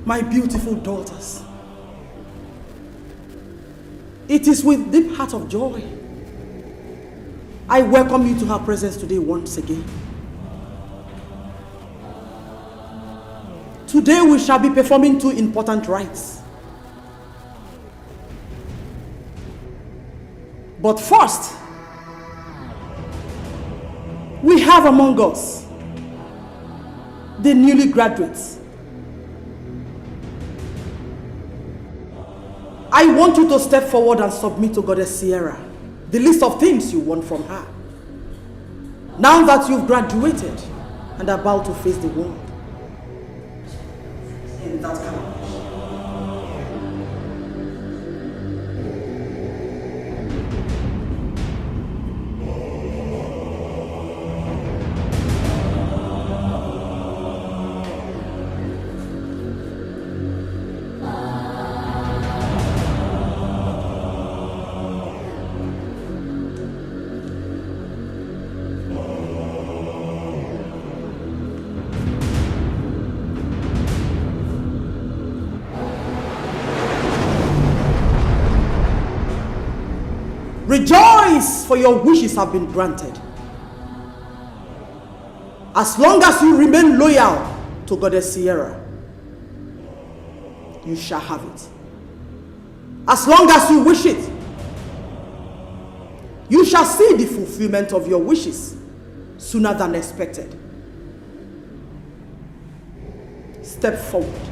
my beautiful daughters. It is with deep heart of joy I welcome you to her presence today once again. Today we shall be performing two important rites. But first, we have among us the newly graduates. I want you to step forward and submit to Goddess Sierra the list of things you want from her. Now that you've graduated and are about to face the world in that kind of Rejoice, for your wishes have been granted. As long as you remain loyal to Goddess Sierra, you shall have it. As long as you wish it, you shall see the fulfillment of your wishes sooner than expected. Step forward.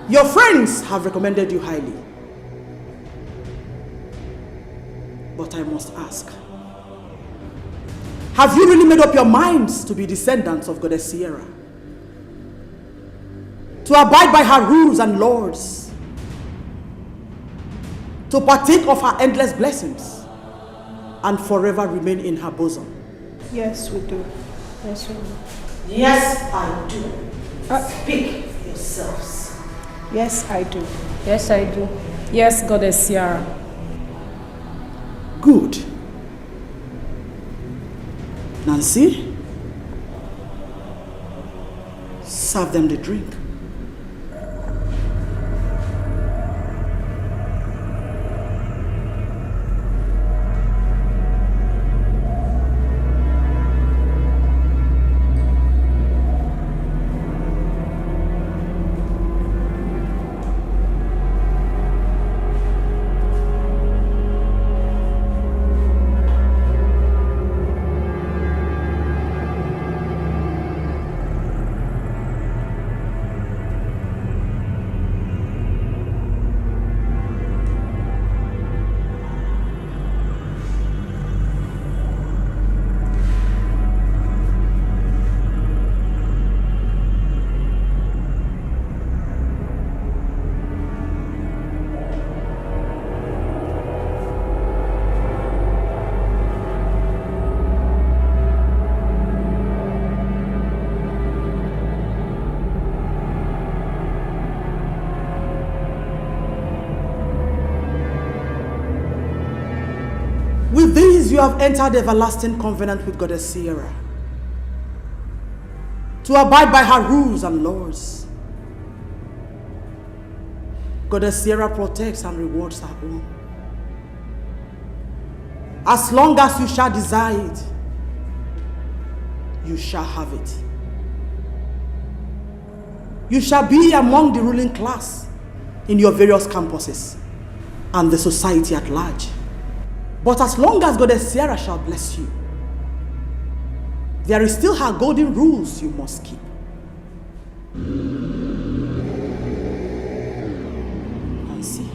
Your friends have recommended you highly. But I must ask, have you really made up your minds to be descendants of Goddess Sierra? To abide by her rules and laws? To partake of her endless blessings? And forever remain in her bosom? Yes, we do. Yes, we do. Yes, I do. Speak for yourselves. Yes, I do. Yes, I do. Yes, Goddess Sierra. Good. Nancy, serve them the drink. With these you have entered everlasting covenant with Goddess Sierra, to abide by her rules and laws. Goddess Sierra protects and rewards her own. As long as you shall desire it, you shall have it. You shall be among the ruling class in your various campuses and the society at large. But as long as Goddess Sierra shall bless you, there is still her golden rules you must keep. Nancy.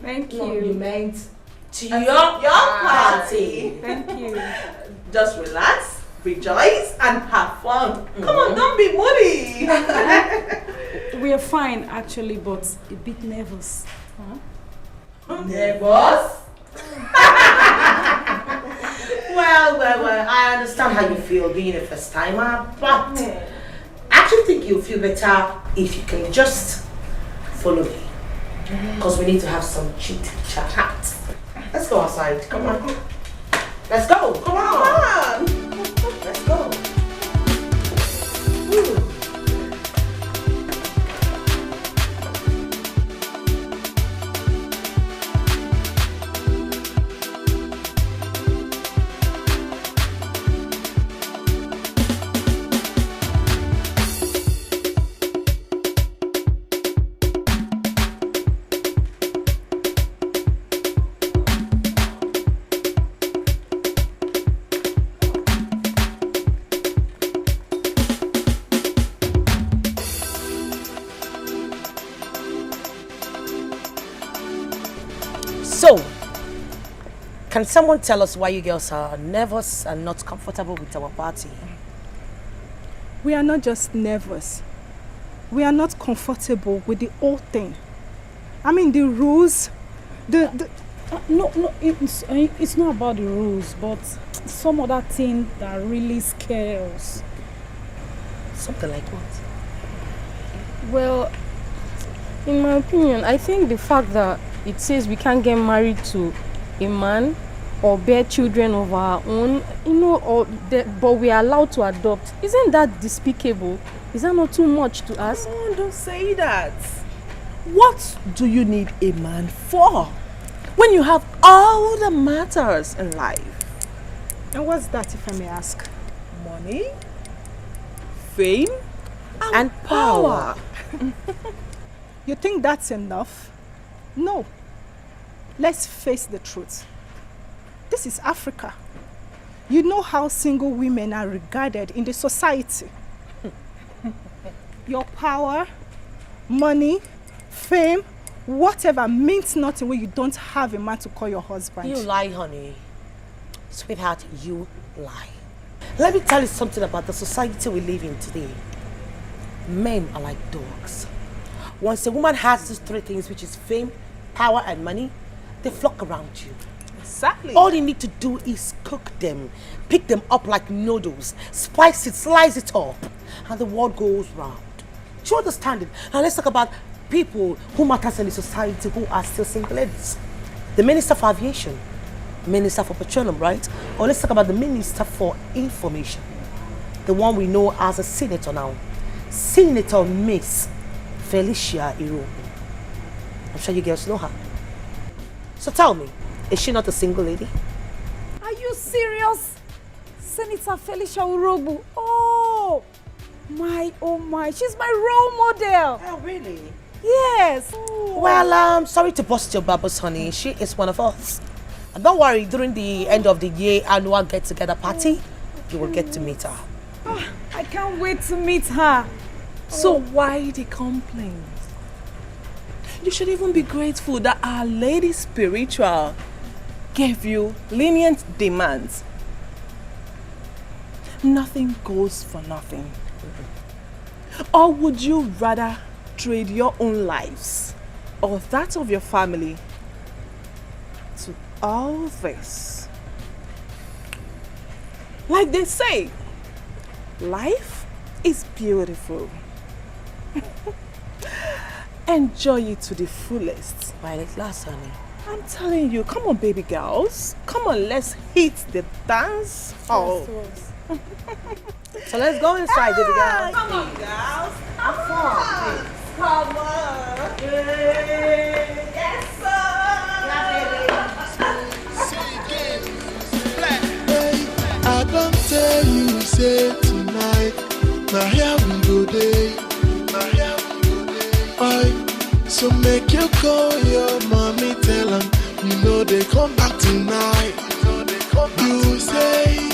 Thank you. No, you meant to your party. Thank you. Just relax, rejoice, and have fun. Come on, don't be moody. We are fine actually, but a bit nervous. Nervous? well, I understand how you feel being a first timer, but I actually think you'll feel better if you can just follow me. Because we need to have some chit chat. Let's go outside. Come on. Let's go. Come on. Let's go. Woo. So, can someone tell us why you girls are nervous and not comfortable with our party? We are not just nervous. We are not comfortable with the whole thing. I mean, the rules, No, it's not about the rules, but some other thing that really scares us. Something like what? Well, in my opinion, I think the fact that it says we can't get married to a man or bear children of our own, but we are allowed to adopt. Isn't that despicable? Is that not too much to ask? Oh, don't say that. What do you need a man for when you have all the matters in life? and what's that, if I may ask? Money, fame, and power. You think that's enough? No. Let's face the truth. This is Africa. You know how single women are regarded in the society. Your power, money, fame, whatever means nothing when you don't have a man to call your husband. You lie, honey. Sweetheart, you lie. Let me tell you something about the society we live in today. Men are like dogs. Once a woman has these three things, which is fame, power, and money, they flock around you. Exactly. All you need to do is cook them, pick them up like noodles, spice it, slice it up, and the world goes round. Do you understand it? Now let's talk about people who matters in the society who are still single ladies. The Minister for Aviation, Minister for Petroleum, right? Or let's talk about the Minister for Information, the one we know as a senator now, Senator Miss Felicia Irobo. I'm sure you girls know her. So tell me, is she not a single lady? Are you serious? Senator Felicia Irobo. Oh my, she's my role model. Oh, really? Yes. Well, sorry to bust your bubbles, honey. She is one of us. And don't worry, during the end of the year annual get-together party, you will get to meet her. I can't wait to meet her. So why the complaint? You should even be grateful that Our Lady Spiritual gave you lenient demands. Nothing goes for nothing. Or would you rather trade your own lives or that of your family to all this? Like they say, life is beautiful. Enjoy it to the fullest. While it lasts, honey. I'm telling you, come on, baby girls. Come on, let's hit the dance hall. So let's go inside, baby girl. Come on, girls. Have fun. Come on. Yes, I don't tell you, say tonight, now here we go day, so make you call your mommy, tell them, you know they come back tonight, you say,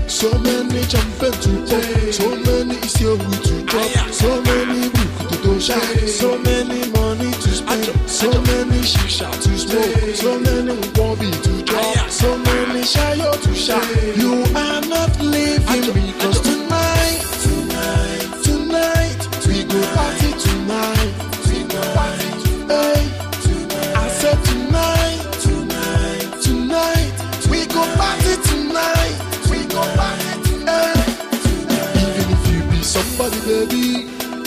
so many champions today, so many is your way to drop, so many book to shine, so many money to spend, so many shisha to spend. shout. You are not leaving me, cause tonight, we go party tonight. Hey, I said tonight, we go party tonight. We go party tonight. Even if you be somebody, baby,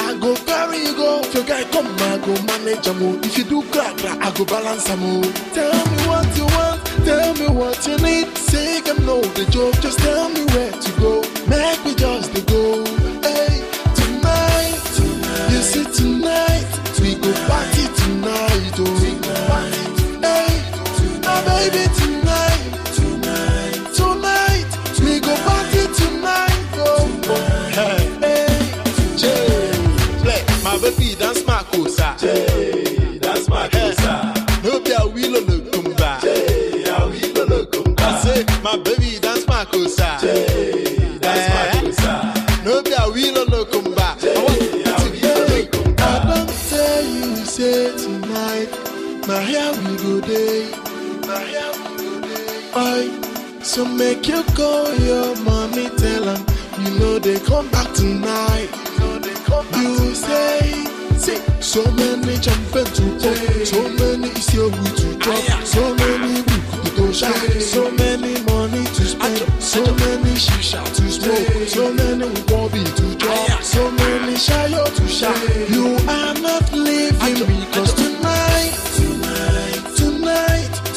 I go carry you go. If your guy come, I go manage a move. If you do crack, I go balance a move. Tell me what you want, tell me what you need. Say you know the joke, just tell me where to go. Make me just to go. Hey, tonight, you see tonight, we go party tonight. Oh, hey, my baby tonight, we go party tonight. Oh, hey, my baby dance my cosa. Dance my cosa. No be a wheel on the kumba. I say my baby dance my cosa. Dance my cosa. No be a wheel on the kumba. I don't tell you say tonight. My hair we go day. Oi, so make you call your mommy, tell them you know they come back tonight. You say, so many champion to pop, so many is your way to drop, so many to go shine, so many money to spend, so many shisha to smoke, so many bobby to drop, so many shayo to shine. You are not leaving me, cause tonight,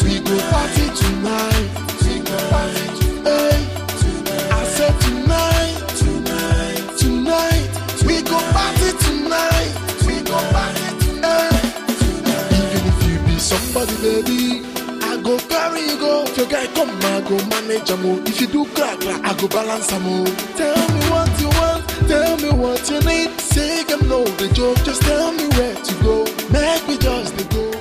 we go party tonight. Hey, I said tonight, we go party tonight. We go party tonight. Even if you be somebody, baby, I go carry you go. If your guy come, I go manage a move. If you do crack, I go balance a move. Tell me what you want, tell me what you need. Say you know the joke, just tell me where to go. Make me just to go.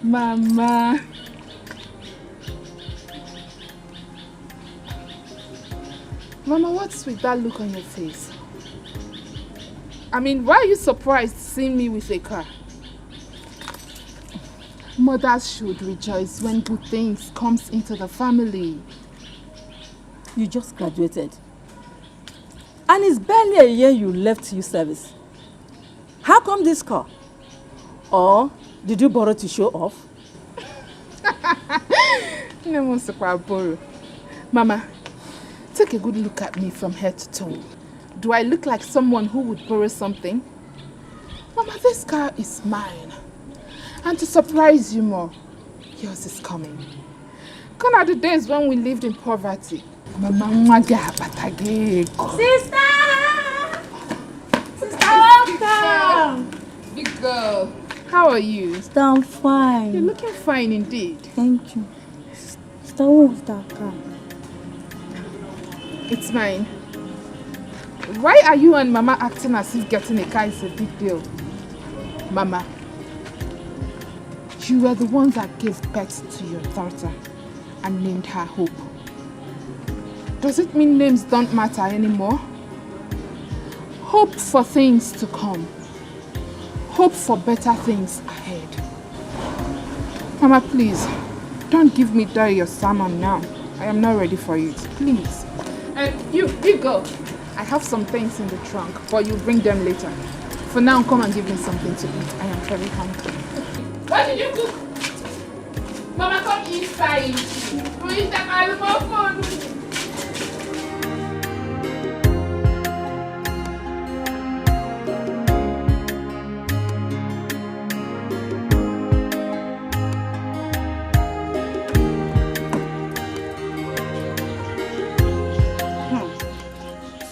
Mama. Mama, what's with that look on your face? I mean, why are you surprised seeing me with a car? Mothers should rejoice when good things comes into the family. You just graduated. And it's barely a year you left youth service. How come this car? Or did you borrow to show off? No one borrow. Mama, take a good look at me from head to toe. Do I look like someone who would borrow something? Mama, this car is mine. And to surprise you more, yours is coming. Gone are the days when we lived in poverty. Mama, Sister! Welcome! Big girl, how are you? Sister, I'm fine. You're looking fine indeed. Thank you. Sister, who's that car? It's mine. Why are you and Mama acting as if getting a car is a big deal? Mama, you were the ones that gave birth to your daughter and named her Hope. Does it mean names don't matter anymore? Hope for things to come. Hope for better things ahead. Mama, please, don't give me that your sermon now. I am not ready for it. Please. And you go. I have some things in the trunk, but you bring them later. For now, come and give me something to eat. I am very hungry. What did you cook? Mama, come inside. Who is the almost?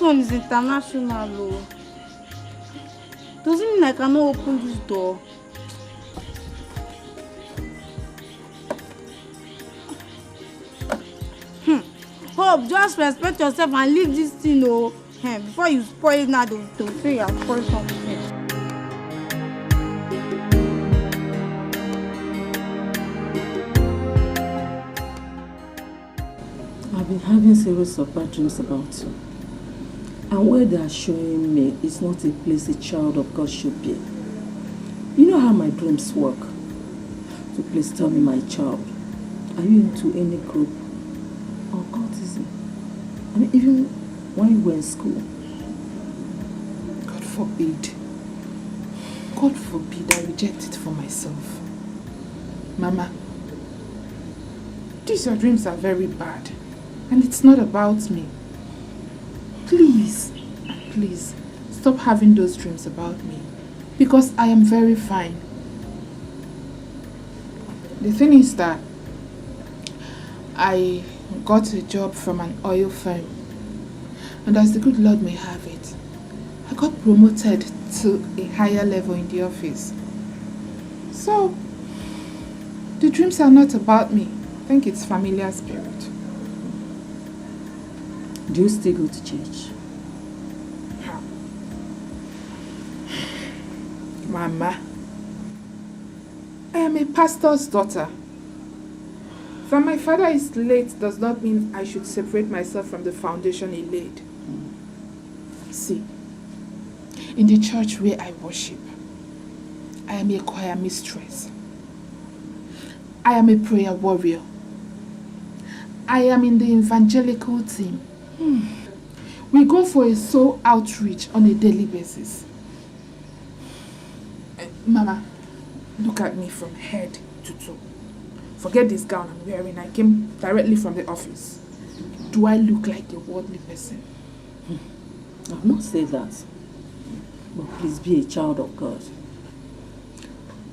one is international, though. Doesn't mean I cannot open this door. Hope, just respect yourself and leave this thing, oh. Before you spoil it now, don't say you have spoiled something. I've been having series of bad dreams about you. And where they are showing me is not a place a child of God should be. You know how my dreams work. So please tell me, my child, are you into any group or cultism? I mean, even when you were in school. God forbid. God forbid I reject it for myself. Mama, these your dreams are very bad. And it's not about me. Please, please, stop having those dreams about me. Because I am very fine. The thing is that I got a job from an oil firm. And as the good Lord may have it, I got promoted to a higher level in the office. So, the dreams are not about me. I think it's familiar spirit. Do you still go to church? Mama, I am a pastor's daughter. That my father is late does not mean I should separate myself from the foundation he laid. See, in the church where I worship, I am a choir mistress. I am a prayer warrior. I am in the evangelical team. We go for a soul outreach on a daily basis. Mama, look at me from head to toe. Forget this gown I'm wearing. I came directly from the office. Do I look like a worldly person? I've not said that. But please be a child of God.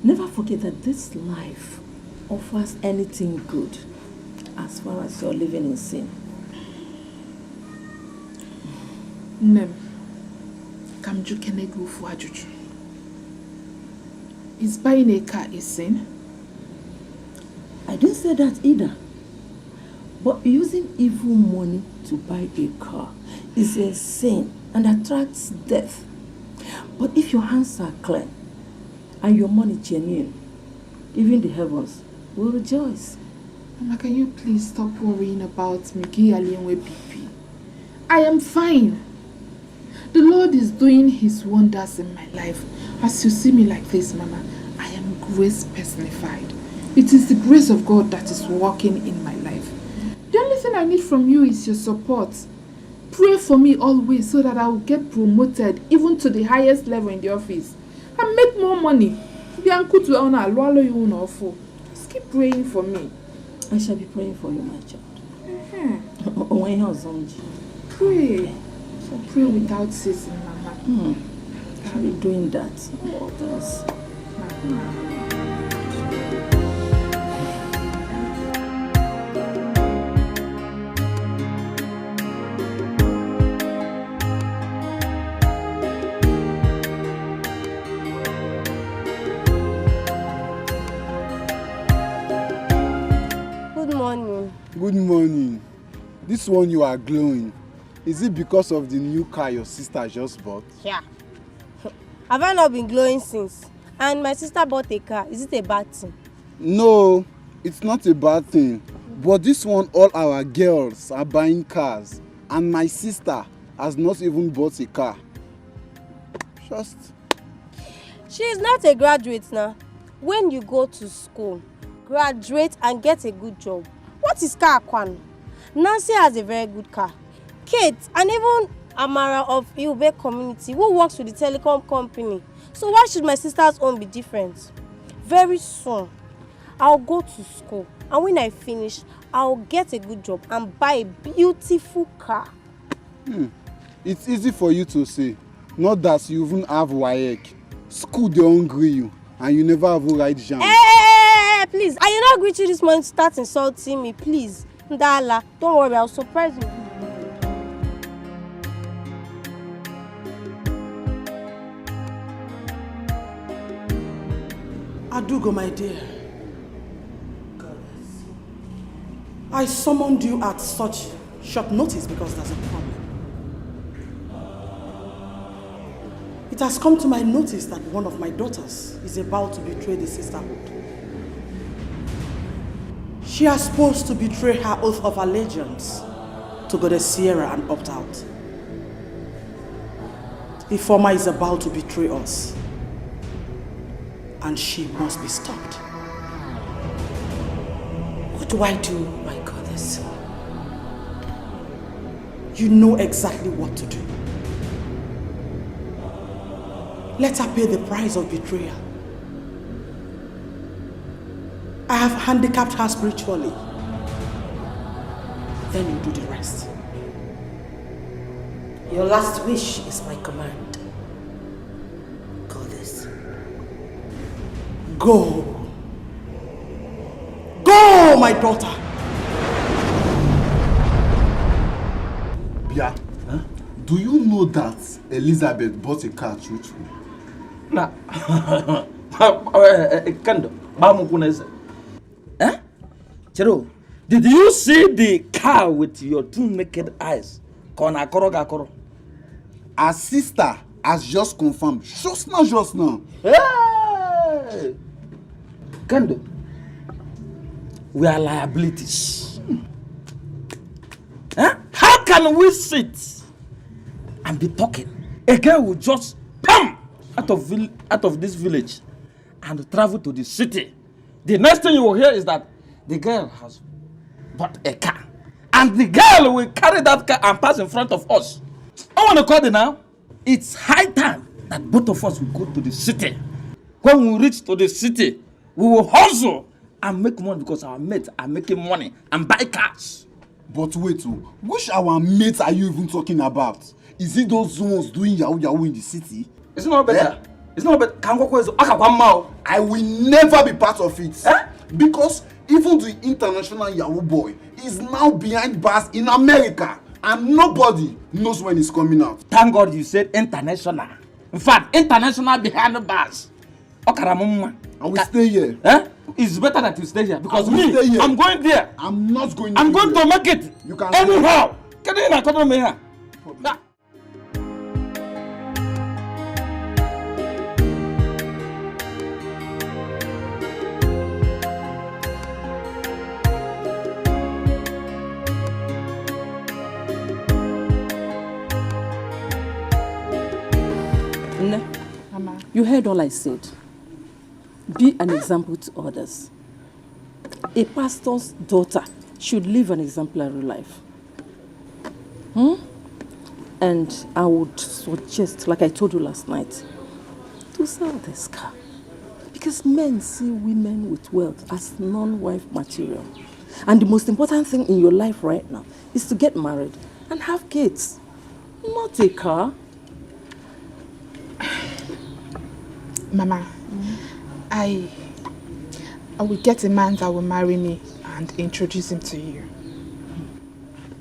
Never forget that this life offers anything good as far as you're living in sin. Nem, kamju kenegu fu ajuju. Is buying a car a sin? I didn't say that either. But using evil money to buy a car is a sin and attracts death. But if your hands are clean and your money genuine, even the heavens will rejoice. Mama, can you please stop worrying about me? BP? I am fine. The Lord is doing His wonders in my life. As you see me like this, Mama, I am grace personified. It is the grace of God that is working in my life. The only thing I need from you is your support. Pray for me always so that I will get promoted even to the highest level in the office and make more money. Just keep praying for me. I shall be praying for you, my child. Pray. So pray without ceasing, Mama. I'll be doing that. What else? Good morning. Good morning. This one you are glowing. Is it because of the new car your sister just bought? Yeah. Have I not been glowing since? And my sister bought a car. Is it a bad thing? No, it's not a bad thing. But this one, all our girls are buying cars. And my sister has not even bought a car. Just... She is not a graduate now. When you go to school, graduate and get a good job. What is car, Kwan? Nancy has a very good car. Kate and even Amara of Iube community who works with the telecom company. So why should my sister's own be different? Very soon, I'll go to school and when I finish, I'll get a good job and buy a beautiful car. It's easy for you to say. Not that you even have WAEC. School they hungry you and you never have a right jam. Hey, please. I did not greet you this morning to start insulting me, please. Ndala, don't worry, I'll surprise you. Adugo, my dear. I summoned you at such short notice because there's a problem. It has come to my notice that one of my daughters is about to betray the sisterhood. She is supposed to betray her oath of allegiance to Goddess Sierra and opt out. Ifeoma is about to betray us, and she must be stopped. What do I do, my goddess? You know exactly what to do. Let her pay the price of betrayal. I have handicapped her spiritually. Then you do the rest. Your last wish is my command, goddess. Go. Go, my daughter. Bia, do you know that Elizabeth bought a car truthfully? Nah. Kando, eh? Chero, did you see the car with your two naked eyes? Our sister has just confirmed. Just now. Hey! Kando, we are liabilities. Eh? How can we sit and be talking? A girl will just come out of this village and travel to the city. The next thing you will hear is that the girl has bought a car. And the girl will carry that car and pass in front of us. I want to call it now. It's high time that both of us will go to the city. When we reach to the city, we will hustle and make money because our mates are making money and buy cars. But wait, which our mates are you even talking about? Is it those ones doing yahoo in the city? It's not better. Yeah. It's not better. I will never be part of it. Eh? Because even the international Yahoo boy is now behind bars in America and nobody knows when it's coming out. Thank God you said international. In fact, international behind bars. I will stay here. Eh? It's better that you stay here because me, I'm going there. I'm not going. I'm going to make it. You can anyhow. Can you not me here? Mama. You heard all I said. Be an example to others. A pastor's daughter should live an exemplary life. And I would suggest, like I told you last night, to sell this car. Because men see women with wealth as non-wife material. And the most important thing in your life right now is to get married and have kids, not a car. Mama, I will get a man that will marry me and introduce him to you.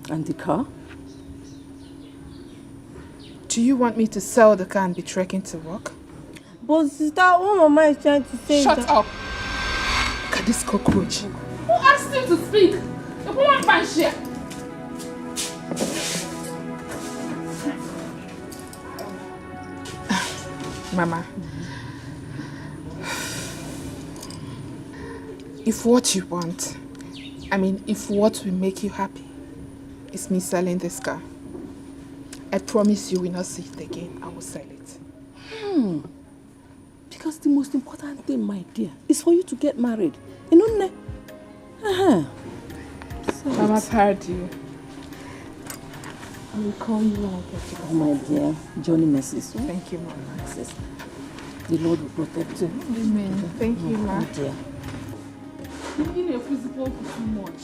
And the car? Do you want me to sell the car and be trekking to work? But sister, what Mama is trying to say Shut is up! Look at this cockroach. Who asked you to speak? The woman find share. Mama, if what you want, if what will make you happy is me selling this car, I promise you will not see it again. I will sell it. Because the most important thing, my dear, is for you to get married. You know, Mama's heard you. I will call you when I get you. Oh, my dear, Johnny messes. Thank you, Mama. The Lord will protect you. Amen. Thank you, Ma. Dear. You know, physical too much.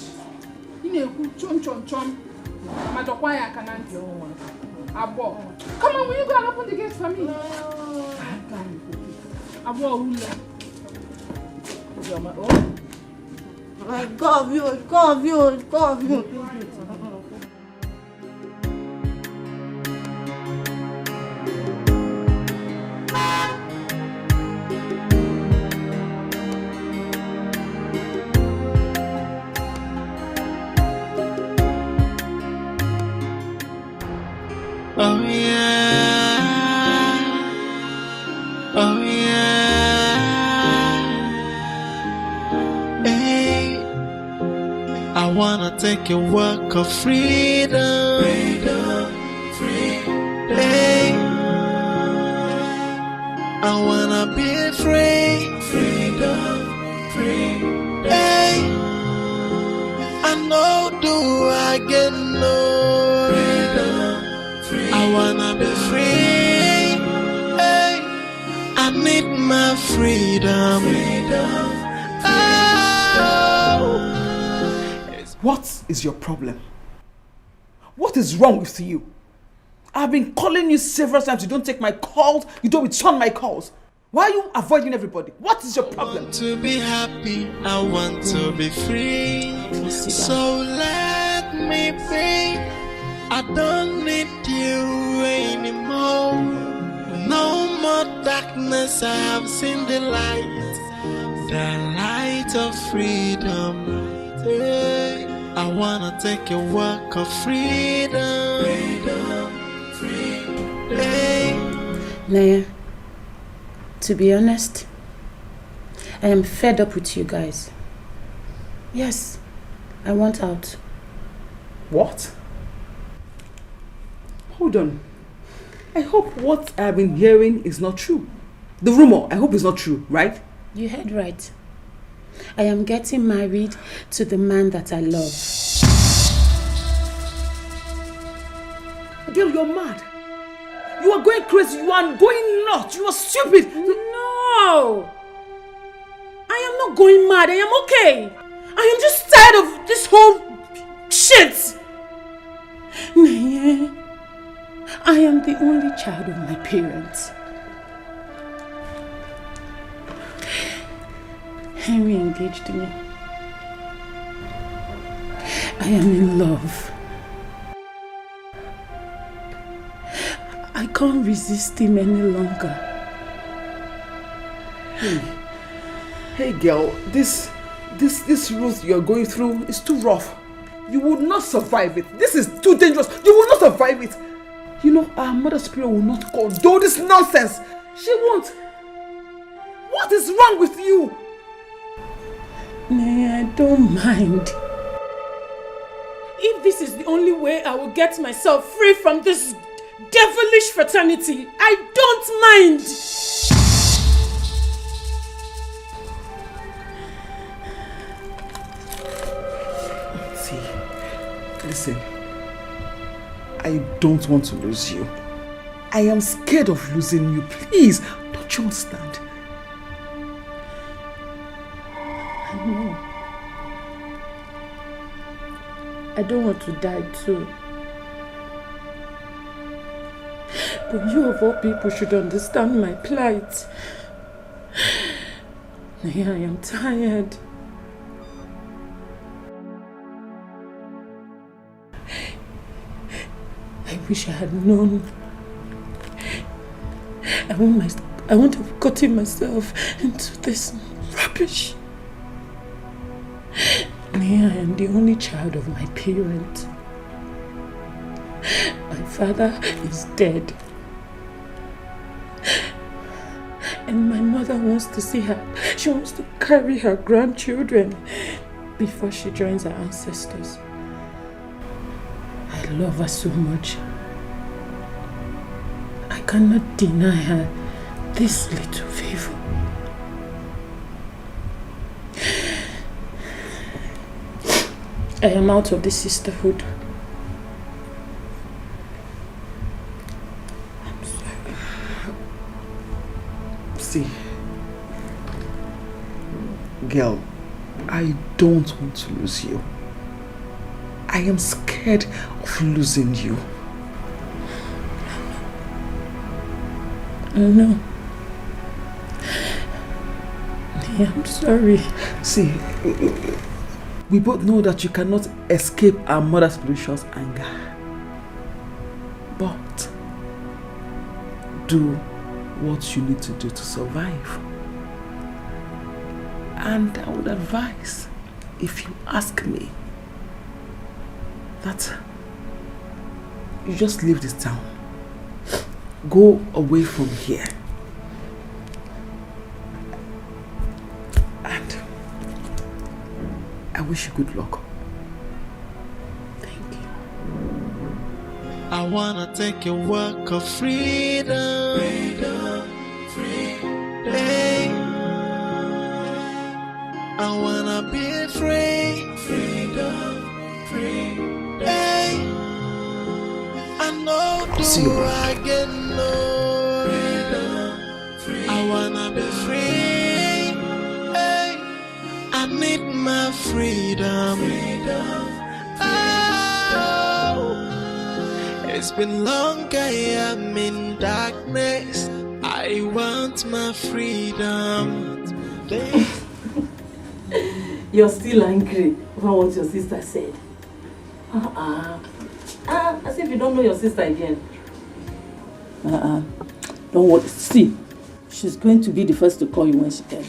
You know, chom. Matokwaya can't do one. Come on, will you go and open the gate for me? my God, you. Hey, I wanna take a walk of freedom. Hey, I wanna be free. Hey, I know do I get no. I wanna be free. Hey, I need my freedom. Oh. What is your problem? What is wrong with you? I've been calling you several times. You don't take my calls. You don't return my calls. Why are you avoiding everybody? What is your problem? I want to be happy. I want to be free. So let me be. I don't need you anymore. No more darkness. I have seen the light of freedom. Hey, I wanna take a walk of freedom. Hey. Naya, to be honest, I am fed up with you guys. Yes, I want out. What? Hold on. I hope what I've been hearing is not true. The rumor, I hope it's not true, right? You heard right. I am getting married to the man that I love. Girl, you're mad. You are going crazy. You are going nuts. You are stupid. No! I am not going mad. I am okay. I am just tired of this whole shit. Naya, I am the only child of my parents. Henry engaged me. I am in love. I can't resist him any longer. Hey girl, this route you're going through is too rough. You would not survive it. This is too dangerous. You will not survive it. You know, our mother spirit will not condone this nonsense. She won't. What is wrong with you? Nay, I don't mind. If this is the only way I will get myself free from this devilish fraternity, I don't mind. See, listen. I don't want to lose you. I am scared of losing you. Please, don't you understand? I know. I don't want to die too. But you of all people should understand my plight. I am tired. I wish I had known. I won't have gotten myself into this rubbish. I am the only child of my parent. My father is dead. And my mother wants to see her. She wants to carry her grandchildren before she joins her ancestors. I love her so much. I cannot deny her this little favor. I am out of the sisterhood. I'm sorry. See, girl, I don't want to lose you. I am scared of losing you. I know. I'm sorry. See, we both know that you cannot escape our mother's spiritual anger. But do what you need to do to survive. And I would advise, if you ask me, that you just leave this town. Go away from here. And I wish you good luck. Thank you. I wanna take a walk of freedom. Freedom, freedom. Hey. I wanna be free. Freedom, freedom. Hey. I know do I get no freedom. I wanna be free. Hey. I need my freedom. Freedom. Oh. It's been long, I am in darkness. I want my freedom. You're still angry over what your sister said. As if you don't know your sister again. Don't worry. See, she's going to be the first to call you when she can.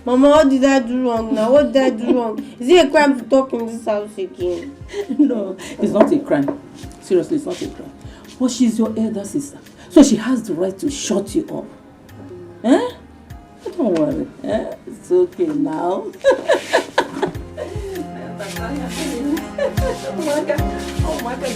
Mama, what did I do wrong now? What did I do wrong? Is it a crime to talk in this house again? No, it's not a crime. Seriously, it's not a crime. But she's your elder sister, so she has the right to shut you up. Don't worry. It's okay now. Oh my God,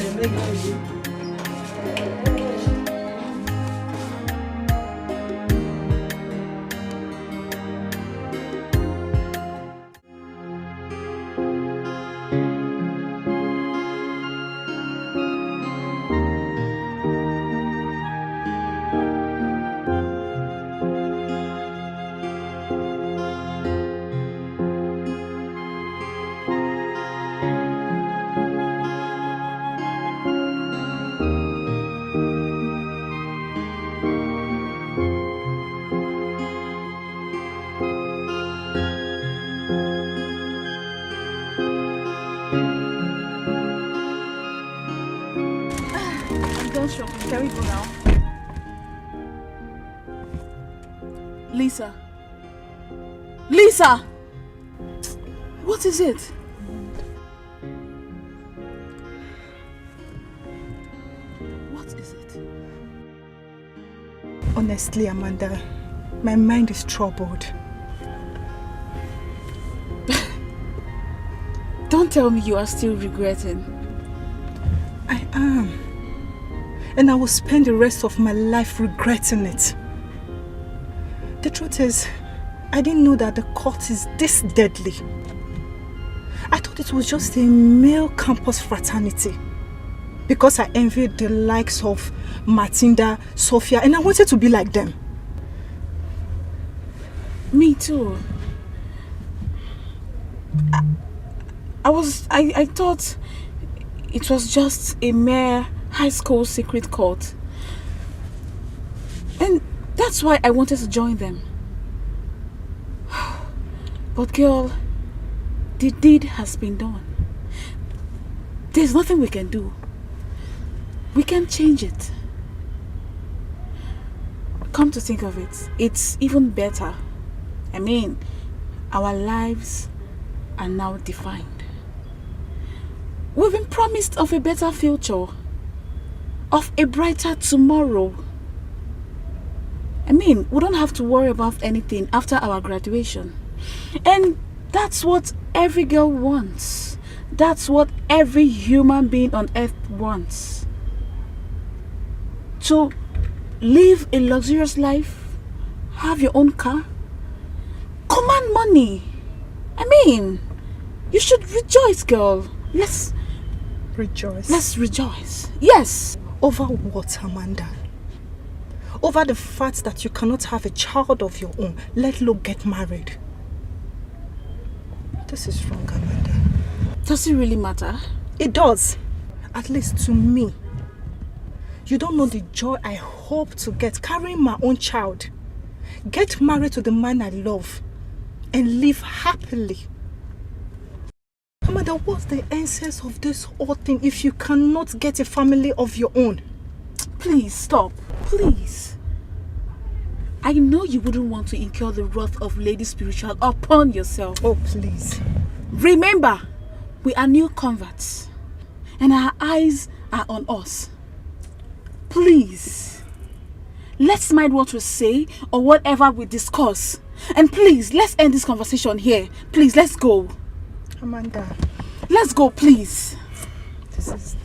Can we go now? Lisa. Lisa! What is it? What is it? Honestly, Amanda, my mind is troubled. Don't tell me you are still regretting. I am. And I will spend the rest of my life regretting it. The truth is, I didn't know that the cult is this deadly. I thought it was just a male campus fraternity. Because I envied the likes of Matilda, Sophia, and I wanted to be like them. Me too. I thought it was just a mere high school secret cult. And that's why I wanted to join them. But girl, the deed has been done. There's nothing we can do. We can't change it. Come to think of it, it's even better. I mean, our lives are now defined. We've been promised of a better future, of a brighter tomorrow. I mean, we don't have to worry about anything after our graduation. And that's what every girl wants. That's what every human being on earth wants. To live a luxurious life, have your own car, command money. I mean, you should rejoice, girl. Let's rejoice. Let's rejoice. Yes. Over what, Amanda? Over the fact that you cannot have a child of your own, let alone get married. This is wrong, Amanda. Does it really matter? It does. At least to me. You don't know the joy I hope to get carrying my own child. Get married to the man I love and live happily. Amanda, what's the essence of this whole thing if you cannot get a family of your own? Please stop. Please. I know you wouldn't want to incur the wrath of Lady Spiritual upon yourself. Oh, please. Remember, we are new converts and our eyes are on us. Please, let's mind what we say or whatever we discuss. And please, let's end this conversation here. Please, let's go. Amanda. Let's go, please. This is...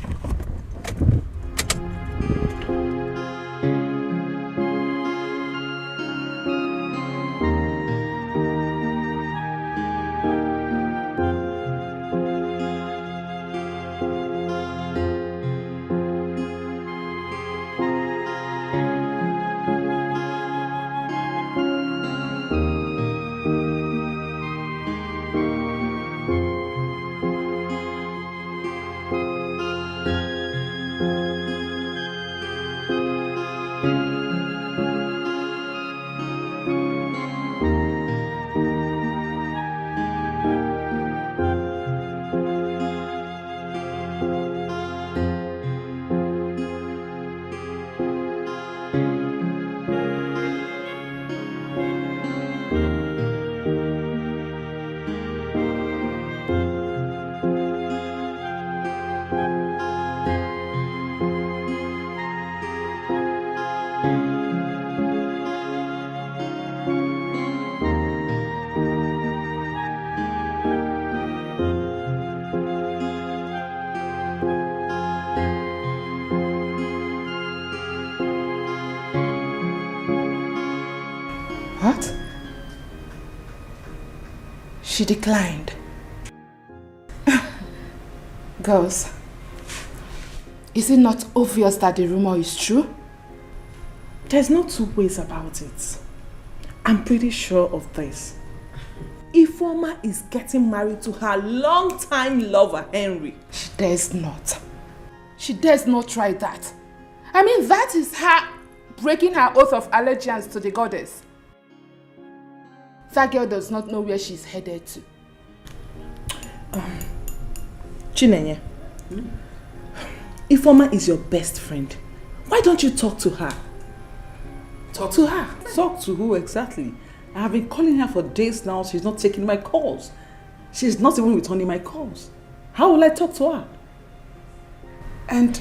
What? She declined. Girls, is it not obvious that the rumor is true? There's no two ways about it. I'm pretty sure of this. Ifeoma is getting married to her long-time lover, Henry. She dares not. She dares not try that. I mean, that is her breaking her oath of allegiance to the goddess. That girl does not know where she's headed to. Chinenye, Ifeoma is your best friend. Why don't you talk to her? Talk to her. Talk to who exactly? I have been calling her for days now. She's not taking my calls. She's not even returning my calls. How will I talk to her? And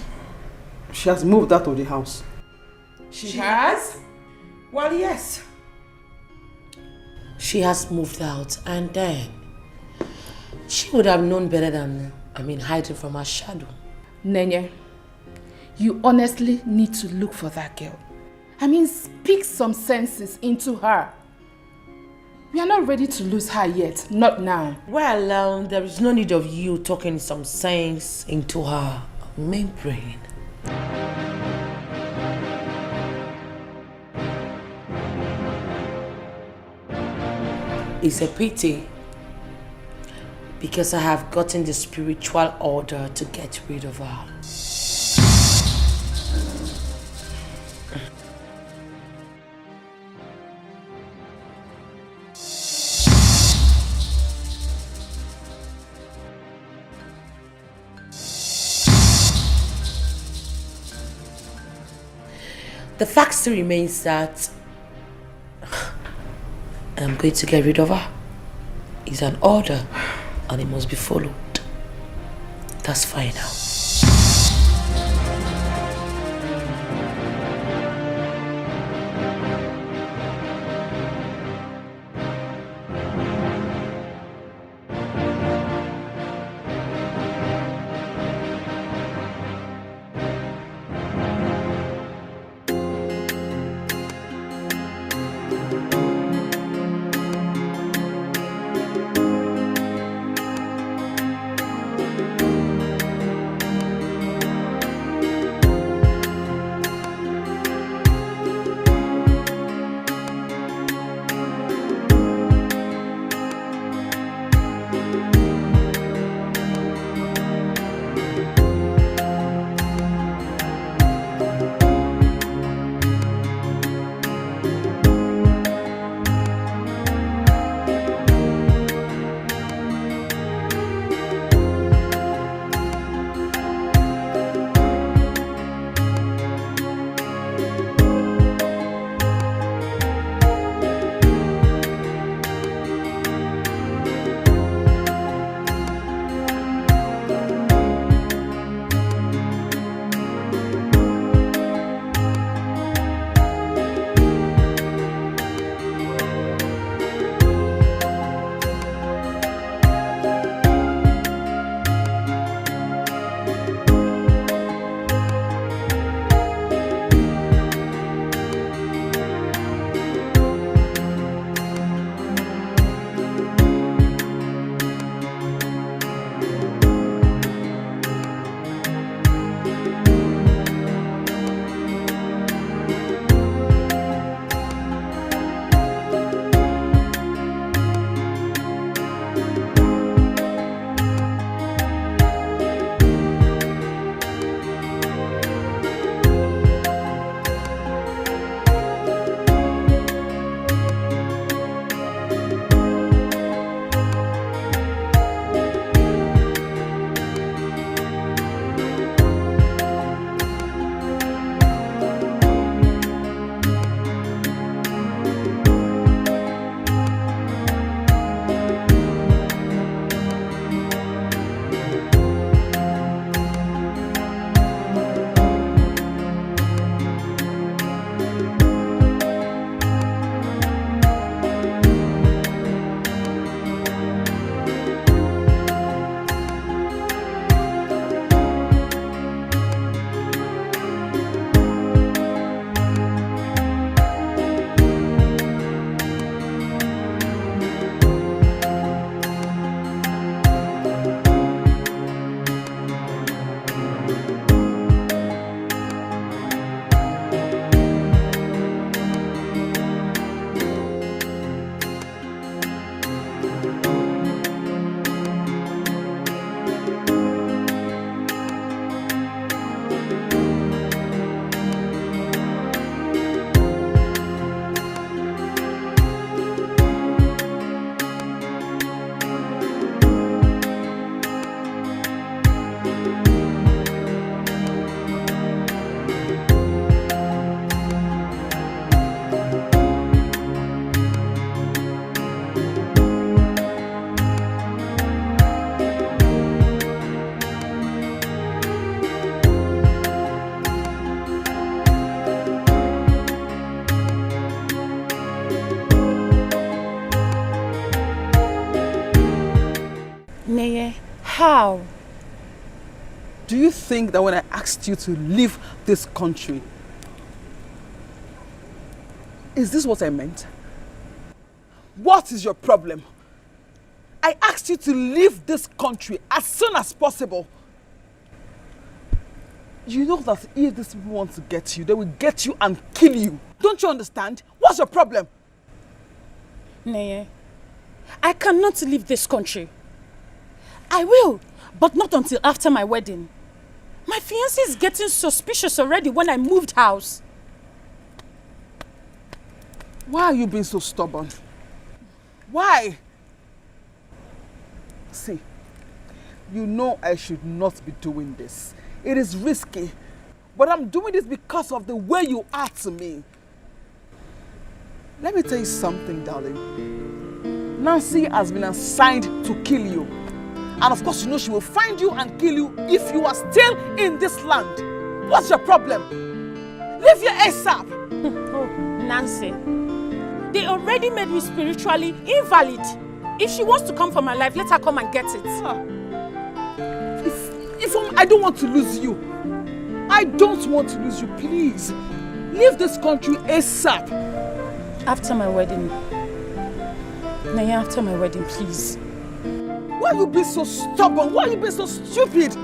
she has moved out of the house. She has? Well, yes. She has moved out, and then she would have known better than, hiding from her shadow. Nenye, you honestly need to look for that girl. Speak some senses into her. We are not ready to lose her yet, not now. Well, there is no need of you talking some sense into her main brain. It's a pity, because I have gotten the spiritual order to get rid of her. The fact still remains that I'm going to get rid of her. It's an order and it must be followed. That's fine now. Neye, how? Do you think that when I asked you to leave this country, is this what I meant? What is your problem? I asked you to leave this country as soon as possible. You know that if these people want to get you, they will get you and kill you. Don't you understand? What's your problem? Neye, I cannot leave this country. I will, but not until after my wedding. My fiancé is getting suspicious already when I moved house. Why are you being so stubborn? Why? See, you know I should not be doing this. It is risky, but I'm doing this because of the way you are to me. Let me tell you something, darling. Nancy has been assigned to kill you. And of course, you know she will find you and kill you if you are still in this land. What's your problem? Leave here ASAP. Oh, Nancy. They already made me spiritually invalid. If she wants to come for my life, let her come and get it. If I don't want to lose you. I don't want to lose you, please. Leave this country ASAP. After my wedding. Naya, after my wedding, please. Why you be so stubborn? Why you be so stupid?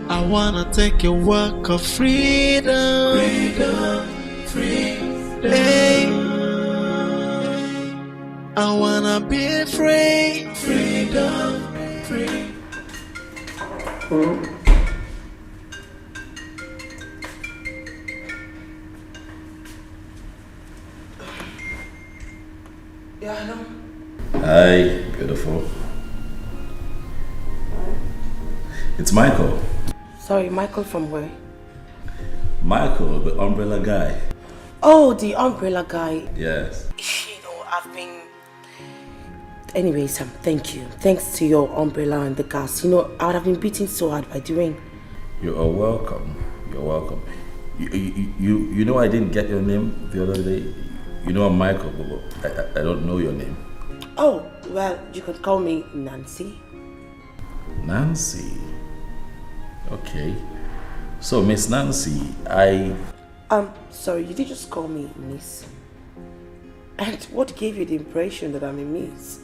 I wanna take a walk of freedom. Freedom. Hey. I wanna be free. Freedom. Free. Hi, beautiful. It's Michael. Sorry, Michael from where? Michael, the umbrella guy. Oh, the umbrella guy. Yes. You know, I've been... Anyways, thank you. Thanks to your umbrella and the gas. You know, I would have been beaten so hard by the rain. You are welcome. You're welcome. You know I didn't get your name the other day? You know I'm Michael, but I don't know your name. Oh, well, you can call me Nancy. Nancy? Okay. So, Miss Nancy, sorry, you did just call me Miss. And what gave you the impression that I'm a Miss?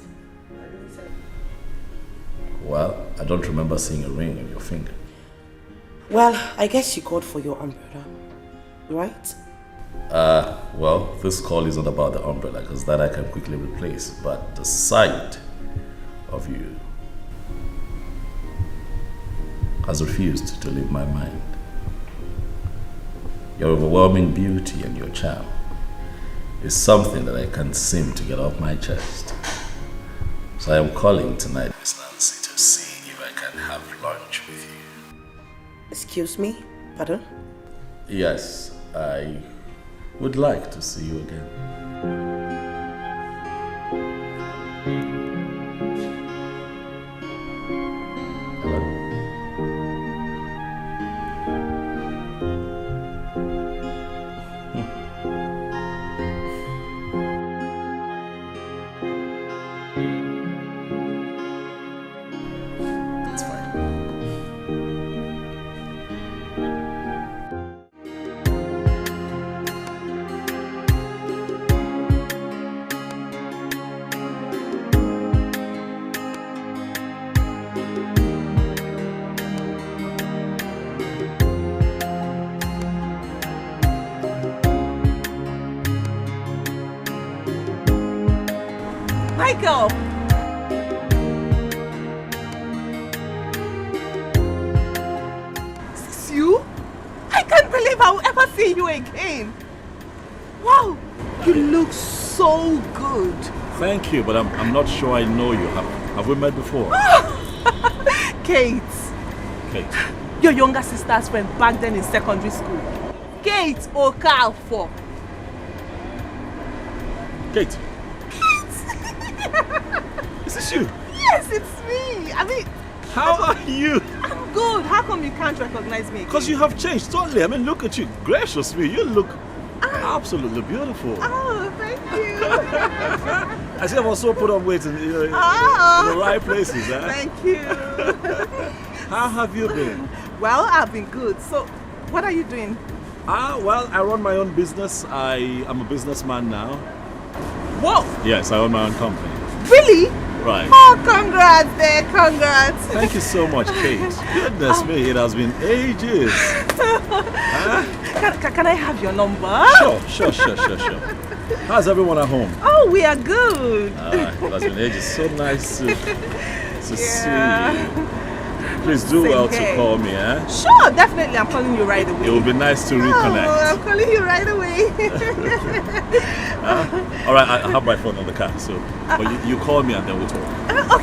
Well, I don't remember seeing a ring on your finger. Well, I guess you called for your umbrella, right? Well, this call isn't about the umbrella, because that I can quickly replace, but the sight of you has refused to leave my mind. Your overwhelming beauty and your charm is something that I can't seem to get off my chest. So I am calling tonight, Miss Nancy, to see if I can have lunch with you. Excuse me? Pardon? Yes, I would like to see you again. Michael! Is this you? I can't believe I will ever see you again. Wow, you look so good. Thank you, but I'm not sure I know you. Have we met before? Kate. Kate. Your younger sister's friend back then in secondary school. Kate Okafor. Kate. Is this you? Yes, it's me. I mean... How are you? I'm good. How come you can't recognize me? Because you have changed totally. I mean, look at you. Gracious me. You look absolutely beautiful. Oh, thank you. I see I've also put on weight in the right places. Huh? Thank you. How have you been? Well, I've been good. So, what are you doing? Well, I run my own business. I am a businessman now. Whoa! Yes, I own my own company. Really? Right. Oh, congrats there, congrats. Thank you so much, Kate. Goodness me, it has been ages. Huh? Can I have your number? Sure. How's everyone at home? Oh, we are good. It has been ages. So nice to see you. Please do well to call me, eh? Sure, definitely. I'm calling you right away. It would be nice to reconnect. Oh, I'm calling you right away. All right, I have my phone on the car, so but you call me and then we'll talk.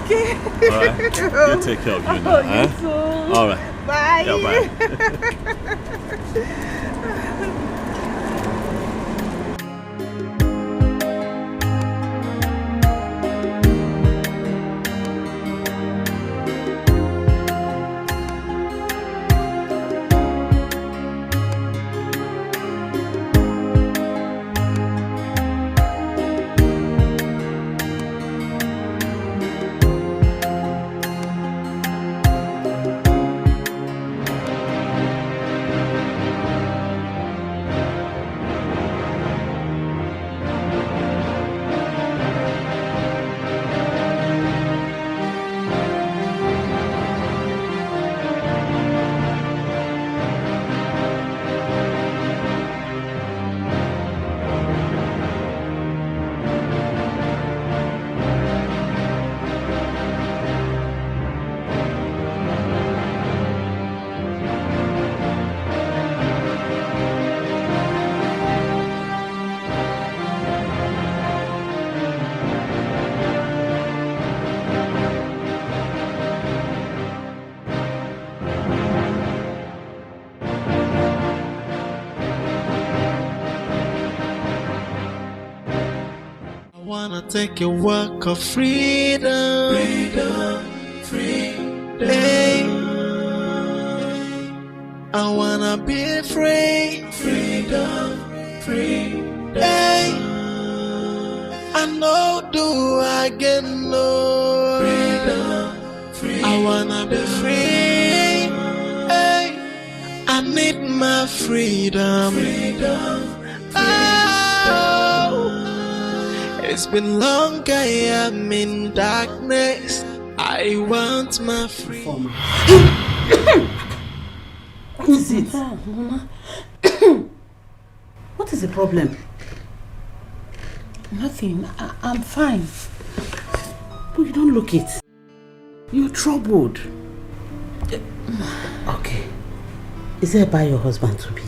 Okay. All right. You take care of you now. You too. All right. Bye. Yeah, bye. Wanna take a walk of freedom, freedom. I wanna be free, freedom. I know do I get no freedom. I wanna be free. I need my freedom. It's been long, I am in darkness. I want my freedom. What is it? Mama? What is the problem? Nothing. I'm fine. But you don't look it. You're troubled. Okay. Is there by your husband to be?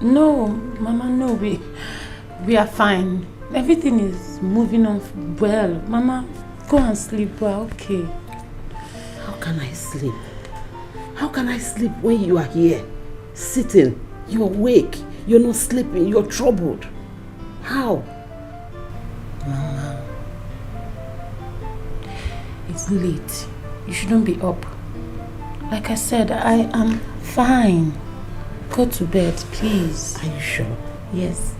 No, Mama, no. We are fine. Everything is moving on well. Mama, go and sleep. We're okay. How can I sleep? How can I sleep when you are here? Sitting. You're awake. You're not sleeping. You're troubled. How? Mama, it's late. You shouldn't be up. Like I said, I am fine. Go to bed, please. Are you sure? Yes.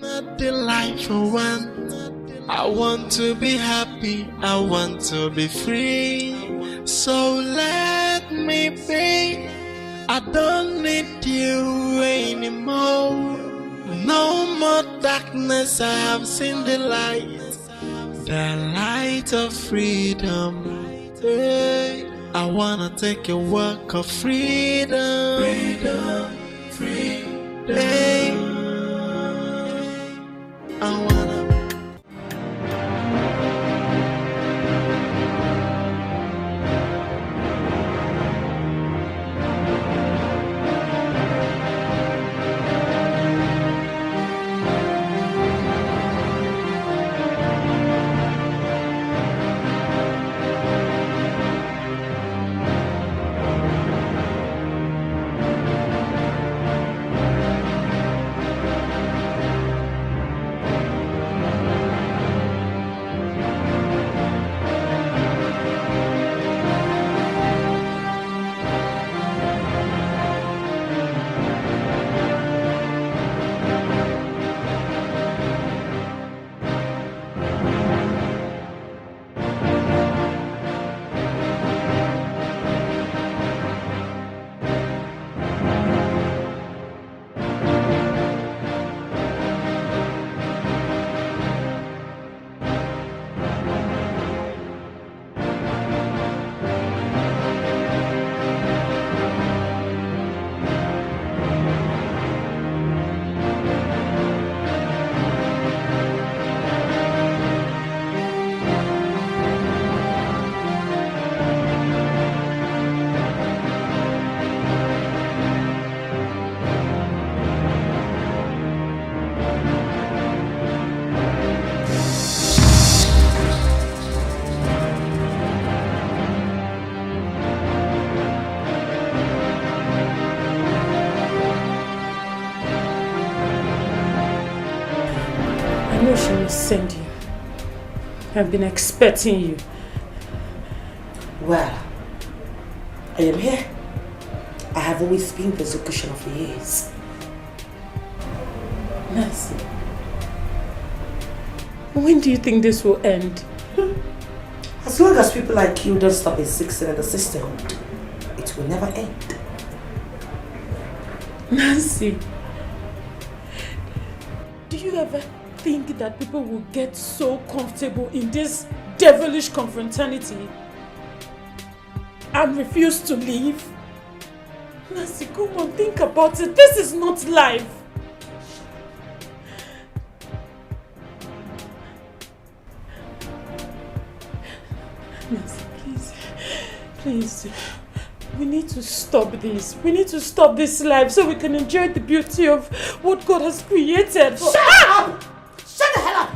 Not the life I want. I want to be happy. I want to be free. So let me be. I don't need you anymore. No more darkness. I have seen the light of freedom. I wanna take a walk of freedom. I wanna. send you. I've been expecting you. Well, I am here. I have always been the execution of years. Nancy, when do you think this will end? As long as people like you don't stop existing in the sisterhood, it will never end. Nancy, do you ever think that people will get so comfortable in this devilish confrontality and refuse to leave? Nancy, come on, think about it. This is not life. Nancy, please, we need to stop this. We need to stop this life so we can enjoy the beauty of what God has created. Shut up! Shut the hell up!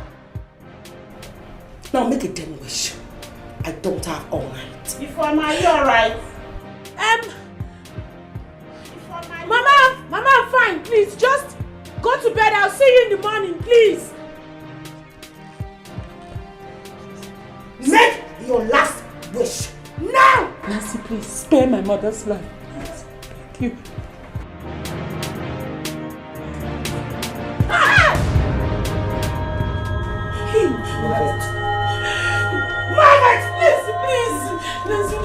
Now make a damn wish. I don't have all night. Ifeoma, are you alright? Mama, I'm fine. Please, just go to bed. I'll see you in the morning, please. Make your last wish now! Nancy, please spare my mother's life. Please, thank you. Margaret, please, Nancy,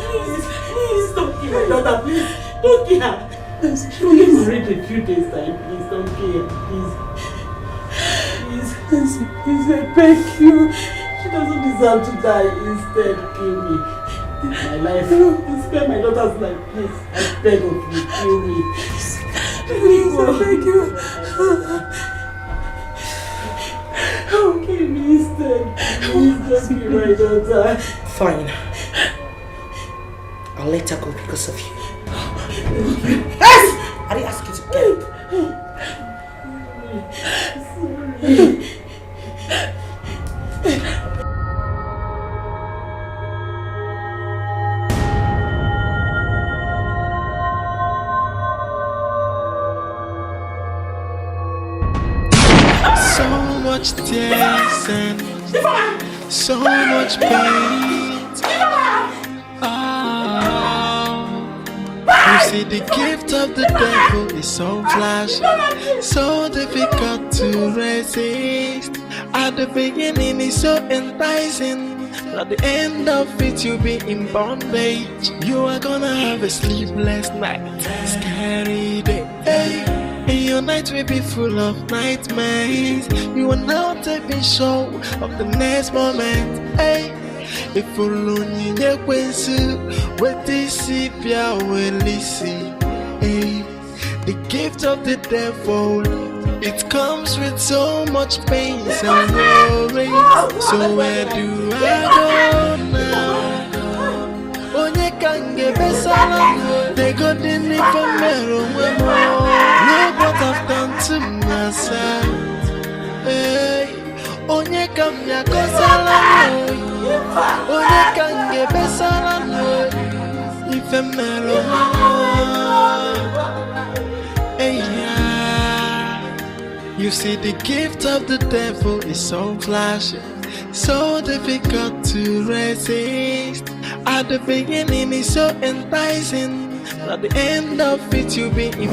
please, don't kill my daughter, please, don't kill her. Nancy, she only married a few days time, please, don't kill her, please, Nancy, please, I beg you. She doesn't deserve to die. Instead, kill me. Take my life. Spare my daughter's life, please. I beg of you, kill me. Please, I beg you. Oh, kill me instead. Please don't kill my daughter. Fine. I'll let her go because of you. Yes! I didn't ask you to get So much tears and so much pain. You see, the gift of the devil is so flashy, so difficult to resist. At the beginning, it's so enticing. At the end of it, you'll be in bondage. You are gonna have a sleepless night, scary day. And your night will be full of nightmares. You are not even sure of the next moment. If only you what this will listen. The gift of the devil, it comes with so much pain and worry. So where do I go now? Onye can get better. They got the need for me. Look what I've done to myself. Onye can ya kosala. Onye can get better. If I'm you see, the gift of the devil is so flashy, so difficult to resist. At the beginning, it's so enticing. At the end of it, you'll be in.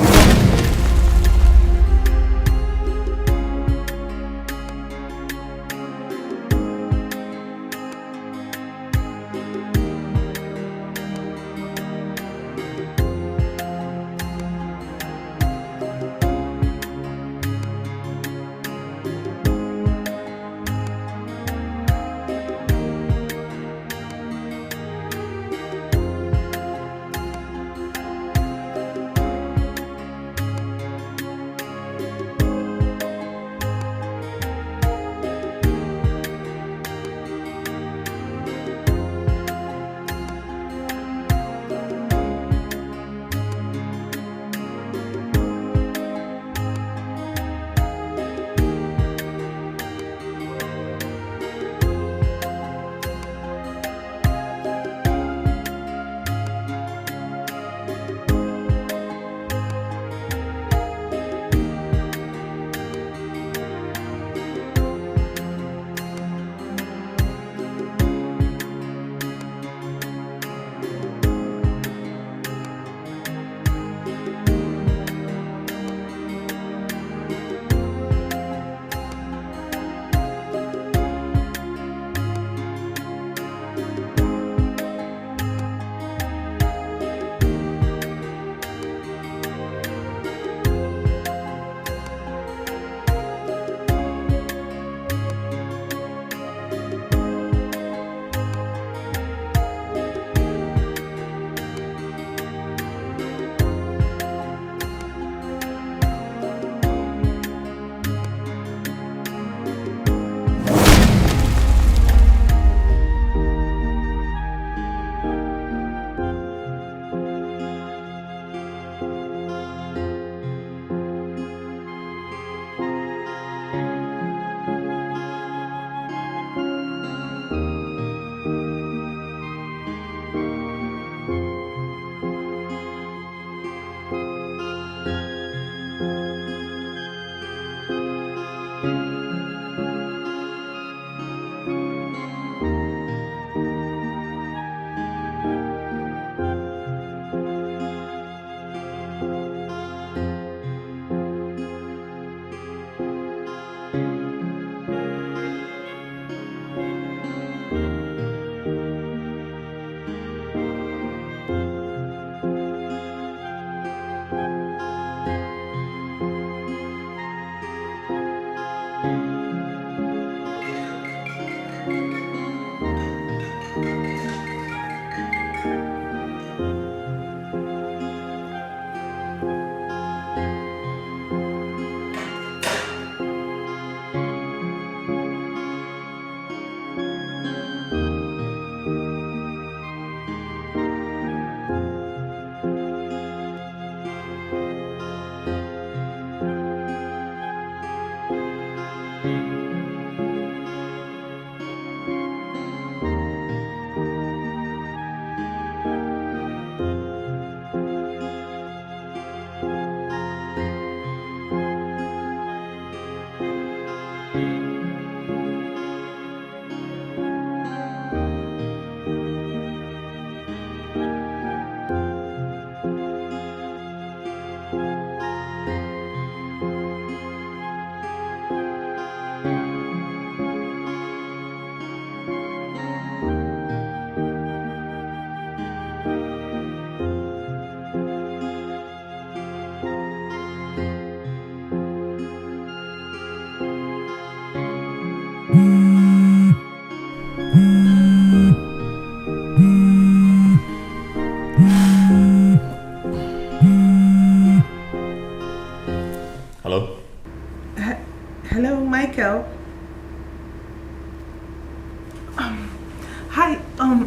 Hi,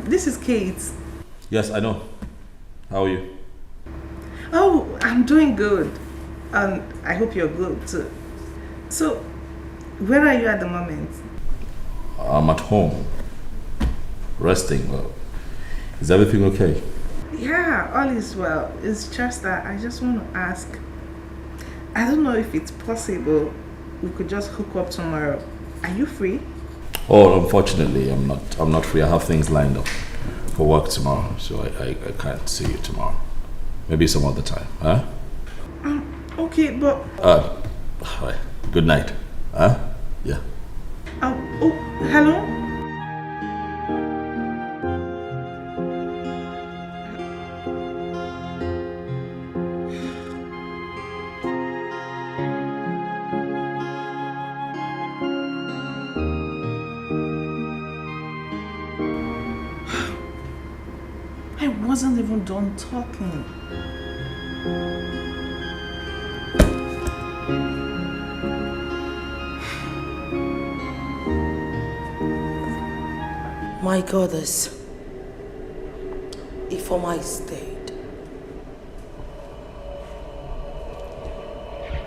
this is Kate. Yes, I know. How are you? Oh, I'm doing good. I hope you're good too. So, where are you at the moment? I'm at home. Resting. Well, is everything okay? Yeah, all is well. It's just that I just want to ask. I don't know if it's possible we could just hook up tomorrow. Are you free? Oh, unfortunately, I'm not free. I have things lined up for work tomorrow, so I can't see you tomorrow. Maybe some other time, huh? Okay, but... Hi. Good night. Huh? Yeah. Oh, hello? I wasn't even done talking. My goddess, Ifeoma is dead.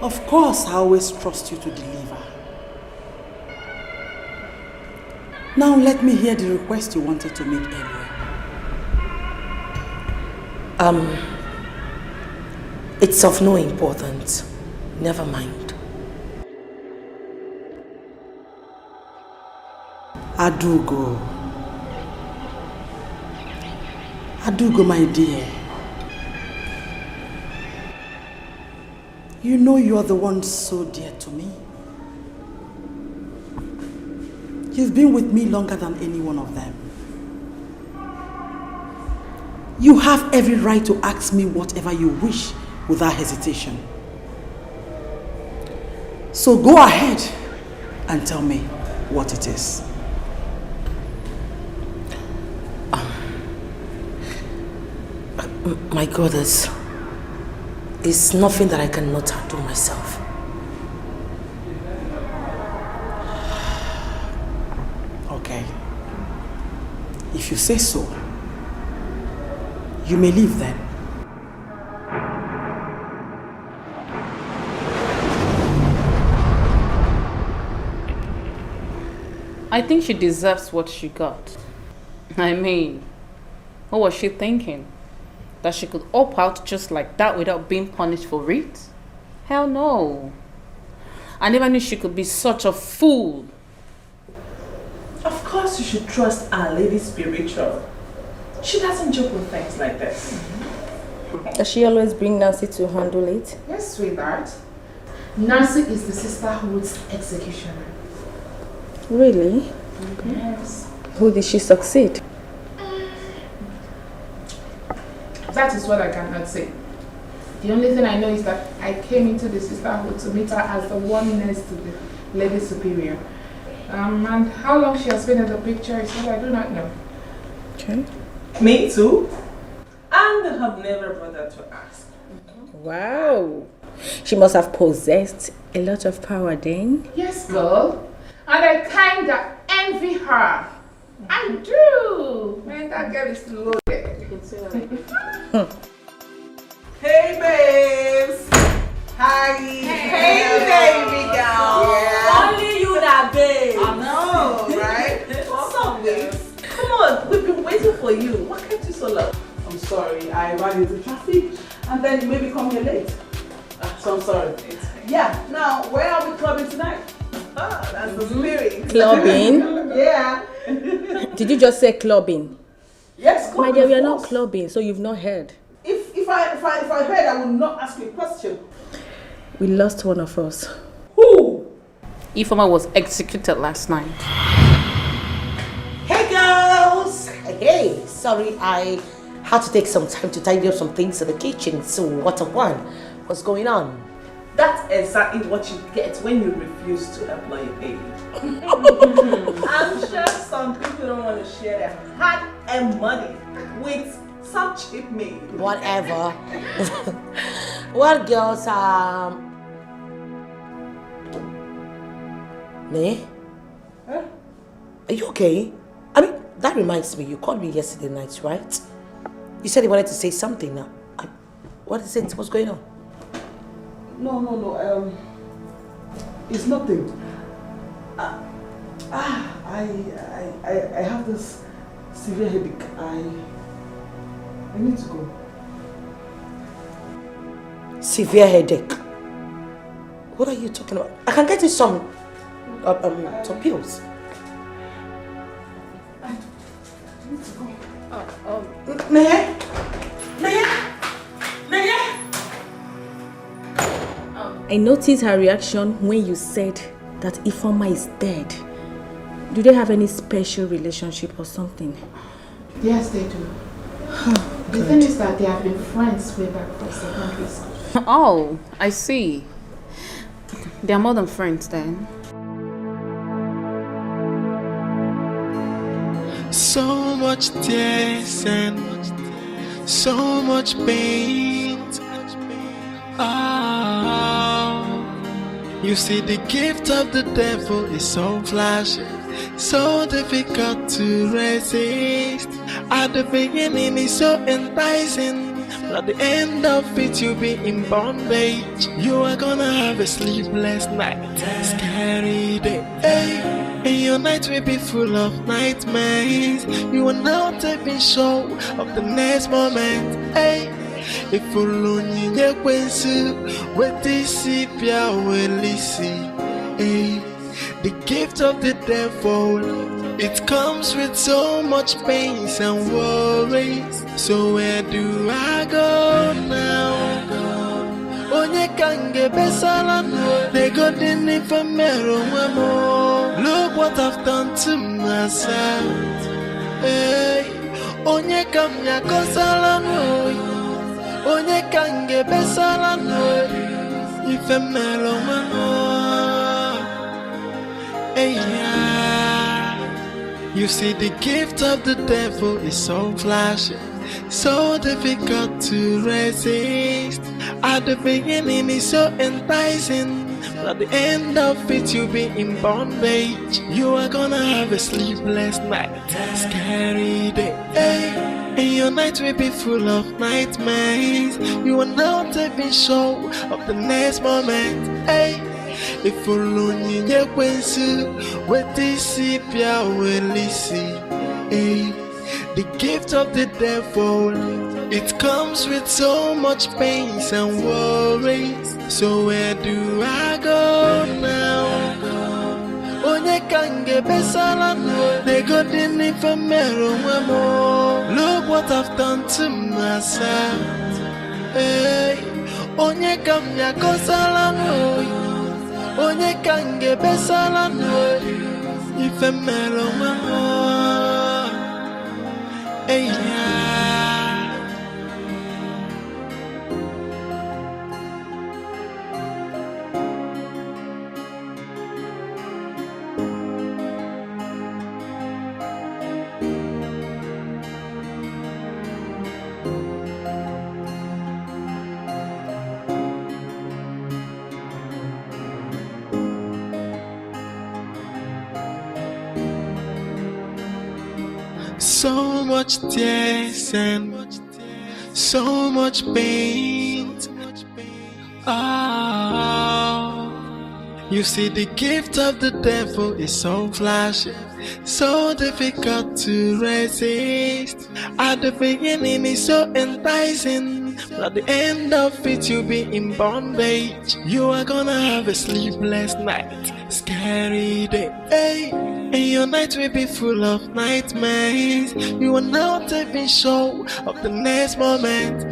Of course, I always trust you to deliver. Now let me hear the request you wanted to make earlier. It's of no importance. Never mind. Adugo, my dear. You know you are the one so dear to me. You've been with me longer than any one of them. You have every right to ask me whatever you wish without hesitation. So go ahead and tell me what it is. My goddess, it's nothing that I cannot handle myself. Okay. If you say so, you may leave then. I think she deserves what she got. I mean, what was she thinking? That she could opt out just like that without being punished for it? Hell no. I never knew she could be such a fool. Of course you should trust Our Lady Spiritual. She doesn't joke with things like this. Does she always bring Nancy to handle it? Yes, sweetheart. Nancy is the sisterhood's executioner. Really? Yes. Who did she succeed? That is what I cannot say. The only thing I know is that I came into the sisterhood to meet her as the one next to the Lady Superior. And how long she has been in the picture is what I do not know. Okay. Me too. And I have never bothered to ask. Wow. She must have possessed a lot of power then. Yes, girl. And I kinda envy her. I do. Man, that girl is loaded. Hey, babes. Hi. Hey, baby girl. Yeah. Only you that babe. I know, right? What's up, babes? Come on, we've been waiting for you. What kept you so long? I'm sorry, I ran into traffic and then you made me come here late. So I'm sorry. Yeah, now where are we clubbing tonight? That's the spirit. Clubbing? Yeah. Did you just say clubbing? Yes, My clubbing. dear, we are not clubbing, so you've not heard. If I heard, I would not ask you a question. We lost one of us. Who? Ifeoma was executed last night. Hey girls! Hey, sorry, I had to take some time to tidy up some things in the kitchen. So what a one. What's going on? That's exactly what you get when you refuse to employ a baby. I'm sure some people don't want to share their hard-earned money with some cheap maid. Whatever. Well, girls, Me? Huh? Are you okay? that reminds me, you called me yesterday night, right? You said you wanted to say something now. What is it? What's going on? No. It's nothing. I have this severe headache. I need to go. Severe headache? What are you talking about? I can get you some pills. I need to go. Naya? I noticed her reaction when you said that Ifeoma is dead. Do they have any special relationship or something? Yes, they do. The thing is that they have been friends way back from secondary school. Oh, I see. They are more than friends then. So much tears and so much pain. You see, the gift of the devil is so flashy, so difficult to resist. At the beginning it's so enticing, but at the end of it you'll be in bondage. You are gonna have a sleepless night, scary day, and your night will be full of nightmares. You are not even sure of the next moment. If only you with this will listen. The gift of the devil, it comes with so much pains and worries. So where do I go now? Onye kange besala, they got in if a mirror. Look what I've done to myself. Onye kamya kosala no. Onye kange besala no. If a mirror. You see, the gift of the devil is so flashy, so difficult to resist. At the beginning it's so enticing, but at the end of it you'll be in bondage. You are gonna have a sleepless night, scary day, and your night will be full of nightmares. You are not even sure of the next moment. If only you with this will listen. The gift of the devil, it comes with so much pains and worries. So where do I go now? Onye kange besala, they got in if a mirror. Look what I've done to myself. Onye kamya kosala no. Onye kange besala no. If a mellow so much tears and so much pain. You see, the gift of the devil is so flashy, so difficult to resist. At the beginning it's so enticing, but at the end of it you'll be in bondage. You are gonna have a sleepless night, scary day, and your night will be full of nightmares. You are not even sure of the next moment.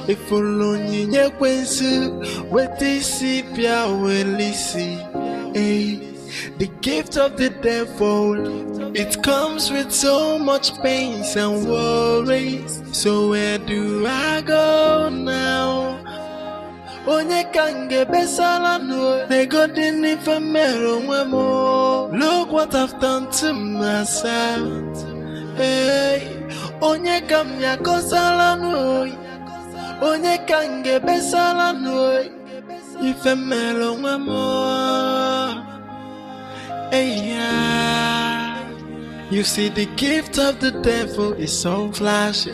If only you with this will listen. The gift of the devil, it comes with so much pains and worries. So where do I go now? Onye kange besala no. They got in if a mirror. Look what I've done to myself. Onye kamya kosala no. Onye kange besala no. If a mellow more. You see, the gift of the devil is so flashy,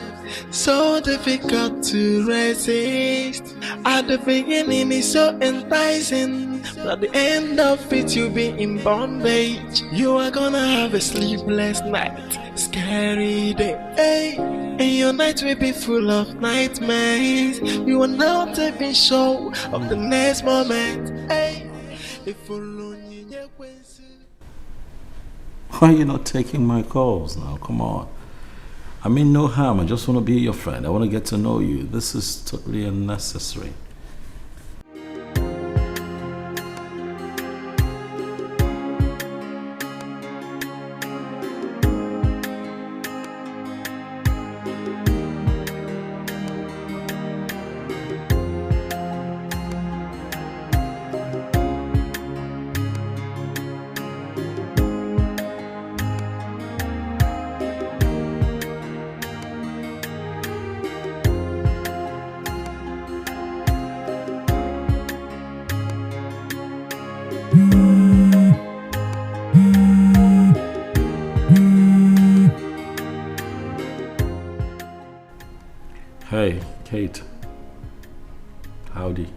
so difficult to resist. At the beginning, it's so enticing, but at the end of it, you'll be in bondage. You are gonna have a sleepless night, scary day, hey. And your night will be full of nightmares. You are not even sure of the next moment, hey. Why are you not taking my calls now? Come on. I mean no harm. I just want to be your friend. I want to get to know you. This is totally unnecessary. Hey, Kate. Howdy.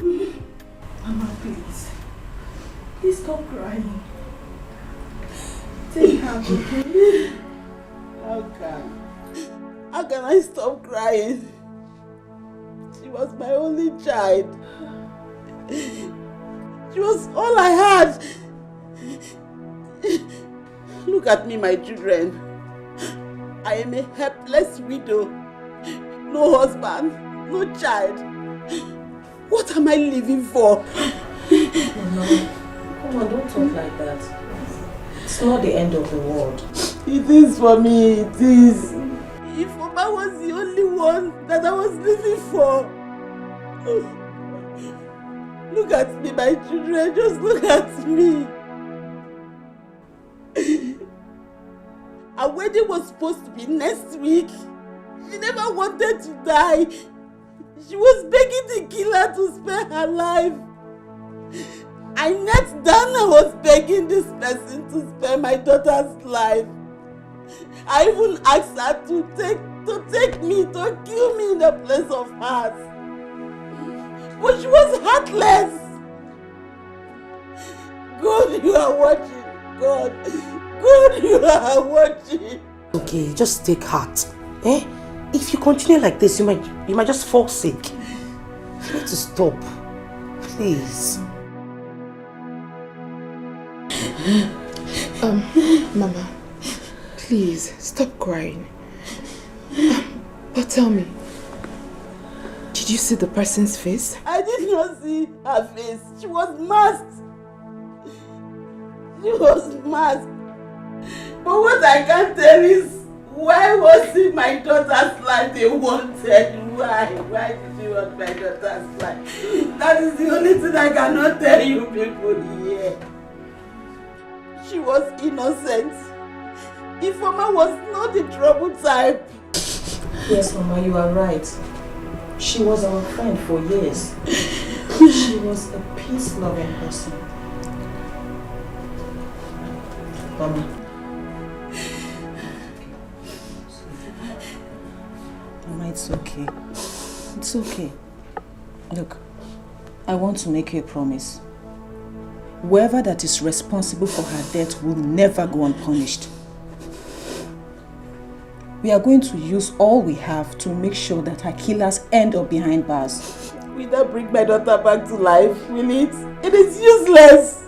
Mama, please. Please stop crying. Take her, okay? How can I stop crying? She was my only child. She was all I had. Look at me, my children. I am a helpless widow. No husband, no child. What am I living for? No, come on, don't talk like that. It's not the end of the world. It is for me, it is. If Mama was the only one that I was living for. Look at me, my children, just look at me. Our wedding was supposed to be next week. She never wanted to die. She was begging the killer to spare her life. I knelt down and was begging this person to spare my daughter's life. I even asked her to take me, to kill me in the place of hers. But she was heartless. God, you are watching. God, you are watching. Okay, just take heart. Eh? If you continue like this, you might just fall sick. You need to stop. Please. Mama, please stop crying. But tell me, did you see the person's face? I did not see her face. She was masked. She was masked. But what I can tell is, why was it my daughter's life they wanted? Why? Why did you want my daughter's life? That is the only thing I cannot tell you people here. She was innocent. If Mama was not the trouble type. Yes, Mama, you are right. She was our friend for years. She was a peace-loving person. Mama. Mama, it's okay. It's okay. Look, I want to make you a promise. Whoever that is responsible for her death will never go unpunished. We are going to use all we have to make sure that her killers end up behind bars. Will that bring my daughter back to life? Will it? It is useless.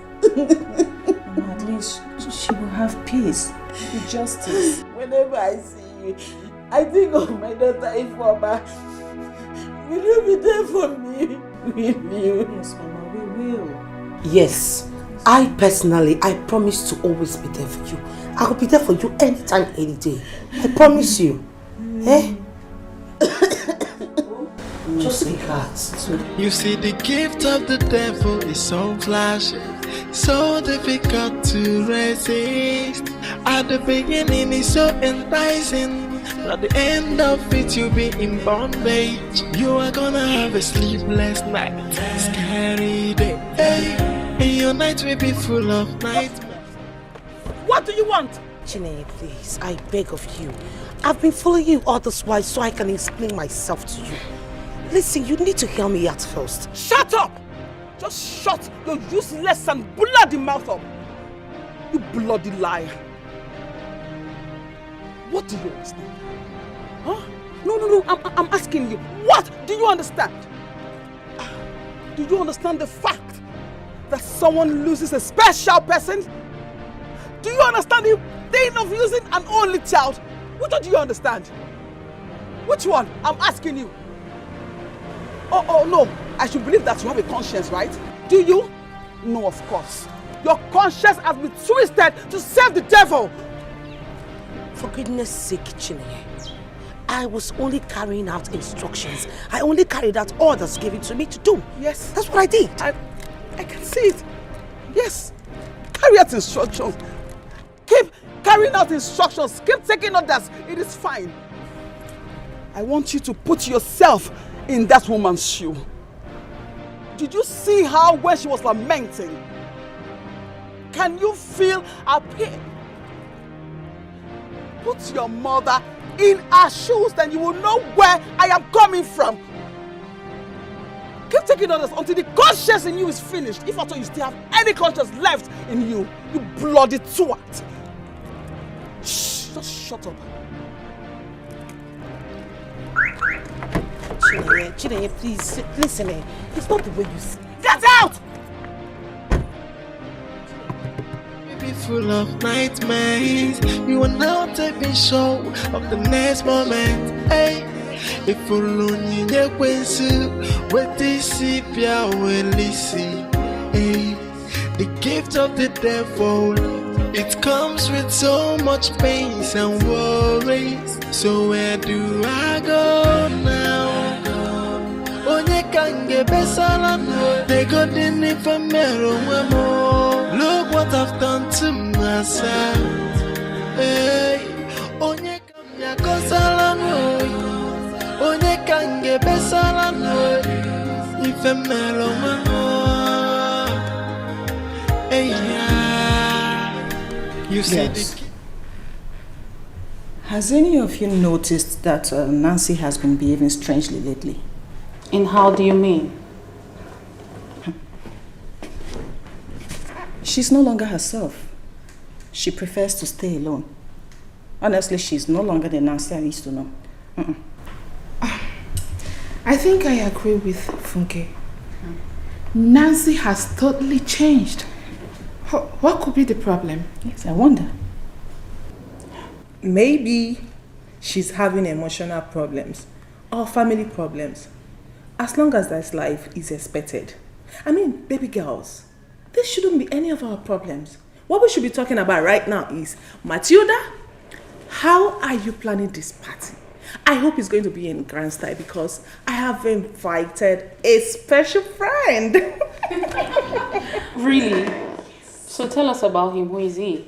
Mama, at least she will have peace with justice. Whenever I see you, I think of my daughter Ifeoma. Will you be there for me? Will you? Yes, Mama, we will. Yes. I personally, I promise to always be there for you. I will be there for you anytime, any day. I promise you. Eh? Just take heart. You see, the gift of the devil is so flashy, so difficult to resist. At the beginning, it's so enticing. At the end of it, you'll be in bondage. You are gonna have a sleepless night, scary day. Hey. And your night will be full of nightmares. What do you want? Chineye, please, I beg of you. I've been following you all this while so I can explain myself to you. Listen, you need to hear me out first. Shut up! Just shut your useless and bloody mouth up. You bloody liar. What do you understand? Huh? No, I'm asking you. What do you understand? Do you understand the fact that someone loses a special person? Do you understand the pain of losing an only child? Which one do you understand? Which one? I'm asking you. Oh no, I should believe that you have a conscience, right? Do you? No, of course. Your conscience has been twisted to serve the devil. For goodness sake, Chineye, I was only carrying out instructions. I only carried out orders given to me to do. Yes. That's what I did. I can see it. Yes. Carry out instructions. Keep carrying out instructions. Keep taking orders. It is fine. I want you to put yourself in that woman's shoe. Did you see how when she was lamenting? Can you feel her pain? Put your mother in her shoes, then you will know where I am coming from. Keep taking orders until the conscience in you is finished. If at all you still have any conscience left in you, you bloody twat. Shh, just shut up. Chineye, please, listen, it's not the way you see. Get out! Baby, full of nightmares. You are now taking show of the next moment. Hey, if you lonely, you can see what this is. Hey, the gift of the devil. It comes with so much pain and worries. So where do I go now? Onye kange besala, they got in if I'm look what I've done to myself. Hey, onye kanya kosala no, onye kange besala no, if I'm hey, you see yes. Has any of you noticed that Nancy has been behaving strangely lately? And how do you mean? She's no longer herself. She prefers to stay alone. Honestly, she's no longer the Nancy I used to know. I think I agree with Funke. Nancy has totally changed. What could be the problem? Yes, I wonder. Maybe she's having emotional problems or family problems. As long as that's life is expected. I mean, baby girls, this shouldn't be any of our problems. What we should be talking about right now is, Matilda, how are you planning this party? I hope it's going to be in grand style because I have invited a special friend. Really? So tell us about him. Who is he?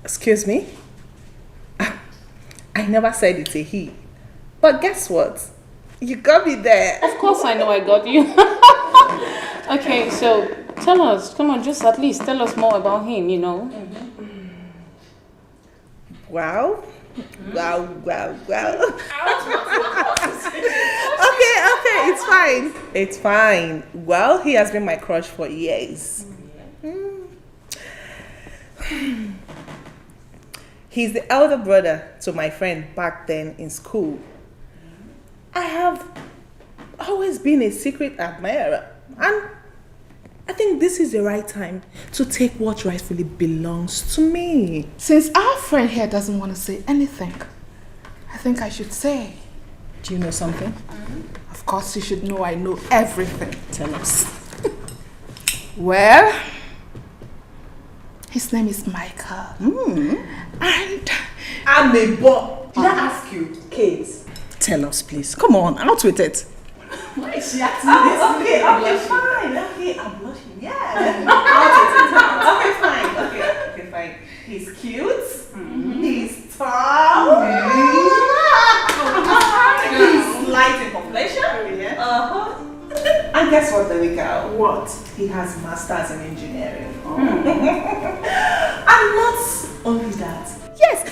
Excuse me? I never said it's a he. But guess what? You got me there. Of course I know I got you. Okay, so tell us. Come on, just at least tell us more about him, you know. Wow. Wow. Okay, it's fine. Well, he has been my crush for years. He's the elder brother to my friend back then in school. I have always been a secret admirer, and I think this is the right time to take what rightfully belongs to me. Since our friend here doesn't want to say anything, I think I should say. Do you know something? Of course you should know I know everything. Tell us. Well, his name is Michael. And I'm a boy. Did I ask you, Kate? Tell us, please. Come on, out with it. Why is she acting Okay, fine. Okay, I'm blushing. Yeah. Okay, fine. He's cute. He's tall. He's light in complexion. And guess what, Deliverance? What? He has masters in engineering. And not only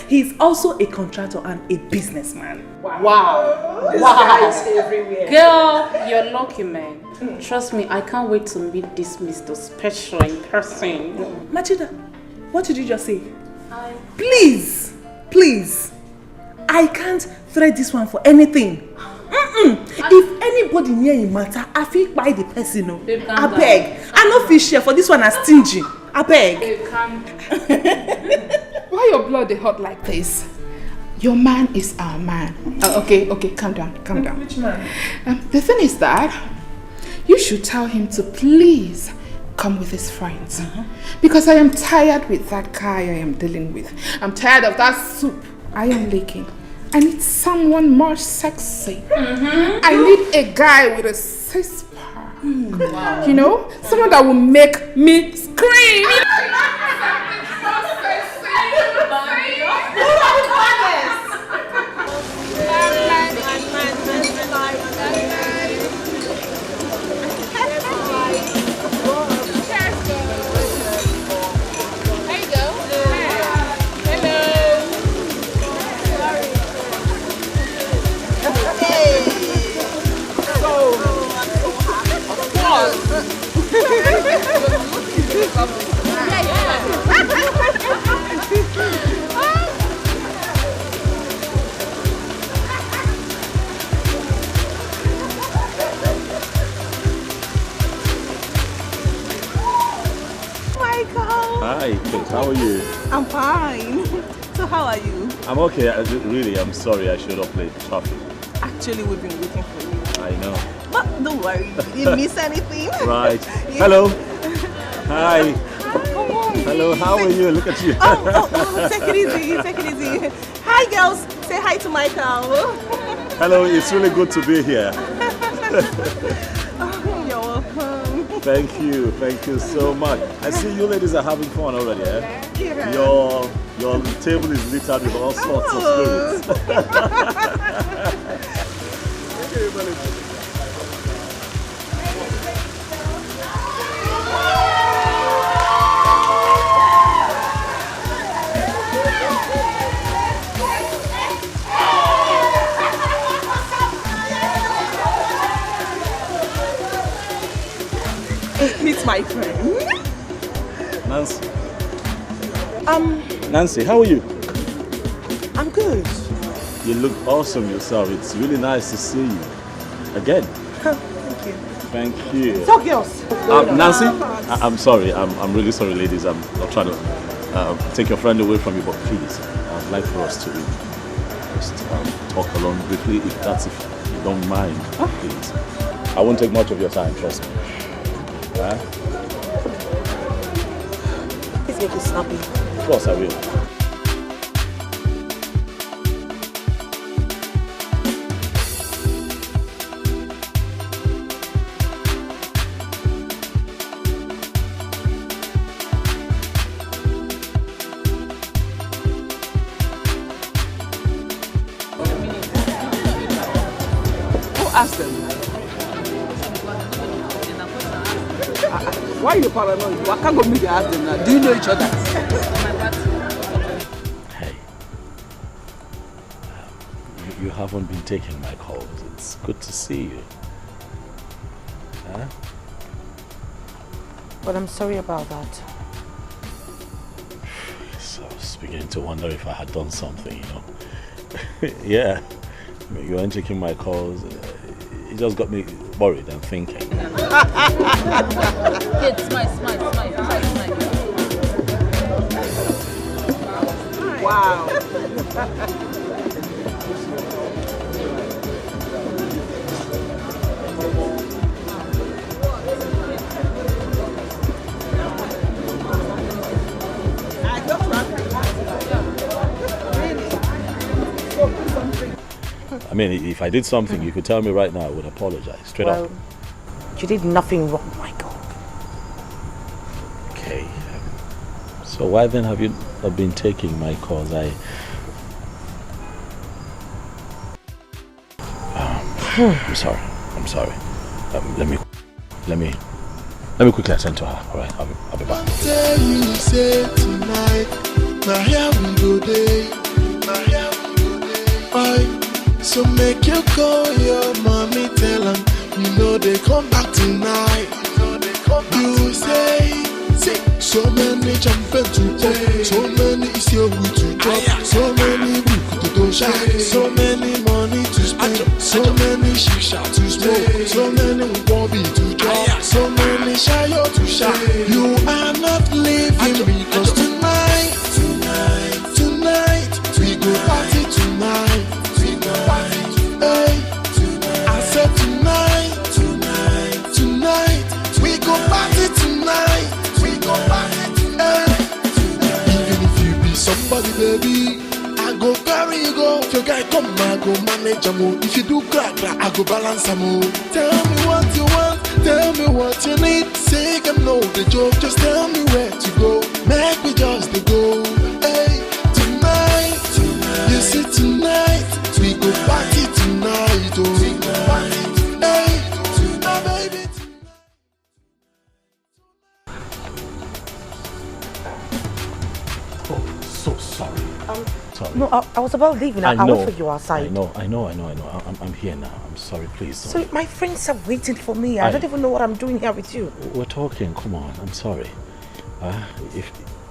He's also a contractor and a businessman. Wow. This guy is everywhere. Girl, you're lucky, man. Trust me, I can't wait to meet this Mr. Special in person. Machida, what did you just say? Please, please. I can't thread this one for anything. If anybody near him matter, I feel by the person. No. I beg. I no feel share for this one as stingy. I beg. Why your blood is hot like this? Your man is our man. Okay, calm down. Which man? The thing is that you should tell him to please come with his friends. Because I am tired with that guy I am dealing with. I'm tired of that soup I am licking. I need someone more sexy. I need a guy with a six pack. Wow. You know, someone that will make me scream. Hi, Kate. How are you? I'm fine. So how are you? I'm okay. I'm sorry. I should have played traffic. Actually, we've been waiting for you. I know. But don't worry, you didn't miss anything. Right. Yeah. Hello. Hi. Come on. Hello. How are you? Look at you. Take it easy. Take it easy. Hi, girls. Say hi to Michael. Hello. It's really good to be here. You're welcome. Thank you. Thank you so much. I see you ladies are having fun already, eh? Yeah. Your table is littered with all sorts of spirits. Meet my friend. Nancy. Nancy, how are you? I'm good. You look awesome yourself. It's really nice to see you again. Thank you. Thank you. So girls. Nancy, I'm sorry. I'm really sorry, ladies. I'm not trying to take your friend away from you, but please, I'd like for us to just talk along briefly, if you don't mind, please. I won't take much of your time, trust me. Please make it snappy. Of course I will. Who asked them? Why are you paranoid? Why can't go meet and ask them now? Do you know each other? Hey, you haven't been taking my calls. It's good to see you. Huh? But I'm sorry about that. So I was beginning to wonder if I had done something, you know. Yeah, you weren't taking my calls. It just got me worried and thinking. Kid, smile. Wow. I mean, if I did something, you could tell me right now. I would apologize straight up. You did nothing wrong, Michael. Okay. So why then have you not been taking my calls? I'm sorry. Let me quickly attend to her. All right, I'll be back. Tell me, say tonight, now here we go day. So make you call your mommy, tell them you know they come back tonight. You say, so many champion to play, so many is your way to drop, so many people to shine, so many money to spend, so many shisha to smoke, so many bobby to drop, so many shayo to shine. You are not living because tonight, we go party tonight. Hey, I said tonight, we go party tonight. We go party tonight. Even if you be somebody, baby, I go carry you go. If your guy come, I go manage a move. If you do crack, I go balance a move. Tell me what you want, tell me what you need. Say them know the joke, just tell me where to go. Make me just to go. Hey, tonight, you see tonight, we go party tonight. Oh, we go party tonight. Hey, baby. Oh, so sorry. Sorry. No, I was about leaving. I wait for you outside. I know. I'm here now. I'm sorry, please. So my friends are waiting for me. I don't even know what I'm doing here with you. We're talking. Come on. I'm sorry.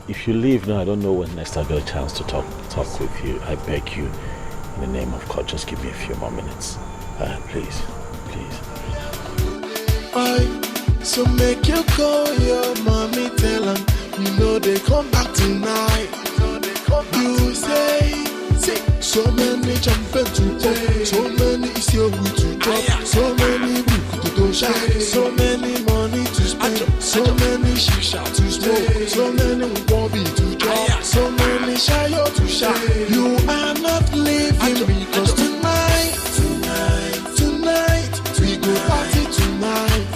If you leave now, I don't know when next I'll get a chance to talk with you. I beg you, in the name of God, just give me a few more minutes. Please. So make you call your mommy, tell them you know they come back tonight. You say, so many champion to play, so many is your way to drop, so many people to shine, so many money to spend, so many shisha to smoke, so many bobby to drop, so many shayo to shine. You are not living because tonight, we go party tonight.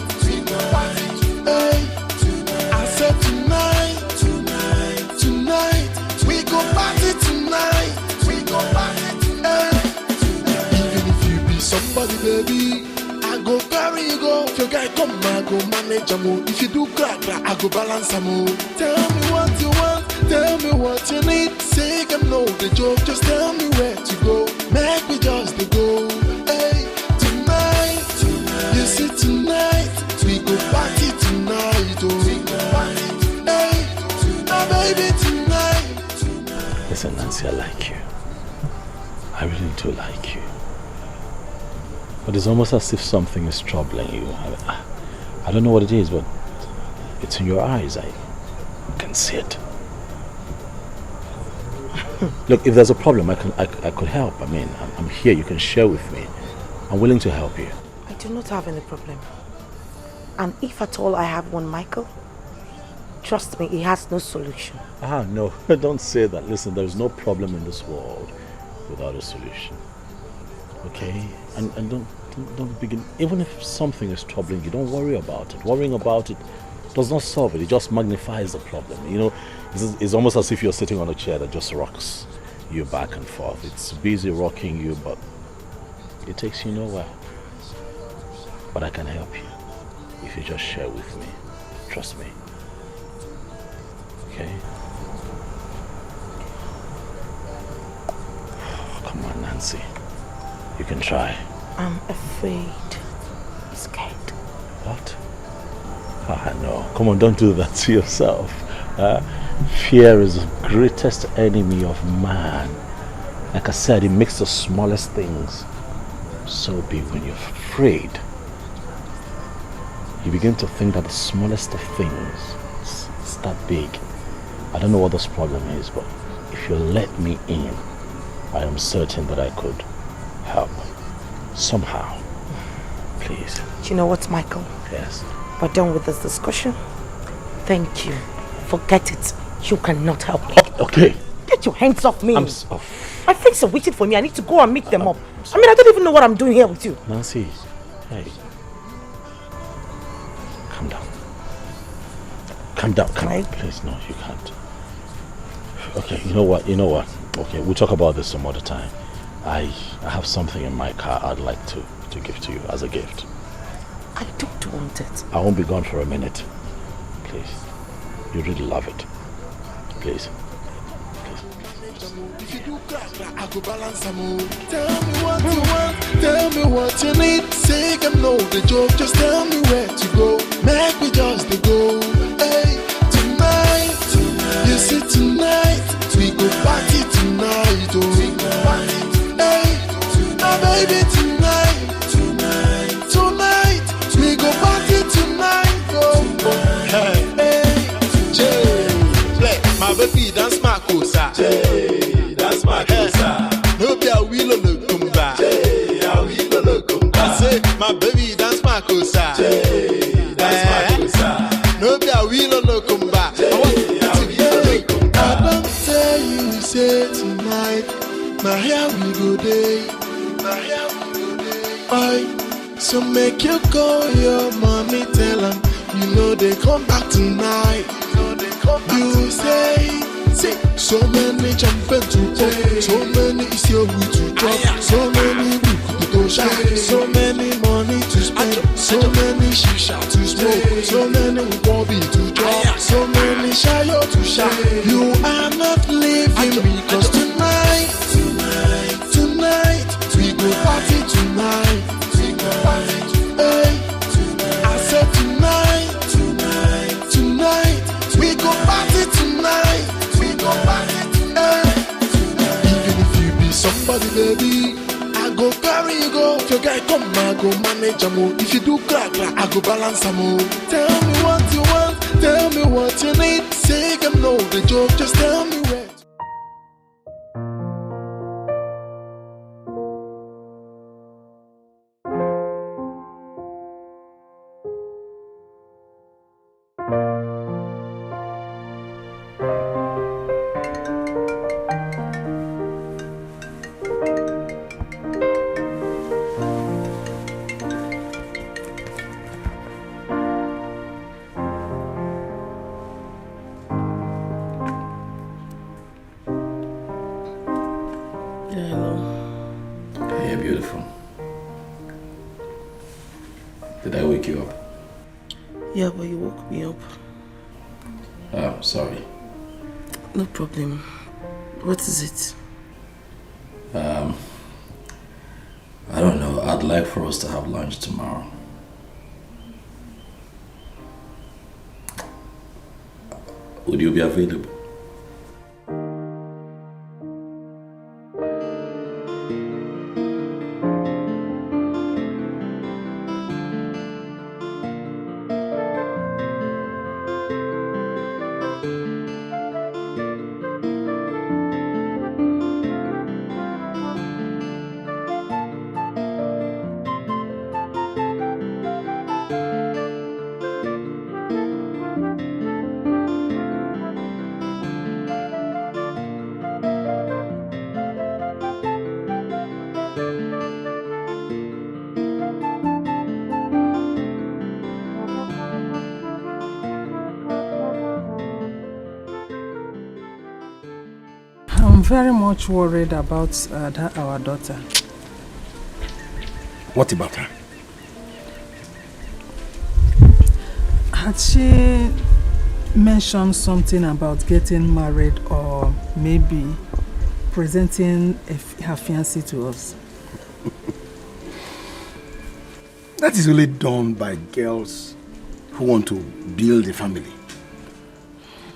Hey, I said tonight, we go party tonight. We go party tonight. Even if you be somebody, baby, I go carry you go. If your guy come, I go manage a move. If you do crack, I go balance a move. Tell me what you want, tell me what you need. Say them know the joke, just tell me where to go. Make me just to go. Hey, tonight, you see tonight, we go party tonight. Oh, we go party tonight. Hey, baby, tonight. Listen, Nancy, I like you. I really do like you. But it's almost as if something is troubling you. I don't know what it is, but it's in your eyes. I can see it. Look, if there's a problem, I could help. I mean, I'm here. You can share with me. I'm willing to help you. I do not have any problem. And if at all I have one, Michael, trust me, it has no solution. No, don't say that. Listen, there's no problem in this world without a solution. Okay? And don't begin. Even if something is troubling you, don't worry about it. Worrying about it does not solve it. It just magnifies the problem. You know, it's almost as if you're sitting on a chair that just rocks you back and forth. It's busy rocking you, but it takes you nowhere. But I can help you if you just share with me. Trust me. Okay? Come on, Nancy. You can try. I'm afraid. Scared. What? No. Come on, don't do that to yourself. Fear is the greatest enemy of man. Like I said, it makes the smallest things so big. When you're afraid, you begin to think that the smallest of things is that big. I don't know what this problem is, but if you let me in, I am certain that I could help. Somehow. Please. Do you know what, Michael? Yes. We're done with this discussion. Thank you. Forget it. You cannot help me. Okay. Get your hands off me. My friends are waiting for me. I need to go and meet them up. I mean, I don't even know what I'm doing here with you. Nancy, hey. Calm down. Calm down. Please, no, you can't. Okay, you know what? Okay, we'll talk about this some other time. I have something in my car I'd like to give to you as a gift. I don't want it. I won't be gone for a minute. Please. You really love it. Please. If you do crack, I go balance some more. Tell me what you want, tell me what you need. Say them know the joke, just tell me where to go. Make me just to go. Hey, tonight, you see tonight, we go party tonight, oh. Hey, my baby tonight, we go party tonight, oh. Hey, Jay, play, my baby dance my cosa. Jay, dance my cosa. No be a wheel on the kumba. Jay, a wheel on the kumba. I say, my baby dance my cosa. Jay, dance my cosa. No be a wheel on the kumba. I want to I don't tell you, say tonight, my hair we go day, my hair we go day. Oi, so make you call your mommy, tell them, you know they come back tonight. You say, so many champions to play, so many is your way to drop, so many people to shine, so many money to spend, so many shisha to smoke, so many bobby to drop, so many shayo to shine. You are not leaving because tonight, we go party tonight. Hey, I said tonight, we go party tonight. We go party tonight. Even if you be somebody, baby, I go carry you go. If your guy come, I go manage am. If you do crack, I go balance am. Tell me what you want, tell me what you need. Say them know the joke, just tell me where. Did I wake you up? Yeah, but you woke me up. Oh, sorry. No problem. What is it? I don't know. I'd like for us to have lunch tomorrow. Would you be available? I'm very much worried about our daughter. What about her? Had she mentioned something about getting married or maybe presenting her fiancé to us? That is only done by girls who want to build a family.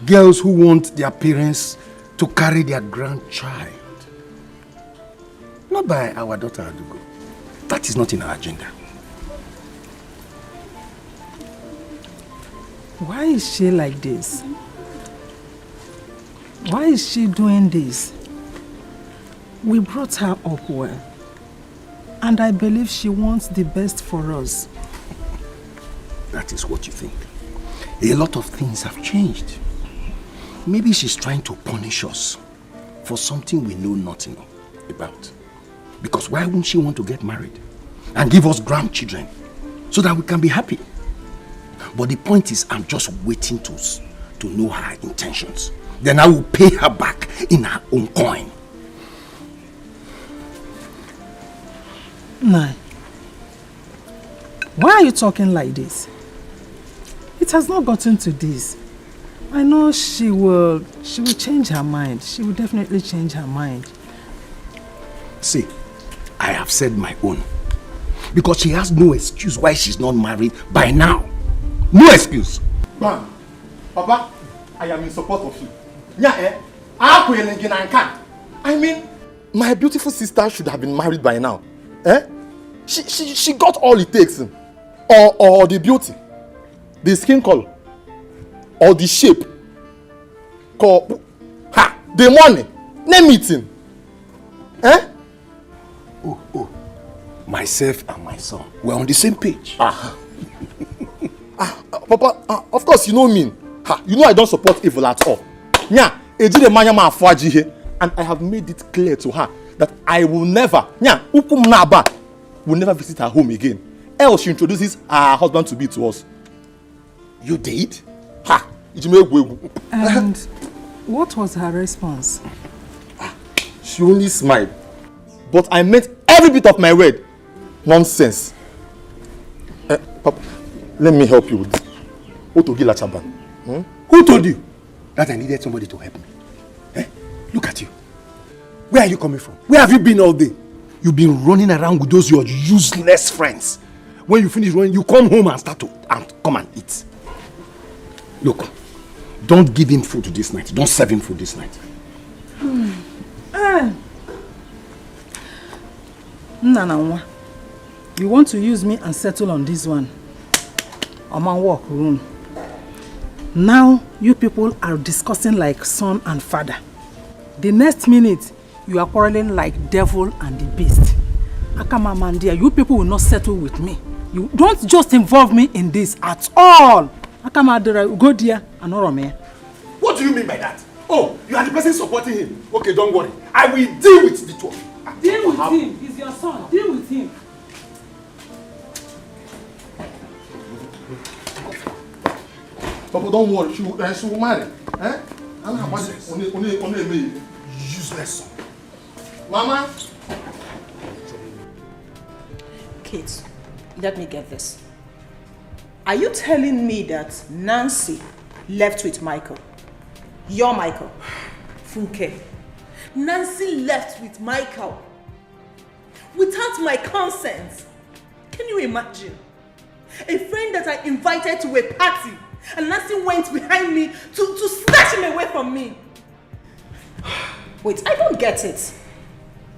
Girls who want their parents to carry their grandchild. Not by our daughter Adugo. That is not in our agenda. Why is she like this? Why is she doing this? We brought her up well. And I believe she wants the best for us. That is what you think. A lot of things have changed. Maybe she's trying to punish us for something we know nothing about. Because why wouldn't she want to get married and give us grandchildren so that we can be happy? But the point is, I'm just waiting to know her intentions. Then I will pay her back in her own coin. Nai, why are you talking like this? It has not gotten to this. I know she will change her mind. She will definitely change her mind. See, I have said my own. Because she has no excuse why she's not married by now. No excuse. Bam. Papa, I am in support of you. I mean, my beautiful sister should have been married by now. She got all it takes. Or the beauty, the skin color, or the shape, the money, name it. Oh, myself and my son, we're on the same page. Papa, of course you know me. You know I don't support evil at all. And I have made it clear to her that I will never, will never visit her home again. Else she introduces her husband to be to us. You did? And what was her response? She only smiled. But I meant every bit of my word. Nonsense. Papa, let me help you with this. Who told you that I needed somebody to help me? Look at you. Where are you coming from? Where have you been all day? You've been running around with those your useless friends. When you finish running, you come home and come and eat. Look, don't give him food this night. Don't serve him food this night. Nana, you want to use me and settle on this one? I'm on work room. Now you people are discussing like son and father. The next minute, you are quarreling like devil and the beast. Akamamandia, you people will not settle with me. You don't just involve me in this at all. Akamadera, go there and Orome. What do you mean by that? Oh, you are the person supporting him. Okay, don't worry. I will deal with the two of you. Deal with him. He's your son. Deal with him. Papa, don't worry. She will marry. Useless son. Mama. Kate, let me get this. Are you telling me that Nancy left with Michael? Your Michael? Funke, Nancy left with Michael without my consent. Can you imagine? A friend that I invited to a party and Nancy went behind me to snatch him away from me. Wait, I don't get it.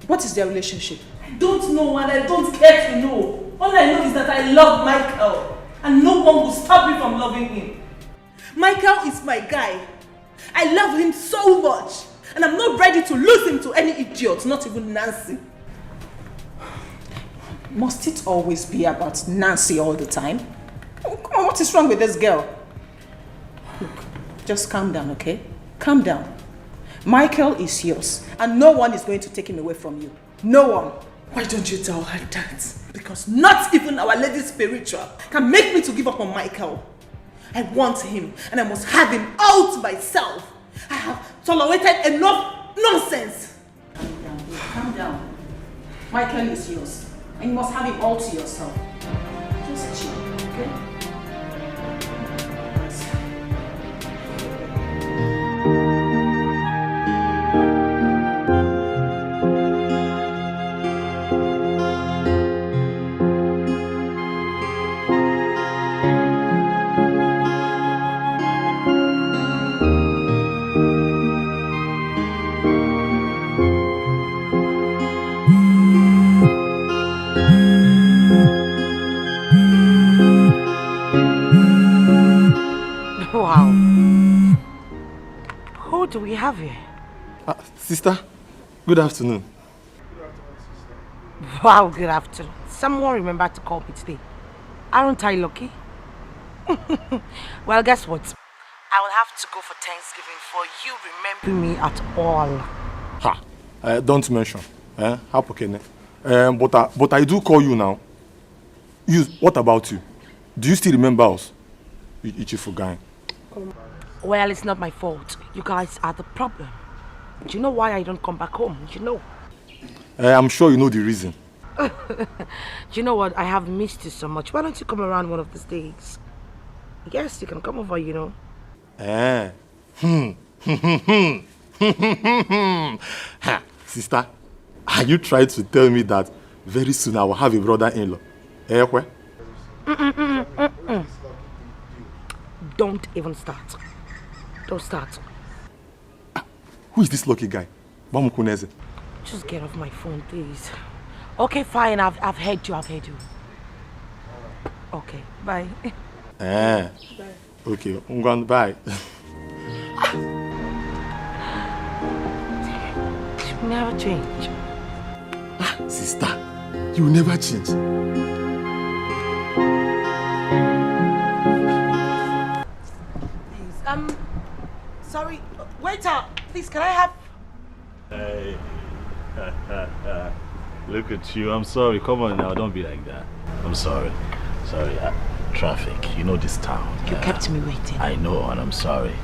What is their relationship? I don't know and I don't care to know. All I know is that I love Michael and no one will stop me from loving him. Michael is my guy. I love him so much and I'm not ready to lose him to any idiot, not even Nancy. Must it always be about Nancy all the time? Oh, come on, what is wrong with this girl? Look, just calm down, okay? Calm down. Michael is yours and no one is going to take him away from you. No one. Why don't you tell her that? Because not even Our Lady Spiritual can make me to give up on Michael. I want him and I must have him all to myself. I have tolerated enough nonsense. Calm down, babe. Calm down. Michael is yours and you must have him all to yourself. Just chill, okay? Wow. Who do we have here? Sister, good afternoon. Wow, good afternoon. Someone remembered to call me today. Aren't I lucky? Well, guess what? I will have to go for Thanksgiving for you remembering me at all. Don't mention. But I do call you now. What about you? Do you still remember us? Ichifu guy. Well, it's not my fault. You guys are the problem. Do you know why I don't come back home? You know. I'm sure you know the reason. Do you know what? I have missed you so much. Why don't you come around one of these days? Yes, you can come over, you know. Ha, sister, are you trying to tell me that very soon I will have a brother-in-law? Where? Don't even start. Don't start. Who is this lucky guy? Bamukuneze. Just get off my phone, please. Okay, fine. I've heard you. Okay, bye. Bye. Okay, I'm going bye. You never change. Sister, you will never change. Please, sorry. Waiter, please, can I have... Hey. Look at you. I'm sorry. Come on now. Don't be like that. I'm sorry. Sorry. Traffic. You know this town. You kept me waiting. I know, and I'm sorry.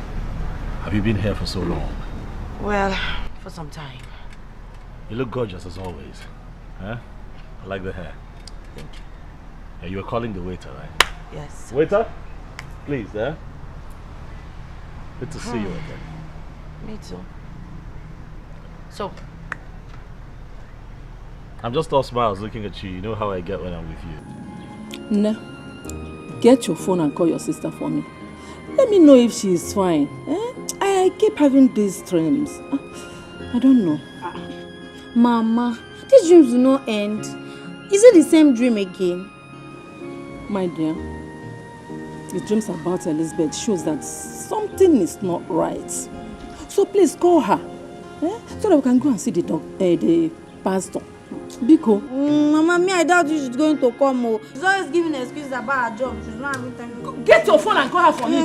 Have you been here for so long? Well, for some time. You look gorgeous as always. Huh? I like the hair. Thank you. Yeah, you were calling the waiter, right? Yes. Waiter? Please, Good to see you again. Me too. So? I'm just all smiles looking at you. You know how I get when I'm with you. Nah. Get your phone and call your sister for me. Let me know if she is fine. I keep having these dreams. I don't know. Mama, these dreams do not end. Is it the same dream again? My dear, the dreams about Elizabeth shows that something is not right. So please call her. So that we can go and see the pastor. Biko. Mama, me, I doubt she's going to come. She's always giving excuses about her job. She's not having time to come. Get your phone and call her for me.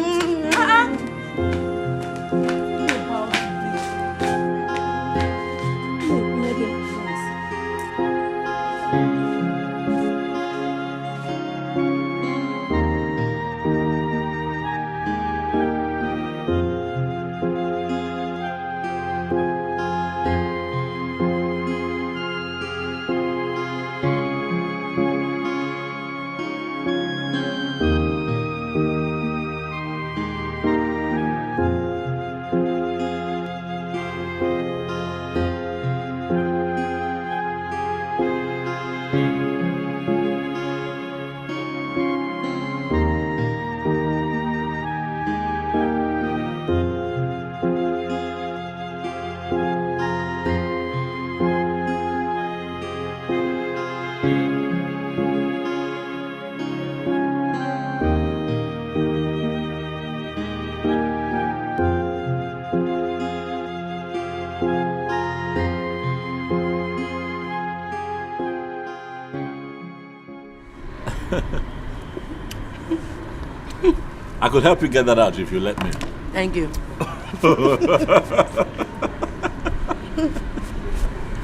I could help you get that out if you let me. Thank you.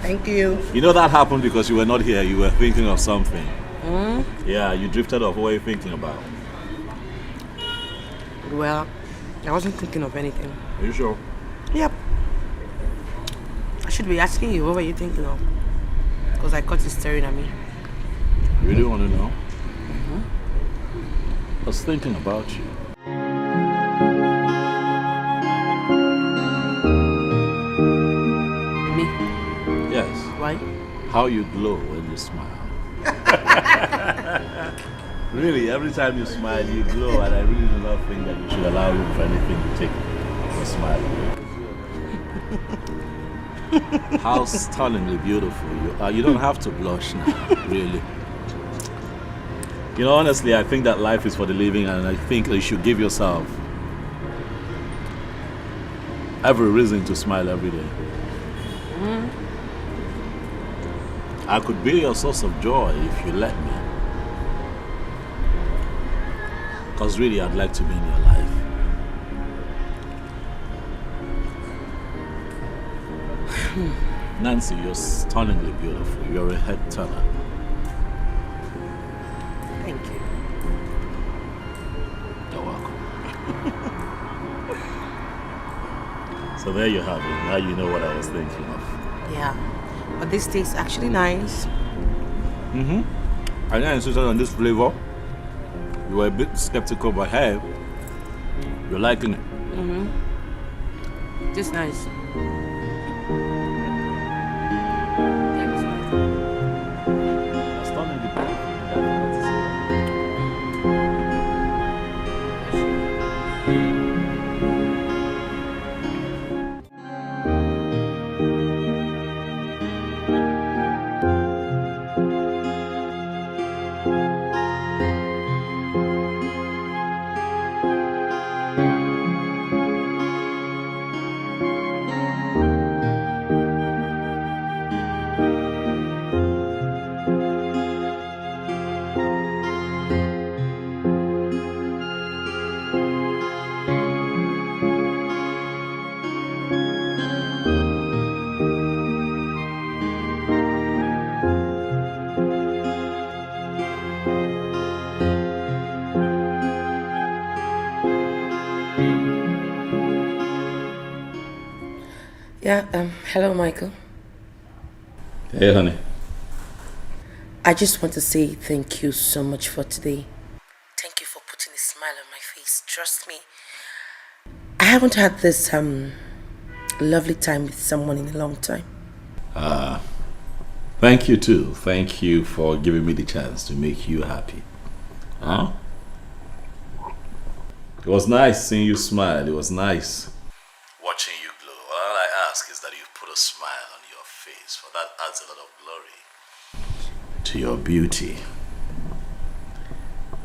Thank you. You know that happened because you were not here. You were thinking of something. Yeah, you drifted off. What were you thinking about? Well, I wasn't thinking of anything. Are you sure? Yep. I should be asking you, what were you thinking of? Because I caught you staring at me. You really want to know? I was thinking about you. Me? Yes. Why? How you glow when you smile. Really, every time you smile, you glow, and I really do not think that you should allow room for anything to take your smile away. How stunningly beautiful you are. You don't have to blush now, really. You know, honestly, I think that life is for the living, and I think you should give yourself every reason to smile every day. I could be your source of joy if you let me. Because really, I'd like to be in your life. Nancy, you're stunningly beautiful. You're a head turner. Thank you. You're welcome. So there you have it. Now you know what I was thinking of. Yeah. But this tastes actually nice. I insisted on this flavor. You were a bit skeptical, but hey, you're liking it. Just nice. Yeah, hello, Michael. Hey, honey. I just want to say thank you so much for today. Thank you for putting a smile on my face. Trust me, I haven't had this lovely time with someone in a long time. Thank you too. Thank you for giving me the chance to make you happy. Huh? It was nice seeing you smile. It was nice watching you glow. All I ask is that you put a smile on your face, for that adds a lot of glory to your beauty.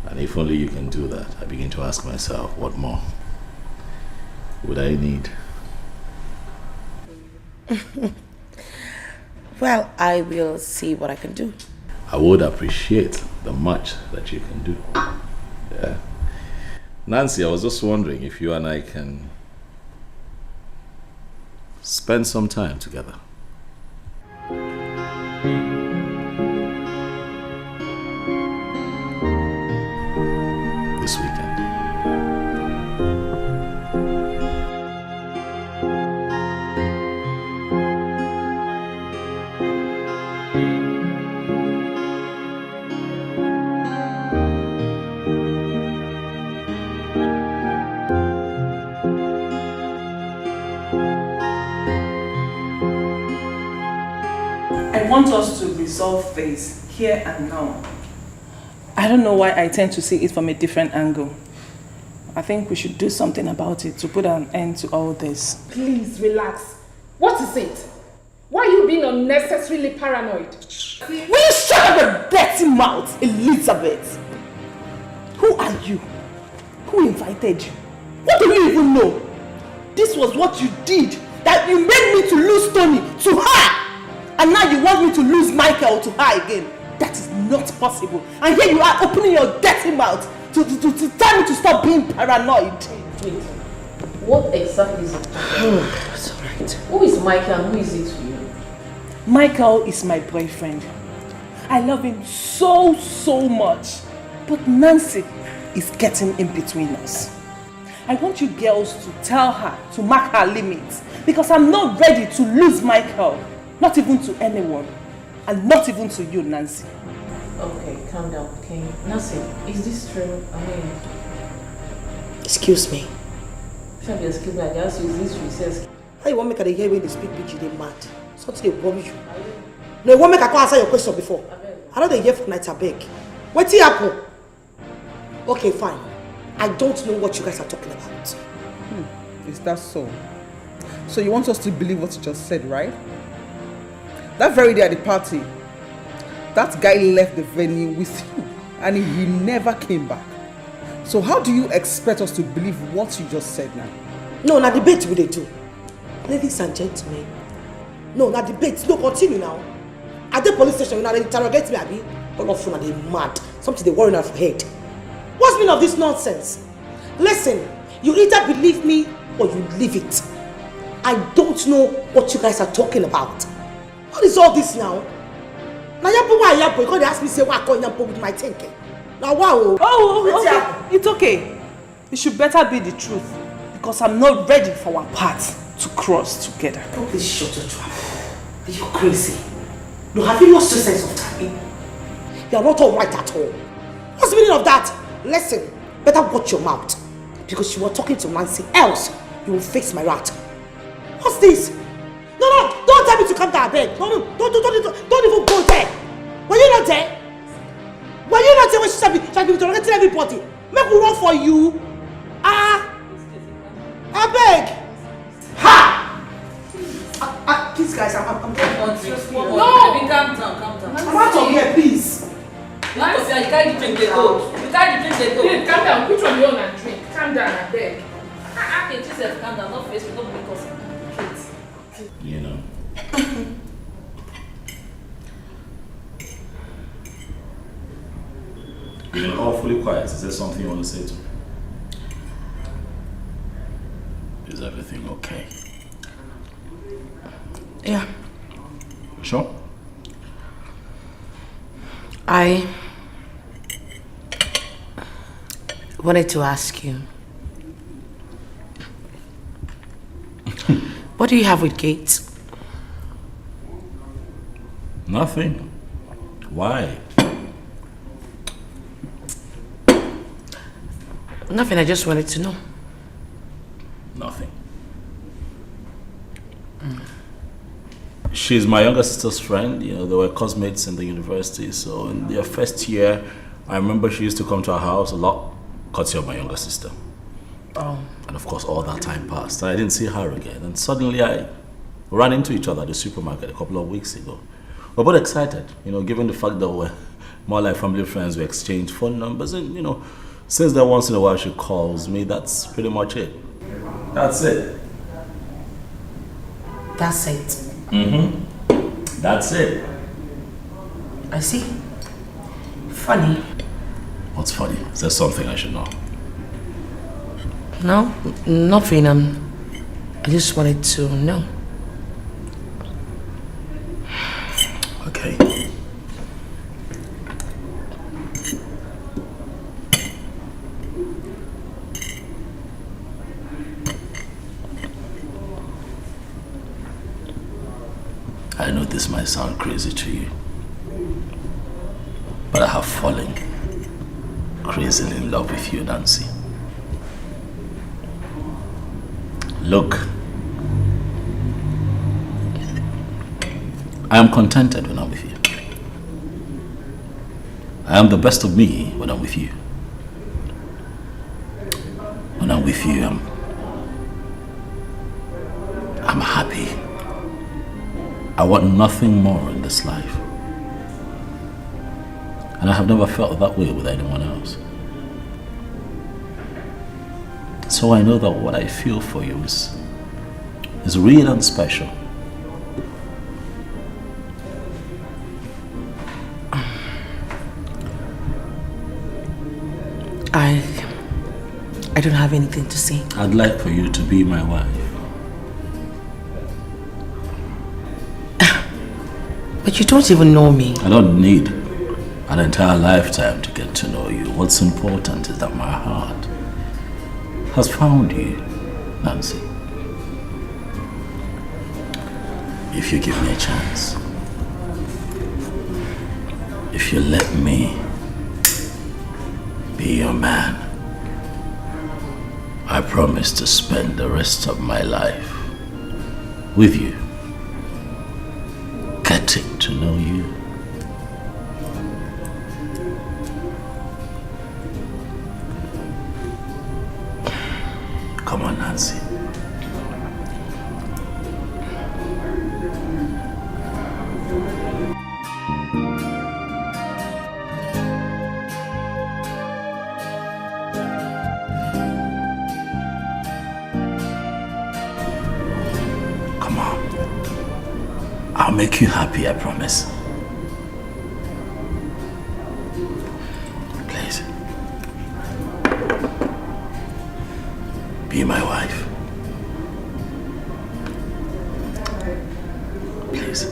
And if only you can do that, I begin to ask myself, what more would I need? Well, I will see what I can do. I would appreciate the much that you can do. Yeah. Nancy, I was just wondering if you and I can spend some time together. This weekend. I want us to resolve this here and now. I don't know why I tend to see it from a different angle. I think we should do something about it to put an end to all this. Please relax. What is it? Why are you being unnecessarily paranoid? Will you shut up your dirty mouth, Elizabeth? Who are you? Who invited you? What do you even know? This was what you did, that you made me to lose Tony to her. And now you want me to lose Michael to her again. That is not possible. And here you are opening your dirty mouth to tell me to stop being paranoid. Wait, what exactly is it? It's alright. Who is Michael and who is it to you? Michael is my boyfriend. I love him so much. But Nancy is getting in between us. I want you girls to tell her to mark her limits, because I'm not ready to lose Michael. Not even to anyone. And not even to you, Nancy. Okay, calm down, okay? Nancy, is this true? I mean... Excuse me. Shabi, excuse me, I just use this true. Says... How you want me to hear when they speak bitch, they mad? Something they worry you. No, you want me to answer your question before? I don't hear for night, I beg. What's the apple? Okay, fine. I don't know what you guys are talking about. Is that so? So you want us to believe what you just said, right? That very day at the party, that guy left the venue with you and he never came back. So how do you expect us to believe what you just said now? No, now debate will they do. Ladies and gentlemen. No, now debate. No, continue now. At the police station, you now interrogate me, Abi. All of you are they mad. Something they worrying off head. What's the meaning of this nonsense? Listen, you either believe me or you leave it. I don't know what you guys are talking about. What is all this now? Now you can't ask me say why I call Yampo with my thinking. Now wow. Oh, okay. It's okay. It should better be the truth, because I'm not ready for our paths to cross together. Oh, please shut your trap. Are you crazy? No, have you lost your sense of timing? You are not all right at all. What's the meaning of that? Listen, better watch your mouth, because you were talking to Nancy else you will face my wrath. What's this? No, don't tell me to come down, I beg. Don't even go there. Were you not there? Were you not there when she should be interrogating everybody? Make we run for you. I beg. Ha! Please guys, I'm going on. No! Baby, calm down. I'm out of here, please. You carry the drink, they go. Babe, calm down. Put on your own and drink. Calm down, I beg. Okay, Jesus, calm down. Not face, not because kids. You know. You've been awfully quiet. Is there something you want to say to me? Is everything okay? Yeah. Sure? I wanted to ask you, what do you have with Gates? Nothing. Why? Nothing, I just wanted to know. Nothing. She's my younger sister's friend. You know, they were classmates in the university. So in their first year, I remember she used to come to our house a lot, courtesy of my younger sister. Oh. And of course, all that time passed. I didn't see her again. And suddenly I ran into each other at the supermarket a couple of weeks ago. We're both excited, you know, given the fact that we're more like family friends. We exchanged phone numbers. And, you know, since then, once in a while she calls me. That's pretty much it. That's it. That's it. Mm-hmm. That's it. I see. Funny. What's funny? Is there something I should know? No, nothing. I just wanted to know. Okay. I know this might sound crazy to you, but I have fallen crazily in love with you, Nancy. Look, I am contented when I'm with you. I am the best of me when I'm with you. When I'm with you, I'm happy. I want nothing more in this life. And I have never felt that way with anyone else. So I know that what I feel for you is real and special. I don't have anything to say. I'd like for you to be my wife. But you don't even know me. I don't need an entire lifetime to get to know you. What's important is that my heart has found you, Nancy. If you give me a chance, if you let me be your man, I promise to spend the rest of my life with you, getting to know you. Come on, Nancy. Come on. I'll make you happy, I promise. Please. Be my wife. Please.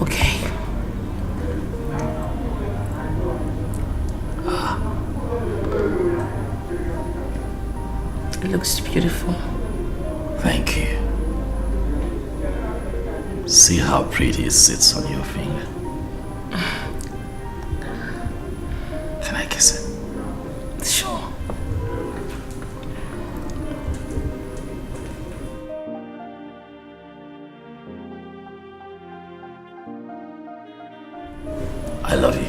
Okay. It looks beautiful. Thank you. See how pretty it sits on your finger. Can I kiss it? I love you.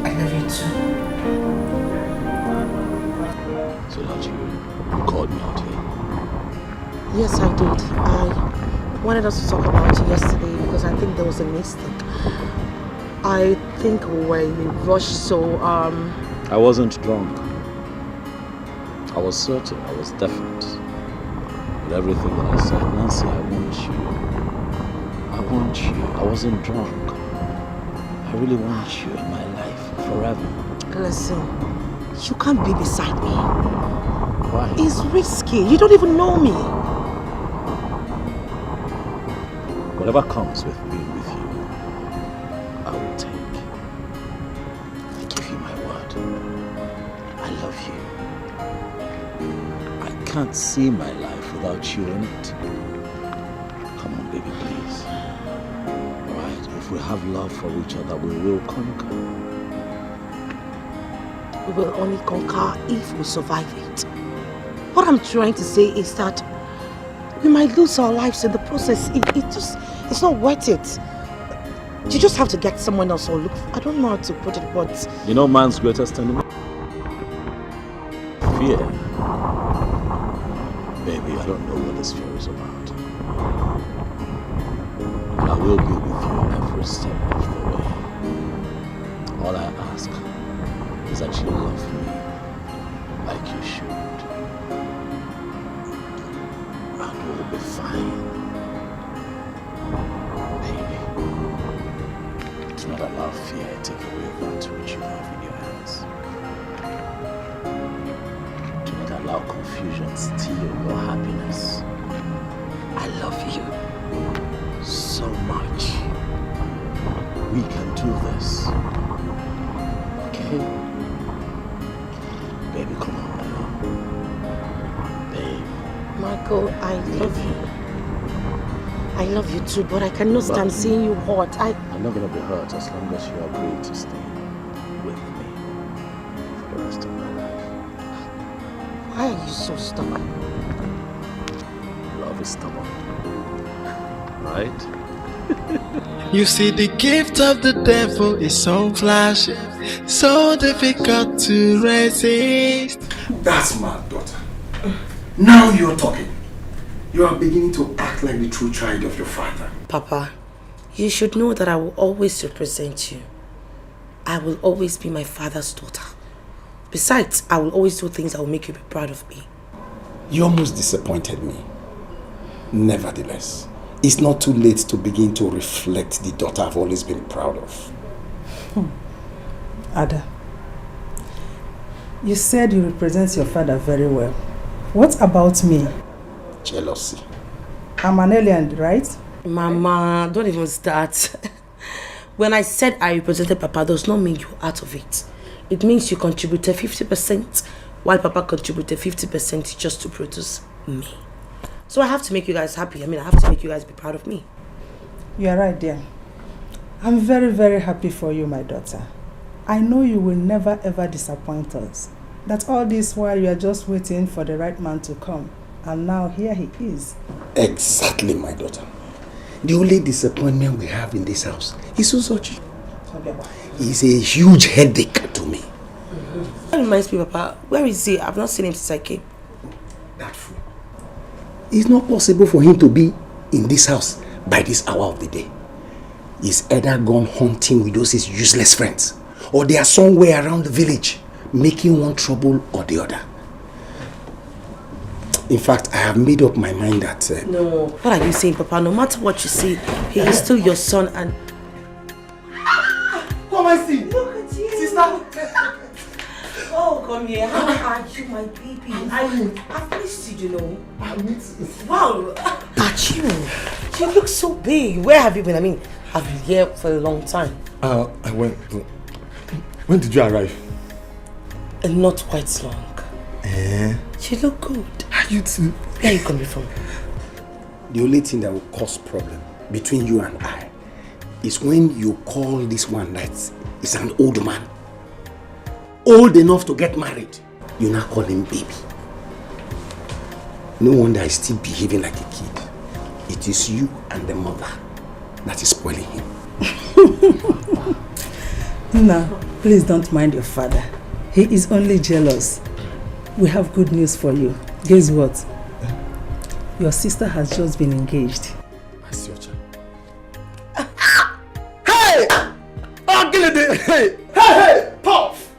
I love you too. So that you called me out here? Yes, I did. I wanted us to talk about it yesterday because I think there was a mistake. I think we were in a rush, so I wasn't drunk. I was certain, I was definite. With everything that I said, Nancy, I want you. I want you. I wasn't drunk. I really want you in my life forever. Listen, you can't be beside me. Why? It's risky. You don't even know me. Whatever comes with being with you, I will take. I give you my word. I love you. I can't see my life without you in it. Come on, baby, please. Alright, if we have love for each other, we will conquer. We will only conquer if we survive it. What I'm trying to say is that we might lose our lives in the process. It's not worth it. You just have to get someone else or look. I don't know how to put it, but You know man's greatest enemy? Fear. Baby, I don't know what this fear is about. I will be with you every step of the way. All I ask is that you love me like you should. And we'll be fine. Baby, do not allow fear to take away that which you have in your hands. Do not allow confusion steal your happiness. I love you so much. We can do this. Okay? Baby, come on now. Babe. Michael, I love you. I love you too, but I cannot stand seeing you hurt. I'm not gonna be hurt as long as you agree to stay with me for the rest of my life. Why are you so stubborn? Love is stubborn. Right? You see, the gift of the devil is so flashy, so difficult to resist. That's my daughter. Now you're talking. You are beginning to act like the true child of your father. Papa, you should know that I will always represent you. I will always be my father's daughter. Besides, I will always do things that will make you be proud of me. You almost disappointed me. Nevertheless, it's not too late to begin to reflect the daughter I've always been proud of. Ada, you said you represent your father very well. What about me? Jealousy. I'm an alien, right? Mama, don't even start. When I said I represented Papa, does not mean you're out of it. It means you contributed 50%, while Papa contributed 50% just to produce me. So I have to make you guys happy. I have to make you guys be proud of me. You're right, dear. I'm very, very happy for you, my daughter. I know you will never ever disappoint us. That all this while you are just waiting for the right man to come. And now here he is. Exactly, my daughter. The only disappointment we have in this house is Uzochi. He's a huge headache to me. That reminds me, Papa, where is he? I've not seen him since I came. That fool. It's not possible for him to be in this house by this hour of the day. He's either gone hunting with those his useless friends, or they are somewhere around the village, making one trouble or the other. In fact, I have made up my mind that... No, what are you saying, Papa? No matter what you say, he is still your son and... Come and see! Look at you! Sister! Oh, come here. How are you, my baby? I've missed you, you know. I miss you. Wow! At you! You look so big. Where have you been? I've been here for a long time. I went... When did you arrive? Not quite long. Eh? You look good. Are you too? Where are you coming from? The only thing that will cause problem between you and I is when you call this one that is an old man. Old enough to get married. You now call him baby. No wonder he's still behaving like a kid. it is you and the mother that is spoiling him. No, please don't mind your father. He is only jealous. We have good news for you. Guess what? Your sister has just been engaged. I see your child. Hey! Hey! Hey! Puff!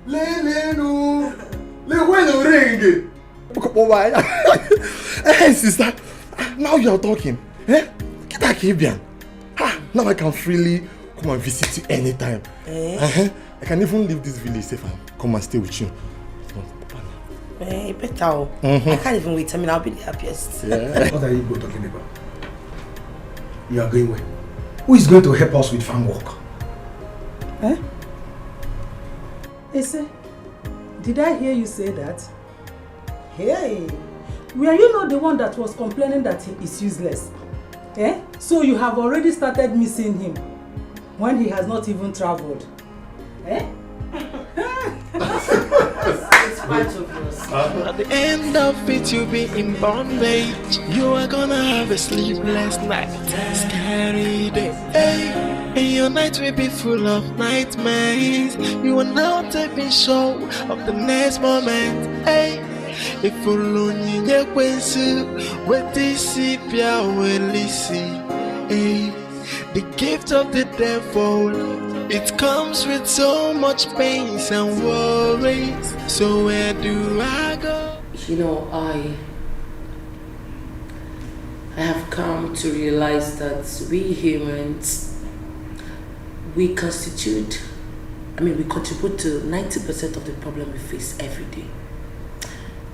Le when you ring. Hey sister, now you are talking. Eh? Get that Caribbean. Now I can freely come and visit you anytime. I can even leave this village safe and come and stay with you. Better. I can't even wait. I mean, I'll be the happiest. Yeah. What are you both talking about? You are going where? Who is going to help us with farm work? Eh? Ese, did I hear you say that? Hey, were you not the one that was complaining that he is useless? Eh? So you have already started missing him when he has not even traveled. Eh? At the end of it, you'll be in bondage. You are gonna have a sleepless night, scary day. Hey, and your night will be full of nightmares. You are now taking show of the next moment. Hey, if you learn your question, what this is, will listen. Hey, the gift of the devil. It comes with so much pain and worries. So where do I go? You know, I have come to realize that we humans, we contribute to 90% of the problem we face every day.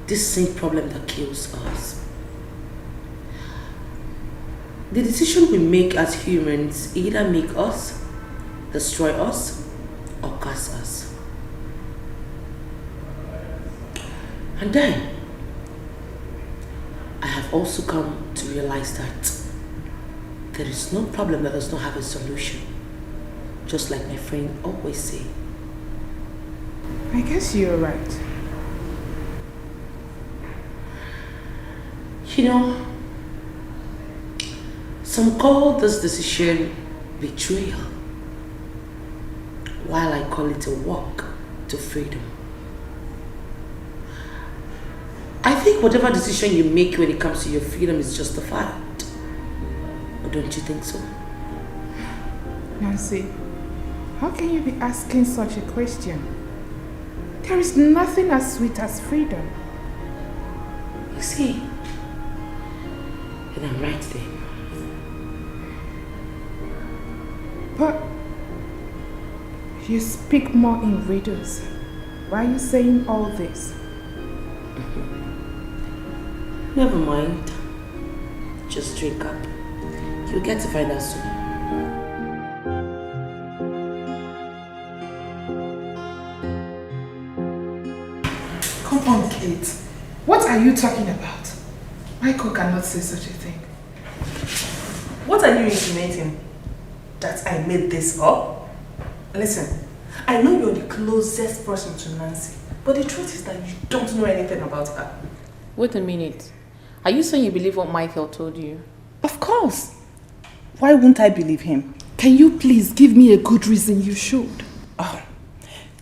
This same problem that kills us. The decision we make as humans either make us, destroy us, or curse us. And then, I have also come to realize that there is no problem that does not have a solution. Just like my friend always say. I guess you're right. You know, some call this decision betrayal, while I call it a walk to freedom. I think whatever decision you make when it comes to your freedom is justified. Or don't you think so? Nancy, how can you be asking such a question? There is nothing as sweet as freedom. You see, and I'm right there. But you speak more in riddles. Why are you saying all this? Never mind. Just drink up. You'll get to find out soon. Come on, Kate. What are you talking about? Michael cannot say such a thing. What are you insinuating? That I made this up? Listen, I know you're the closest person to Nancy, but the truth is that you don't know anything about her. Wait a minute. Are you saying you believe what Michael told you? Of course. Why wouldn't I believe him? Can you please give me a good reason you should? Oh,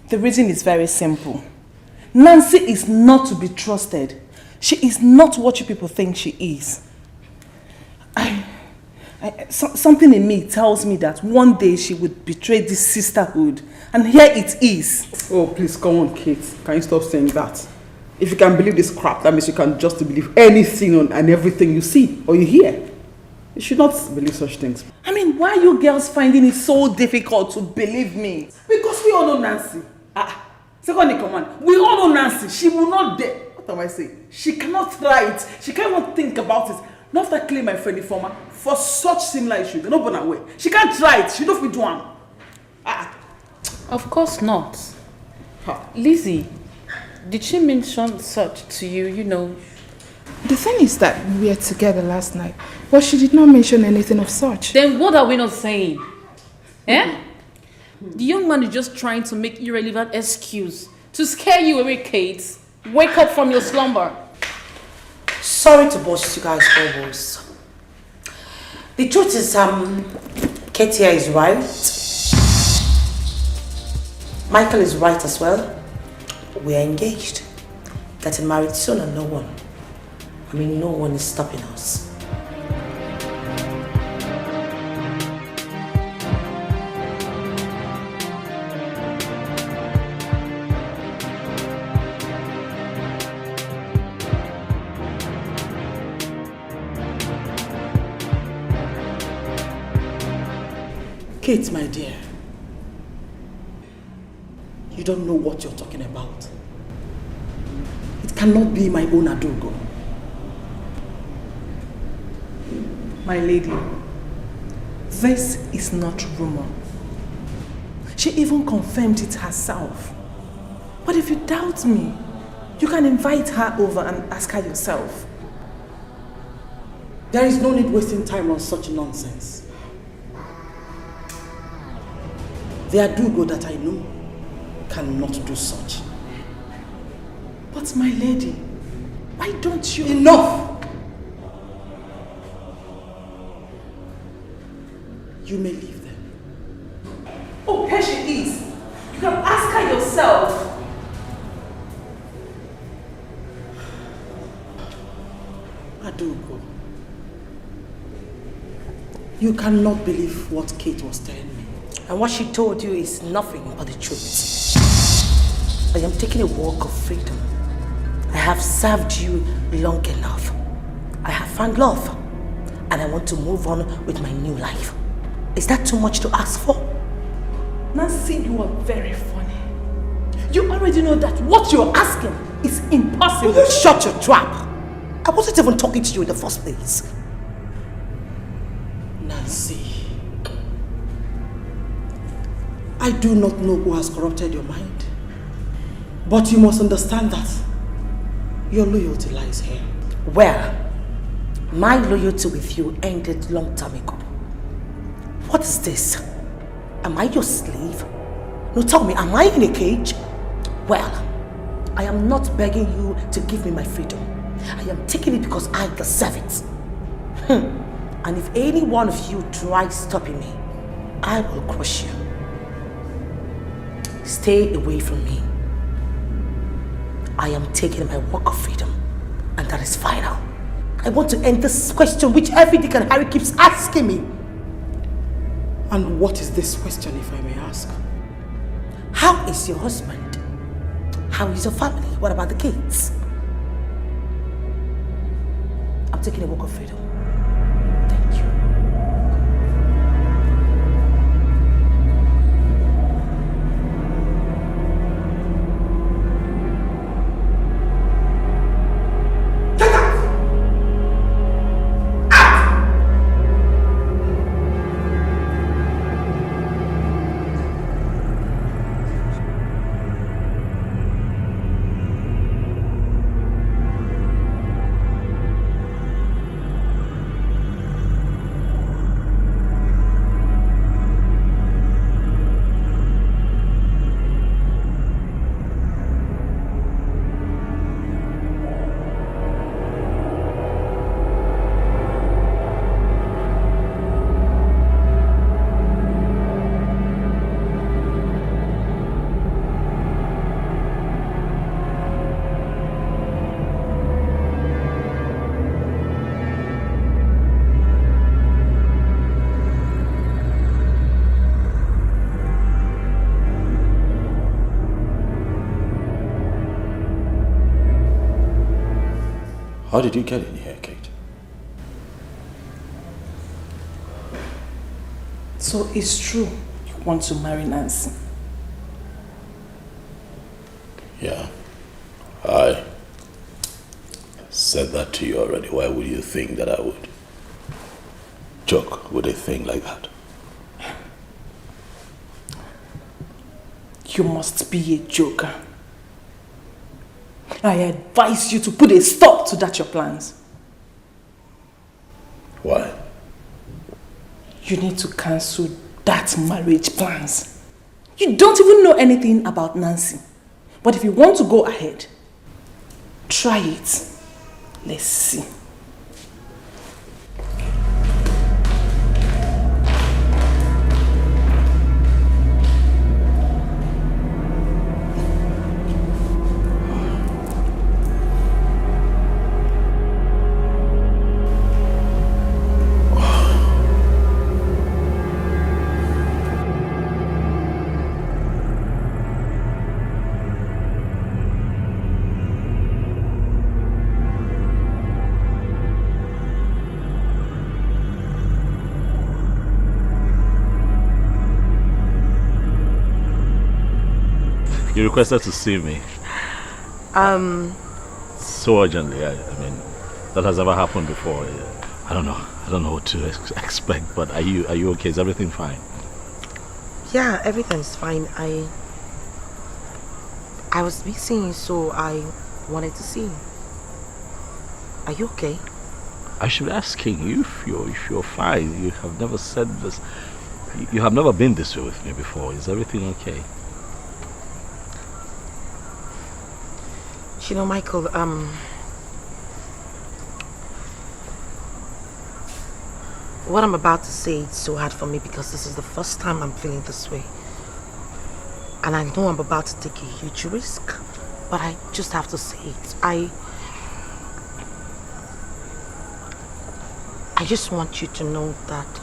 the reason is very simple. Nancy is not to be trusted. She is not what you people think she is. Something in me tells me that one day she would betray this sisterhood. And here it is. Oh, please, come on, Kate. Can you stop saying that? If you can believe this crap, that means you can just believe anything and everything you see or you hear. You should not believe such things. I mean, why are you girls finding it so difficult to believe me? Because we all know Nancy. Second in command. We all know Nancy. She will not dare. What am I saying? She cannot try it. She can't even think about it. Not after killing my friend Informer for such similar issues. They're not born away. She can't try it. She don't fit one. Of course not. Lizzie, did she mention such to you, you know? The thing is that we were together last night, but she did not mention anything of such. Then what are we not saying? Eh? The young man is just trying to make irrelevant excuse to scare you away, Kate. Wake up from your slumber. Sorry to burst you guys' bubbles. The truth is, Katia is right. Michael is right as well. We are engaged. Getting married soon and no one is stopping us. Kate, my dear, you don't know what you're talking about. It cannot be my own Adogo. My lady, this is not rumor. She even confirmed it herself. But if you doubt me, you can invite her over and ask her yourself. There is no need wasting time on such nonsense. The Adogo that I know cannot do such. But my lady, why don't you... Enough! You may leave them. Oh, here she is. You can ask her yourself. Adogo, you cannot believe what Kate was telling me. And what she told you is nothing but the truth. I am taking a walk of freedom. I have served you long enough. I have found love. And I want to move on with my new life. Is that too much to ask for? Nancy, you are very funny. You already know that what you're asking is impossible. Will you shut your trap? I wasn't even talking to you in the first place. Nancy, I do not know who has corrupted your mind, but you must understand that your loyalty lies here. Well, my loyalty with you ended long time ago. What is this? Am I your slave? No, tell me, am I in a cage? Well, I am not begging you to give me my freedom. I am taking it because I deserve it. And if any one of you tries stopping me, I will crush you. Stay away from me. I am taking my walk of freedom, and that is final. I want to end this question which every Dick and Harry keeps asking me. And what is this question, if I may ask? How is your husband? How is your family? What about the kids? I'm taking a walk of freedom. How did you get in here, Kate? So it's true you want to marry Nancy? Yeah. I said that to you already. Why would you think that I would joke with a thing like that? You must be a joker. I advise you to put a stop to that your plans. Why? You need to cancel that marriage plans. You don't even know anything about Nancy. But if you want to go ahead, try it. Let's see. You requested to see me. So urgently. I mean, that has never happened before. I don't know what to expect. But are you okay? Is everything fine? Yeah, everything's fine. I was busy, so I wanted to see you. Are you okay? I should be asking you if you're fine. You have never said this. You have never been this way with me before. Is everything okay? You know, Michael, what I'm about to say is so hard for me because this is the first time I'm feeling this way. And I know I'm about to take a huge risk, but I just have to say it. I just want you to know that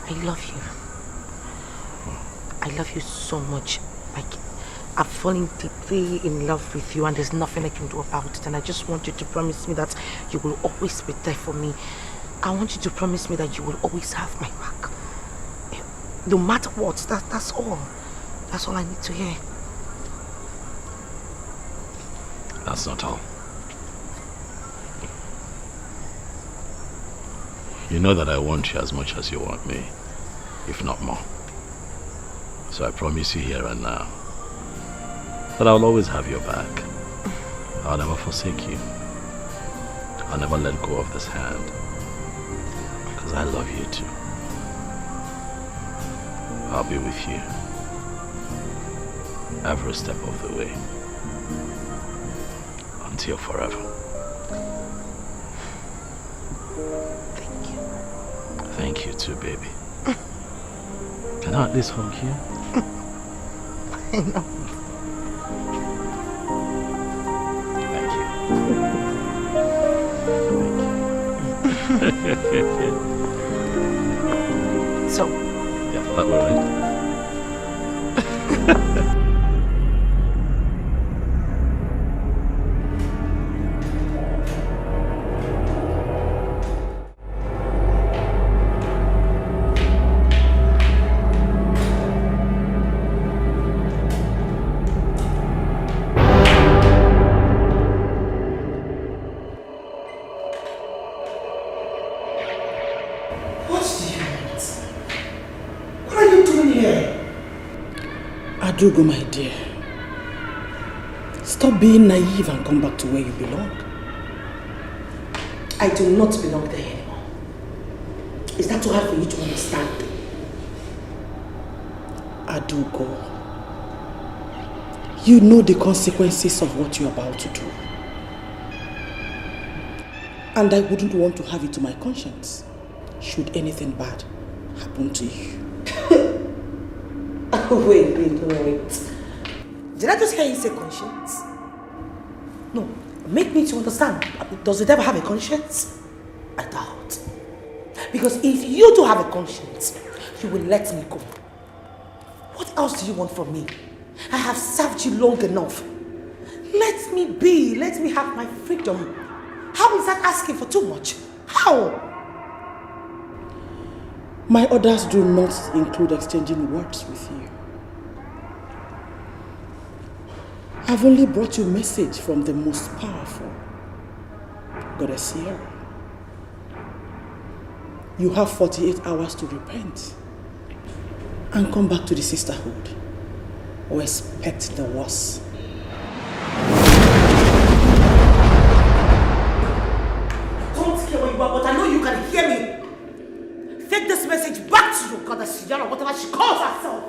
I love you. I love you so much. Like, I'm falling deeply in love with you and there's nothing I can do about it. And I just want you to promise me that you will always be there for me. I want you to promise me that you will always have my back. No matter what, that's all. That's all I need to hear. That's not all. You know that I want you as much as you want me, if not more. So I promise you here and now that I'll always have your back. I'll never forsake you. I'll never let go of this hand. Because I love you too. I'll be with you every step of the way. Until forever. Thank you. Thank you too, baby. Can I at least hug you? I know. So, yeah, that way, right? Adugo, my dear, stop being naive and come back to where you belong. I do not belong there anymore. Is that too hard for you to understand? Adugo, you know the consequences of what you're about to do. And I wouldn't want to have it to my conscience should anything bad happen to you. Wait. Did I just hear you say conscience? No, make me to understand. Does it ever have a conscience? I doubt. Because if you do have a conscience, you will let me go. What else do you want from me? I have served you long enough. Let me be. Let me have my freedom. How is that asking for too much? How? My orders do not include exchanging words with you. I've only brought you a message from the most powerful, Goddess Sierra. You have 48 hours to repent and come back to the sisterhood or expect the worst. Don't care where you are, but I know you can hear me. Take this message back to your Goddess Sierra, whatever she calls herself.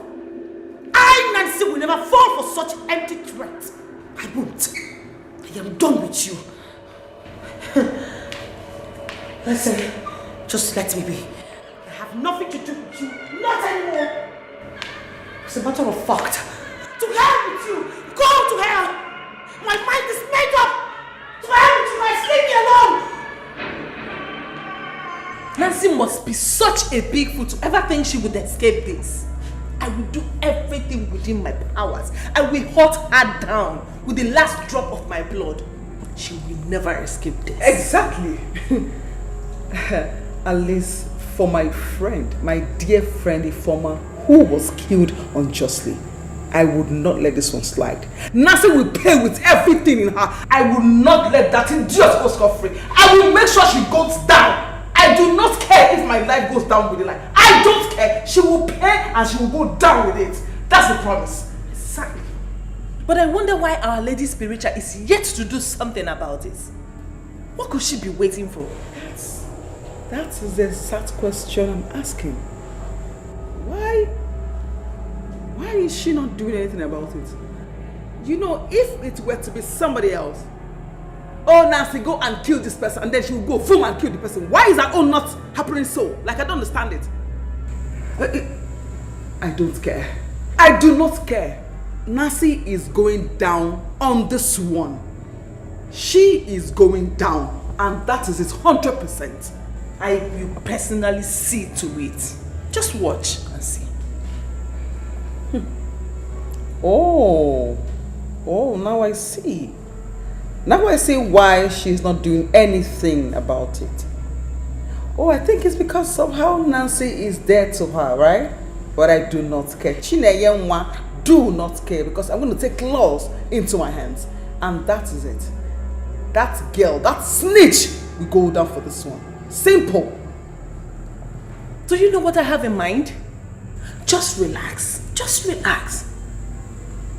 I, Nancy, will never fall for such empty threats. I won't. I am done with you. Listen, just let me be. I have nothing to do with you. Not anymore. As a matter of fact, to hell with you. Go to hell. My mind is made up. To hell with you. Leave me alone. Nancy must be such a big fool to ever think she would escape this. I will do everything within my powers. I will hunt her down with the last drop of my blood. She will never escape this. Exactly. At least for my friend, my dear friend Ifoma, who was killed unjustly, I would not let this one slide. Nancy will pay with everything in her. I will not let that idiot go scot-free. I will make sure she goes down. I do not care if my life goes down with it. Like, I don't care. She will pay and she will go down with it. That's the promise. Exactly. But I wonder why Our Lady Spiritual is yet to do something about it. What could she be waiting for? That is the exact question I'm asking. Why is she not doing anything about it? You know, if it were to be somebody else, oh, Nancy, go and kill this person, and then she will go boom and kill the person. Why is that all not happening so? Like, I don't understand it. I don't care. I do not care. Nancy is going down on this one. She is going down, and that is it 100%. I will personally see to it. Just watch and see. Oh, now I see. Now I see why she's not doing anything about it. Oh, I think it's because somehow Nancy is dead to her, right? But I do not care. Chineyenwa do not care, because I'm going to take laws into my hands. And that is it. That girl, that snitch, will go down for this one. Simple. Do you know what I have in mind? Just relax. Just relax.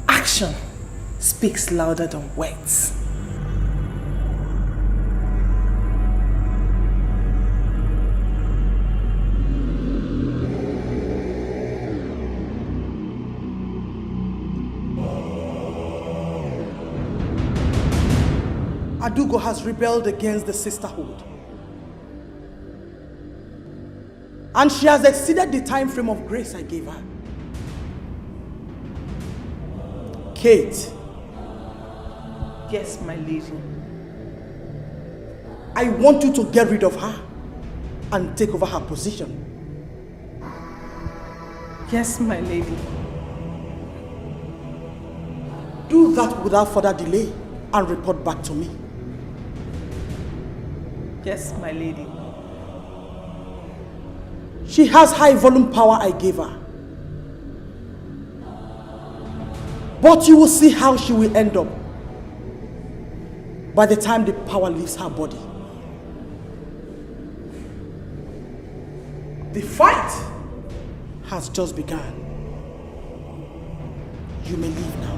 Action speaks louder than words. Adugo has rebelled against the sisterhood. And she has exceeded the time frame of grace I gave her. Kate. Yes, my lady. I want you to get rid of her and take over her position. Yes, my lady. Do that without further delay and report back to me. Yes, my lady. She has high volume power I gave her. But you will see how she will end up by the time the power leaves her body. The fight has just begun. You may leave now.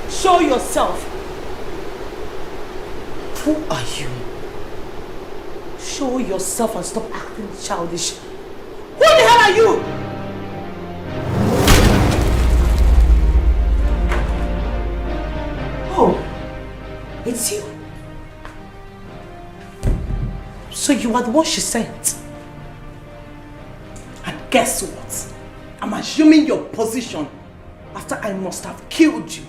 Show yourself. Who are you? Show yourself and stop acting childish. Who the hell are you? Oh, it's you. So you are the one she sent. And guess what? I'm assuming your position after I must have killed you.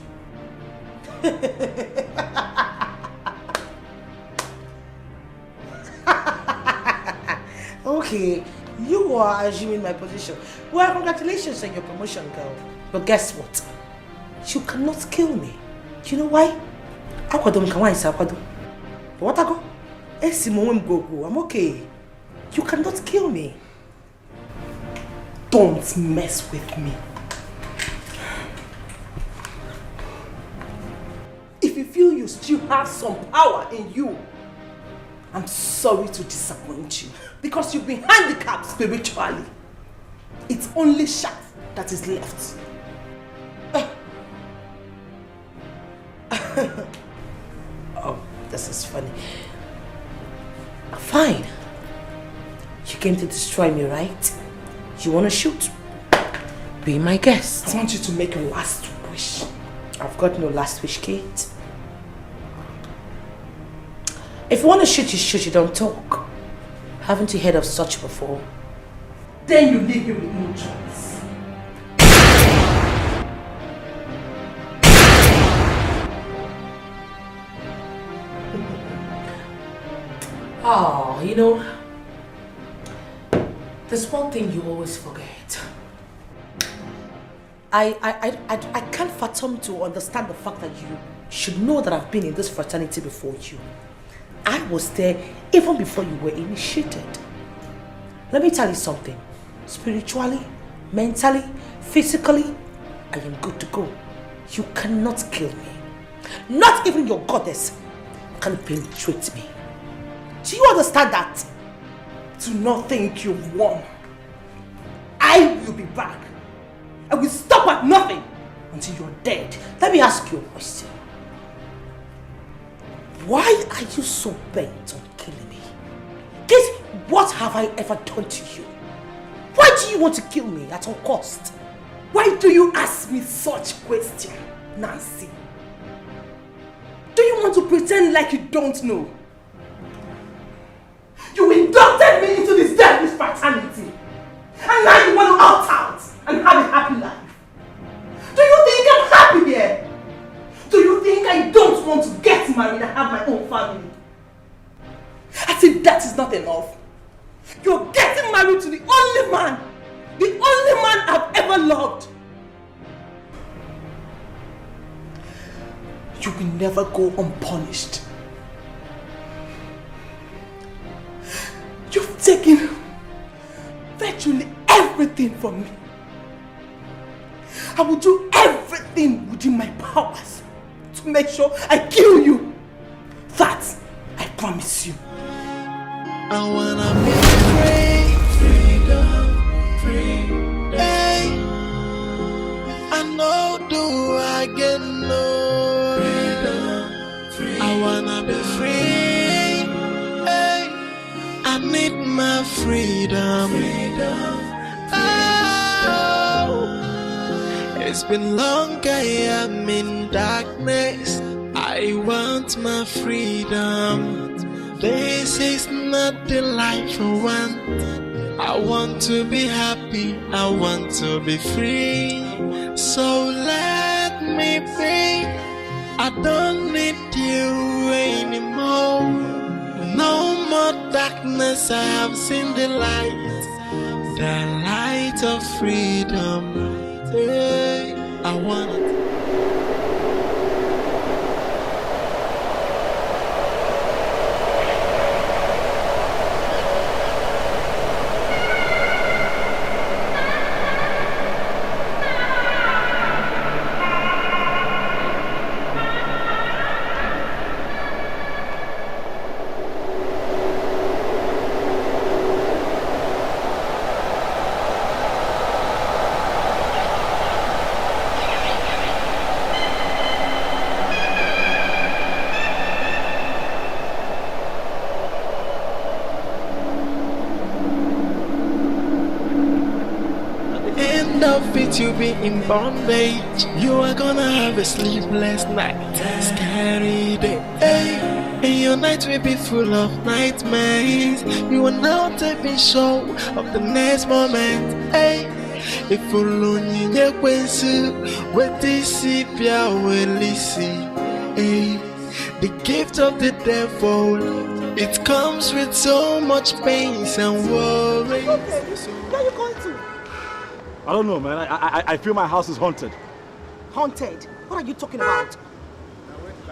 Okay, you are assuming my position. Well, congratulations on your promotion, girl. But guess what? You cannot kill me. You know why? What I go? I'm okay. You cannot kill me. Don't mess with me. If you feel you still have some power in you, I'm sorry to disappoint you, because you've been handicapped spiritually. It's only shaft that is left. Oh, this is funny. Fine. You came to destroy me, right? You want to shoot? Be my guest. I want you to make a last wish. I've got no last wish, Kate. If you want to shoot, you don't talk. Haven't you heard of such before? Then you leave me with no choice. Oh, you know, there's one thing you always forget. I can't fathom to understand the fact that you should know that I've been in this fraternity before you. I was there even before you were initiated. Let me tell you something. Spiritually, mentally, physically, I am good to go. You cannot kill me. Not even your goddess can penetrate me. Do you understand that? Do not think you've won. I will be back. I will stop at nothing until you're dead. Let me ask you a question. Why are you so bent on killing me? Guess what have I ever done to you? Why do you want to kill me at all cost? Why do you ask me such question, Nancy? Do you want to pretend like you don't know? You inducted me into this devilish fraternity, and now you want to opt out and have a happy life. Do you think I'm happy here? Do you think I don't want to get married and have my own family? As if that is not enough. You're getting married to the only man I've ever loved. You will never go unpunished. You've taken virtually everything from me. I will do everything within my powers to make sure I kill you. That I promise you. I wanna be free, freedom, free. Hey, I know do I get no freedom, free. I wanna be free. Hey, I need my freedom. Oh, it's been long I am in darkness. I want my freedom. This is not the life I want. I want to be happy. I want to be free. So let me be. I don't need you anymore. No more darkness. I have seen the light of freedom. Hey, I want it. You be in bondage. You are gonna have a sleepless night, scary day. Hey, and your night will be full of nightmares. You will not be sure of the next moment. Hey, if you lonely, you with this pia will listen. Hey, the gift of the devil, it comes with so much pain and worry. Okay, where are you going to? I don't know, man. I feel my house is haunted. Haunted? What are you talking about?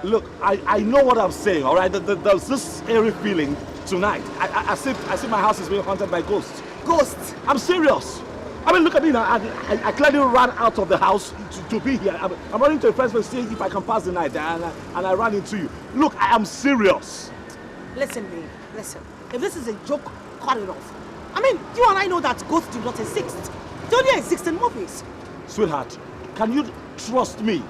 Look, I know what I'm saying, all right? There's this eerie feeling tonight. I see my house is being haunted by ghosts. Ghosts? I'm serious. I mean, look at me now. I clearly ran out of the house to be here. I'm running to a friend's place to see if I can pass the night, and I ran into you. Look, I am serious. Listen, babe, listen. If this is a joke, cut it off. I mean, you and I know that ghosts do not exist. They only exist in movies. Sweetheart, can you trust me?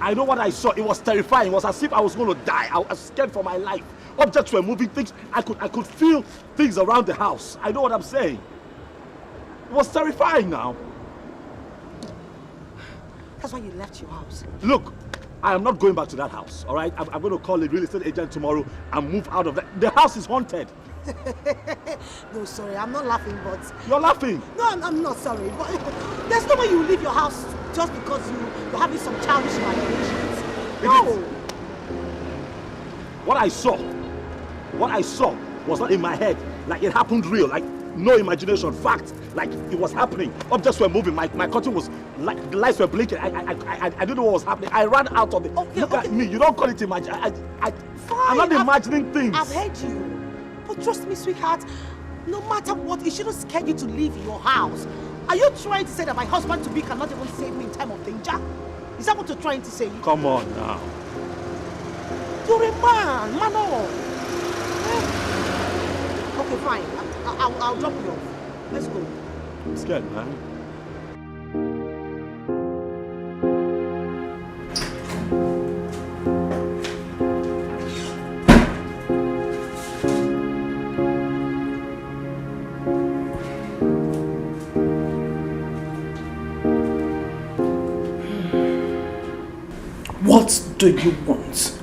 I know what I saw. It was terrifying. It was as if I was going to die. I was scared for my life. Objects were moving, things. I could feel things around the house. I know what I'm saying. It was terrifying now. That's why you left your house. Look, I am not going back to that house, all right? I'm going to call a real estate agent tomorrow and move out of that. The house is haunted. No, sorry, I'm not laughing, but... You're laughing? No, I'm not sorry, but there's no way you leave your house just because you're having some childish imaginations. No! What I saw was not in my head. Like it happened real, like no imagination, fact. Like it was happening. Objects were moving, my curtain was, like the lights were blinking. I didn't know what was happening. I ran out of it. Look at me, you don't call it imagine. I'm not imagining things. I've heard you. But trust me, sweetheart, no matter what, it shouldn't scare you to leave your house. Are you trying to say that my husband-to-be cannot even save me in time of danger? Is that what you're trying to say? Come on now. You're a man, man. Okay, fine. I'll drop you off. Let's go. I'm scared, man. What do you want?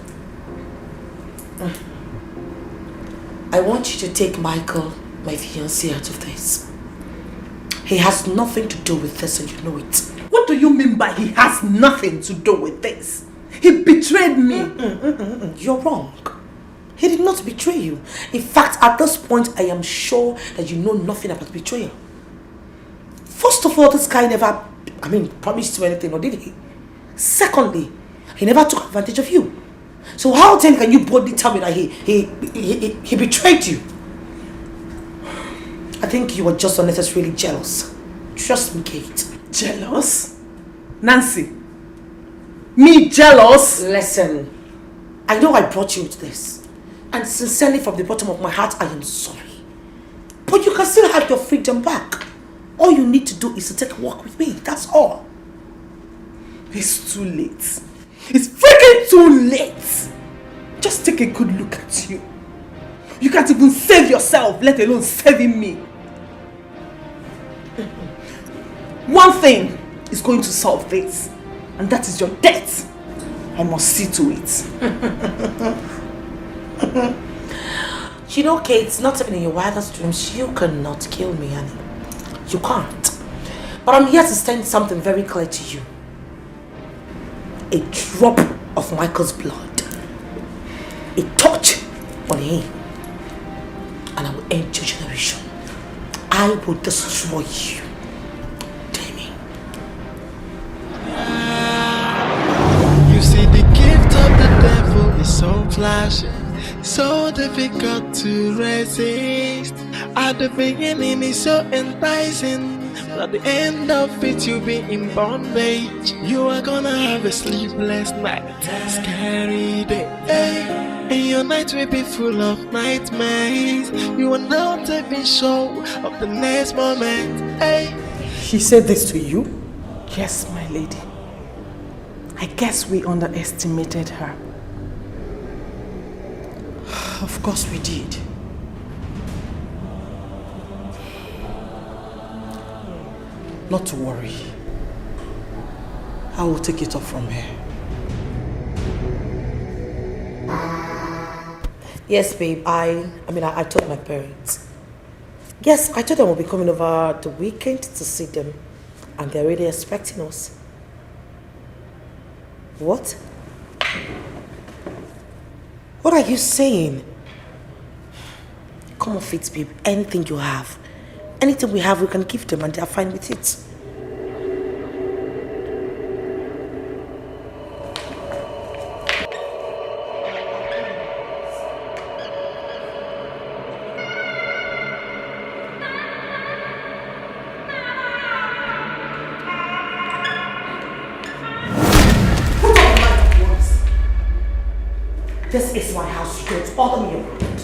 I want you to take Michael, my fiancé, out of this. He has nothing to do with this and you know it. What do you mean by he has nothing to do with this? He betrayed me. You're wrong. He did not betray you. In fact, at this point, I am sure that you know nothing about betrayal. First of all, this guy never, promised you anything, or did he? Secondly, he never took advantage of you. So how then can you boldly tell me that he betrayed you? I think you were just unnecessarily jealous. Trust me, Kate. Jealous? Nancy? Me jealous? Listen, I know I brought you into this. And sincerely from the bottom of my heart, I am sorry. But you can still have your freedom back. All you need to do is to take a walk with me. That's all. It's too late. It's freaking too late. Just take a good look at you. You can't even save yourself, let alone saving me. One thing is going to solve this, and that is your death. I must see to it. You know, Kate, not even in your wildest dreams, you cannot kill me, Annie. You can't. But I'm here to send something very clear to you. A drop of Michael's blood, a touch on him, and I will end your generation. I will destroy you. Damn. You see, the gift of the devil is so flashy, so difficult to resist. At the beginning it's so enticing, but at the end of it you'll be in bondage. You are gonna have a sleepless night, scary day, and your night will be full of nightmares. You are not even sure of the next moment. She said this to you? Yes, my lady. I guess we underestimated her. Of course we did. Not to worry. I will take it up from here. Yes, babe, I told my parents. Yes, I told them we'll be coming over the weekend to see them. And they're really expecting us. What? What are you saying? Come off it, babe. Anything you have. Anything we have, we can give them and they're fine with it. This is my house. You don't bother me around.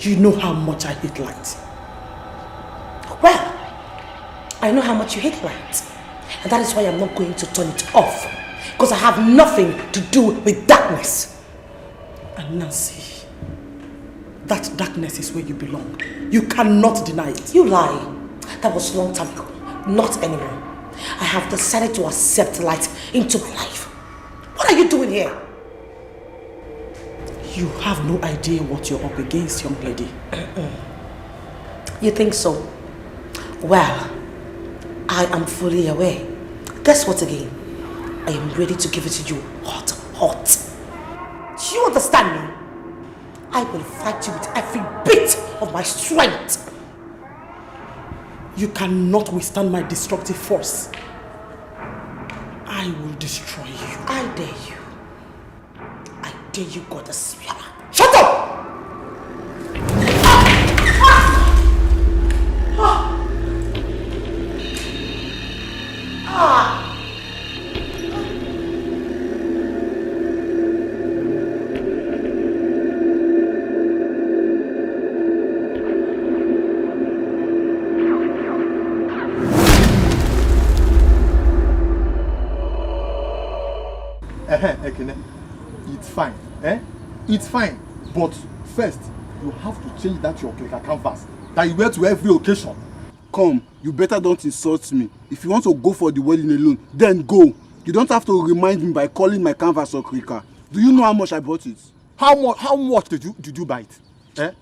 You know how much I hate light. Well, I know how much you hate light. And that is why I'm not going to turn it off. Because I have nothing to do with darkness. And Nancy, that darkness is where you belong. You cannot deny it. You lie. That was a long time ago. Not anymore. I have decided to accept light into my life. What are you doing here? You have no idea what you're up against, young lady. You think so? Well, I am fully aware. Guess what again? I am ready to give it to you hot, hot. Do you understand me? I will fight you with every bit of my strength. You cannot withstand my destructive force. I will destroy you. I dare you. I dare you, goddess. Shut up! It's fine, It's fine, but first you have to change that your clicker canvas that you wear to every occasion. Come, you better don't insult me. If you want to go for the wedding alone, then go. You don't have to remind me by calling my canvas or clicker. Do you know how much I bought it? How much did you buy it?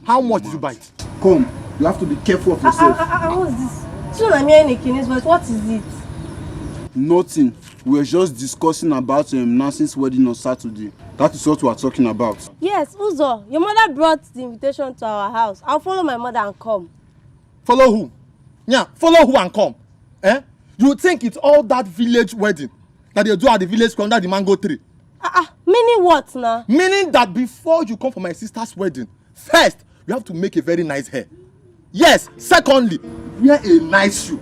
How much did you buy it? Come, you have to be careful of yourself. What's this? So I'm hearing a Kini's voice. What is it? Nothing. We were just discussing about Nancy's wedding on Saturday. That is what we are talking about. Yes, Uzo. Your mother brought the invitation to our house. I'll follow my mother and come. Follow who? Yeah, follow who and come? You think it's all that village wedding that they do at the village square under the mango tree? Meaning what now? Meaning that before you come for my sister's wedding, first, you have to make a very nice hair. Yes, secondly, wear a nice shoe.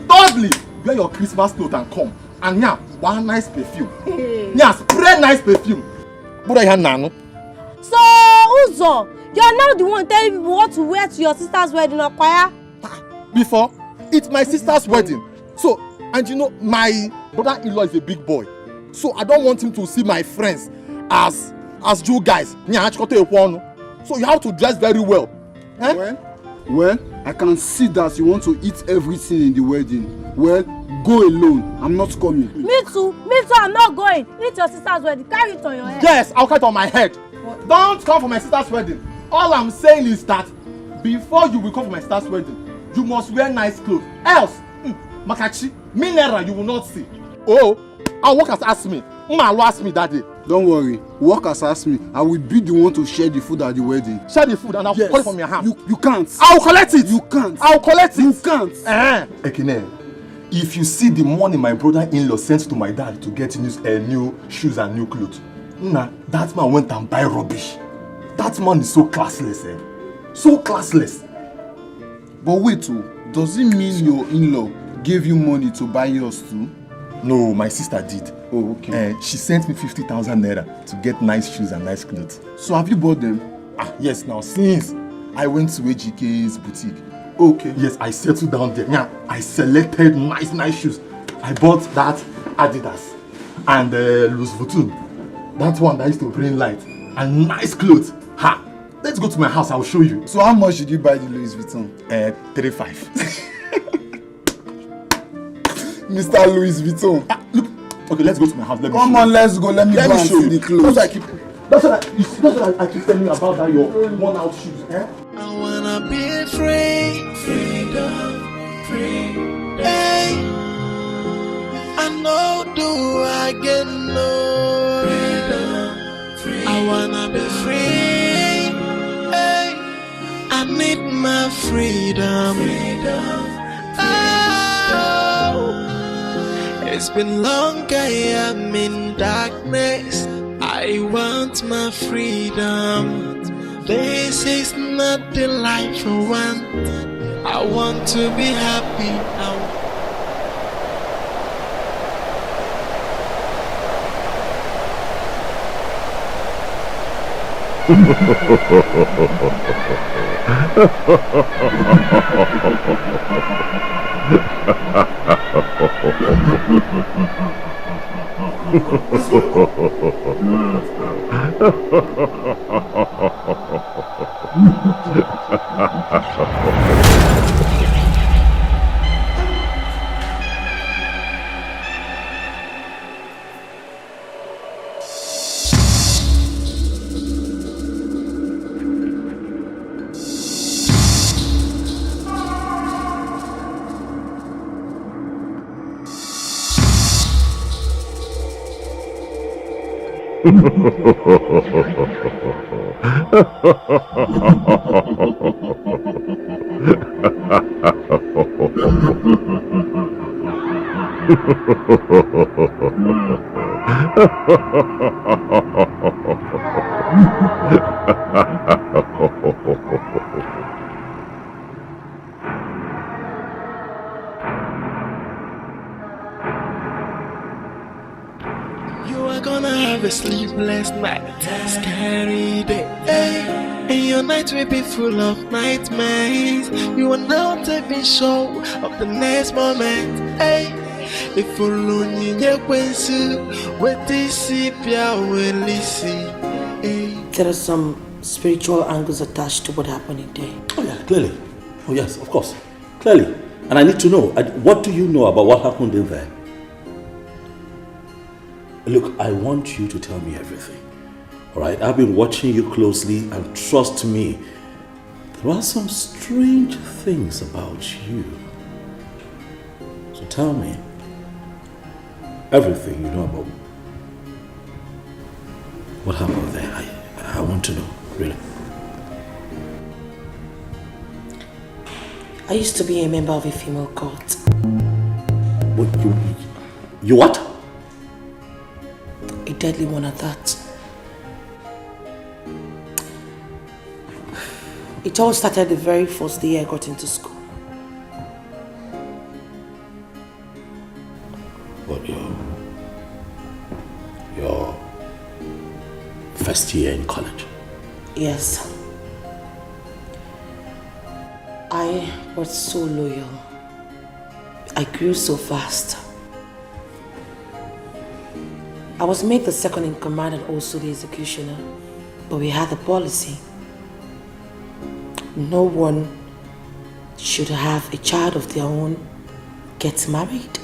Thirdly, wear your Christmas clothes and come. And yeah, one nice perfume. Yeah, spray nice perfume. So, Uzo, you're now the one telling people what to wear to your sister's wedding or choir? Before, it's my sister's wedding. So, and you know, my brother-in-law is a big boy. So I don't want him to see my friends as you guys. So you have to dress very well. Well, I can see that you want to eat everything in the wedding. Well, go alone. I'm not coming. Me too, I'm not going. Eat your sister's wedding. Carry it on your head. Yes, I'll carry it on my head. What? Don't come for my sister's wedding. All I'm saying is that before you will come for my sister's wedding, you must wear nice clothes. Else, Makachi, mineral you will not see. Oh, our workers asked me. Mama asked me that day. Don't worry. Workers asked me. I will be the one to share the food at the wedding. Share the food and I'll collect it from your house. You can't. I'll collect it. You can't. I'll collect it. You can't. Ekene, if you see the money my brother-in-law sent to my dad to get new shoes and new clothes, that man went and buy rubbish. That man is so classless, So classless. But wait, does it mean your in-law gave you money to buy yours too? No, my sister did. Oh, okay. She sent me 50,000 naira to get nice shoes and nice clothes. So have you bought them? Yes, now since I went to AGK's boutique. Okay. Yes, I settled down there. Yeah, I selected nice shoes. I bought that Adidas and Louis Vuitton. That one that used to bring light and nice clothes. Let's go to my house, I'll show you. So how much did you buy the Louis Vuitton? 35. Mr. Louis Vuitton. Look, okay, let's go to my house. Come on, let's go. Let me go and see the clothes. That's what I keep telling you about that your worn-out shoes. I wanna be free, freedom, free. Hey, I know do I get no freedom, free. I wanna be free. Hey, I need my freedom. It's been long, I am in darkness. I want my freedom. This is not the life I want. I want to be happy. You are gonna have a sleepless night, scary day, and your night will be full of nightmares. You are not even sure of the next moment, if you lonely, There are some spiritual angles attached to what happened in there. Oh yeah, clearly. Oh yes, of course. Clearly. And I need to know, what do you know about what happened in there? Look, I want you to tell me everything. Alright, I've been watching you closely, and trust me, there are some strange things about you. So tell me everything you know about what happened there. I want to know, really. I used to be a member of a female cult. What, you what? A deadly one at that. It all started the very first day I got into school. What, your first year in college? Yes. I was so loyal. I grew so fast. I was made the second in command and also the executioner. But we had a policy. No one should have a child of their own get married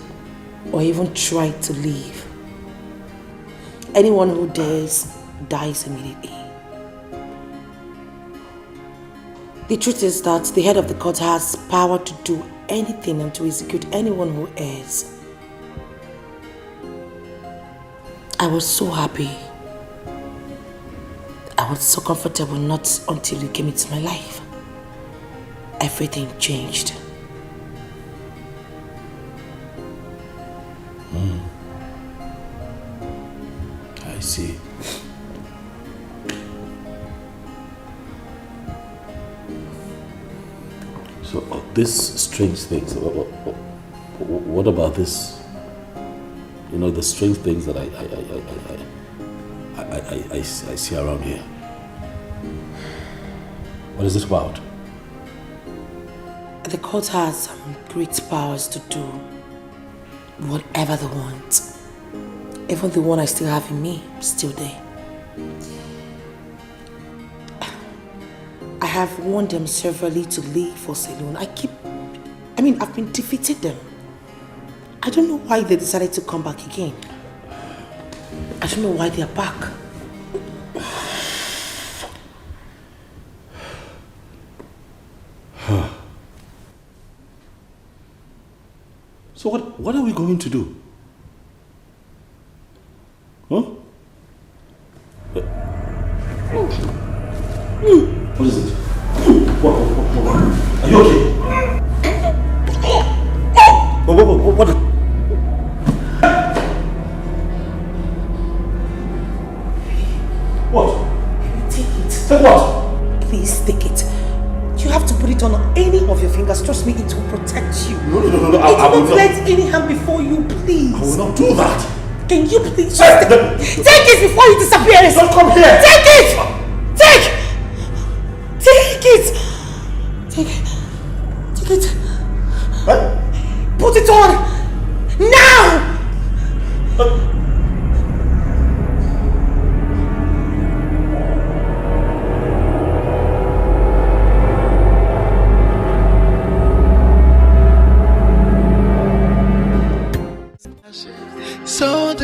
or even try to leave. Anyone who dares dies immediately. The truth is that the head of the court has power to do anything and to execute anyone who errs. I was so happy. I was so comfortable, not until you came into my life. Everything changed. I see. So these strange things, what about this? You know, the strange things that I see around here. What is it about? The court has great powers to do whatever they want. Even the one I still have in me, still there. I have warned them severally to leave us alone. I've been defeated them. I don't know why they decided to come back again. I don't know why they are back. So what are we going to do? Huh? What is it? What? Are you okay? What? What? Take it. Take what? Please take it. You have to put it on any of your fingers. Trust me, it will protect you. No. I will not let any harm before you, please. I will not do that. Can you please take it before you disappear? Don't come here. Take it! Take it! Take it. Put it on! Now!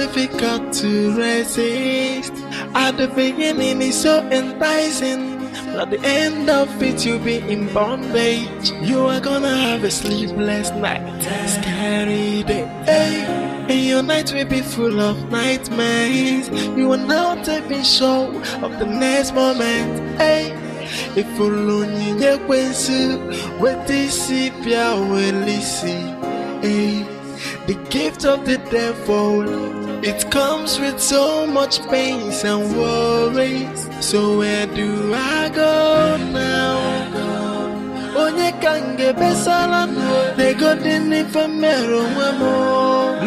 difficult to resist. At the beginning it's so enticing, but at the end of it you'll be in bondage. You are gonna have a sleepless night, scary day, and your night will be full of nightmares. You are not even sure of the next moment. If alone you kwensu, what this pia will listen. The gift of the devil, it comes with so much pains and worries. So where do I go now? Onye kange besala, they got in infamero mamo.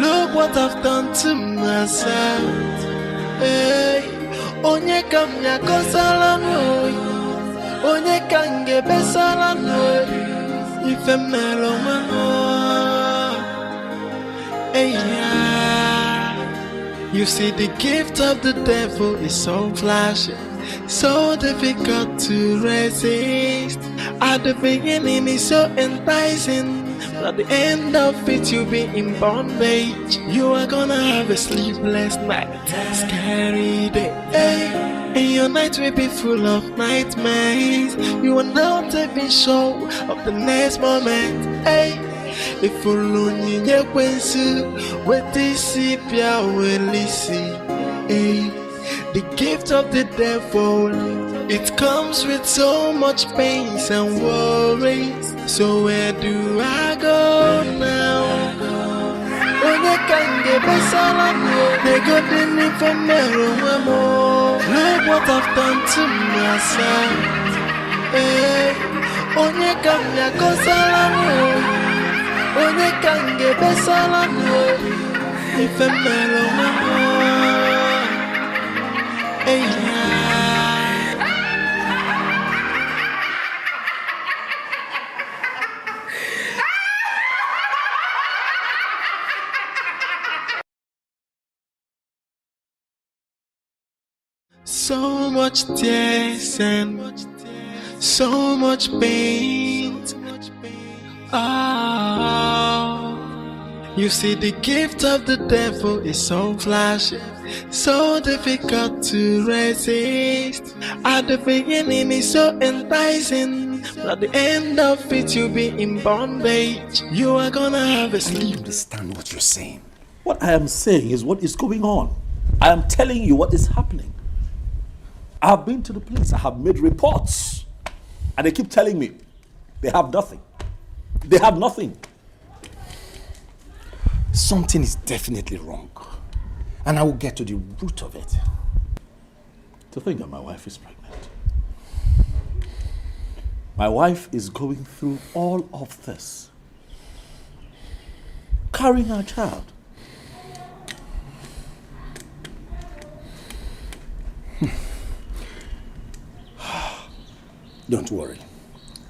Look what I've done to myself. Onye kamya kosala no. Onye kange besala no. Infamero mamo. You see, the gift of the devil is so flashy, so difficult to resist. At the beginning it's so enticing, but at the end of it you'll be in bondage. You are gonna have a sleepless night, scary day, and your night will be full of nightmares. You are not even sure of the next moment. If alone you kwensu, what this pia will listen. The gift of the devil, it comes with so much pains and worries. So where do I go now? Onye kange besala, they got in infamero mamo. Look what I've done to myself. Onye kamya kosala no. Onye kange besala no. Infamero mamo. So much tears and so much pain. You see, the gift of the devil is so flashy, so difficult to resist. At the beginning it's so enticing, but at the end of it you'll be in bondage. You are gonna have a sleep. I don't understand what you're saying. What I am saying is what is going on. I am telling you what is happening. I have been to the police, I have made reports, and they keep telling me they have nothing. They have nothing. Something is definitely wrong, and I will get to the root of it. To think that my wife is pregnant. My wife is going through all of this, carrying our child. Don't worry.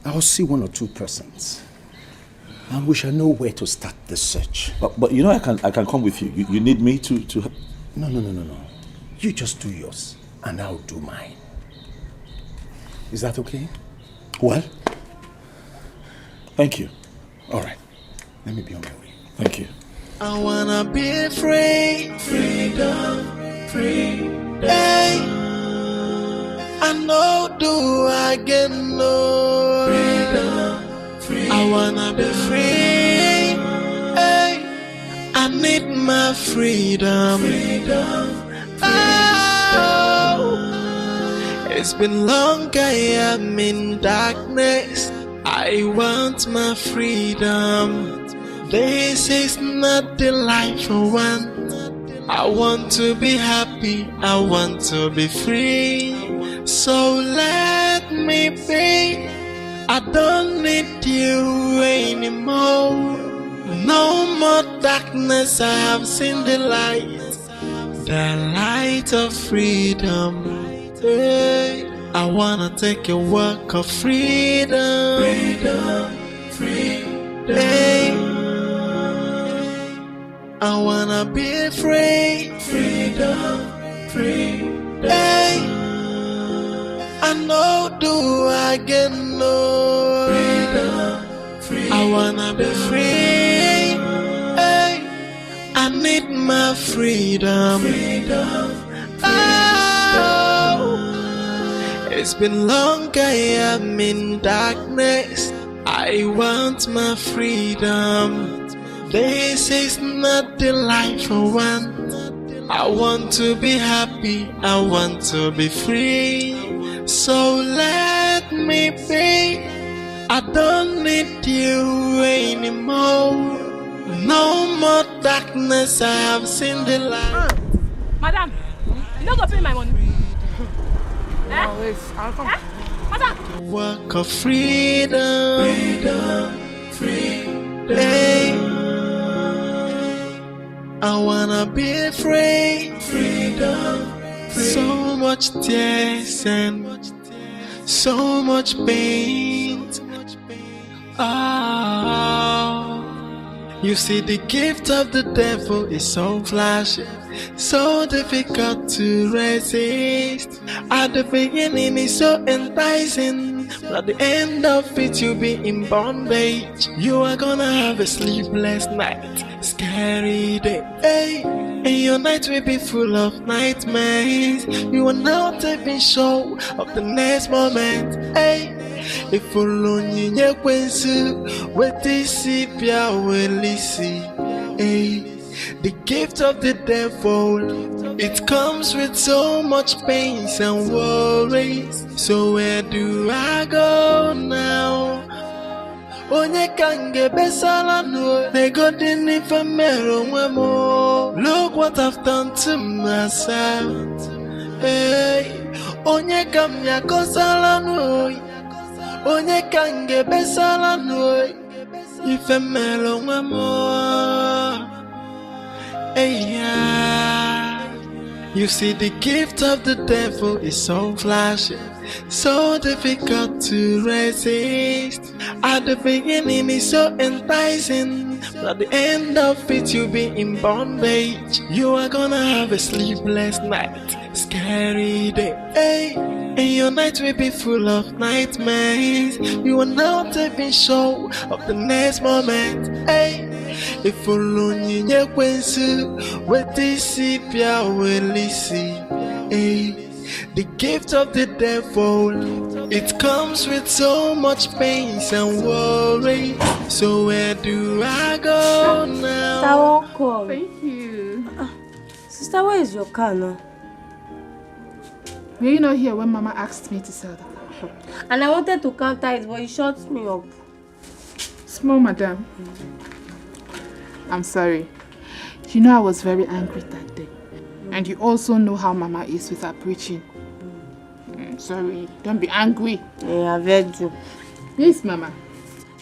I'll see one or two persons, and we shall know where to start the search. But you know, I can come with you. You need me to. No. You just do yours, and I'll do mine. Is that okay? Well, thank you. All right. Let me be on my way. Thank you. I wanna be free, freedom, free. Hey, I know do I get no freedom, free. I wanna be free. Hey, I need my freedom. Oh, it's been long I am in darkness. I want my freedom. This is not the life I want. I want to be happy, I want to be free. So let me be. I don't need you anymore. No more darkness, I have seen the light of freedom. Hey, I wanna take a walk of freedom. Hey, I wanna be free. Hey, I know do I get no I wanna be free. Hey, I need need my freedom. Oh, it's been long I am in darkness. I want my freedom. This is not the life I want. I want to be happy, I want to be free. So let me be. I don't need you anymore. No more darkness, I have seen the light. Madam, you don't go pay my money. I'll come. Madam! Work of freedom. Freedom. Hey. I wanna be free. Freedom. So much tears and so much pain. Oh, you see, the gift of the devil is so flashy, so difficult to resist. At the beginning it's so enticing, but at the end of it you'll be in bondage. You are gonna have a sleepless night, scary day, hey. And your night will be full of nightmares. You are not even sure of the next moment, hey. If only you knew what this is, hey. The gift of the devil, it comes with so much pain and worries. So where do I go now? Onye kange besala no, they got in infamero wemo. Look what I've done to myself. Hey, onye kamya kosala no, onye kange besala no, infamero wemo. Hey, yeah. You see, the gift of the devil is so flashy, so difficult to resist. At the beginning it's so enticing, but at the end of it you'll be in bondage. You are gonna have a sleepless night, scary day, hey. And your night will be full of nightmares. You are not even sure of the next moment, hey. If only you knew what this is, hey. The gift of the devil, it comes with so much pain and worry. So where do I go now? Sister, welcome. Thank you. Sister, where is your car now? Were you not here when Mama asked me to sell the car? And I wanted to counter it, but you shut me up. Small madam. I'm sorry. You know I was very angry that day. And you also know how Mama is with her preaching. Sorry, don't be angry. Yeah, I've heard you. Yes, Mama.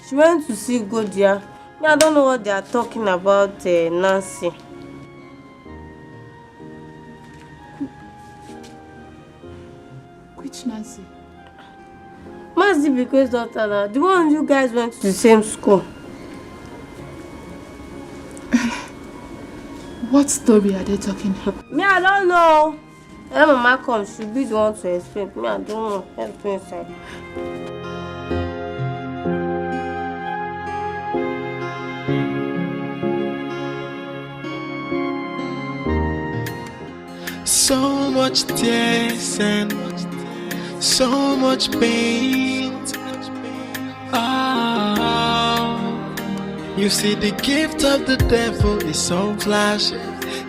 She went to see Godia. I don't know what they are talking about, Nancy. Which Nancy? Mazi Bikwe's daughter, the one you guys went to the same school. What story are they talking about? Me, I don't know. When Mama comes, she'll be the one to explain. Me, I don't know. Let's go inside. So much tears and so much pain. You see, the gift of the devil is so flashy,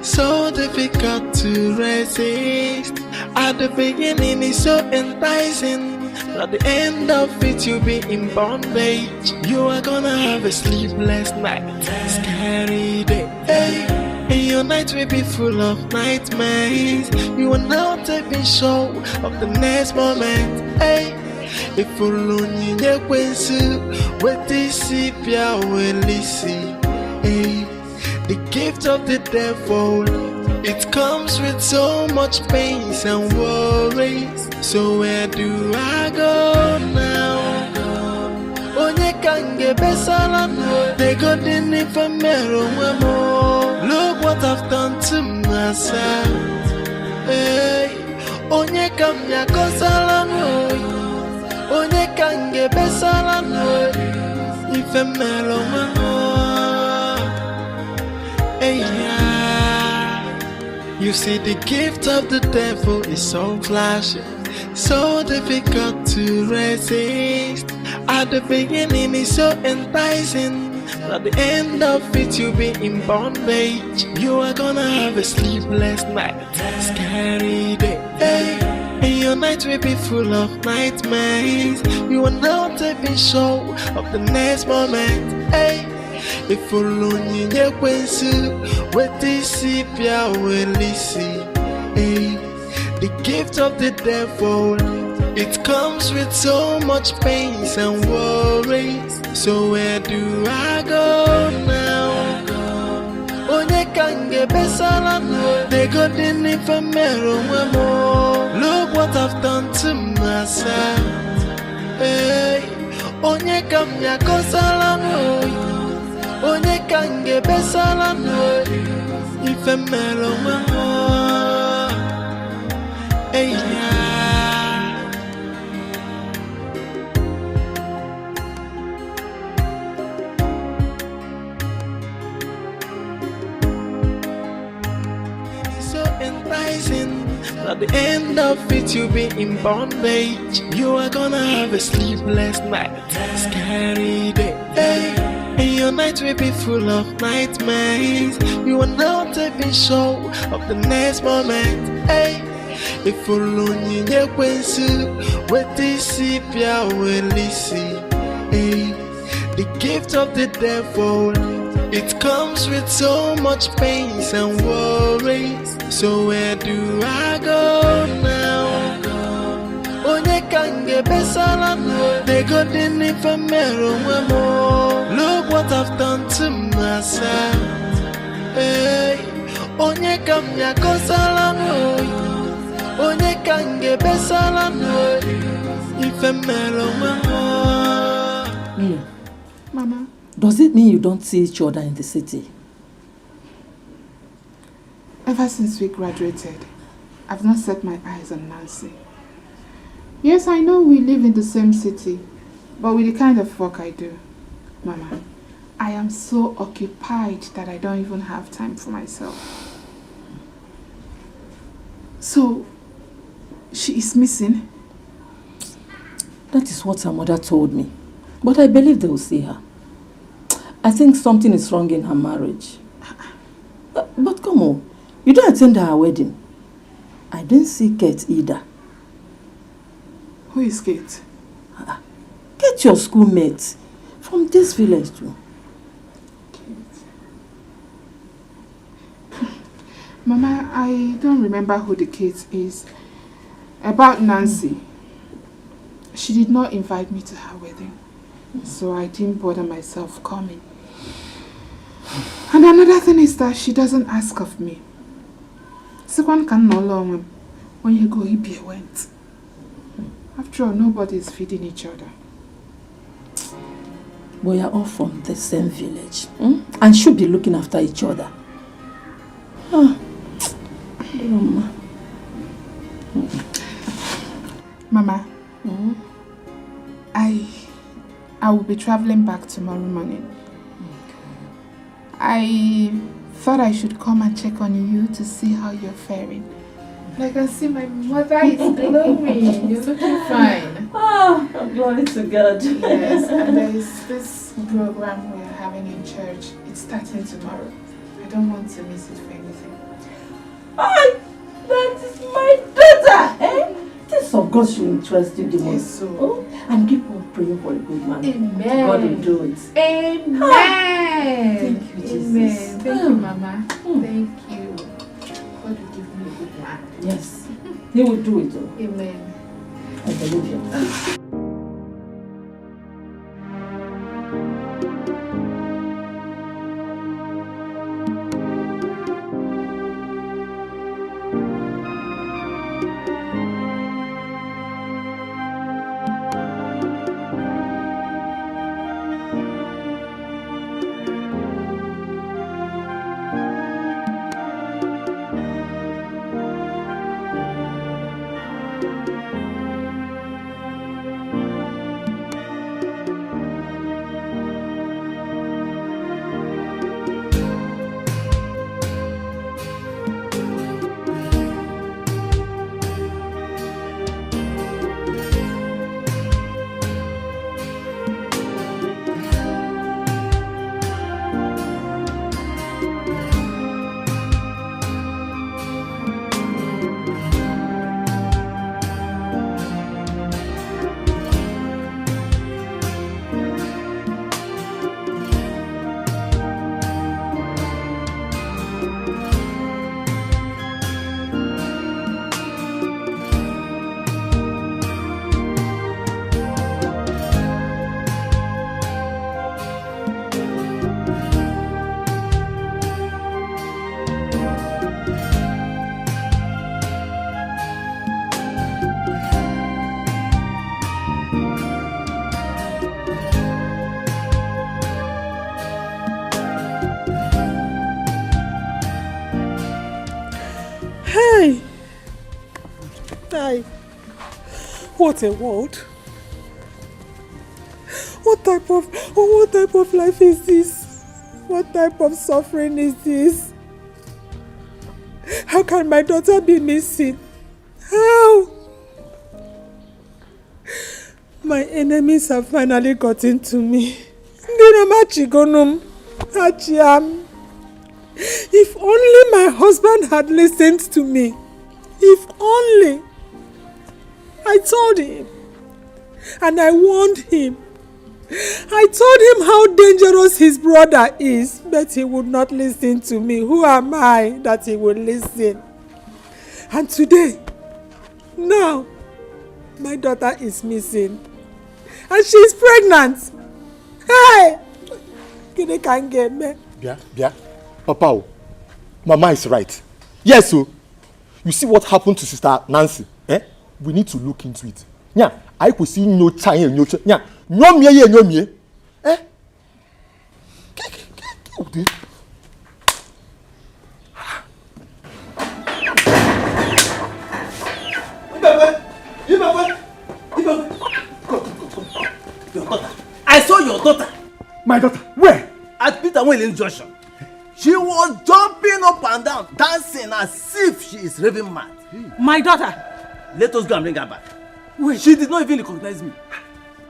so difficult to resist. At the beginning it's so enticing, but at the end of it you'll be in bondage. You are gonna have a sleepless night, scary day, hey. And your night will be full of nightmares. You are not even sure of the next moment, hey. If only you knew what this is, hey. The gift of the devil, it comes with so much pain and worries. So where do I go now? Onye kange besala no, they got in infamero wemo. Look what I've done to myself, hey. Onye kamya kosala no, onye kange besala no, ifemelo wemo, hey, yeah. You see, the gift of the devil is so flashy, so difficult to resist. At the beginning, it's so enticing. At the end of it, you'll be in bondage. You are gonna have a sleepless night, scary day. Hey. And your night will be full of nightmares. You are not even sure of the next moment. Hey. If alone you with this sepia will listen. Hey. The gift of the devil, it comes with so much pains and worries. So where do I go now? Onye kange besala no, they got the infamero more. Look what I've done to myself. Hey, onye kamya kosala no, onye kange besala no, infamero more. Hey, yeah. At the end of it, you'll be in bondage. You are gonna have a sleepless night, scary day. Hey. And your night will be full of nightmares. You are not even sure of the next moment. Hey. If alone you with this sepia will listen. Hey. The gift of the devil, it comes with so much pains and worries. So where do I go now? Onye kange besala no, they got the infamero more. Look what I've done to myself. Hey, onye kamya kosala no, onye kange besala no, infamero more. Mama. Does it mean you don't see each other in the city? Ever since we graduated, I've not set my eyes on Nancy. Yes, I know we live in the same city, but with the kind of work I do, Mama, I am so occupied that I don't even have time for myself. So, she is missing? That is what her mother told me, but I believe they will see her. I think something is wrong in her marriage. But come on, you don't attend her wedding. I didn't see Kate either. Who is Kate? Kate, your schoolmate from this village too. Mama, I don't remember who the Kate is. About Nancy, she did not invite me to her wedding, so I didn't bother myself coming. And another thing is that she doesn't ask of me. Second can no long when you go, he be went. After all, nobody is feeding each other. We are all from the same village, and should be looking after each other. Mama, I will be traveling back tomorrow morning. I thought I should come and check on you to see how you're faring. I can see my mother is glowing. You're looking fine. Oh, glory to God. Yes, and there is this program we're having in church. It's starting tomorrow. I don't want to miss it for anything. Oh, that is my daughter, eh? This of God should interest you the most. Yes, so. Oh, and keep on praying for a good man. Amen. God will do it. Amen. Thank you, Jesus. Amen. Thank you, Mama. Thank you. God will give me a good man. Yes, He will do it. Oh. Amen. I believe you. What a world. What type of life is this? What type of suffering is this? How can my daughter be missing? How? My enemies have finally gotten to me. If only my husband had listened to me. If only. I told him. And I warned him. I told him how dangerous his brother is, but he would not listen to me. Who am I that he would listen? And today, now, my daughter is missing. And she's pregnant. Hey! You can't get me. Bia. Papa, Mama is right. Yes, so. You see what happened to Sister Nancy? We need to look into it. Yeah, I could see no time, no time. Yeah, no me. I saw your daughter. My daughter? Where? At Peter Wheeling Junction. She was jumping up and down, dancing as if she is raving mad. My daughter? Let us go and bring her back. Wait. She did not even recognize me.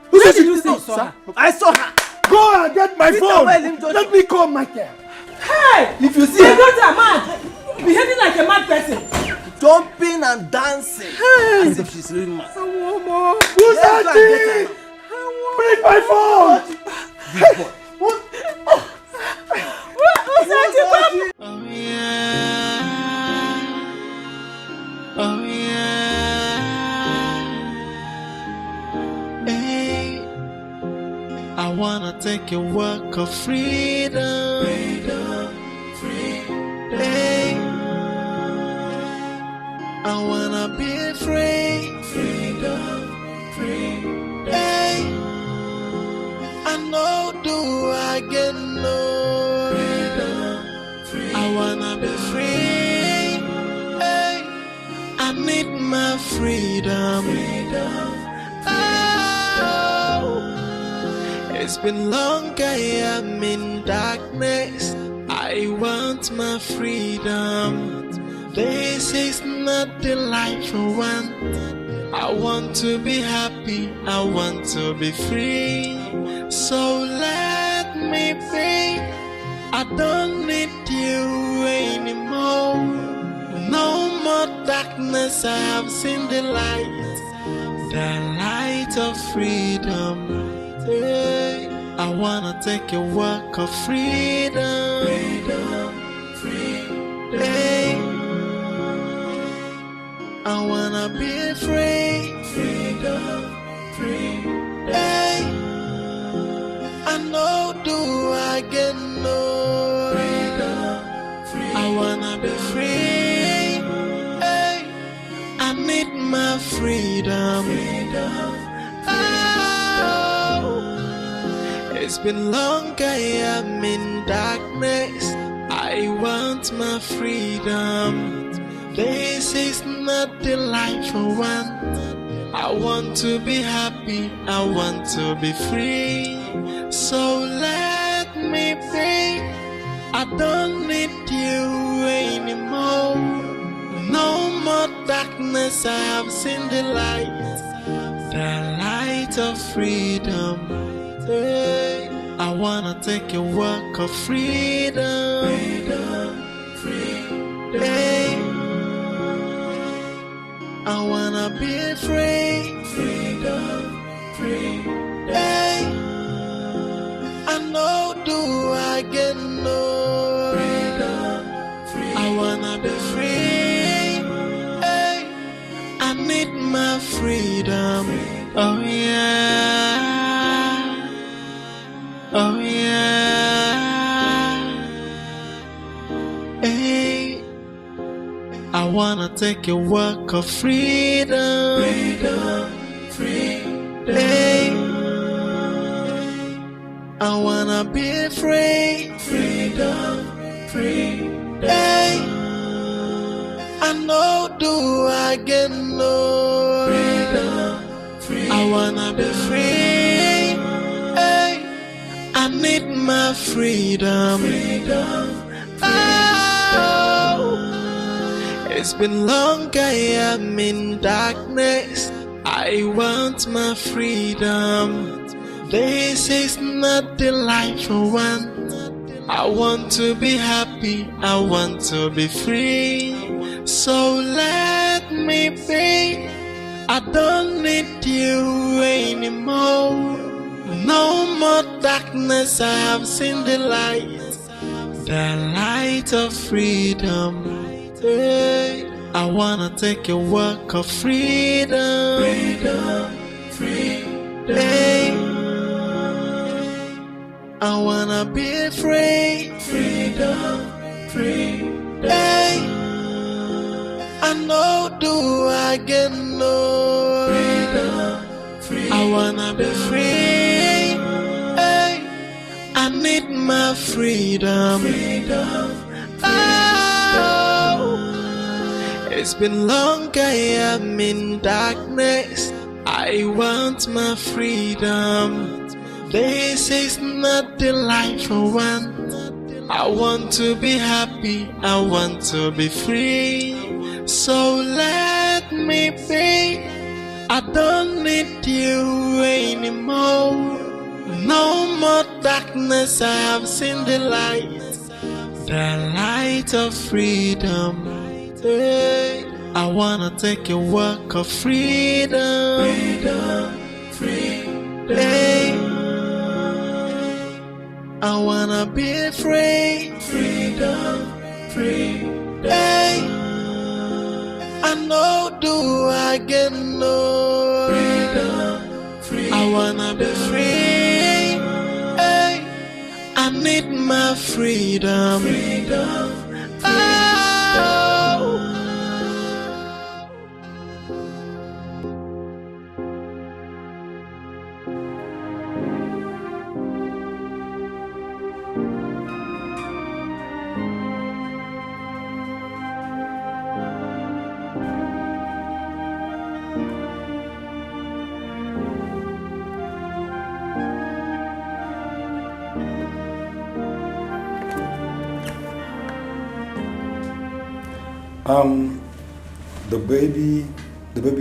Where did you say you saw her? I saw her. Go and get my Peter phone. Wheeling Junction. Let me call Michael. Hey! If you see my her, daughter mad, behaving like a mad person. Jumping and dancing as if she's raving mad. Who's that thing? Bring my phone. This boy. What? Oh yeah. Hey, I wanna take a walk of freedom. Hey, I wanna be free. Hey, I know do I get no. I wanna be free. Hey, I need my freedom. Oh, it's been long I am in darkness. I want my freedom. This is not the life I want. I want to be happy. I want to be free. So let me be. I don't need you anymore. No more darkness, I have seen the light of freedom. Hey, I wanna take a walk of freedom. Hey, I wanna be free. Hey, I know do I get no. I wanna be free. Hey, I need my freedom. Oh, it's been long I am in darkness. I want my freedom. This is not the life I want. I want to be happy. I want to be free. So let me be. I don't need you anymore. No more darkness, I have seen the light of freedom. Hey, I wanna take a walk of freedom. Hey, I wanna be free. Hey, I know do I get no. I wanna be free. Hey, I need my freedom. Oh yeah. Oh yeah. Hey, I wanna take a walk of freedom. Hey, I wanna be free. Hey, I know do I get no. wanna be free. Hey, I need my freedom. Oh, it's been long I am in darkness. I want my freedom. This is not the life I want. I want to be happy, I want to be free. So let me be. I don't need you anymore. No more darkness, I have seen the light of freedom. Hey, I wanna take a walk of freedom. Hey, I wanna be free. Hey, I know do I get no. I wanna be free. Hey, I need my freedom. Oh, it's been long I am in darkness. I want my freedom. This is not the life I want. I want to be happy, I want to be free. So let me be. I don't need you anymore. No more darkness, I have seen the light of freedom. Hey, I wanna take a walk of freedom. Hey, I wanna be free. Hey, I know do I get no. I wanna be free. Hey, I need my freedom. Oh. The baby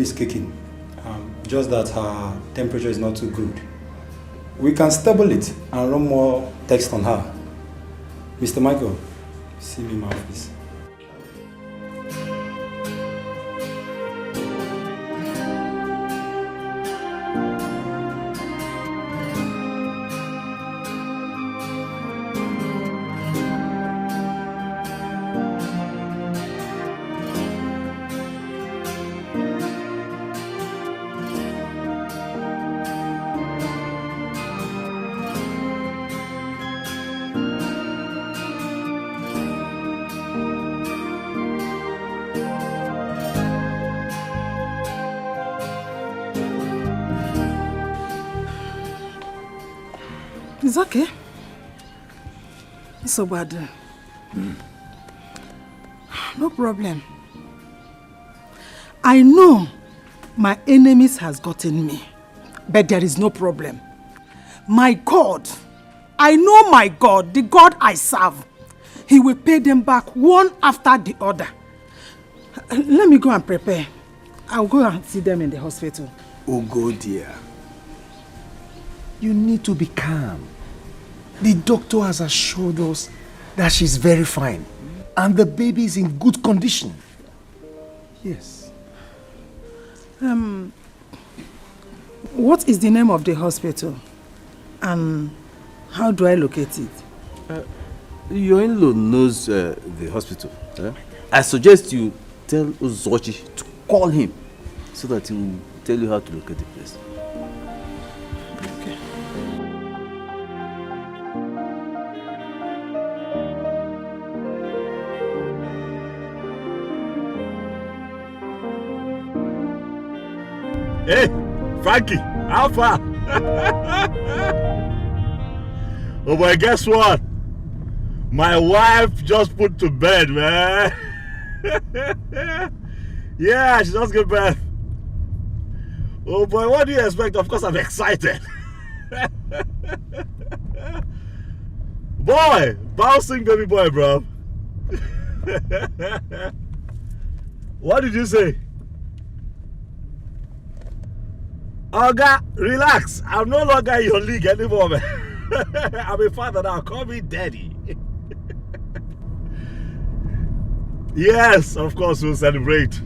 is kicking. Just that her temperature is not too good. We can stable it and run more text on her. Mr. Michael, see me in my office. It's okay. It's so bad. No problem. I know my enemies has gotten me, but there is no problem. My God, I know my God, the God I serve, He will pay them back one after the other. Let me go and prepare. I'll go and see them in the hospital. Oh, go dear. You need to be calm. The doctor has assured us that she's very fine and the baby is in good condition. Yes. What is the name of the hospital? And how do I locate it? Your in-law knows the hospital. I suggest you tell Uzochi to call him so that he will tell you how to locate the place. Hey, Frankie, how far? Oh boy, guess what? My wife just put to bed, man. Yeah, she just got bed. Oh boy, what do you expect? Of course I'm excited. Boy, bouncing baby boy, bro. What did you say? Oga, relax. I'm no longer in your league anymore, man. I'm a father now. Call me daddy. Yes, of course we'll celebrate.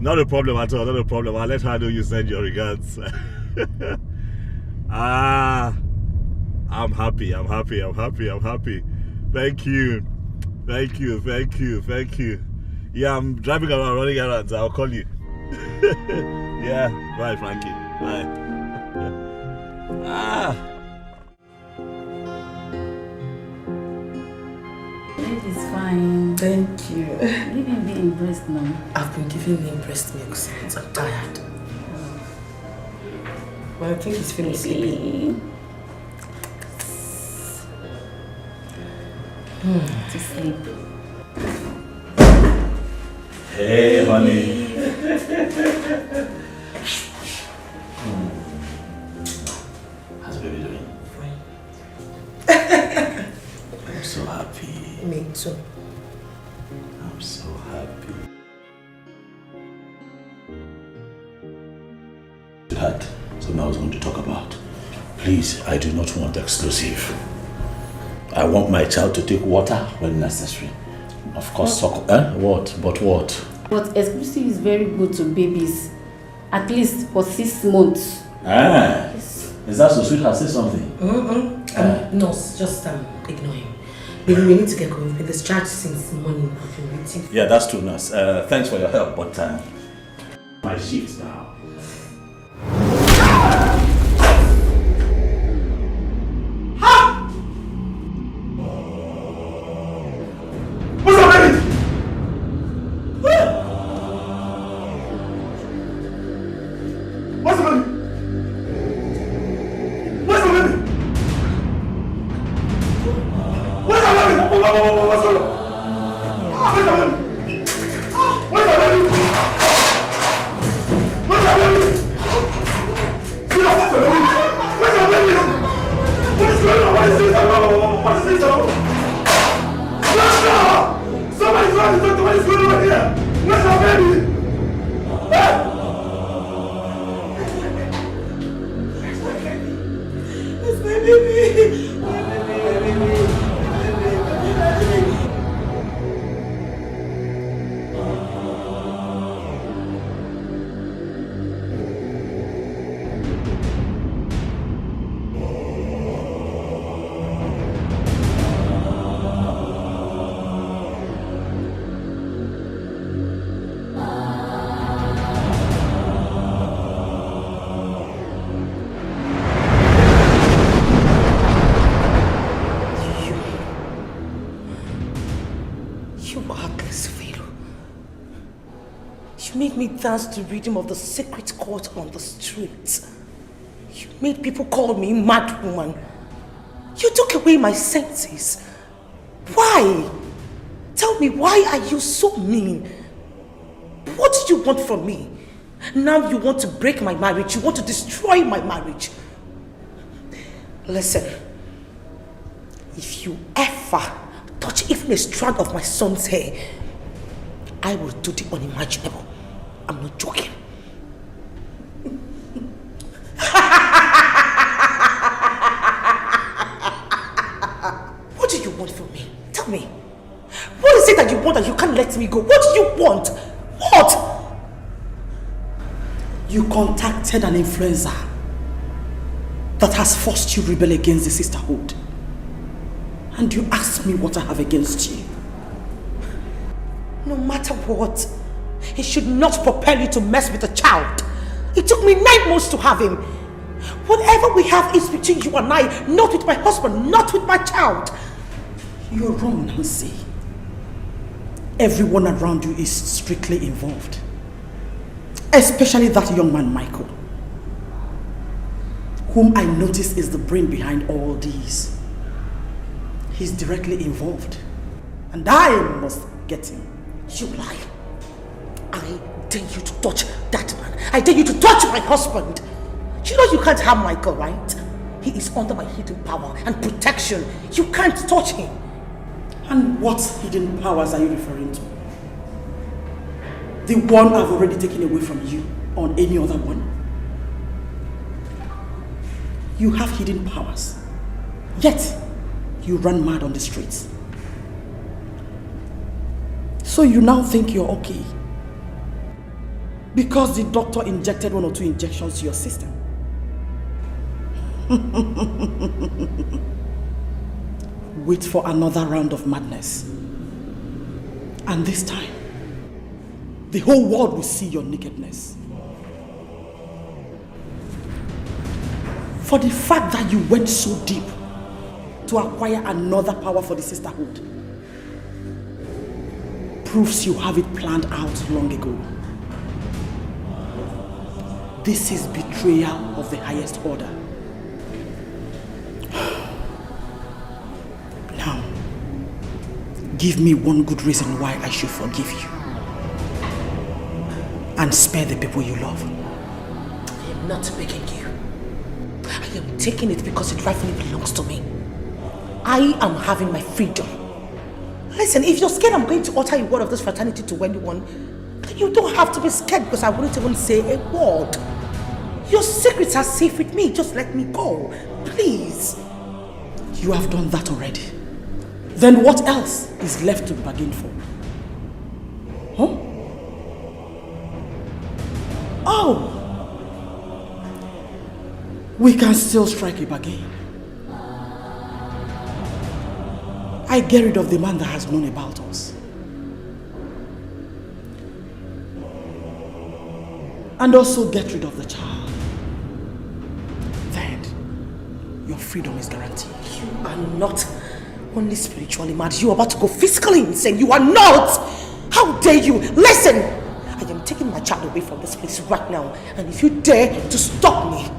Not a problem at all, not a problem. I'll let her know you send your regards. I'm happy. Thank you. Yeah, I'm driving around, running around, so I'll call you. Yeah, bye, Frankie. Bye. It's fine. Thank you. Give him the breast now. I've been giving him breast milk since I'm tired. But I think he's feeling sleepy. To sleep. Hey, honey. How's baby doing? Fine. I'm so happy. Me too. I'm so happy. That something I was going to talk about. Please, I do not want exclusive. I want my child to take water when necessary. Of course, suck. What? But what? But exclusive is very good to babies. At least for 6 months. Yes. Is that so, sweetheart? Say something. No, just ignore him. Baby, we need to get going. We've been discharged since morning. I've been waiting. Yeah, that's true, nurse. Thanks for your help, but my shift now. Dance to rhythm of the secret court on the streets. You made people call me mad woman. You took away my senses. Why? Tell me, why are you so mean? What do you want from me? Now you want to break my marriage. You want to destroy my marriage. Listen, if you ever touch even a strand of my son's hair, I will do the unimaginable. I'm not joking. What do you want from me? Tell me. What is it that you want that you can't let me go? What do you want? What? You contacted an influencer that has forced you to rebel against the sisterhood. And you asked me what I have against you. No matter what, it should not propel you to mess with a child. It took me 9 months to have him. Whatever we have is between you and I, not with my husband, not with my child. You're wrong, Nancy. Everyone around you is strictly involved. Especially that young man, Michael, whom I notice is the brain behind all these. He's directly involved. And I must get him. You lie. I dare you to touch that man. I dare you to touch my husband. You know you can't harm Michael, right? He is under my hidden power and protection. You can't touch him. And what hidden powers are you referring to? The one I've already taken away from you, or any other one? You have hidden powers, yet you run mad on the streets. So you now think you're okay because the doctor injected 1 or 2 injections to your system. Wait for another round of madness. And this time, the whole world will see your nakedness. For the fact that you went so deep to acquire another power for the sisterhood proves you have it planned out long ago. This is betrayal of the highest order. Now, give me one good reason why I should forgive you and spare the people you love. I am not begging you. I am taking it because it rightfully belongs to me. I am having my freedom. Listen, if you're scared I'm going to utter a word of this fraternity to anyone, then you don't have to be scared because I wouldn't even say a word. Your secrets are safe with me. Just let me go. Please. You have done that already. Then what else is left to bargain for? Huh? Oh! We can still strike a bargain. I get rid of the man that has known about us. And also get rid of the child. Then, your freedom is guaranteed. You are not only spiritually mad, you are about to go physically insane. You are not! How dare you! Listen! I am taking my child away from this place right now. And if you dare to stop me,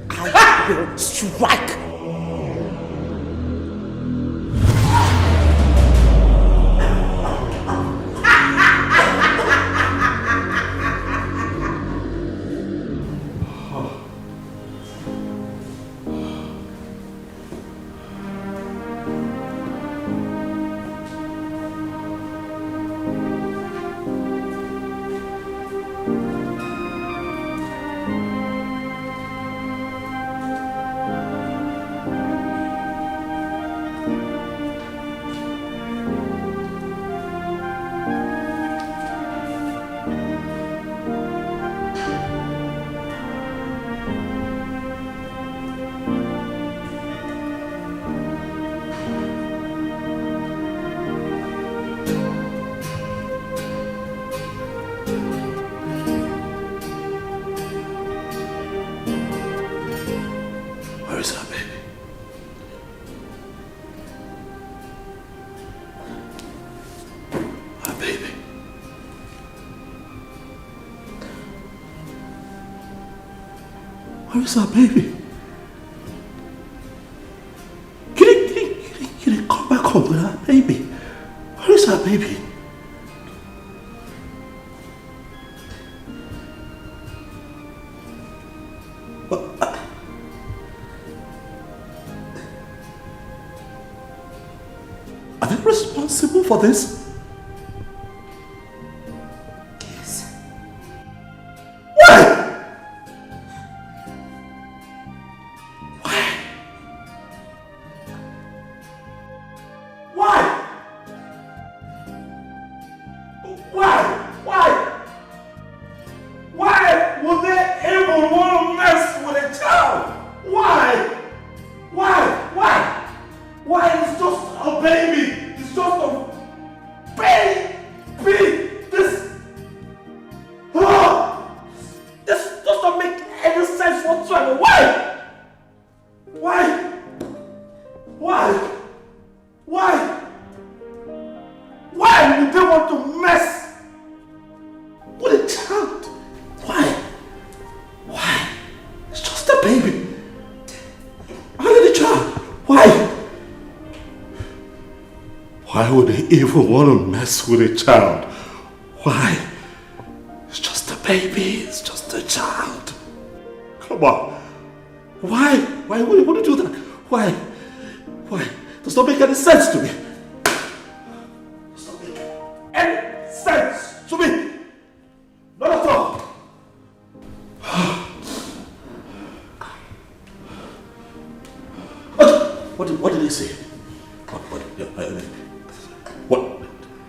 I will strike. Where's our baby? Can you come back home with our baby? Where is our baby? Are they responsible for this? Why would they even want to mess with a child? Why? It's baby is just a child. Come on. Why? Why would you do that? Why? Why? Does not make any sense to me. Does not make any sense to me. Not at all. What did they say?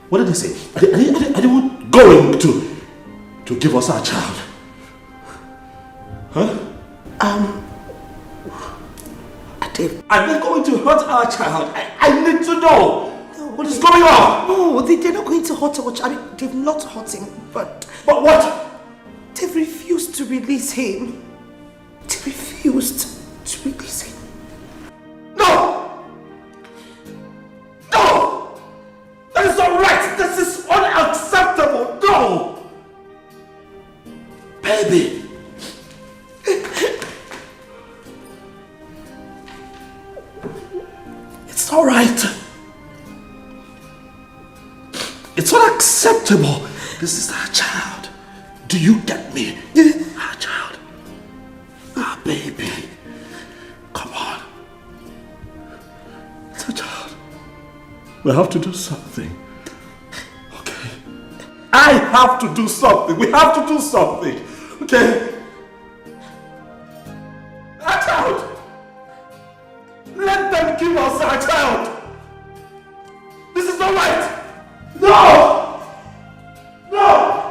What did they say? Are they going to give us our child? Huh? Are they going to hurt our child? I need to know. What is going on? No, they're not going to hurt him. I mean, they've not hurt him, but... But what? They've refused to release him. They refused to release him. No! No! That is not right! This is unacceptable! No! Baby! It's not right. It's unacceptable. This is our child. Do you get me? Our child. Our baby. Come on. It's a child. We have to do something. Okay? I have to do something. We have to do something. Okay? Our child. Let them give us our child. This is not right. No! No!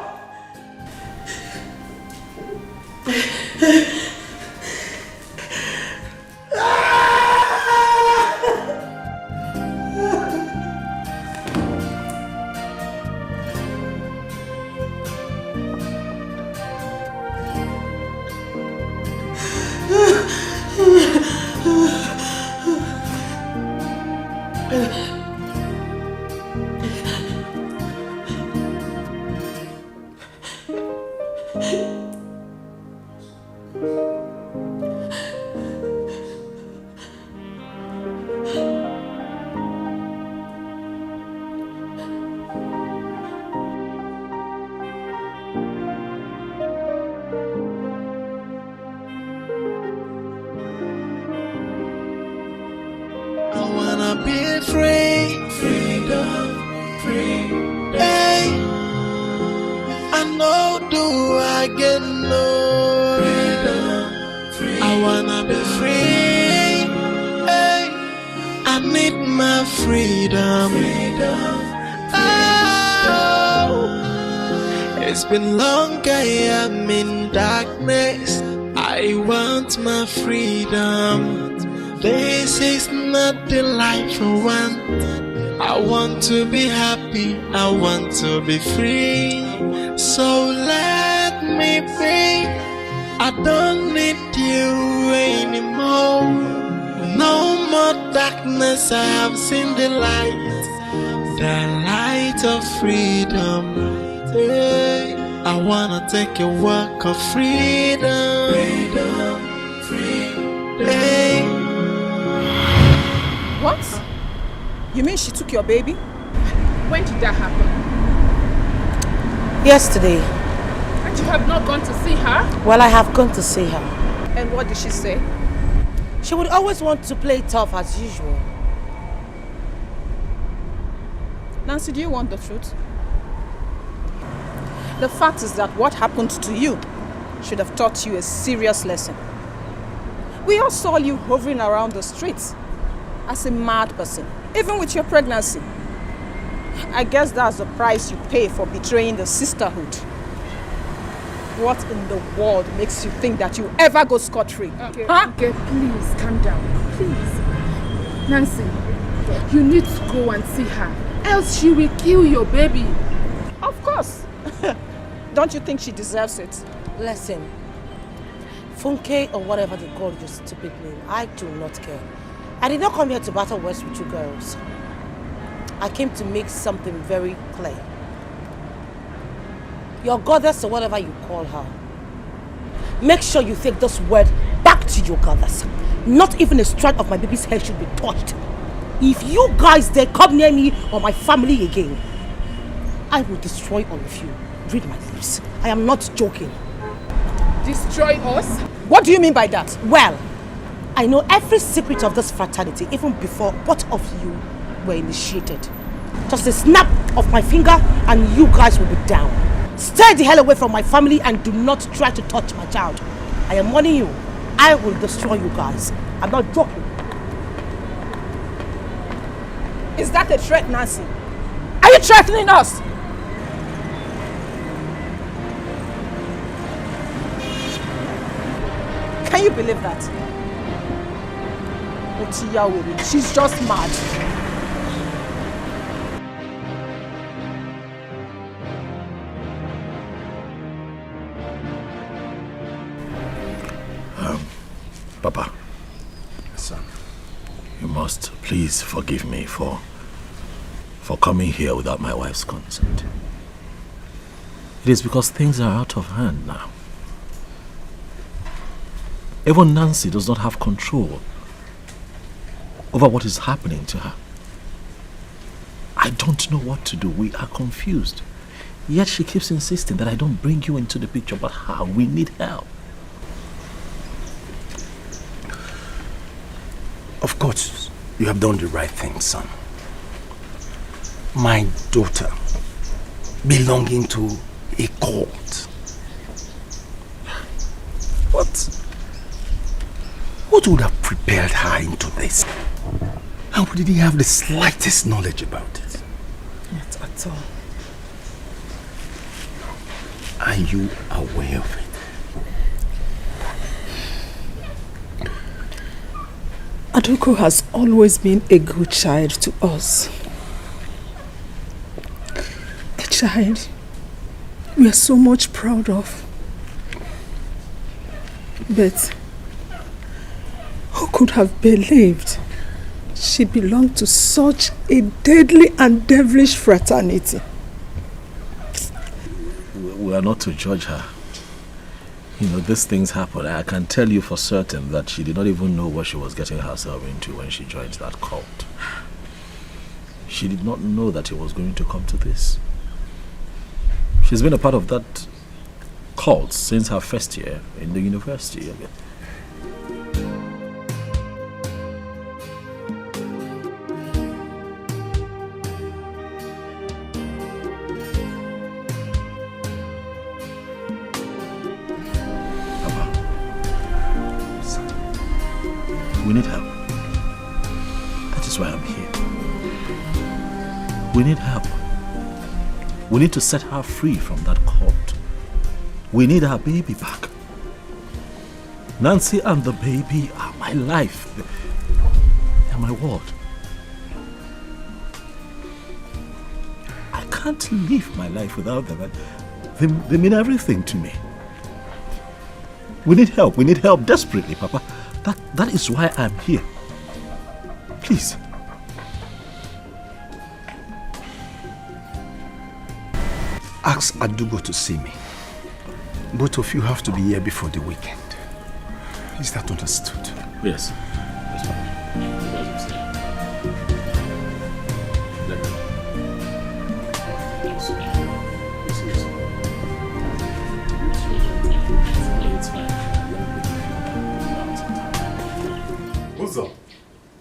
It's been long, I am in darkness. I want my freedom. This is not the life I want. I want to be happy, I want to be free. So let me be. I don't need you anymore. No more darkness, I have seen the light of freedom. Hey, I wanna take a walk of freedom. Hey. What? You mean she took your baby? When did that happen? Yesterday. And you have not gone to see her? Well, I have gone to see her. And what did she say? She would always want to play tough as usual. Nancy, do you want the truth? The fact is that what happened to you should have taught you a serious lesson. We all saw you hovering around the streets as a mad person, even with your pregnancy. I guess that's the price you pay for betraying the sisterhood. What in the world makes you think that you ever go scot-free? Okay, huh? Okay, please, calm down. Please. Nancy, you need to go and see her, else she will kill your baby. Of course. Don't you think she deserves it? Listen, Funke or whatever they call your stupid name, I do not care. I did not come here to battle words with you girls. I came to make something very clear. Your goddess or whatever you call her, make sure you take this word back to your goddess. Not even a strand of my baby's hair should be touched. If you guys dare come near me or my family again, I will destroy all of you read my lips. I am not joking. Destroy us? What do you mean by that? Well, I know every secret of this fraternity even before both of you were initiated. Just a snap of my finger and you guys will be down. Stay the hell away from my family and do not try to touch my child. I am warning you. I will destroy you guys. I'm not joking. Is that a threat, Nancy? Are you threatening us? Can you believe that? She's just mad. Papa. Son. You must please forgive me for coming here without my wife's consent. It is because things are out of hand now. Even Nancy does not have control over what is happening to her. I don't know what to do. We are confused. Yet she keeps insisting that I don't bring you into the picture. But how? We need help. Of course, you have done the right thing, son. My daughter, belonging to a cult. What would have prepared her into this? And did he have the slightest knowledge about it? Not at all. Are you aware of it? Aduko has always been a good child to us. A child we are so much proud of. But who could have believed she belonged to such a deadly and devilish fraternity? We are not to judge her. You know, these things happen. I can tell you for certain that she did not even know what she was getting herself into when she joined that cult. She did not know that it was going to come to this. She's been a part of that cult since her first year in the university. We need help. That is why I'm here. We need help. We need to set her free from that cult. We need our baby back. Nancy and the baby are my life. They're my world. I can't live my life without them. They mean everything to me. We need help. We need help desperately, Papa. That is why I'm here. Please. Ask Adugo to see me. Both of you have to be here before the weekend. Is that understood? Yes. Uzo,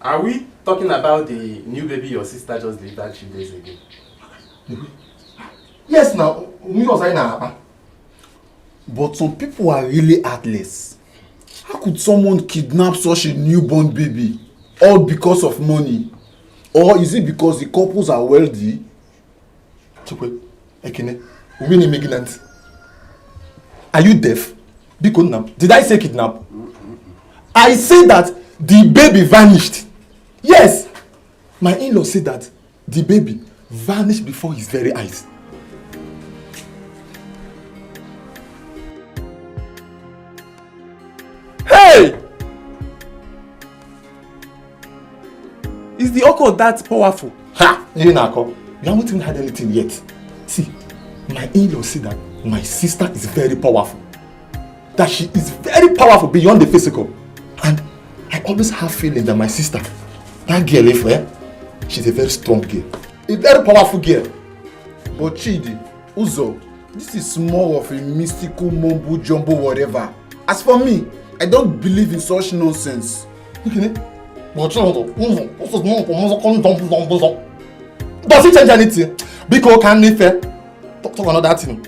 are we talking about the new baby your sister just delivered 2 days ago? Yes, now, but some people are really heartless. How could someone kidnap such a newborn baby all because of money? Or is it because the couples are wealthy? Are you deaf? Did I say kidnap? I said that the baby vanished. Yes, my in-law said that the baby vanished before his very eyes. Hey! Is the occult that powerful? Ha! You haven't even had anything yet. See, my in-law said that my sister is very powerful. That she is very powerful beyond the physical. And I always have feeling that my sister, that girl, she's a very strong girl. A very powerful girl. But Chidi, Uzo, This is more of a mystical mumbo jumbo whatever. As for me, I don't believe in such nonsense. Okay? Does it change anything? Because can me fair? Talk another thing.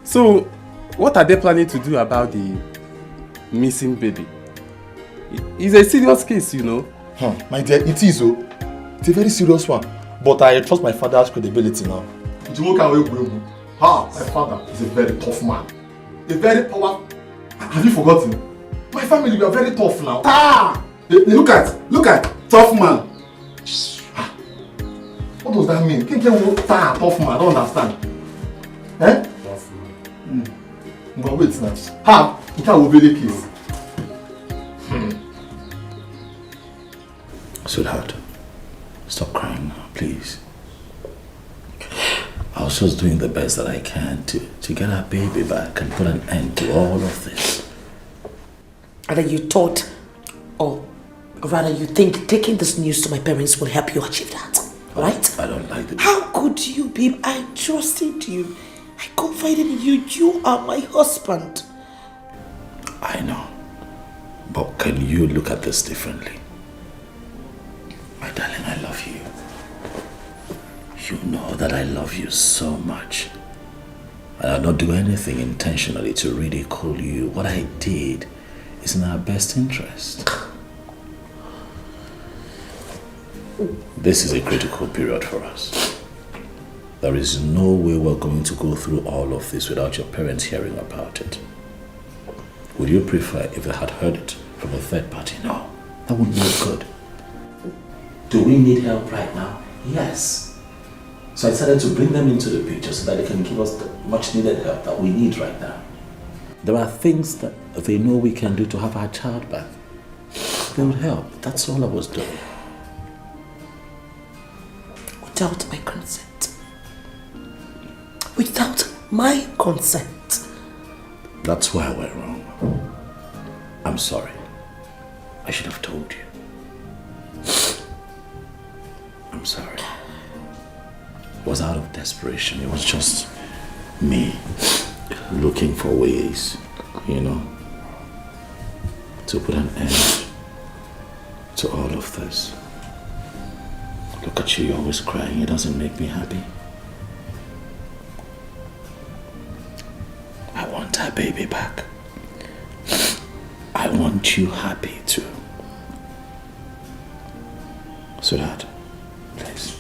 So, what are they planning to do about the missing baby? It's a serious case, you know. My dear, it is. It's a very serious one. But I trust my father's credibility now. My father is a very tough man. A very powerful. Have you forgotten? My family, we are very tough now. Look at tough man. What does that mean? Tough man, I don't understand. Eh? Tough man. But wait now. You can't obey the case. Sweetheart, stop crying now, please. I was just doing the best that I can to get our baby back and put an end to all of this. And then you thought, or rather you think taking this news to my parents will help you achieve that, right? I don't like the... How could you, babe? I trusted you. I confided in you. You are my husband. I know. But can you look at this differently? My darling, I love you. You know that I love you so much. And I'll not do anything intentionally to ridicule you. What I did is in our best interest. This is a critical period for us. There is no way we're going to go through all of this without your parents hearing about it. Would you prefer if they had heard it from a third party? No, that wouldn't be good. Do we need help right now? Yes. So I decided to bring them into the picture so that they can give us the much needed help that we need right now. There are things that they know we can do to have our child back. They would help. That's all I was doing. Without my consent. Without my consent. That's why I went wrong. I'm sorry. I should have told you. I'm sorry. It was out of desperation. It was just me looking for ways, you know, to put an end to all of this. Look at you, you're always crying. It doesn't make me happy. I want our baby back. I want you happy too. Sweetheart, please.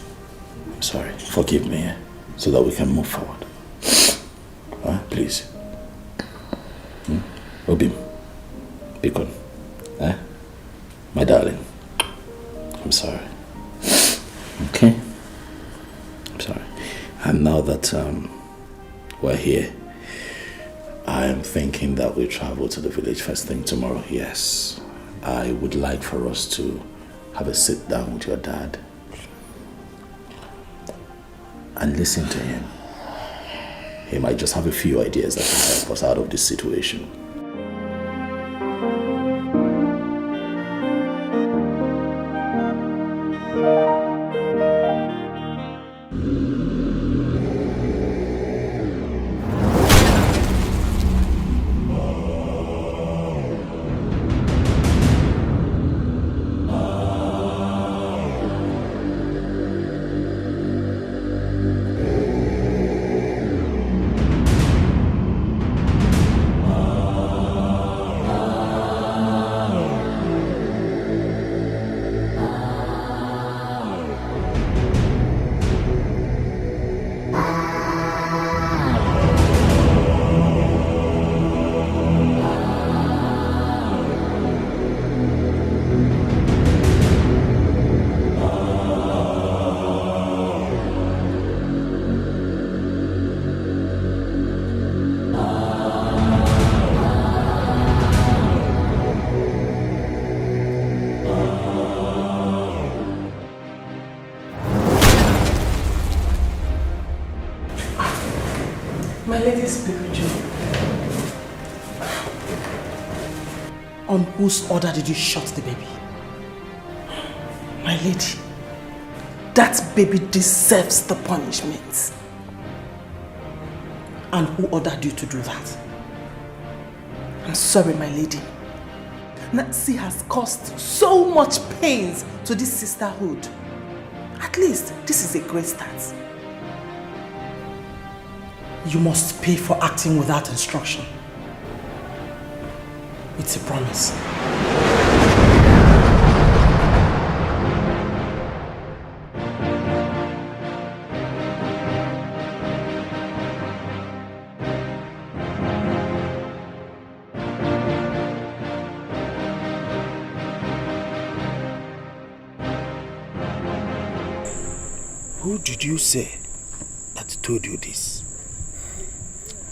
I'm sorry. Forgive me, so that we can move forward. Please. Obim. Be good. My darling. I'm sorry. Okay? I'm sorry. And now that we're here, I am thinking that we travel to the village first thing tomorrow. Yes. I would like for us to have a sit down with your dad and listen to him. He might just have a few ideas that can help us out of this situation. My lady spiritual. On whose order did you shot the baby? My lady, That baby deserves the punishment. And who ordered you to do that? I'm sorry, my lady. Nancy has caused so much pains to this sisterhood. At least, this is a great start. You must pay for acting without instruction. It's a promise. Who did you say that told you this?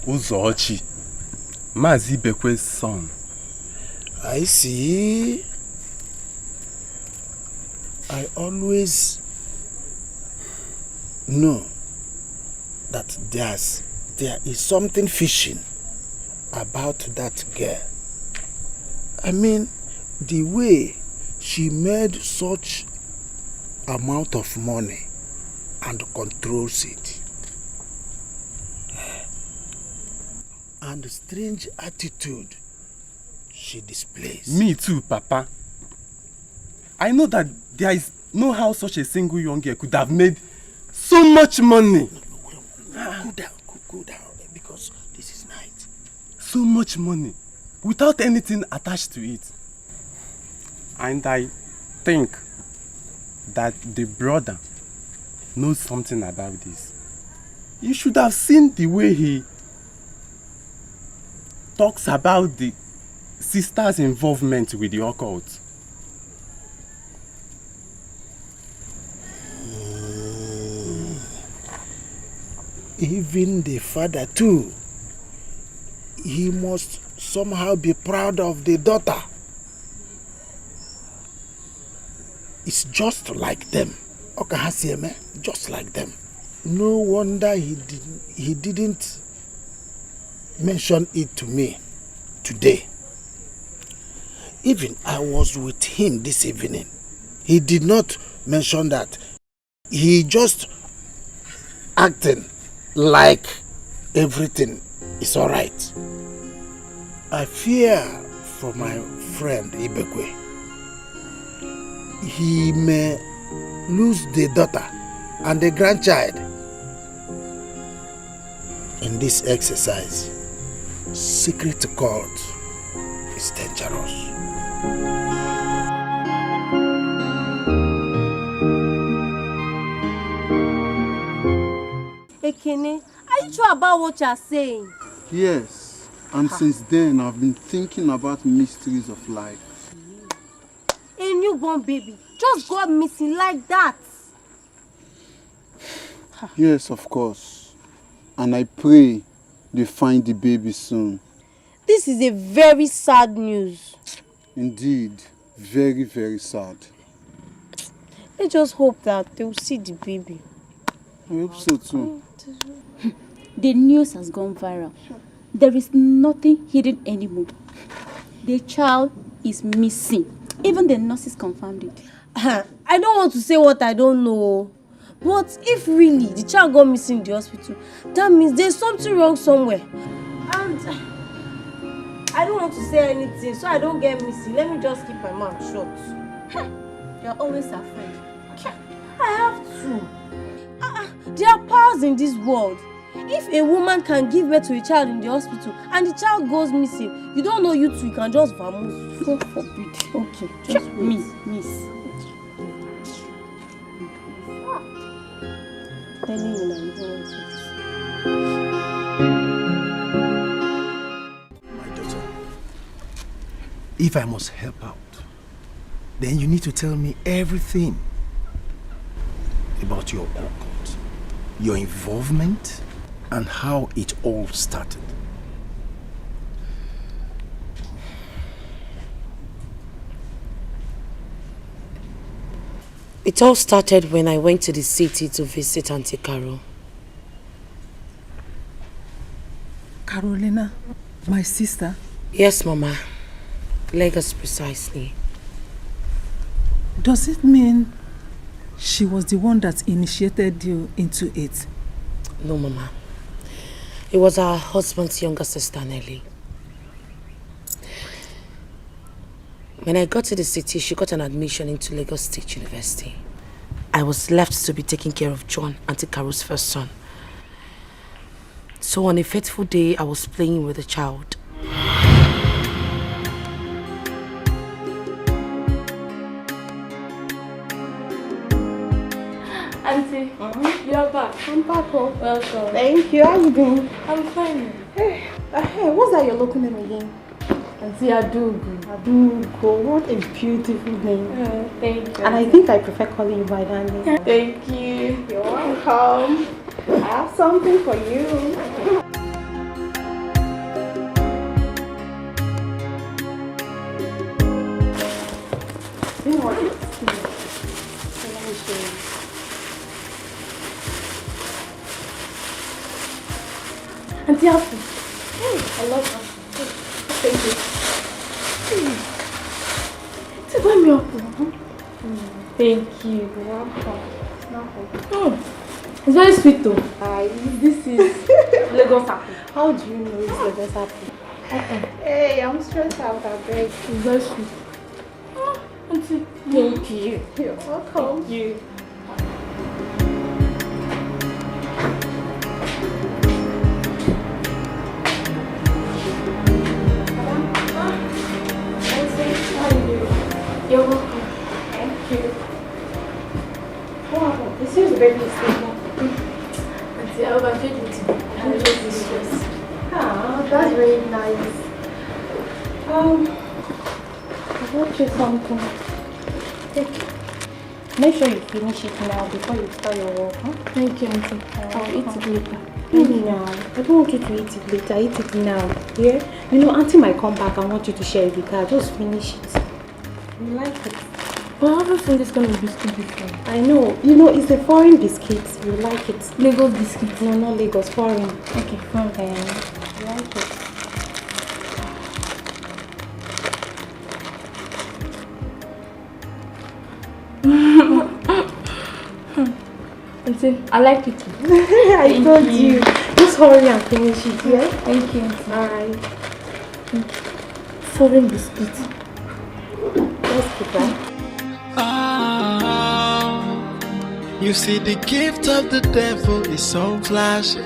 Uzochi, Mazi Bekwe's son. I see. I always know that there is something fishy about that girl. I mean, the way she made such amount of money and controls it. And the strange attitude she displays. Me too, Papa. I know that there is no how such a single young girl could have made so much money. Cool down, because this is night. So much money, without anything attached to it. And I think that the brother knows something about this. You should have seen the way he talks about the sister's involvement with the occult. Even the father too. He must somehow be proud of the daughter. It's just like them. Just like them. No wonder he didn't mention it to me today. Even I was with him this evening. He did not mention that. He just acting like everything is alright. I fear for my friend Ibekwe. He may lose the daughter and the grandchild in this exercise. Secret cult is dangerous. Ekene, are you sure about what you are saying? Yes, and since then I've been thinking about mysteries of life. A newborn baby just got missing like that. Yes, of course. And I pray they find the baby soon. This is a very sad news. Indeed, very, very sad. I just hope that they will see the baby. I hope so too. The news has gone viral. There is nothing hidden anymore. The child is missing. Even the nurses confirmed it. I don't want to say what I don't know. But if really the child got missing in the hospital, that means there's something wrong somewhere. And I don't want to say anything so I don't get missing. Let me just keep my mouth shut. You're always afraid. I have to. There are powers in this world. If a woman can give birth to a child in the hospital and the child goes missing, you don't know you two, you can just vamose. God forbid. Okay, just miss. Telling you now, you don't want to. My daughter, if I must help out, then you need to tell me everything about your occult, your involvement, and how it all started. It all started when I went to the city to visit Auntie Carol. Carolina, my sister? Yes, Mama. Lagos precisely. Does it mean she was the one that initiated you into it? No, Mama. It was her husband's younger sister, Nelly. When I got to the city, she got an admission into Lagos State University. I was left to be taking care of John, Auntie Caro's first son. So on a fateful day, I was playing with a child. Auntie, you're back. I'm back home. Welcome. Thank you. How you doing? I'm fine. Hey, what's that you're looking at again? Auntie Adugu. Adugu, what a beautiful name. Thank you. And I think I prefer calling you by that name. Thank you. You're welcome. I have something for you. You know what? So let me show you. Auntie Apple. Hey, I love Apple. Thank you. Hey. Buy me Apple. Thank you. You're welcome. It's very sweet though. This is Lagos apple. How do you know it's Lagos apple? Hey, I'm stressed out, I beg. It's very sweet. Auntie, thank you. You're welcome. Thank you. You're welcome. Thank you. Wow, this is very stable. Auntie, I overfed with you. I'm just distressed. Ah, that's very nice. I bought you something. Take it. Make sure you finish it now before you start your work. Huh? Thank you, Auntie. I'll eat it later. Maybe now. I don't want you to eat it later. Eat it now. Yeah? You know, Auntie might come back and want you to share it with her. Just finish it. You like it? But I haven't seen this kind of biscuit before. I know. You know, it's a foreign biscuit. You like it. Lagos biscuit. No, not Lagos. Foreign. Okay, fine. You like it. Auntie, I like it. I told you. Just hurry and finish it, yeah? Thank you. Alright. Foreign biscuit. Let's keep that. You see, the gift of the devil is so flashy,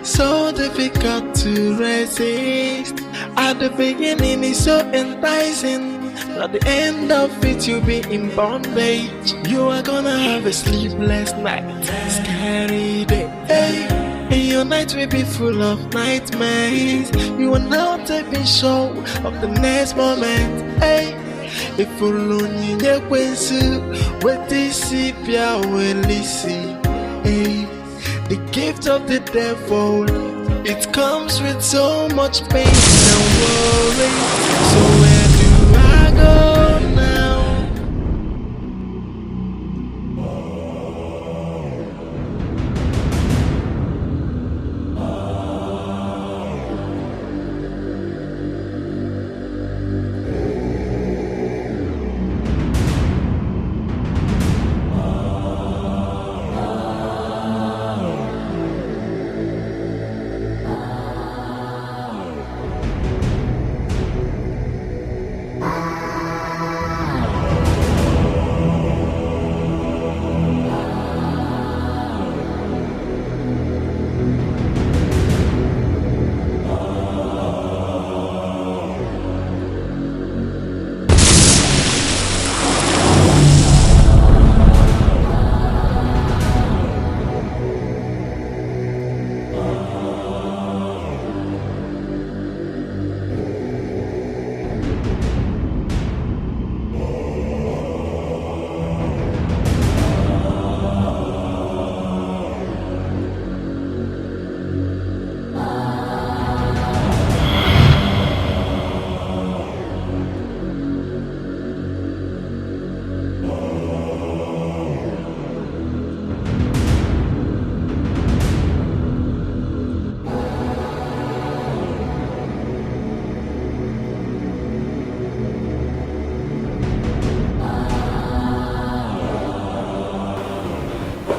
so difficult to resist. At the beginning, it's so enticing. At the end of it, you'll be in bondage. You are gonna have a sleepless night, scary day. Hey. And your night will be full of nightmares. You are not even sure of the next moment. Hey. If only you what this will listen. Hey. The gift of the devil, it comes with so much pain and worry. So where do I go now?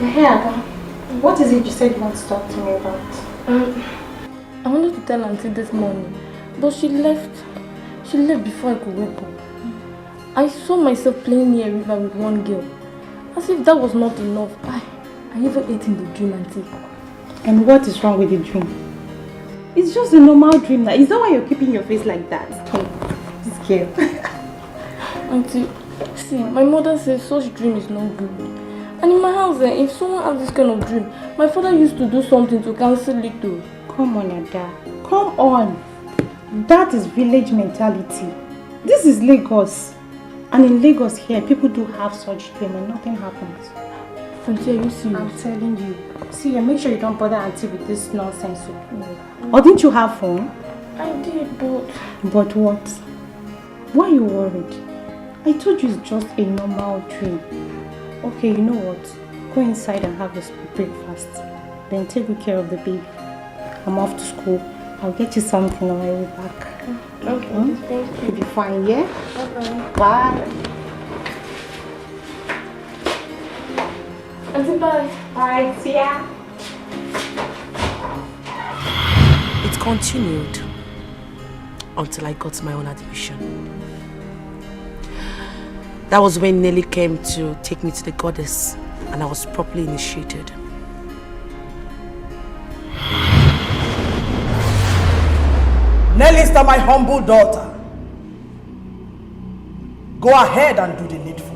Hey, Ada, what is it you said you want to talk to me about? I wanted to tell Auntie this morning, but she left. She left before I could wake up. I saw myself playing near a river with one girl. As if that was not enough. I even ate in the dream, Auntie. And what is wrong with the dream? It's just a normal dream now. Is that why you're keeping your face like that? This girl. Auntie, see, my mother says such dream is not good. And in my house, if someone has this kind of dream, my father used to do something to cancel it too. Come on, Ada. Come on. That is village mentality. This is Lagos. And in Lagos here, people do have such dream and nothing happens. Auntie, are you serious? I'm telling you. See, make sure you don't bother Auntie with this nonsense. Or didn't you have fun? I did, but... But what? Why are you worried? I told you it's just a normal dream. Okay, you know what? Go inside and have your breakfast. Then take good care of the baby. I'm off to school. I'll get you something on my way back. Okay, thank you. You'll be fine, yeah? Bye-bye. Bye. Auntie, bye. Bye, see ya. It continued until I got my own admission. That was when Nelly came to take me to the goddess and I was properly initiated. Nellysta, my humble daughter, go ahead and do the needful.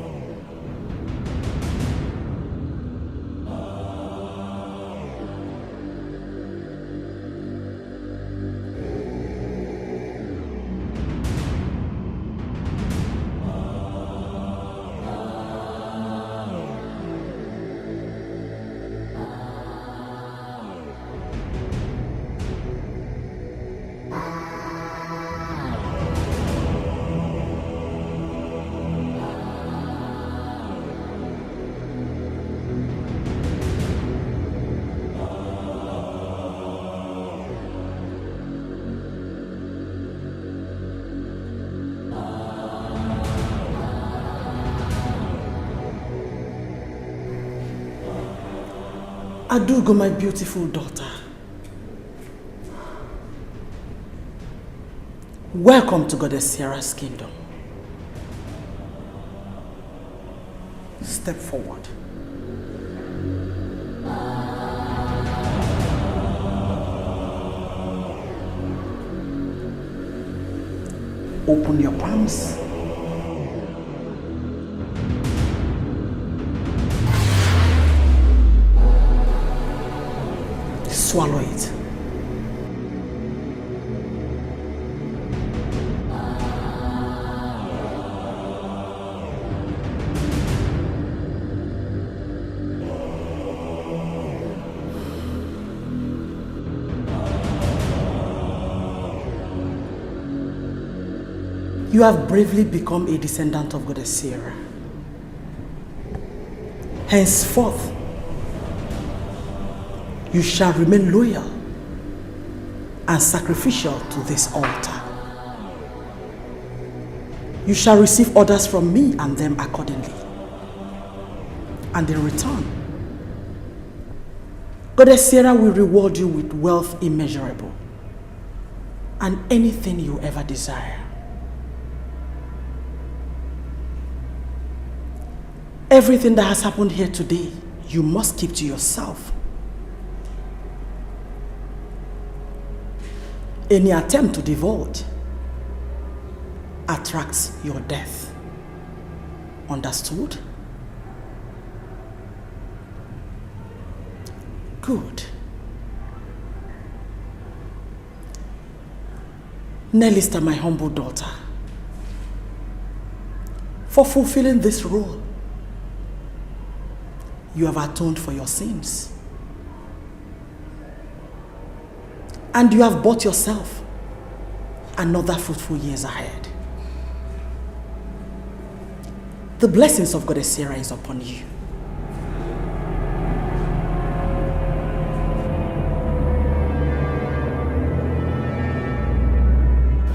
Adugo, my beautiful daughter. Welcome to Goddess Sierra's kingdom. Step forward. Open your palms. Swallow it. You have bravely become a descendant of Goddess Sierra. Henceforth, you shall remain loyal and sacrificial to this altar. You shall receive orders from me and them accordingly. And in return, Goddess Sierra will reward you with wealth immeasurable and anything you ever desire. Everything that has happened here today, you must keep to yourself. Any attempt to divulge attracts your death. Understood? Good. Nellista, my humble daughter, for fulfilling this role, you have atoned for your sins. And you have bought yourself another fruitful years ahead. The blessings of Goddess Sierra is upon you.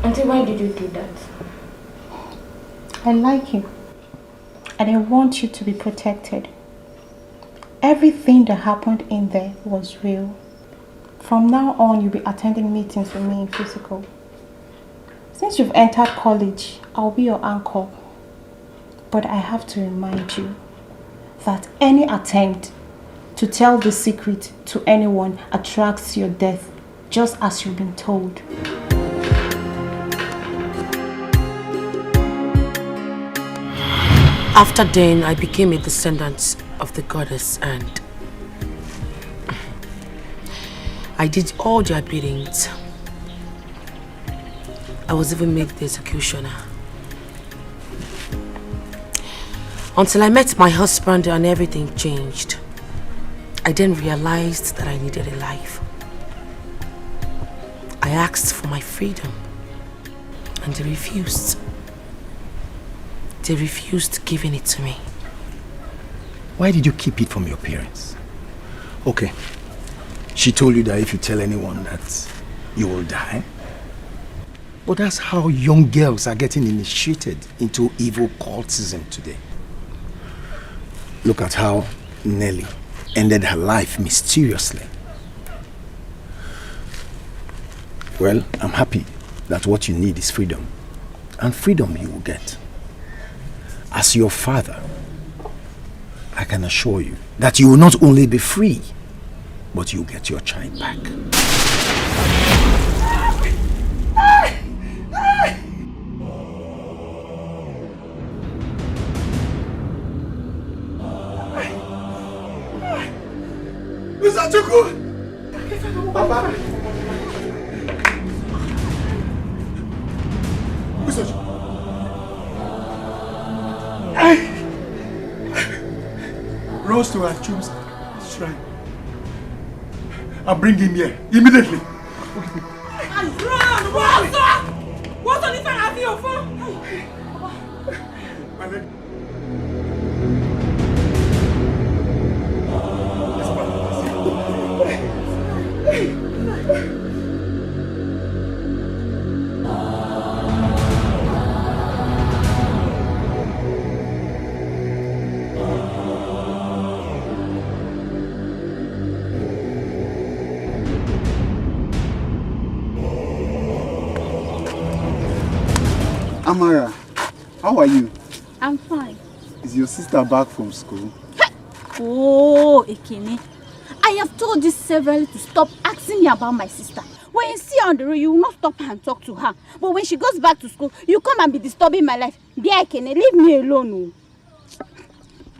Auntie, why did you do that? I like you. And I want you to be protected. everything that happened in there was real. From now on, you'll be attending meetings with me in physical. Since you've entered college, I'll be your anchor. But I have to remind you that any attempt to tell the secret to anyone attracts your death, just as you've been told. After then, I became a descendant of the goddess and I did all their biddings. I was even made the executioner. Until I met my husband and everything changed. I then realized that I needed a life. I asked for my freedom and they refused. They refused giving it to me. Why did you keep it from your parents? Okay, she told you that if you tell anyone that you will die. But that's how young girls are getting initiated into evil cultism today. Look at how Nelly ended her life mysteriously. Well, I'm happy that what you need is freedom. And freedom you will get. As your father, I can assure you that you will not only be free, but you'll get your child back. Mr. Chuku! Papa! Mr. Chuku! Rose to Achum's shrine. I'll bring him here immediately. Run! What's on the phone of your phone? Amara, how are you? I'm fine. Is your sister back from school? Oh, Ekene. I have told you severally to stop asking me about my sister. When you see her on the road, you will not stop her and talk to her. But when she goes back to school, you come and be disturbing my life. Dear Ekene, leave me alone.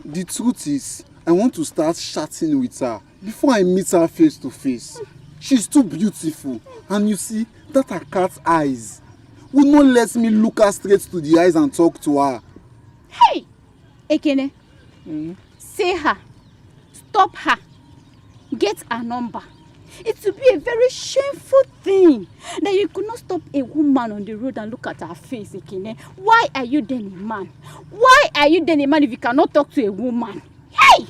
The truth is, I want to start chatting with her before I meet her face to face. She's too beautiful. And you see, that her cat's eyes would not let me look her straight to the eyes and talk to her. Hey! Ekene, say her. Stop her. Get her number. It would be a very shameful thing that you could not stop a woman on the road and look at her face, Ekene. Why are you then a man? Why are you then a man if you cannot talk to a woman? Hey!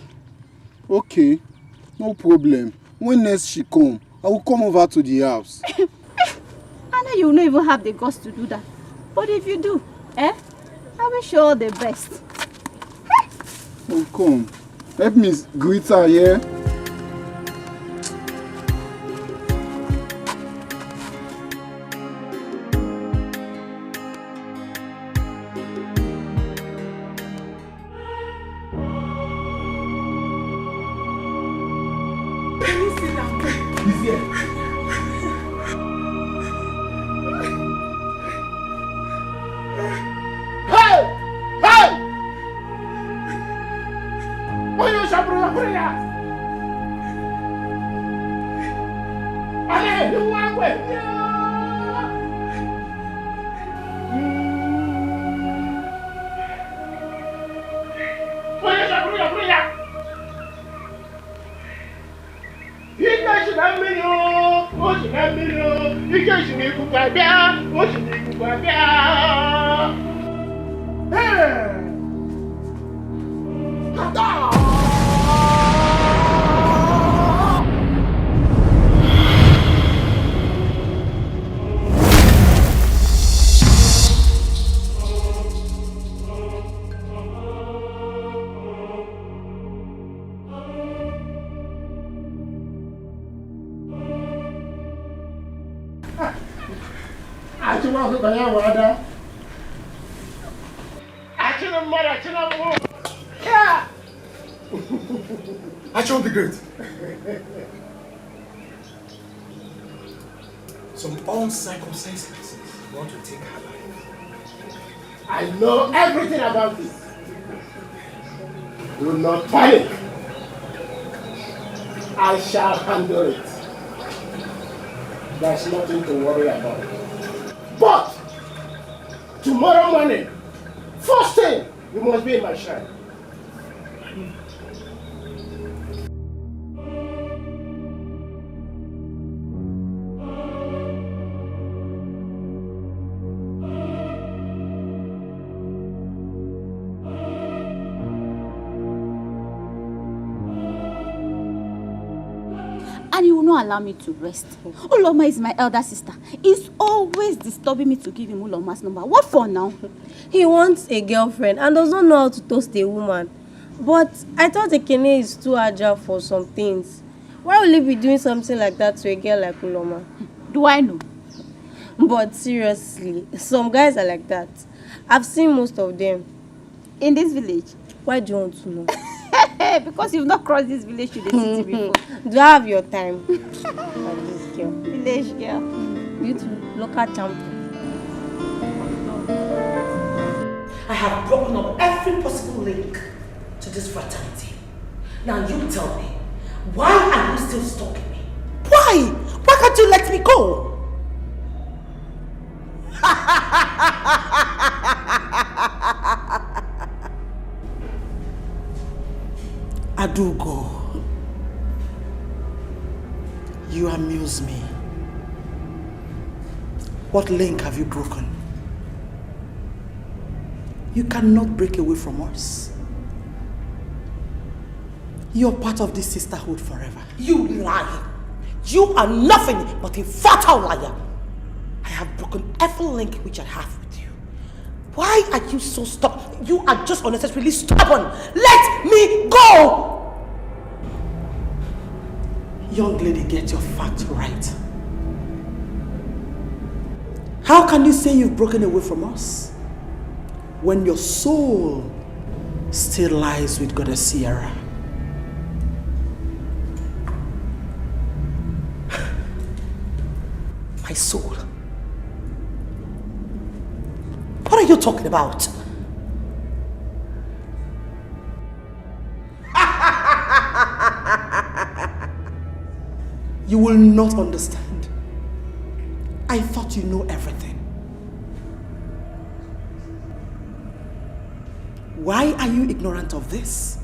Okay, no problem. When next she come, I will come over to the house. I know you will not even have the guts to do that. But if you do, I wish you all the best. Oh, come. Help me greet her, yeah? He's here. Action be great. Some uncircumcised want to take her life. I know everything about this. Do not panic. I shall handle it. There's nothing to worry about. But tomorrow morning, first thing, you must be in my shrine. And he will not allow me to rest. Uloma is my elder sister. He's always disturbing me to give him Uloma's number. What for now? He wants a girlfriend and does not know how to toast a woman. But I thought Ekene is too agile for some things. Why will he be doing something like that to a girl like Uloma? Do I know? But seriously, some guys are like that. I've seen most of them. In this village? Why do you want to know? Because you've not crossed this village to the city before. Do I have your time? This girl. Village girl. You too. Local champion. I have broken up every possible link to this fraternity. Now you tell me, why are you still stalking me? Why? Why can't you let me go? Adugo, you amuse me. What link have you broken? You cannot break away from us. You're part of this sisterhood forever. You lie. You are nothing but a fatal liar. I have broken every link which I have with you. Why are you so stubborn? You are just unnecessarily stubborn. Let me go! Young lady, get your facts right. How can you say you've broken away from us when your soul still lies with Goddess Sierra? My soul? What are you talking about? You will not understand. I thought you know everything. Why are you ignorant of this?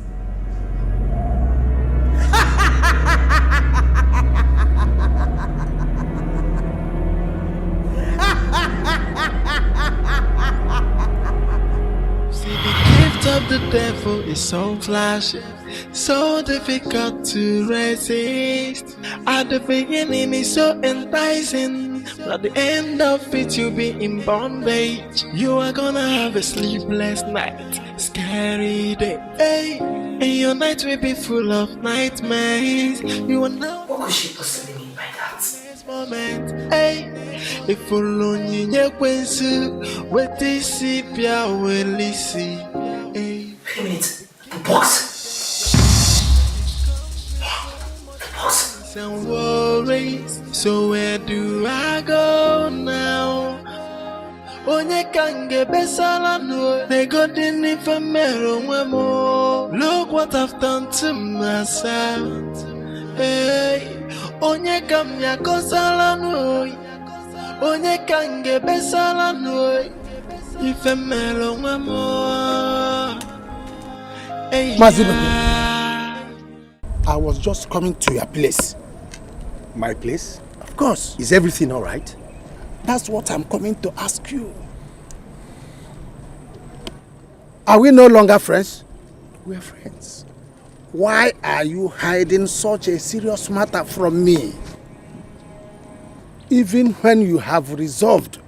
See, the gift of the devil is so flashy, so difficult to resist. At the beginning it's so enticing, but at the end of it you'll be in bondage. You are gonna have a sleepless night, scary day, hey, and your night will be full of nightmares. You are now. What could she possibly mean by that? This moment, hey, if only you knew what this is, will see. Wait a minute, the box. Some worries, so where do I go now? Onye kange besala no, they got in infamero wemo. Look what I've done to myself. Hey, onye kamya kosala no, onye kange besala no, infamero wemo. Hey, I was just coming to your place. My place? Of course. Is everything all right? That's what I'm coming to ask you. Are we no longer friends? We're friends. Why are you hiding such a serious matter from me? Even when you have resolved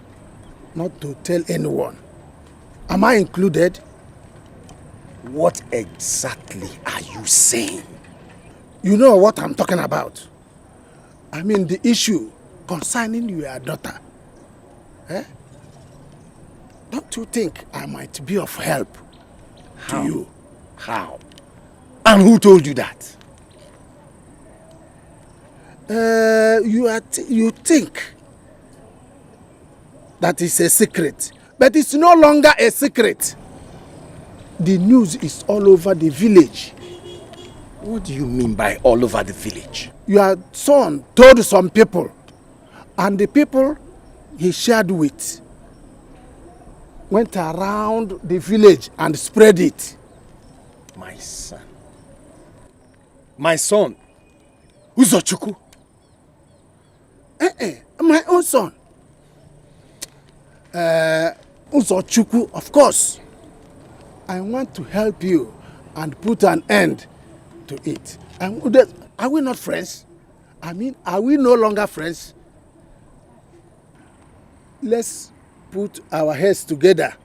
not to tell anyone. Am I included? What exactly are you saying? You know what I'm talking about. I mean the issue concerning your daughter. Don't you think I might be of help to you? How? And who told you that? You think that is a secret, but it's no longer a secret. The news is all over the village. What do you mean by all over the village? Your son told some people, and the people he shared with went around the village and spread it. My son. My son. Uzochukwu. My own son. Uzochukwu, of course. I want to help you and put an end to it. Are we not friends? I mean, are we no longer friends? Let's put our heads together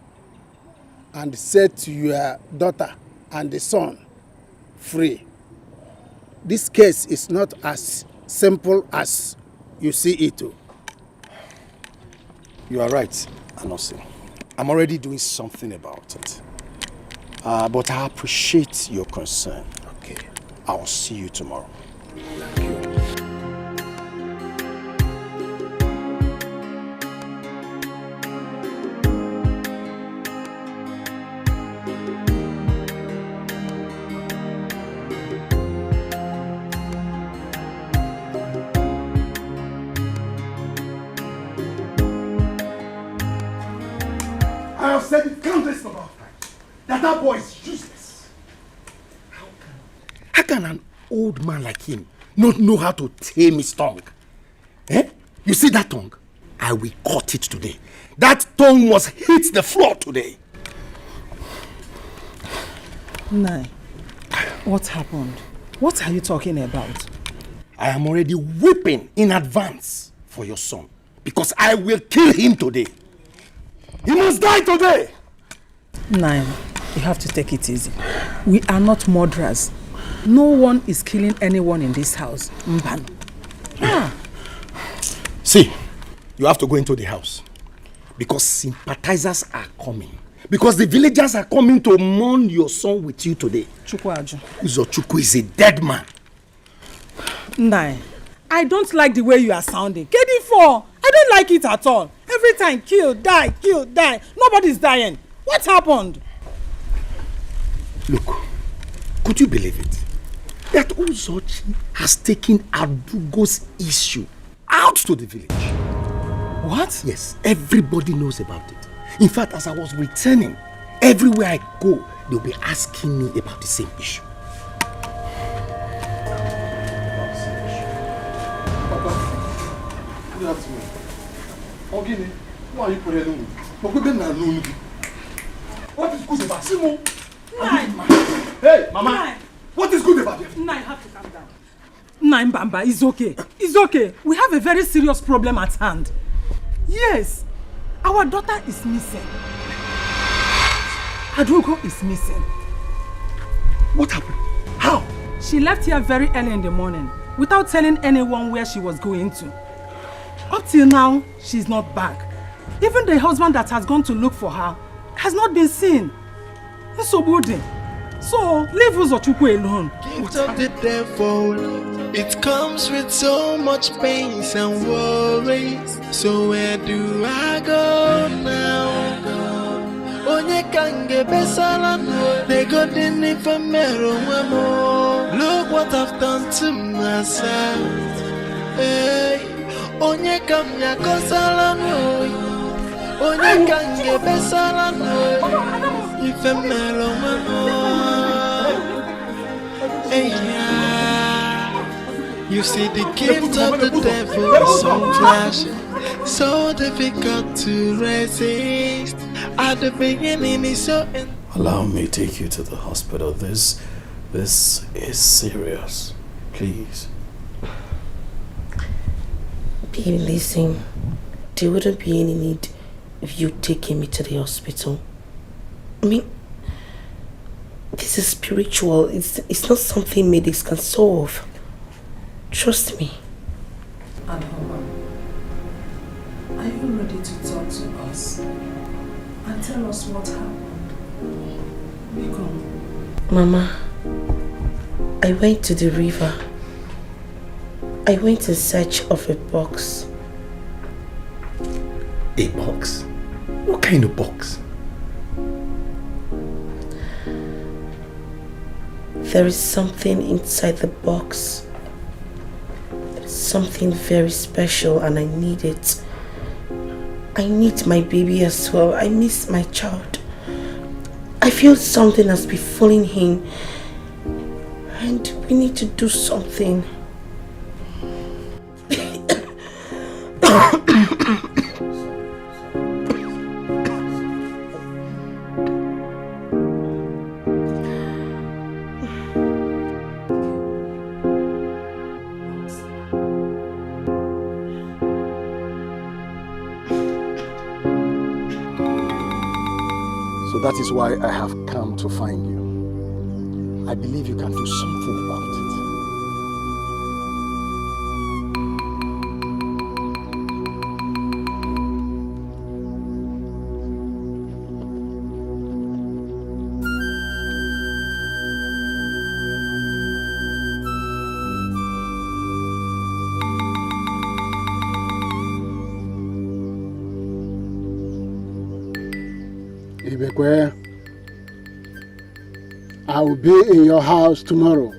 and set your daughter and the son free. This case is not as simple as you see it. You are right, Anosi. I'm already doing something about it. But I appreciate your concern. Okay. I'll see you tomorrow. Thank you. I have said it countless number of times that boy is useless. How can an old man like him not know how to tame his tongue? Eh? You see that tongue? I will cut it today. That tongue must hit the floor today. Nai, what happened? What are you talking about? I am already weeping in advance for your son because I will kill him today. He must die today! Nai, you have to take it easy. We are not murderers. No one is killing anyone in this house. Mban. Ah. See, you have to go into the house because sympathizers are coming. Because the villagers are coming to mourn your son with you today. Chukwaju. Uzochukwu is a dead man. Nai, I don't like the way you are sounding. KD4, I don't like it at all. Every time, kill, die, nobody's dying. What happened? Look, could you believe it? That Uzochi has taken Adugo's issue out to the village. What? Yes, everybody knows about it. In fact, as I was returning, everywhere I go, they'll be asking me about the same issue. Good afternoon. Ogini, why are you putting me? What is good about Simo? Hey, Mama. Nai. What is good about it? Nai, you have to calm down. Nai Mbamba, it's okay. It's okay. We have a very serious problem at hand. Yes, our daughter is missing. Adugo is missing. What happened? How? She left here very early in the morning without telling anyone where she was going to. Up till now, she's not back. Even the husband that has gone to look for her has not been seen. So leave Uzochukwu alone. Gift of the devil, it comes with so much pain and worries. So where do I go now? Onye kange besala, they got in ifemero wemo. Look what I've done to myself. Hey, onye kamya kosala no. Onye kange besala no. Ifemero wemo. Hey, you see the gift of the devil is so flashing, so difficult to resist. At the beginning, it's so. Allow me to take you to the hospital. This is serious. Please. Baby, listen. There wouldn't be any need of you taking me to the hospital. I mean, this is spiritual. It's not something medics can solve. Trust me. Adhoma, are you ready to talk to us? and tell us what happened. Mama, I went to the river. I went in search of a box. A box? What kind of box? There is something inside the box. Something very special and I need it. I need my baby as well. I miss my child. I feel something has befallen him. And we need to do something. So that is why I have come to find you. I believe you can do something about it. Ibekwe, I will be in your house tomorrow.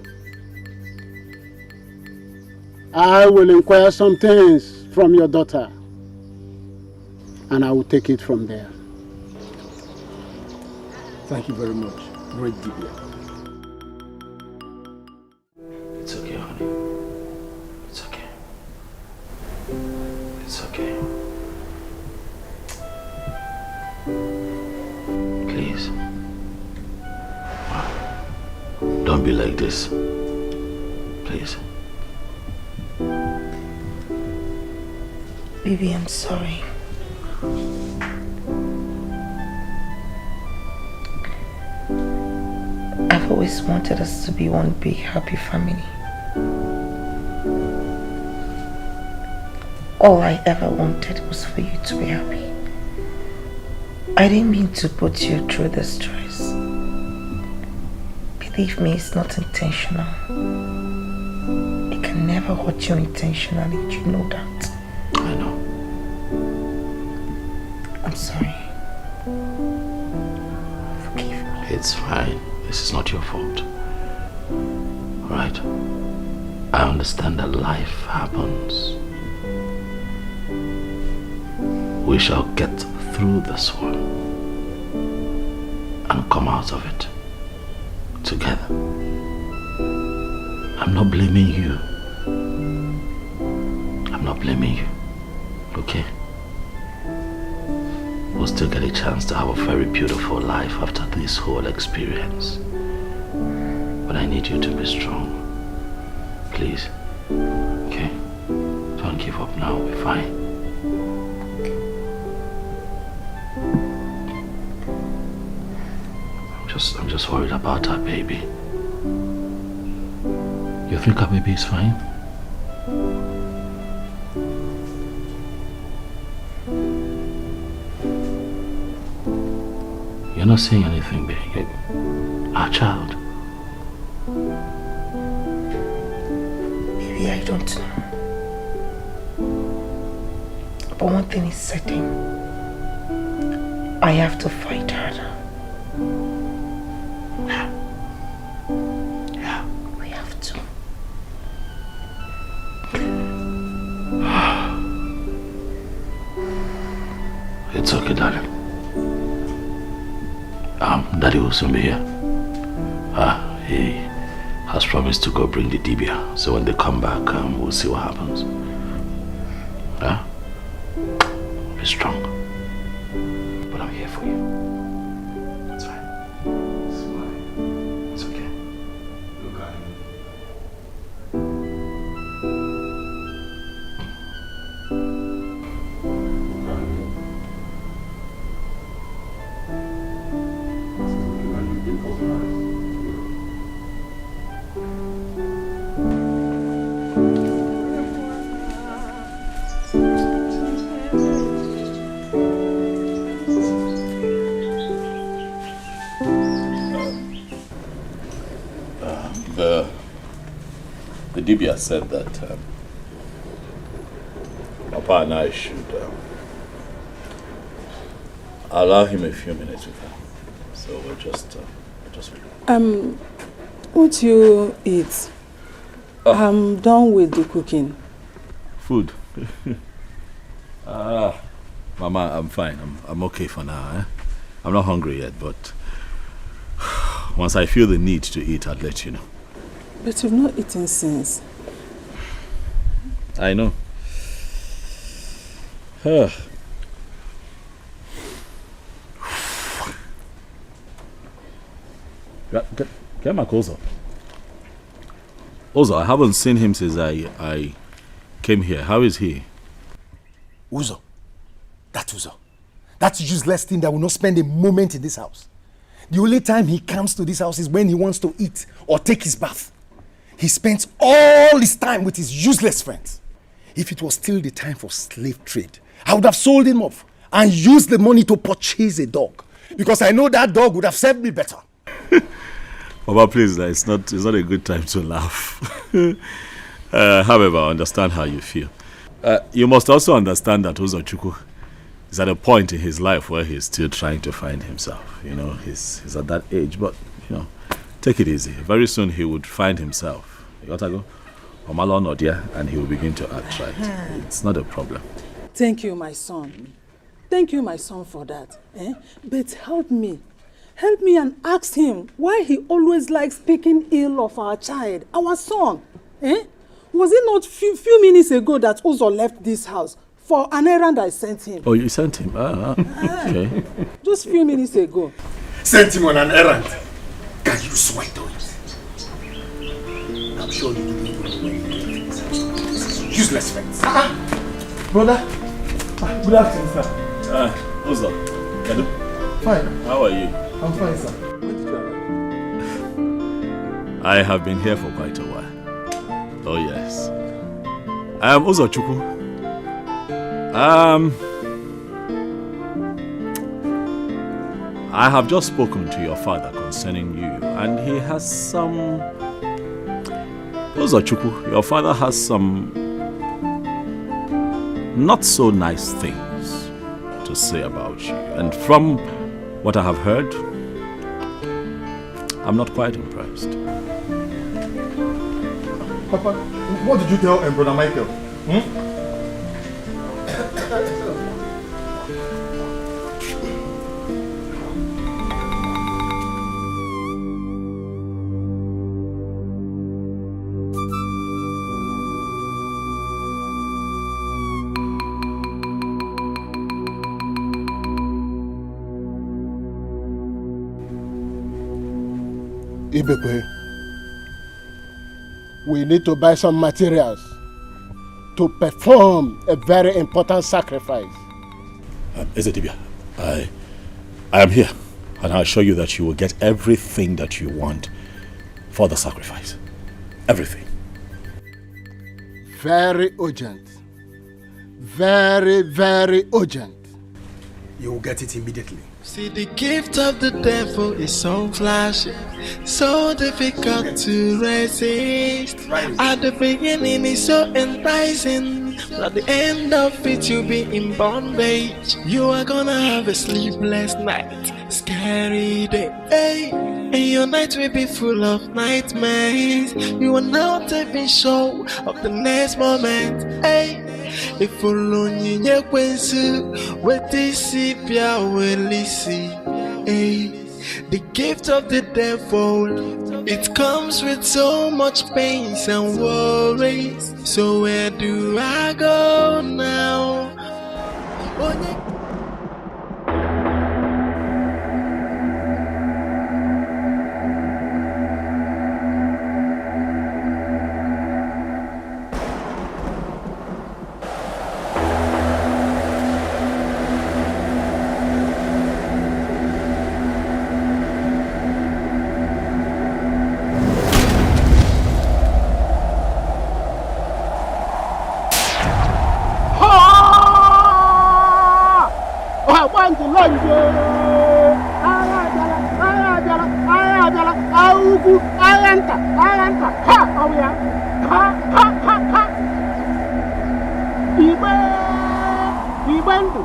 I will inquire some things from your daughter and I will take it from there. Thank you very much. Great Dibia. It's okay, honey. It's okay. It's okay. Please. Don't be like this. Please. Baby, I'm sorry. I've always wanted us to be one big happy family. All I ever wanted was for you to be happy. I didn't mean to put you through the stress. Believe me, it's not intentional. It can never hurt you intentionally, you know that. I know. I'm sorry. Forgive me. It's fine. This is not your fault. Alright? I understand that life happens. We shall get through this one and come out of it together. I'm not blaming you. I'm not blaming you. Okay? We'll still get a chance to have a very beautiful life after this whole experience. But I need you to be strong. Please. Okay? Don't give up now. We'll be fine. I'm just worried about our baby. You think our baby is fine? You're not saying anything, baby. Our child. Maybe I don't know. But one thing is certain. I have to fight harder. Yeah. We have to. It's okay, darling. Daddy will soon be here. He has promised to go bring the Dibia. So when they come back, we'll see what happens. Be strong. But I'm here for you. That's fine. It's okay. Look at him. The Dibia said that Papa and I should allow him a few minutes with her. So we'll just Won't you eat? I'm done with the cooking. Food. Mama, I'm fine. I'm okay for now. Eh? I'm not hungry yet, but once I feel the need to eat, I'll let you know. But you've not eaten since. I know. Get my clothes up. Also, I haven't seen him since I came here. How is he? Uzo. That useless thing that will not spend a moment in this house. The only time he comes to this house is when he wants to eat or take his bath. He spends all his time with his useless friends. If it was still the time for slave trade, I would have sold him off and used the money to purchase a dog. Because I know that dog would have served me better. Papa, please, it's not a good time to laugh. However, I understand how you feel. You must also understand that Uzochukwu is at a point in his life where he's still trying to find himself. You know, he's at that age, but, you know, take it easy. Very soon he would find himself. You got to go. Omalo Nodia, and he will begin to act right. It's not a problem. Thank you, my son. Thank you, my son, for that. But help me. Help me and ask him why he always likes speaking ill of our child, our son. Was it not few minutes ago that Uzo left this house for an errand I sent him? Oh, you sent him? Okay. Just few minutes ago. Sent him on an errand? Can you swear to it? I'm sure you do not know. Useless friends. Brother, good afternoon, sir. Uzo, Edo. Fine. How are you? I'm fine, sir. When did you arrive? I have been here for quite a while. Oh, yes. Uzochukwu. I have just spoken to your father concerning you, and he has some... Uzochukwu, your father has some not so nice things to say about you. And from what I have heard, I'm not quite impressed. Papa, what did you tell Brother Michael? Ibekwe, we need to buy some materials to perform a very important sacrifice. Ezedibia, I am here, and I assure you that you will get everything that you want for the sacrifice. Everything. Very urgent. Very, very urgent. You will get it immediately. See, the gift of the devil is so flashy, so difficult to resist. At the beginning it's so enticing, but at the end of it you'll be in bondage. You are gonna have a sleepless night, scary day, hey. And your night will be full of nightmares. You are not even sure of the next moment, hey. If only you kwensu with this pia welisi, hey. The gift of the devil, it comes with so much pains and worries. So where do I go now? Aganta, ha, oh yeah, ha. Ibandu,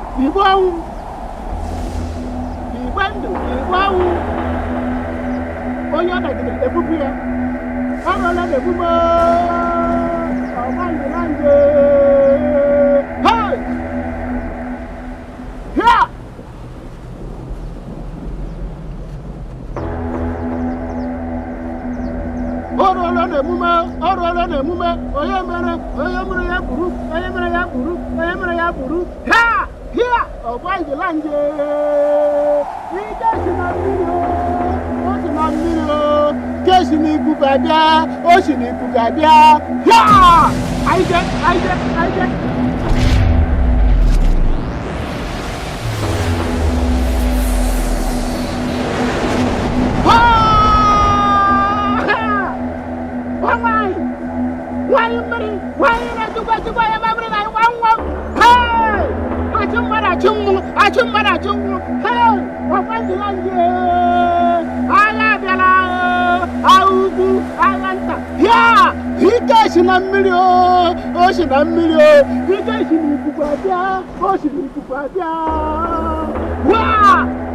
Oya na gidi ebubu ya. Ara la ebubu. Ọmọdé lanje. Hey! Yeah! Oro la emume. Oya mere ya buru. Ha! Yeah! Ọmọdé lanje. Ike sinabiro. Kesi ni bugabia, osi ni bugabia. Ya! Aije. Ha! Why na juga ya mamri na wang. Hey! Achum. Hey! Wapanji lanje. Ala biala. Augu alanta. Ya! Ike sinamilio. Ike sinibugabia. Osi ni bugabia. Wa!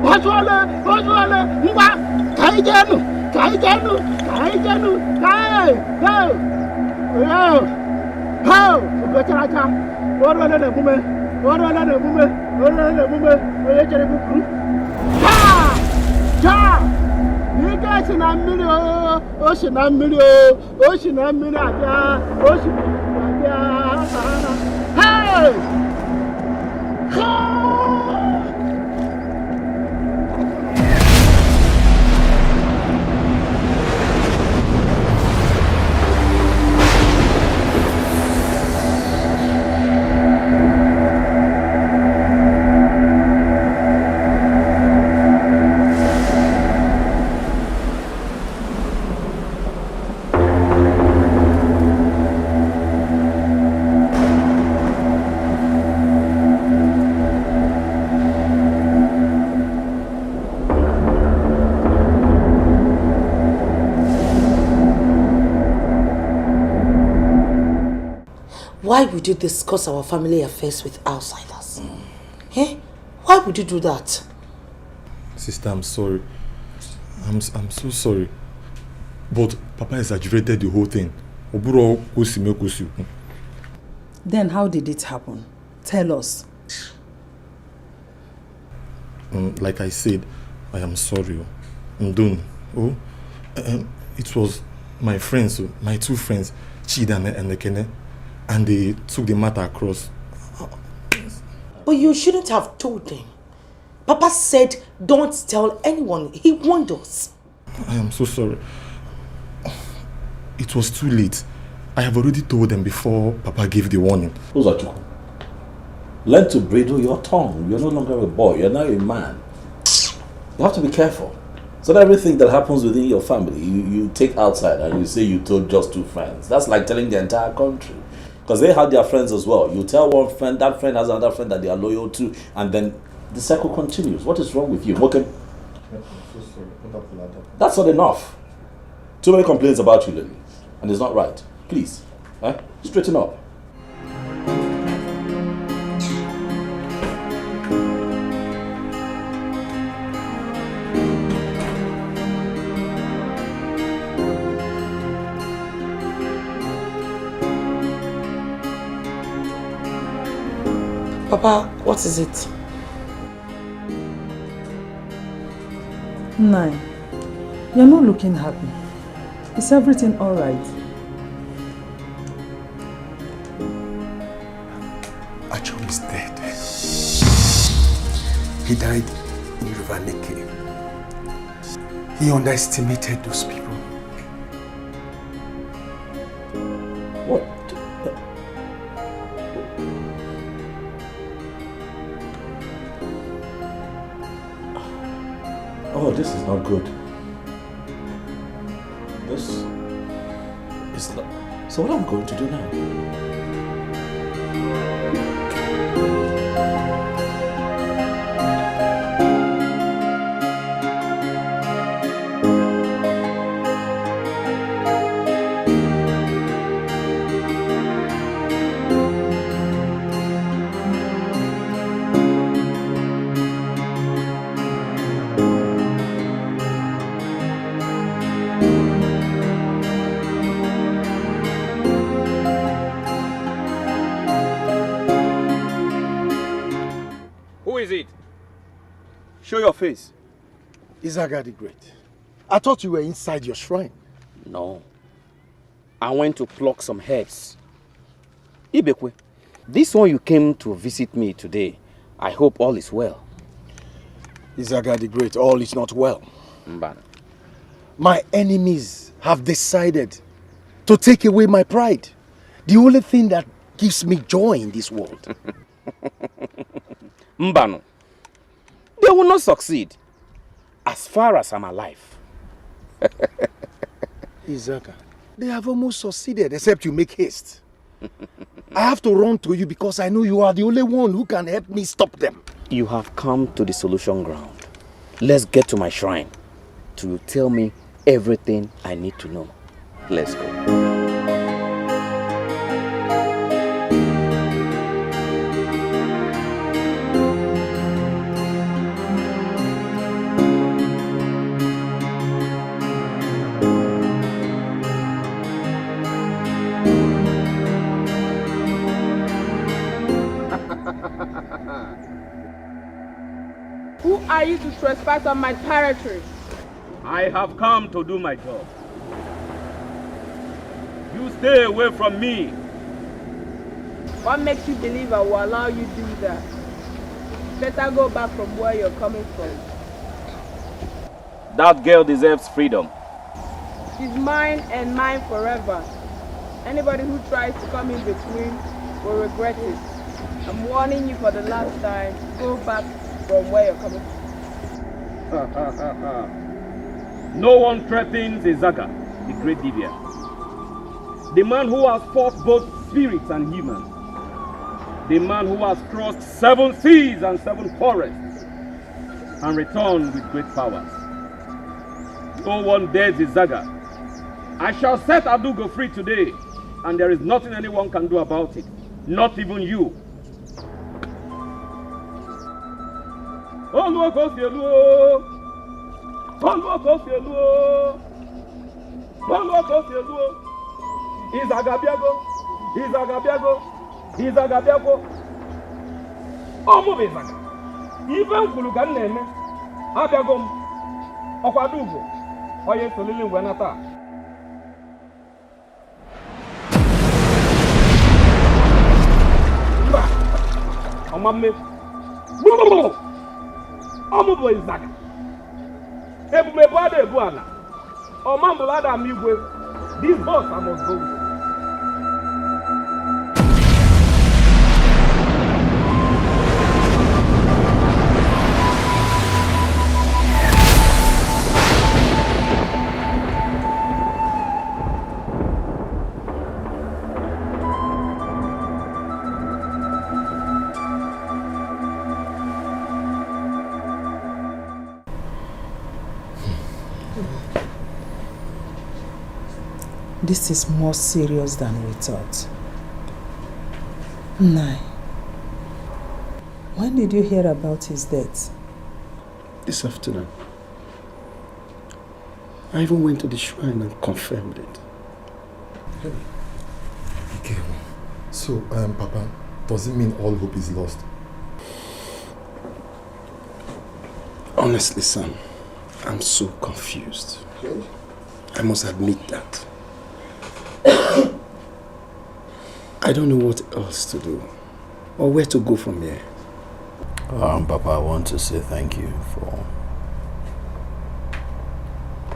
Oswale. Ngwa. Kaijenu. Kai. How? Gotaracha. Oro le mume. Oye jere bukuru. Ja! Ike sinamilio. Osinamilio abia. Hey! Why would you discuss our family affairs with outsiders? Eh? Why would you do that? Sister, I'm sorry. I'm so sorry. But Papa exaggerated the whole thing. Then how did it happen? Tell us. Like I said, I am sorry. I'm done. It was my friends, my two friends, Chida and Ekene, and they took the matter across. But you shouldn't have told them. Papa said, don't tell anyone. He warned us. I am so sorry. It was too late. I have already told them before Papa gave the warning. Uzachuku, learn to bridle your tongue. You're no longer a boy. You're now a man. You have to be careful. So that everything that happens within your family, you take outside and you say you told just two friends. That's like telling the entire country. Because they have their friends as well. You tell one friend, that friend has another friend that they are loyal to, and then the cycle continues. What is wrong with you? Okay. I'm so sorry. That's not enough. Too many complaints about you, Lily. And it's not right. Please, straighten up. Papa, what is it? Nine, you're not looking happy. Is everything all right? Acho is dead. He died in River Dikeh. He underestimated those people. What? Oh, this is not good. This is not... So what am I going to do now? Show your face. Izaga the Great, I thought you were inside your shrine. No. I went to pluck some herbs. Ibekwe, this one you came to visit me today. I hope all is well. Izaga the Great, all is not well. Mbana. My enemies have decided to take away my pride. The only thing that gives me joy in this world. Mbano. They will not succeed. As far as I'm alive. Izaga, they have almost succeeded, except you make haste. I have to run to you because I know you are the only one who can help me stop them. You have come to the solution ground. Let's get to my shrine to tell me everything I need to know. Let's go. Who are you to trespass on my territory? I have come to do my job. You stay away from me. What makes you believe I will allow you to do that? Better go back from where you're coming from. That girl deserves freedom. She's mine and mine forever. Anybody who tries to come in between will regret it. I'm warning you for the last time. Go back from where you're coming from. No one threatens Izaga, the great Divya. The man who has fought both spirits and humans. The man who has crossed 7 seas and 7 forests and returned with great powers. No one dares Izaga. I shall set Adugo free today, and there is nothing anyone can do about it. Not even you. Izagabiago. Omo bezaga. Even kuluga neme. Abiago. Okwadugo. Oye solili ngwanata. Mba. Omamme. Omo bo Izaga. Ebume bade ebuana. Omambulada amigwe. This boss I must go with. This is more serious than we thought. Nai, when did you hear about his death? This afternoon. I even went to the shrine and confirmed it. Okay. So, Papa, does it mean all hope is lost? Honestly, son, I'm so confused. I must admit that. I don't know what else to do or where to go from here. Papa, I want to say thank you for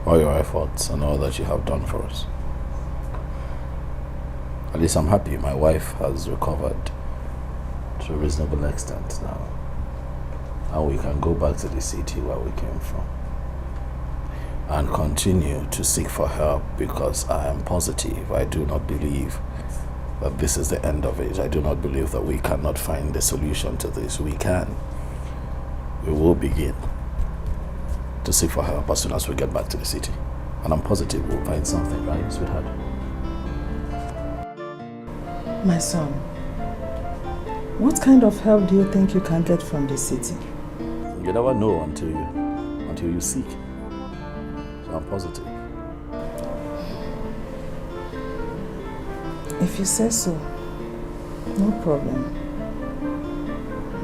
all your efforts and all that you have done for us. At least I'm happy my wife has recovered to a reasonable extent now. And we can go back to the city where we came from and continue to seek for help, because I am positive. I do not believe that this is the end of it. I do not believe that we cannot find the solution to this. We can. We will begin to seek for help as soon as we get back to the city. And I'm positive we'll find something, right, sweetheart? My son, what kind of help do you think you can get from the city? You never know until you seek. So I'm positive. If you say so, no problem.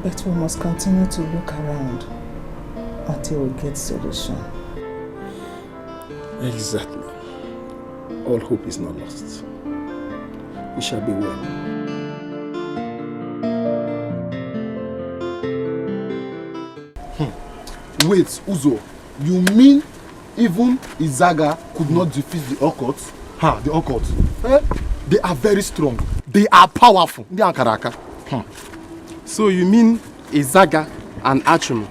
But we must continue to look around. until we get solution. Exactly. All hope is not lost. We shall be well. Wait, Uzo, you mean even Izaga could not defeat the occult? Ha, the occult. They are very strong. They are powerful. They are Karaka. So you mean Izaga and Achum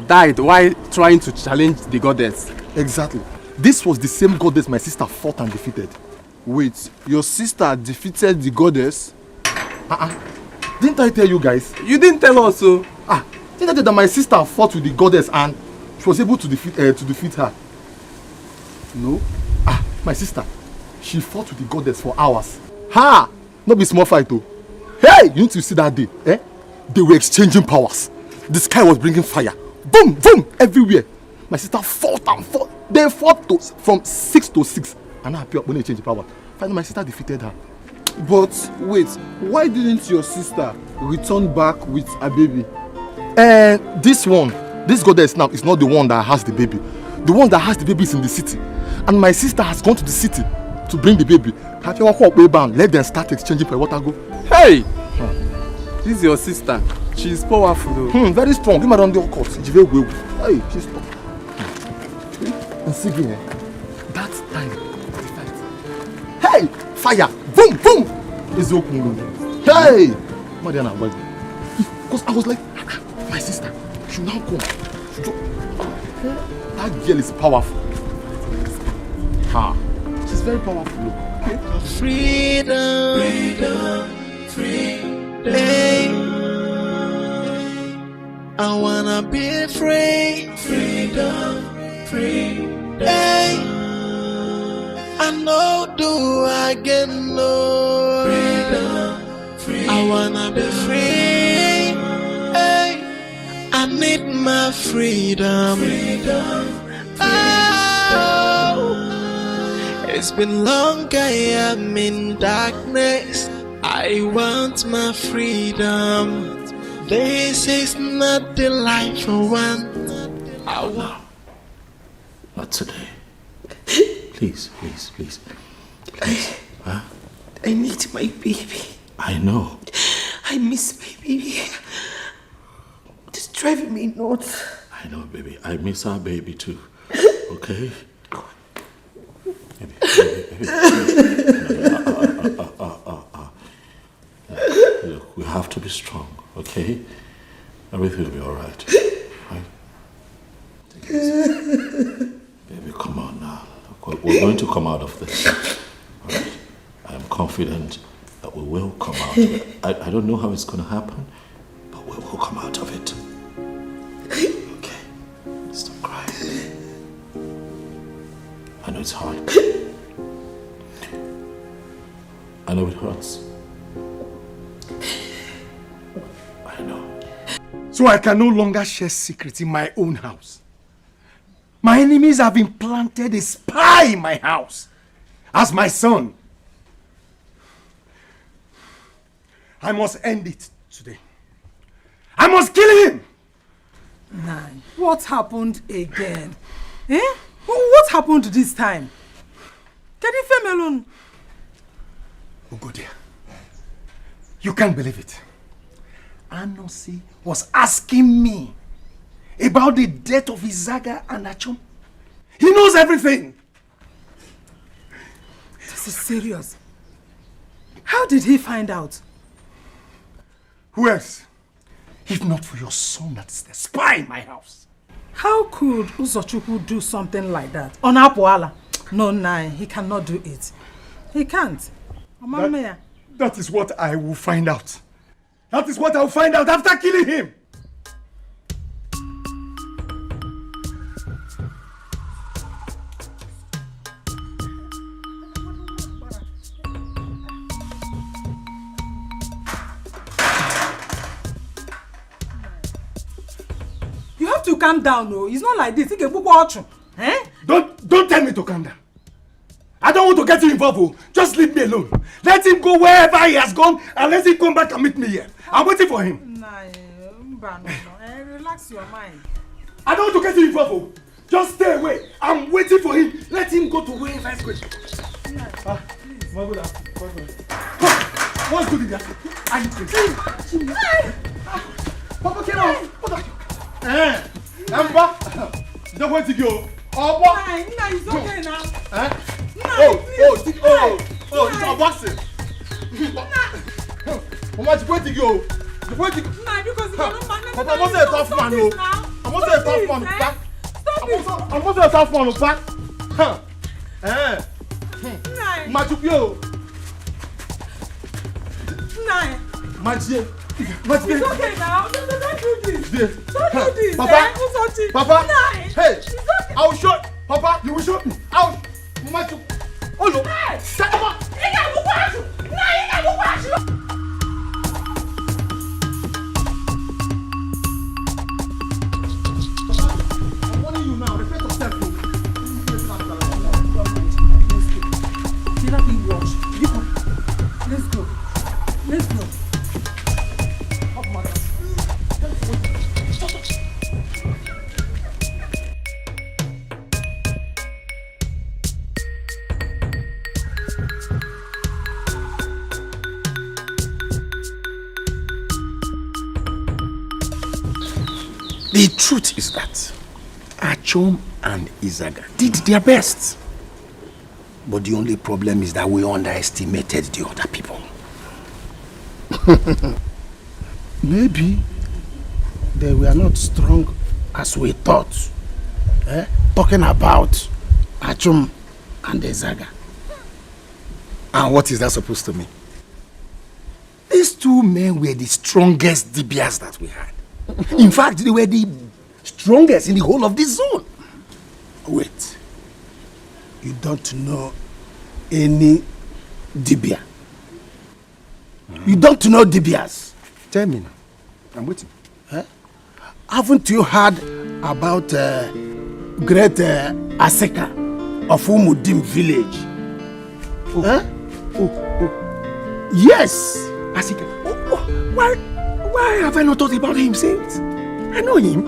died while trying to challenge the goddess? Exactly. This was the same goddess my sister fought and defeated. Wait, your sister defeated the goddess? Didn't I tell you guys? You didn't tell us so. Didn't I tell you that my sister fought with the goddess and she was able to defeat her? No. My sister, she fought with the goddess for hours. Ha! Not be small fight though. Hey, you need to see that day. They were exchanging powers. The sky was bringing fire. Boom, boom, everywhere. My sister fought and fought. They fought from 6 to 6. And I appeared when they changed power. Finally, my sister defeated her. But wait, why didn't your sister return back with a baby? This goddess now is not the one that has the baby. The one that has the baby is in the city. And my sister has gone to the city to bring the baby. Let them start exchanging for water go. Hey! This is your sister. She's powerful though. Very strong. Give me around the occult. Hey, she's strong. And see again, that time, hey, fire, boom, boom. Hey, Mariana, because I was like, my sister, she now come. That girl is powerful. She's very powerful. Okay? Freedom, freedom, I wanna be free. Freedom, free. I know do I get no freedom, free. I wanna be free. I need my freedom. Oh, it's been long I am in darkness. I want my freedom. This is not the life I want. No. Not today. Please. Huh? I need my baby. I know. I miss my baby. It's driving me nuts. I know, baby. I miss our baby too. Okay? Baby. Look, we have to be strong, okay? Everything will be alright. Right? Take it easy. Baby, come on now. Look, we're going to come out of this. Right? I am confident that we will come out of it. I don't know how it's going to happen, but we will come out of it. Okay? Stop crying. I know it's hard. I know it hurts. I know. So I can no longer share secrets in my own house. My enemies have implanted a spy in my house as my son. I must end it today. I must kill him! Nine. What happened again? What happened this time? Can you leave him alone? Ugodia, you can't believe it. Anosi was asking me about the death of Izaga and Achum. He knows everything. This is serious. How did he find out? Who else? If not for your son that is the spy in my house. How could Uzochukwu do something like that? On Apuala? No, Nai, he cannot do it. He can't. That is what I will find out. That is what I will find out after killing him. You have to calm down, no. It's not like this. He can book watch. Don't tell me to calm down. I don't want to get involved. Oh. Just leave me alone. Let him go wherever he has gone and let him come back and meet me here. I'm waiting for him. Relax your mind. I don't want to get you involved. Just stay away. I'm waiting for him. Let him go to wherever he's going. My brother. What's good in that? Are you crazy? Papa came out. What are you? Papa. Don't want to go. Oh, what? Nah, it's okay now. Oh, it's a boxing. Mama, you going to go? You going to go? Nah, because you don't man. Papa, I'm not a tough man, no. I'm not a tough man, Papa. I'm not a tough man, Papa. Majupio. Nah. Majie. It's okay now. Don't do this. Don't do this. Papa. Papa. Nah. Hey. It's okay. I will show. Papa, you will show me. I will. Maju. Oh no. Shut up. I'm warning you now. Respect yourself. Let me watch. Let's go. Let's go. The truth is that Achom and Izaga did their best. But the only problem is that we underestimated the other people. Maybe they were not strong as we thought. Talking about Achom and Izaga. And what is that supposed to mean? These two men were the strongest DBS that we had. In fact, they were the strongest in the whole of this zone. Wait. You don't know any Dibia? You don't know Dibias? Tell me now. I'm waiting. Haven't you heard about great Aseka of Umudim village? Yes. Aseka. Why have I not thought about him since? I know him.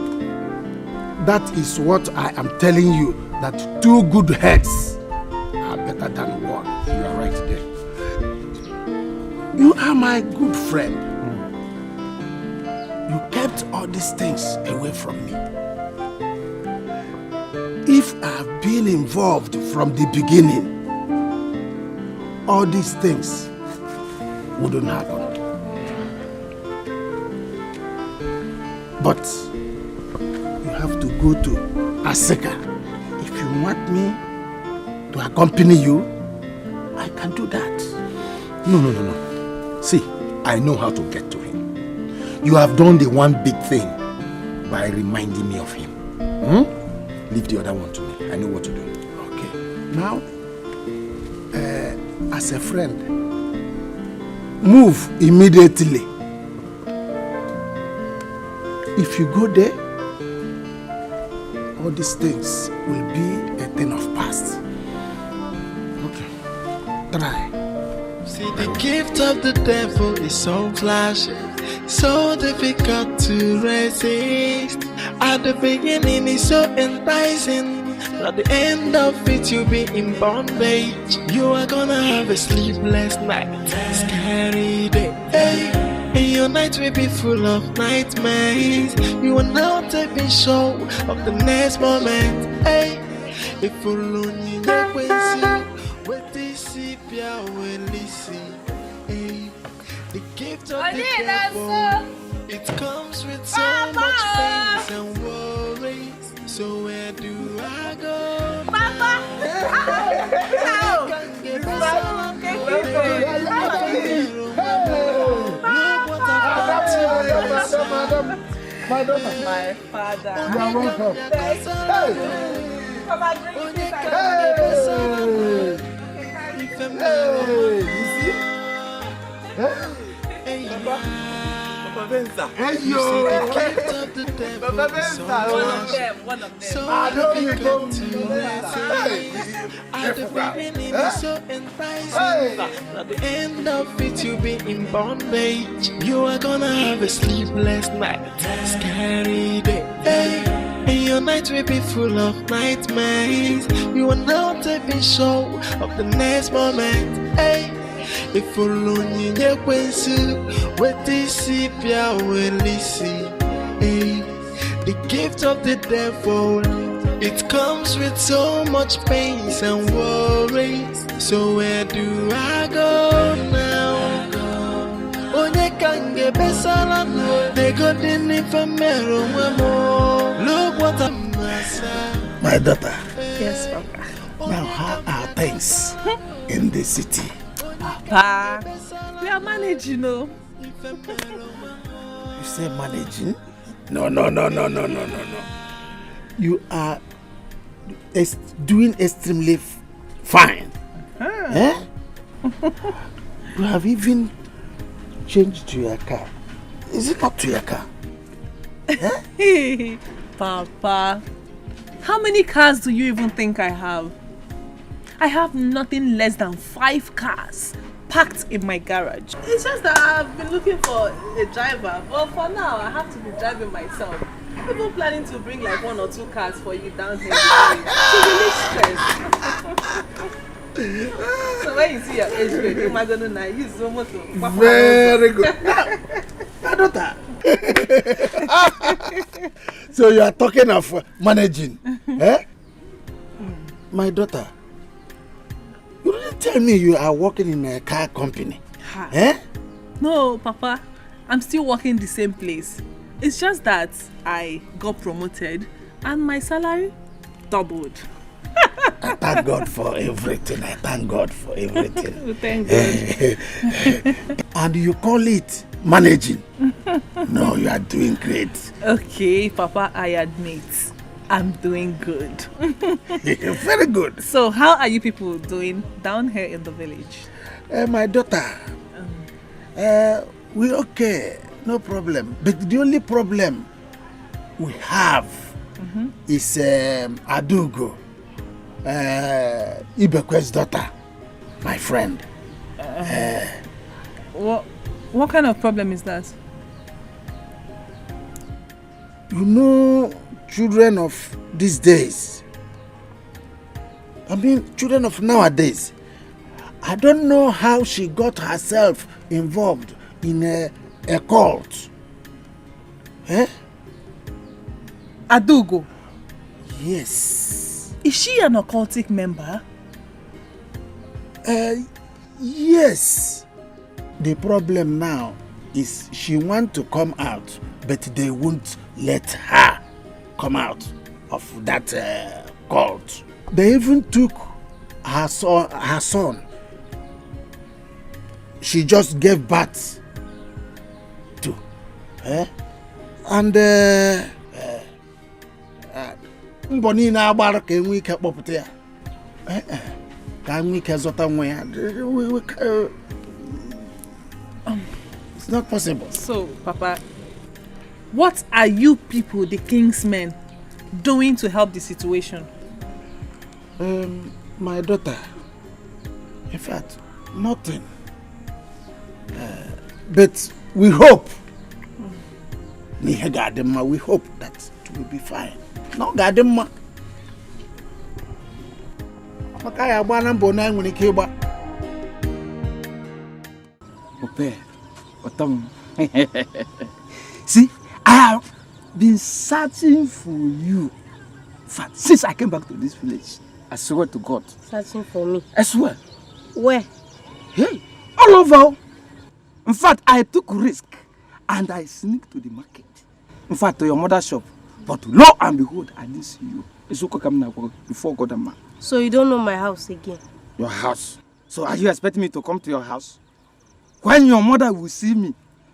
That is what I am telling you, that two good heads are better than one. You are right there. You are my good friend. You kept all these things away from me. If I have been involved from the beginning, all these things wouldn't happen. But you have to go to Aseka. If you want me to accompany you, I can do that. No. See, I know how to get to him. You have done the one big thing by reminding me of him. Leave the other one to me. I know what to do. Okay. Now, as a friend, move immediately. If you go there, all these things will be a thing of past. Okay. Try. See, the gift of the devil is so flashy, so difficult to resist. At the beginning, it's so enticing. At the end of it, you'll be in bondage. You are gonna have a sleepless night, scary day. Hey. And your night will be full of nightmares. You are now taking show of the next moment. Hey, if you only know when you what this sepia will listen. Hey, the gift of the devil, it comes with so much pains and worries. So where do I go? Papa! My father. You are welcome. Papa, Papa Benza. Hey yo. Papa Benza. One of them. I know you come to at the beginning it's so enticing. At the end of it you'll be in bondage. You are gonna have a sleepless night, scary day. Hey. And your night will be full of nightmares. You are not even sure of the next moment. Hey, if only you with this will listen. Hey, the gift of the devil, it comes with so much pain and worries. So where do I go now? Onye kange besala they got in infamero more. Look what I'm myself. My daughter. Yes, Papa. Now how are things in the city? Papa, we are managing, You say managing? No. You are doing extremely fine. Eh? You have even changed to your car. Is it not to your car? Hey, Papa, how many cars do you even think I have? I have nothing less than 5 cars parked in my garage. It's just that I've been looking for a driver, but for now I have to be driving myself. I'm even planning to bring like 1 or 2 cars for you down here to relieve stress. So when you see your age grade, you might gonna now use so much. Very good. My daughter. So you are talking of managing, eh? My daughter, you didn't tell me you are working in a car company, eh? No, Papa, I'm still working the same place. It's just that I got promoted and my salary doubled. I thank God for everything. Thank God. Thank God. And you call it managing? No, you are doing great. Okay, Papa, I admit, I'm doing good. Very good. So, how are you people doing down here in the village? My daughter, we're okay, no problem. But the only problem we have is Adugo, Ibekwe's daughter, my friend. What kind of problem is that? You know, children of these days, I mean children of nowadays, I don't know how she got herself involved in a cult. Eh? Adugo? Yes. Is she an occultic member? Yes. The problem now is she wants to come out, but they won't let her come out of that cult. They even took her son. She just gave birth to. And mboni na agbara ka enwe ike kpọpụta ya. Ka enwe ike zọta nwa ya. It's not possible. So, Papa, what are you people, the king's men, doing to help the situation? My daughter, in fact, nothing. But we hope, we hope that it will be fine. No, Gadema. Makaya Bana Bona when he came back. See, I have been searching for you since I came back to this village. I swear to God. Searching for me? I swear. Where? Hey, all over. In fact, I took risk and I sneaked to the market. In fact, to your mother's shop. But lo and behold, I didn't see you. It's okay coming out before God and man. So you don't know my house again? Your house? So are you expecting me to come to your house? When your mother will see me.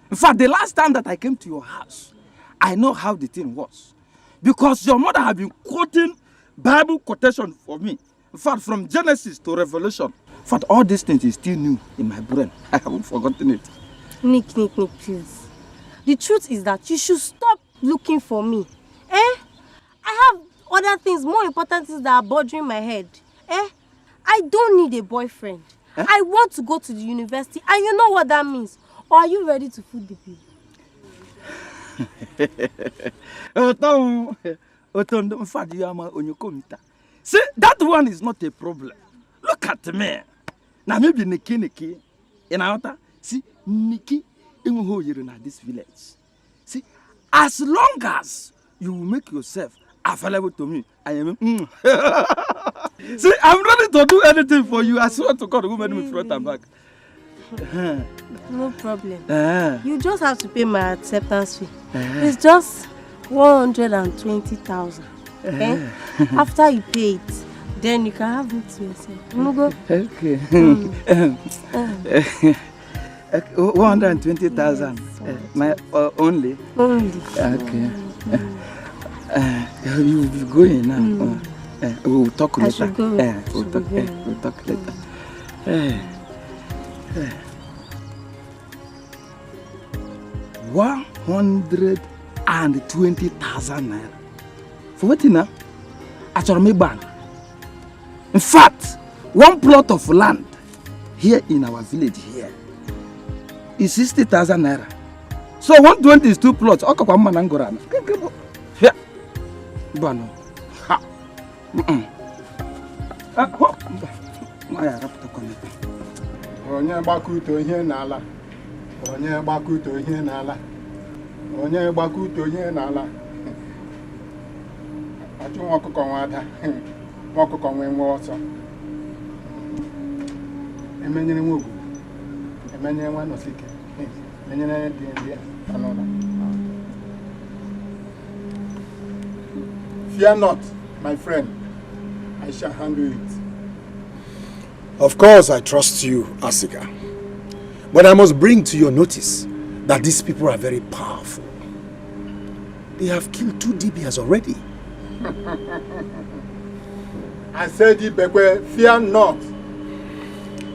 In fact, the last time that I came to your house, I know how the thing was. Because your mother had been quoting Bible quotation for me. In fact, from Genesis to Revelation. In fact, all these things is still new in my brain. I haven't forgotten it. Nick, please. The truth is that you should stop looking for me. I have other things, more important things that are bothering my head. I don't need a boyfriend. I want to go to the university, and you know what that means. Or are you ready to food the bill? Otondo, in fact, you are my onyokomita. See, that one is not a problem. Look at me. Now maybe Niki. In our see, Niki in this village. See, as long as you make yourself available to me, I am. See, I'm ready to do anything for you. I swear to God, who made me front and back. No problem. You just have to pay my acceptance fee. It's just 120,000. Okay? After you pay it, then you can have it to yourself. Go. Okay. 120,000. My only. Only. Okay. You will go in now. We'll talk later. I should go. We'll talk later. 120,000 naira. For what now? I shall make ban. In fact, one plot of land here in our village here is 60,000 naira. So 120 is 2 plots. Okay, come on, Angora. Here, Bano. Ha. Onye gbakuto ihe n'ala. Onye gbakuto ihe n'ala. Onye gbakuto ihe n'ala. Achụ nwa ọkụkọ nwa ada. Nwa ọkụkọ nwe ọsọ. Emenyere nwa ogu. Emenyere nwa nosike. Emenyere dị ndị anọla. Fear not, my friend. I shall handle it. Of course, I trust you, Asika. But I must bring to your notice that these people are very powerful. They have killed 2 DBs already. I said, Ibekwe, fear not.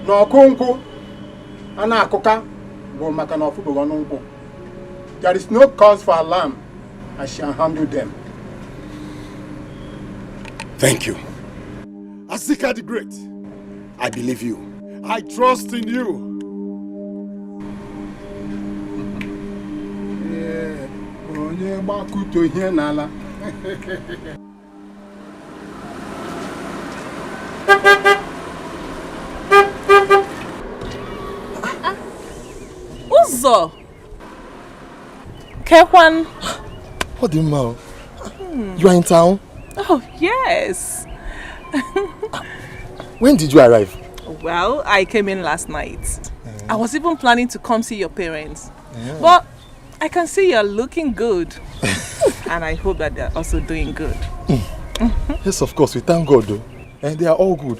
No kunku, ana akoka, bo makanofu bogonunku. There is no cause for alarm. I shall handle them. Thank you. Asika the Great, I believe you. I trust in you. Onye gbakuto ihe n'ala. Uzo. Kekwan. What do you mean? You are in town? Oh, yes. When did you arrive? Well, I came in last night. I was even planning to come see your parents. But I can see you're looking good. And I hope that they're also doing good. Yes, of course. We thank God, though. And they are all good.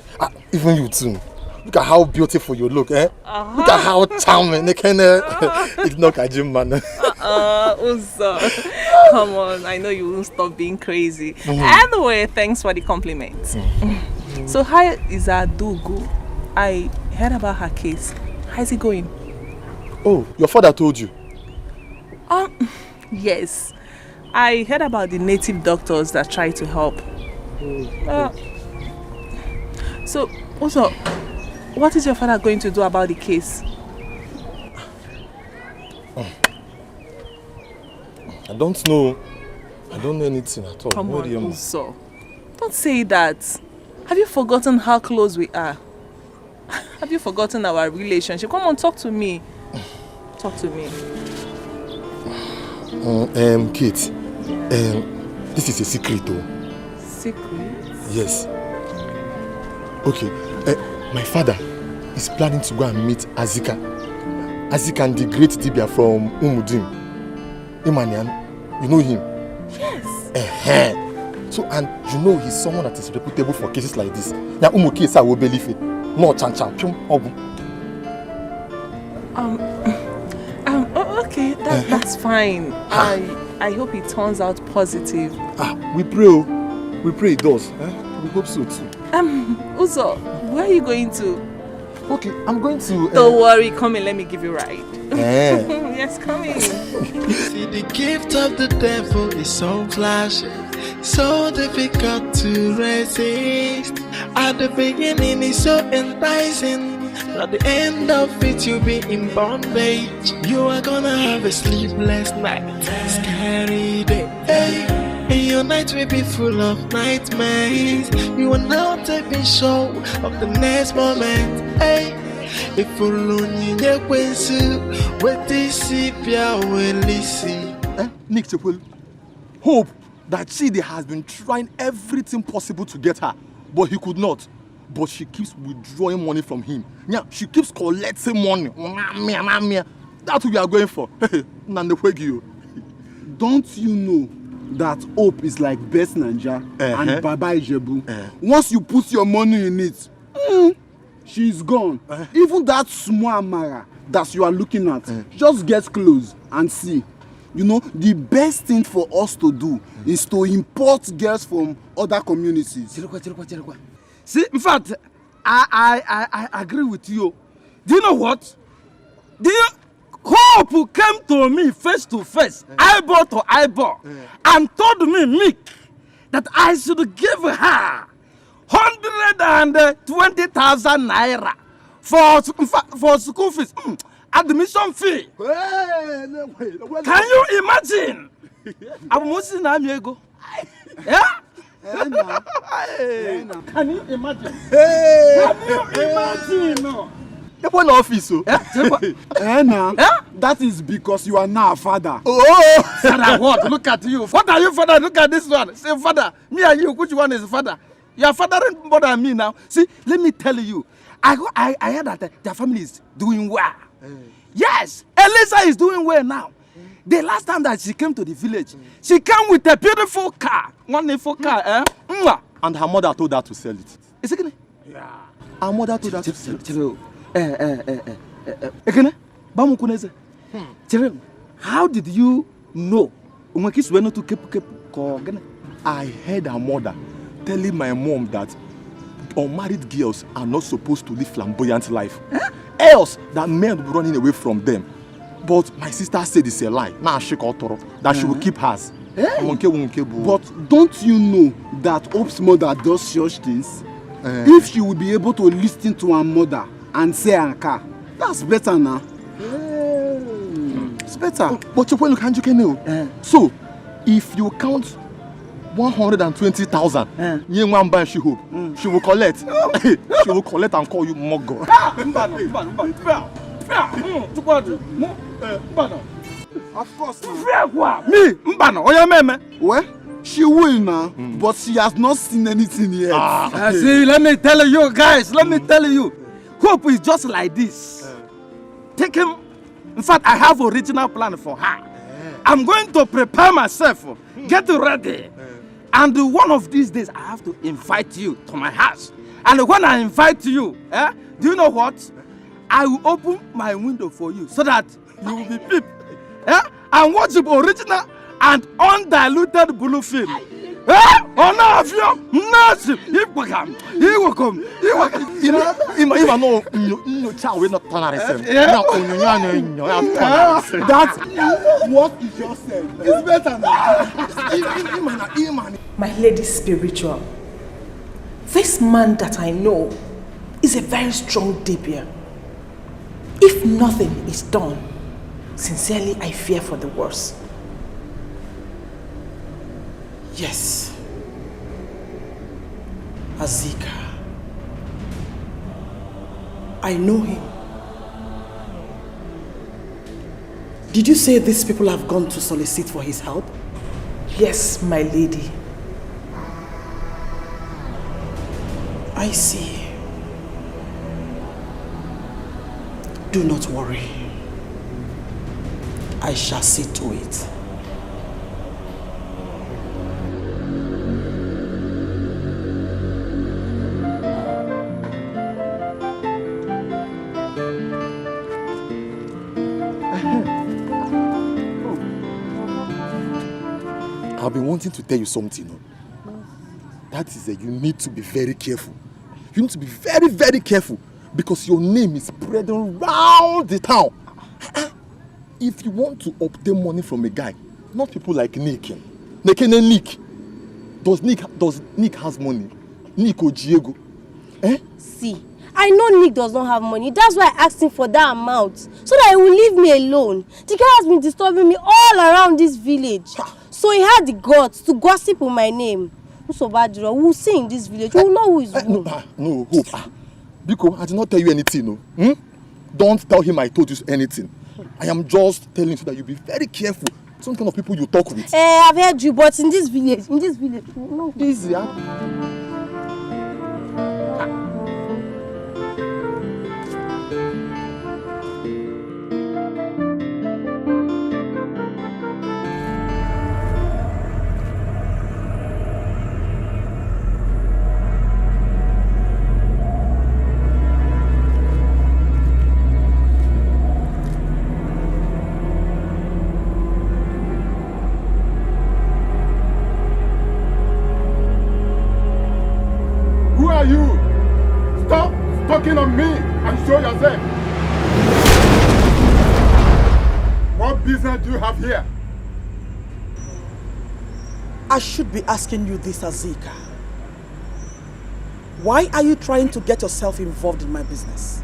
Even you too. Look at how beautiful you look, eh? Look at how charming. They can ignore Kajim, man. Uzo. Come on, I know you won't stop being crazy. Anyway, thanks for the compliment. So how is Adugu? I heard about her case. How's it going? Oh, your father told you? Yes. I heard about the native doctors that try to help. So, also, what is your father going to do about the case? I don't know. I don't know anything at all. Come on, Uzo. Don't say that. Have you forgotten how close we are? Have you forgotten our relationship? Come on, talk to me. Talk to me. Kate, this is a secret, though. Secret? Yes. Okay, my father is planning to go and meet Azika. Azika and the great Dibia from Umudim. Imanian, you know him? Yes. So, and you know he's someone that is reputable for cases like this. Now, Umukesa will believe it. No chan. Okay, that's fine. I hope it turns out positive. We pray it does. We hope so too. Uzo, where are you going to? Okay, I'm going to... Don't worry, come in, let me give you a ride. Yes, come in. See, the gift of the devil is so flashy, so difficult to resist. At the beginning it's so enticing, at the end of it you'll be in bondage. You are gonna have a sleepless night, scary day. Hey, Your night will be full of nightmares. You are now taking show of the next moment. Hey, if you learn your ways, what this is will listen. Nick Chapel, Hope that Chidi has been trying everything possible to get her, but he could not. But she keeps withdrawing money from him. Yeah, she keeps collecting money. That's what we are going for. Don't you know that Hope is like Best Ninja and Baba Ijebu? Once you put your money in it, she's gone. Even that small Amara that you are looking at, just get close and see. You know, the best thing for us to do is to import girls from other communities. See, in fact, I agree with you. Do you know what? Hope came to me face to face, eyeball to eyeball, and told me, Mick, that I should give her 120,000 naira for school fees, admission fee. Can you imagine? I'm watching Amiego. Yeah? Can you imagine? Can you imagine? One office, that is because you are now a father. Oh, father, what? Look at you. What are you, father? Look at this one. Say, father, me and you, which one is father? You are fathering more than me now. See, let me tell you. I heard that their family is doing well. Yes, Elisa is doing well now. The last time that she came to the village, she came with a beautiful car. Wonderful car, And her mother told her to sell it. Is it? Yeah. Her mother told her to sell it. How did you know? I heard her mother telling my mom that unmarried girls are not supposed to live flamboyant life. Else, that men will be running away from them. But my sister said it's a lie. Now she got that she will keep hers. But don't you know that Hope's mother does such things? If she would be able to listen to her mother and say Anka, that's better now. It's better. But you know. So, if you count 120,000, she will collect. She will collect and call you Mogo. Of course, me, well, she will now, but she has not seen anything yet. See, let me tell you guys, Hope is just like this. Take him. In fact, I have original plan for her. I'm going to prepare myself, get ready. And one of these days, I have to invite you to my house. And when I invite you, do you know what? I will open my window for you so that you will be peep. And watch the original and undiluted blue film. That's what you just said. It's better now. My lady spiritual, this man that I know is a very strong debut. If nothing is done, sincerely I fear for the worst. Yes, Azika. I know him. Did you say these people have gone to solicit for his help? Yes, my lady. I see. Do not worry. I shall see to it. I've been wanting to tell you something. That is that you need to be very careful. You need to be very, very careful because your name is spreading around the town. If you want to obtain money from a guy, not people like Nick. Nick. Does Nick has money? Nick or Diego? See, I know Nick does not have money. That's why I asked him for that amount. So that he will leave me alone. The guy has been disturbing me all around this village. So he had the guts to gossip on my name. Usobadiro, we'll see in this village. We'll know who is who. No, Hope. Biko, I did not tell you anything, no. Don't tell him I told you anything. I am just telling you so that you be very careful. Some kind of people you talk with. I've heard you, but in this village, no. Easy, huh? Who are you? Stop talking on me and show yourself. What business do you have here? I should be asking you this, Azika. Why are you trying to get yourself involved in my business?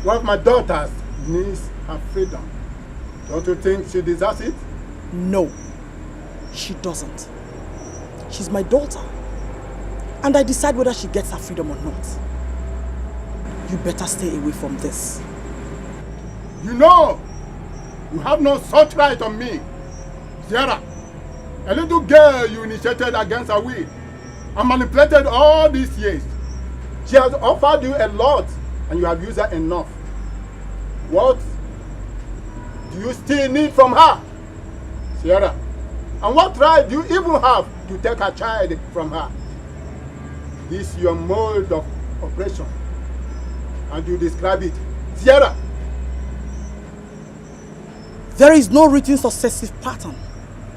One of my daughters needs her freedom. Don't you think she deserves it? No, she doesn't. She's my daughter. And I decide whether she gets her freedom or not. You better stay away from this. You know, you have no such right on me. Sierra, a little girl you initiated against her will and manipulated all these years. She has offered you a lot and you have used her enough. What do you still need from her, Sierra? And what right do you even have to take her child from her? This is your mode of operation. And you describe it. Sierra! There is no written successive pattern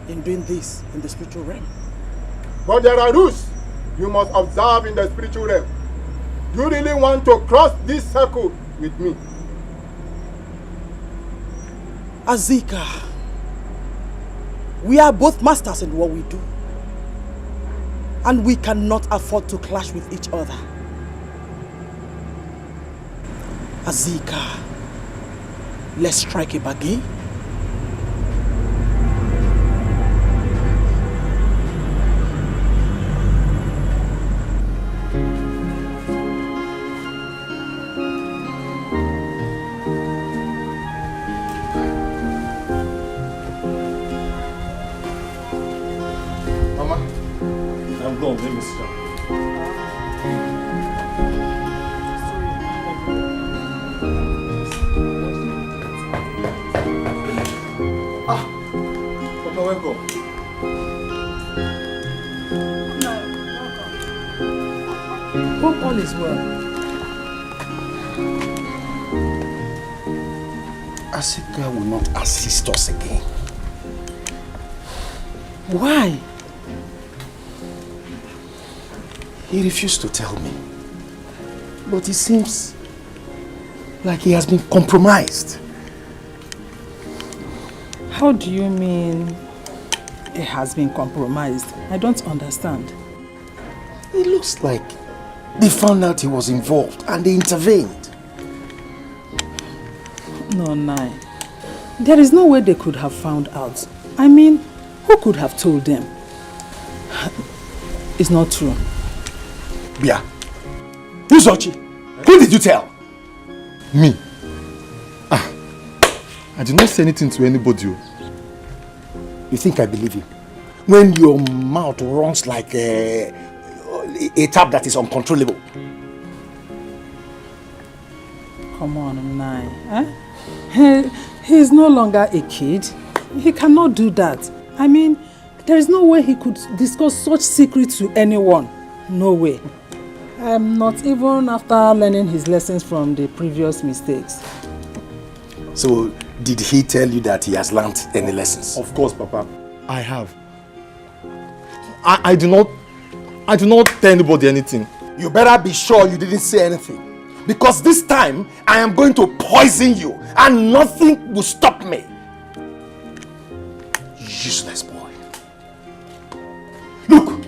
in doing this in the spiritual realm. But there are rules you must observe in the spiritual realm. Do you really want to cross this circle with me? Azika, we are both masters in what we do. And we cannot afford to clash with each other. Azika, let's strike a bargain. Let me stop. Papa, welcome. Hope all is well. Azika will not assist us again. Why? He refused to tell me. But it seems like he has been compromised. How do you mean he has been compromised? I don't understand. It looks like they found out he was involved and they intervened. No, Nai. There is no way they could have found out. I mean, who could have told them? It's not true. Bia, Uzochi, who did you tell? Me? I did not say anything to anybody. You think I believe you? When your mouth runs like a tap that is uncontrollable. Come on, Nai. He is no longer a kid. He cannot do that. I mean, there is no way he could discuss such secrets to anyone. No way. Not even after learning his lessons from the previous mistakes. So, did he tell you that he has learned any lessons? Of course, Papa. I have. I do not tell anybody anything. You better be sure you didn't say anything. Because this time, I am going to poison you and nothing will stop me. Useless boy. Look,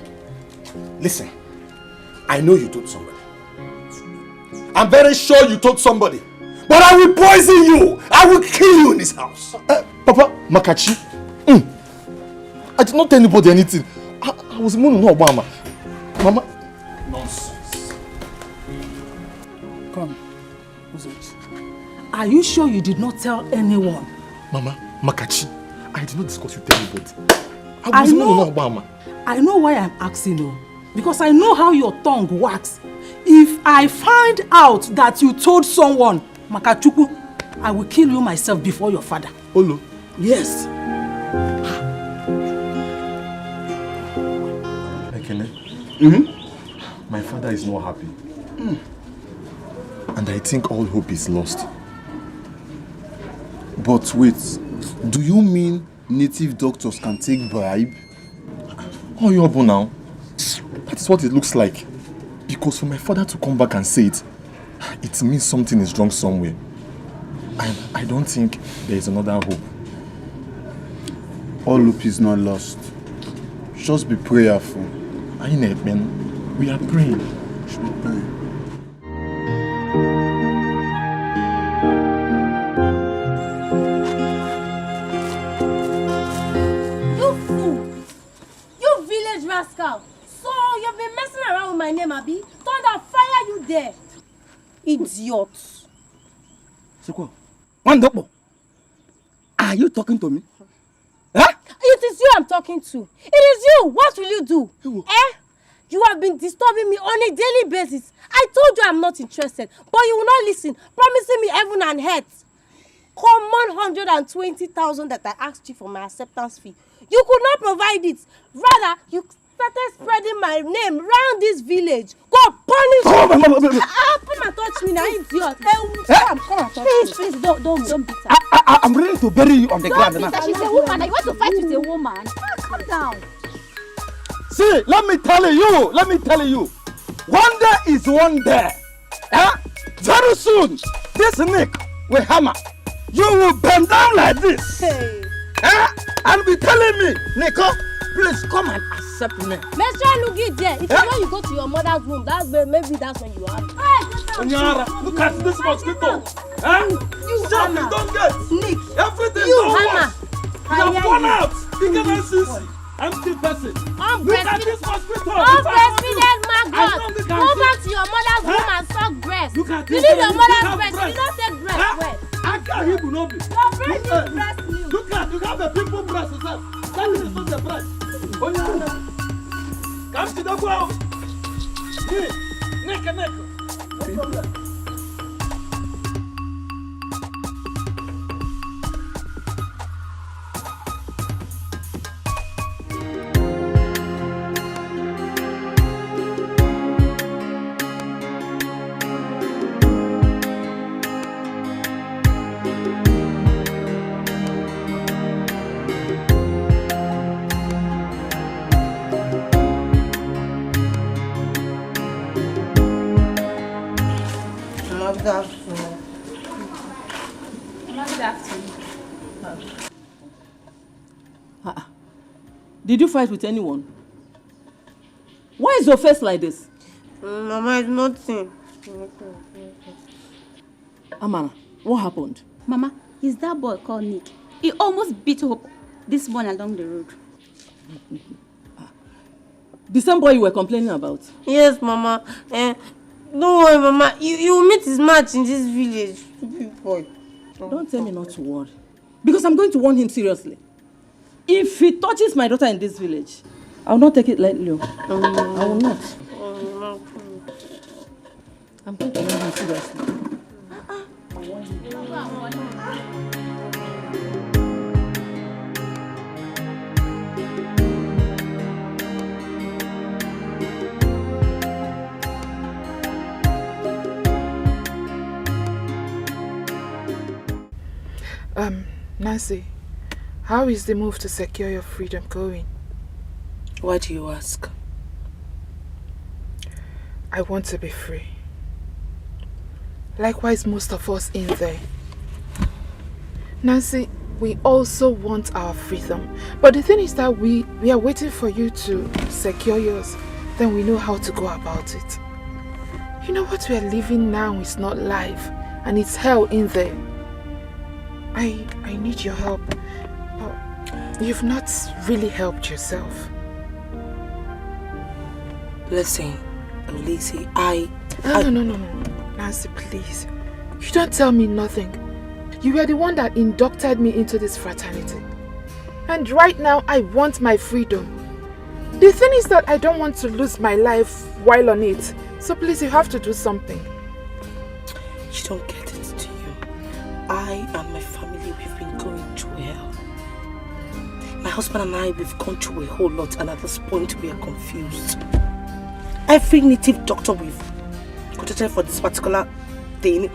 listen. I know you told somebody. I'm very sure you told somebody. But I will poison you. I will kill you in this house. Papa, Makachi, I did not tell anybody anything. I was mourning no Obama. Mama. Nonsense. Come, Uzochi. Are you sure you did not tell anyone? Mama, Makachi, I did not discuss with anybody. I was mourning no Obama. I know why I'm asking you. Because I know how your tongue works. If I find out that you told someone, Makachuku, I will kill you myself before your father. Olo? Yes. My father is not happy. And I think all hope is lost. But wait, do you mean native doctors can take bribe? Oh, you're able now. That's what it looks like. Because for my father to come back and say it, it means something is wrong somewhere. And I don't think there is another hope. All hope is not lost. Just be prayerful. I know, man. We are praying. Should be praying. You fool! You village rascal! So you've been messing around with my name, Abi? Thunder fire you there! Idiot! Sekwa, Wandopo, are you talking to me? Huh? It is you I'm talking to. It is you. What will you do? You have been disturbing me on a daily basis. I told you I'm not interested, but you will not listen, promising me heaven and earth. Common 120,000 that I asked you for my acceptance fee. You could not provide it. Rather, you started spreading my name round this village. Go punish me. Come and touch me now, idiot. Come and touch me. Please, don't beat her. I'm ready to bury you on the ground now. She's a woman. You want to fight with a woman? Calm down. See, let me tell you. One day is one day. Very soon, this Nick will hammer. You will bend down like this. Hey. And be telling me, Nico, please come and accept me. Make sure you get there. If you know you go to your mother's room, maybe that's when you are. Onyara, look at this mosquito. You Hammer. Don't get Nick. Everything You don't hammer. work. You have gone out. You cannot see. Empty person. Look at this mosquito. Unbreastfeeded maggot. Go back to your mother's room and suck breast. Look at you this. need your mother's breast. You don't take breast. Where? I can't hear you, no be. Your breast is breast milk. Look at, you have a people breast yourself. That is not the breast. Oh, no. Come to the ground. Neck. No problem. Good afternoon. Good afternoon. Did you fight with anyone? Why is your face like this? Mama, it's nothing. Amara, what happened? Mama, is that boy called Nick? He almost beat Hope this morning along the road. The same boy you were complaining about? Yes, Mama. Don't worry, Mama. You will meet his match in this village. Stupid boy. Don't tell me not to worry. Because I'm going to warn him seriously. If he touches my daughter in this village, I will not take it lightly. I will not. I'm going to warn him seriously. Nancy, how is the move to secure your freedom going? Why do you ask? I want to be free. Likewise, most of us in there. Nancy, we also want our freedom. But the thing is that we are waiting for you to secure yours. Then we know how to go about it. You know what we are living now is not life. And it's hell in there. I need your help. You've not really helped yourself. Listen, Lizzie, No. Nancy, please. You don't tell me nothing. You were the one that inducted me into this fraternity. And right now, I want my freedom. The thing is that I don't want to lose my life while on it. So please, you have to do something. You don't get it, do you? I and my family, we've been going through hell. My husband and I, we've gone through a whole lot, and at this point, we are confused. Every native doctor we've consulted for this particular thing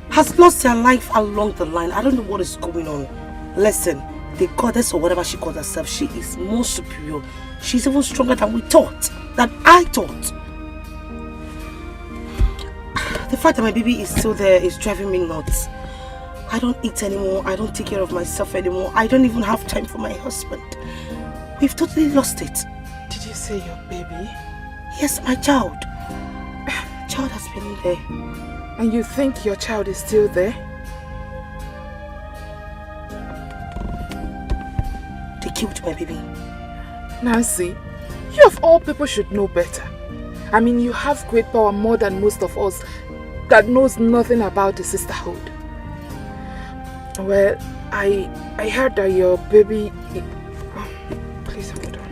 has lost their life along the line. I don't know what is going on. Listen, the goddess or whatever she calls herself, she is more superior. She's even stronger than we thought, than I thought. The fact that my baby is still there is driving me nuts. I don't eat anymore. I don't take care of myself anymore. I don't even have time for my husband. We've totally lost it. Did you say your baby? Yes, my child. Child has been in there. And you think your child is still there? They killed my baby. Nancy, you of all people should know better. I mean, you have great power more than most of us that knows nothing about the sisterhood. Well, I heard that your baby... Please hold on.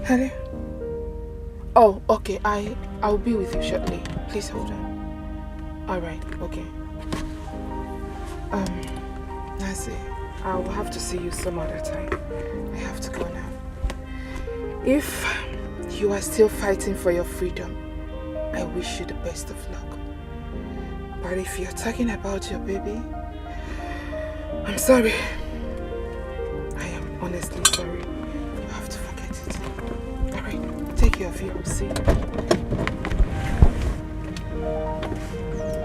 Hello? Oh, okay. I'll be with you shortly. Please hold on. Alright, okay. Nancy, I'll have to see you some other time. I have to go now. If you are still fighting for your freedom, I wish you the best of luck. But if you're talking about your baby, I'm sorry. I am honestly sorry. You have to forget it. Alright, take care of you. I'll see you.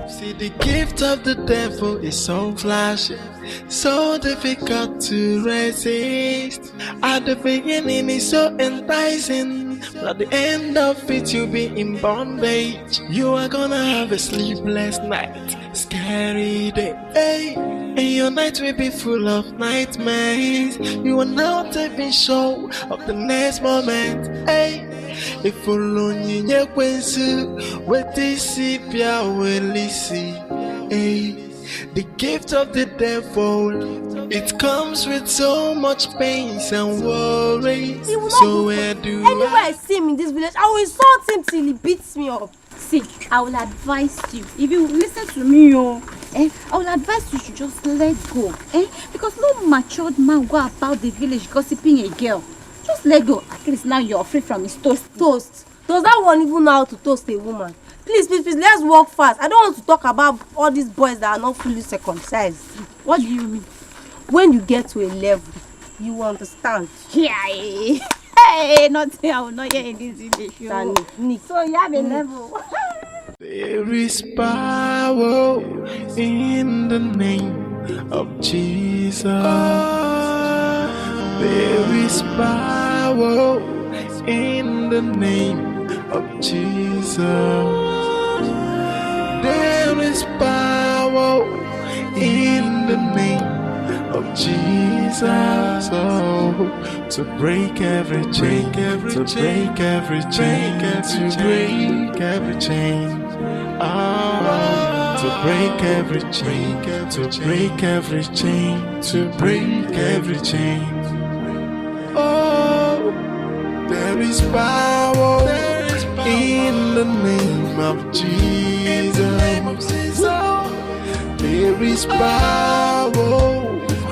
See, the gift of the devil is so flashy, so difficult to resist. At the beginning it's so enticing, but at the end of it you'll be in bondage. You are gonna have a sleepless night, scary day, hey. And your night will be full of nightmares. You are not even sure of the next moment, hey. If only you with this the gift of the devil, it comes with so much pain and worry. So where do anywhere I see him in this village, I will insult him till he beats me up. See, I will advise you, if you listen to me, I will advise you to just let go, because no matured man go about the village gossiping a girl. Just let go. At least now you're free from his toast. Toast? Does that one even know how to toast a woman? Please, let's walk fast. I don't want to talk about all these boys that are not fully circumcised. What do you mean? When you get to a level, you will understand. Yeah. Hey, nothing I will not hear in this village. So you have a level. There is power in the name of Jesus. There is power in the name of Jesus. There is power in the name of Jesus. Oh, to break every chain, to break every chain, to break every chain. To break every chain, to break every chain, to break every chain. Oh, there is power in the name of Jesus. There is power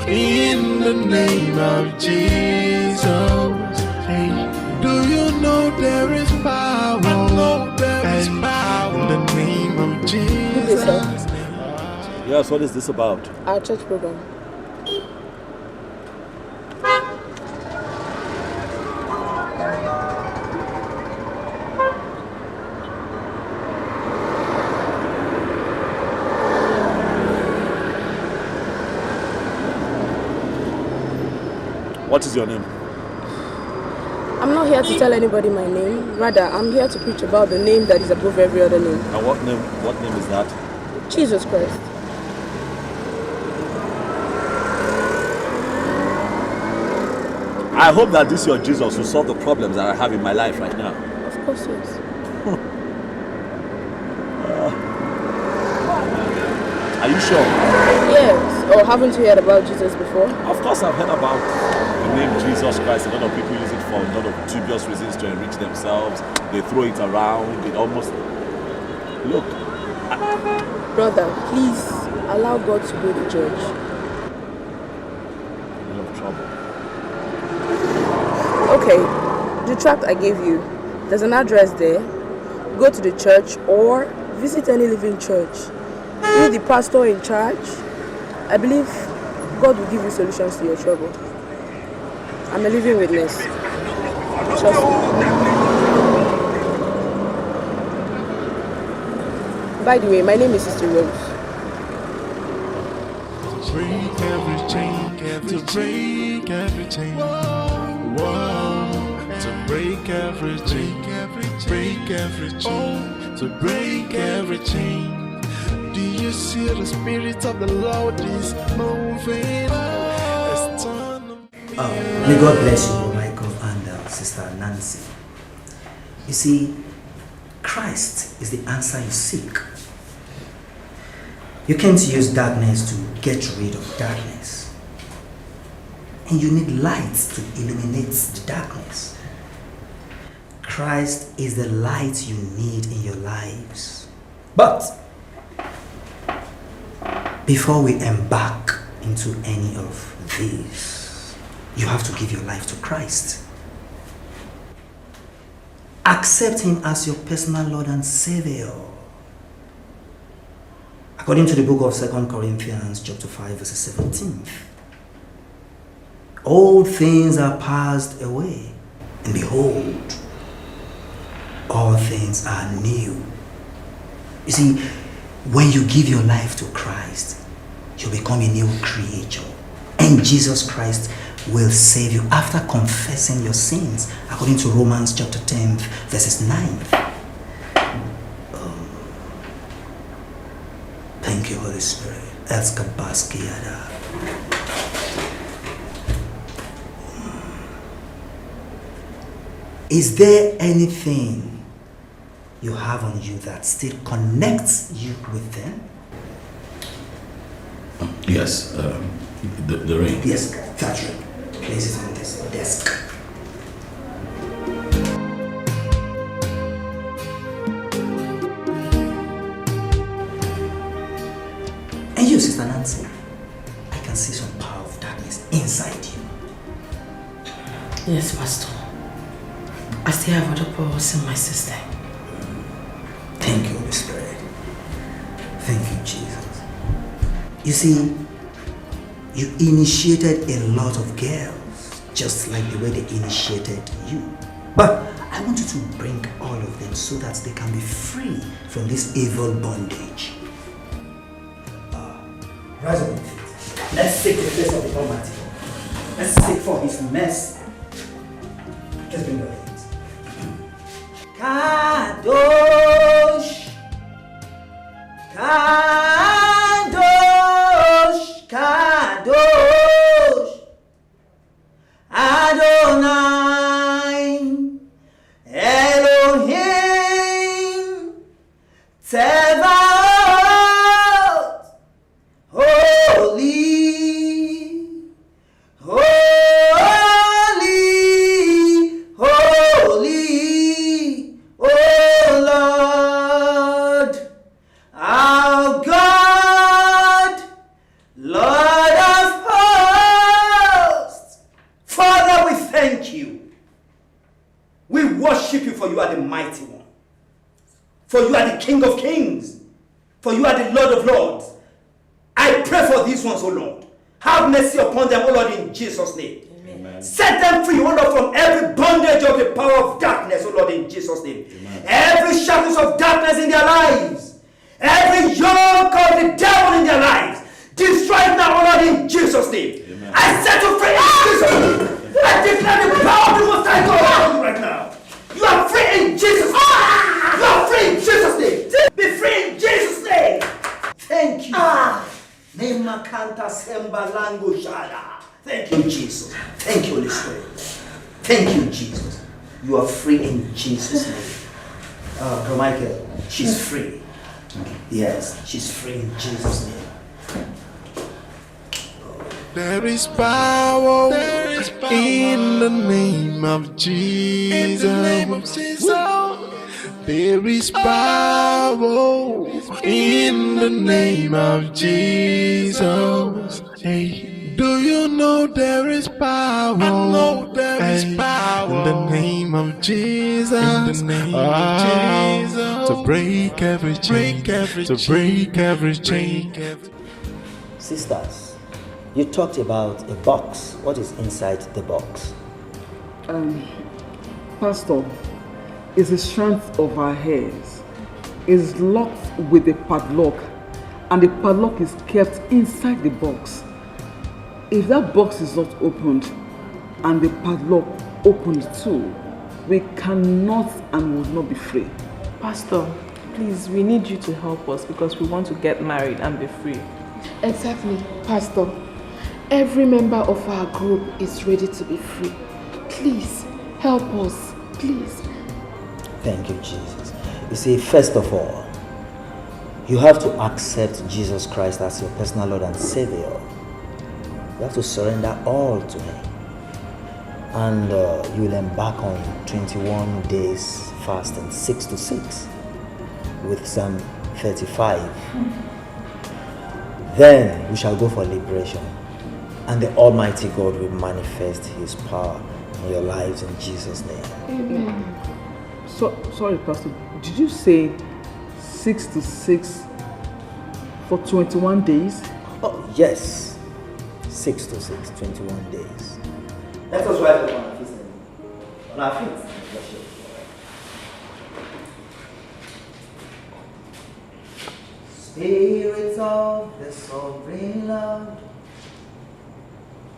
in the name of Jesus. Hey, do you know there is power? I know there is power in the name of Jesus. Yes, what is this about? Our church program. What is your name? I'm not here to tell anybody my name. Rather, I'm here to preach about the name that is above every other name. And what name is that? Jesus Christ. I hope that this your Jesus will solve the problems that I have in my life right now. Of course, yes. Are you sure? Yes. Or haven't you heard about Jesus before? Of course I've heard about the name Jesus Christ. A lot of people use it for a lot of dubious reasons to enrich themselves. They throw it around. It almost... Look. Brother, please allow God to be the judge. I'm in trouble. Okay, the tract I gave you, there's an address there. Go to the church or visit any living church. Meet the pastor in charge. I believe God will give you solutions to your trouble. I'm a living witness. Trust me. By the way, my name is Sister Rose. Break every chain, to break every chain. Whoa, to break every chain, break every chain, to break every chain. Do you see the spirit of the Lord is moving? May God bless you, Michael and Sister Nancy. You see, Christ is the answer you seek. You can't use darkness to get rid of darkness. And you need light to illuminate the darkness. Christ is the light you need in your lives. But before we embark into any of these, you have to give your life to Christ. Accept Him as your personal Lord and Savior. According to the book of 2 Corinthians chapter 5 verse 17, all things are passed away, and behold, all things are new. You see, when you give your life to Christ, you become a new creature, and Jesus Christ will save you after confessing your sins, according to Romans chapter 10 verses 9. Thank you, Holy Spirit. Is there anything you have on you that still connects you with them? Yes, the ring. Yes, that ring. Place it on this desk. And you, Sister Nancy, I can see some power of darkness inside you. Yes, Pastor. I still have other powers in my system. Thank you, Holy Spirit. Thank you, Jesus. You see, you initiated a lot of girls, just like the way they initiated you. But I want you to bring all of them so that they can be free from this evil bondage. Rise up on your feet. Let's seek the face of the Almighty. Let's seek for His mercy. Just bring your hands. Kadosh, Kadosh, Kadosh, Adonai, Elohim, Tzevaot, holy, holy, holy, oh Lord, our God, Lord of hosts. Father, we thank you. We worship you, for you are the mighty one. For you are the King of kings. For you are the Lord of lords. I pray for these ones, O Lord. Have mercy upon them, O Lord, in Jesus' name. Amen. Set them free, O Lord, from every bondage of the power of darkness, O Lord, in Jesus' name. Amen. Every shadows of darkness in their lives, every yoke of the devil in their lives, destroy it now, O Lord, in Jesus' name. Amen. I set you free in Jesus' name. I declare the power of the Most High God on you right now. You are free in Jesus' name. You are free in Jesus' name. Be free in Jesus' name. Balango Shada. Thank you, Jesus. Thank you, Holy Spirit. Thank you, Jesus. You are free in Jesus' name. Bro Michael, she's free. Yes, she's free in Jesus' name. There is power in the name of Jesus. There is power in the name of Jesus. Hey, do you know there is power? I know there is power in the name of Jesus. In the name of Jesus, to break every chain, to break every chain. Sisters, you talked about a box. What is inside the box? Pastor, is the strength of our hairs. Is locked with a padlock, and the padlock is kept inside the box. If that box is not opened and the padlock opened too, we cannot and will not be free. Pastor, please, we need you to help us because we want to get married and be free. Exactly, Pastor. Every member of our group is ready to be free. Please, help us, please. Thank you, Jesus. You see, first of all, you have to accept Jesus Christ as your personal Lord and Savior. You have to surrender all to Him. And you will embark on 21 days fasting, 6 to 6, with Psalm 35. Then we shall go for liberation. And the Almighty God will manifest His power in your lives in Jesus' name. Amen. Sorry, Pastor. Did you say 6 to 6 for 21 days? Oh, yes. 6 to 6, 21 days. Let us rise up on our feet. Spirit of the sovereign Lord,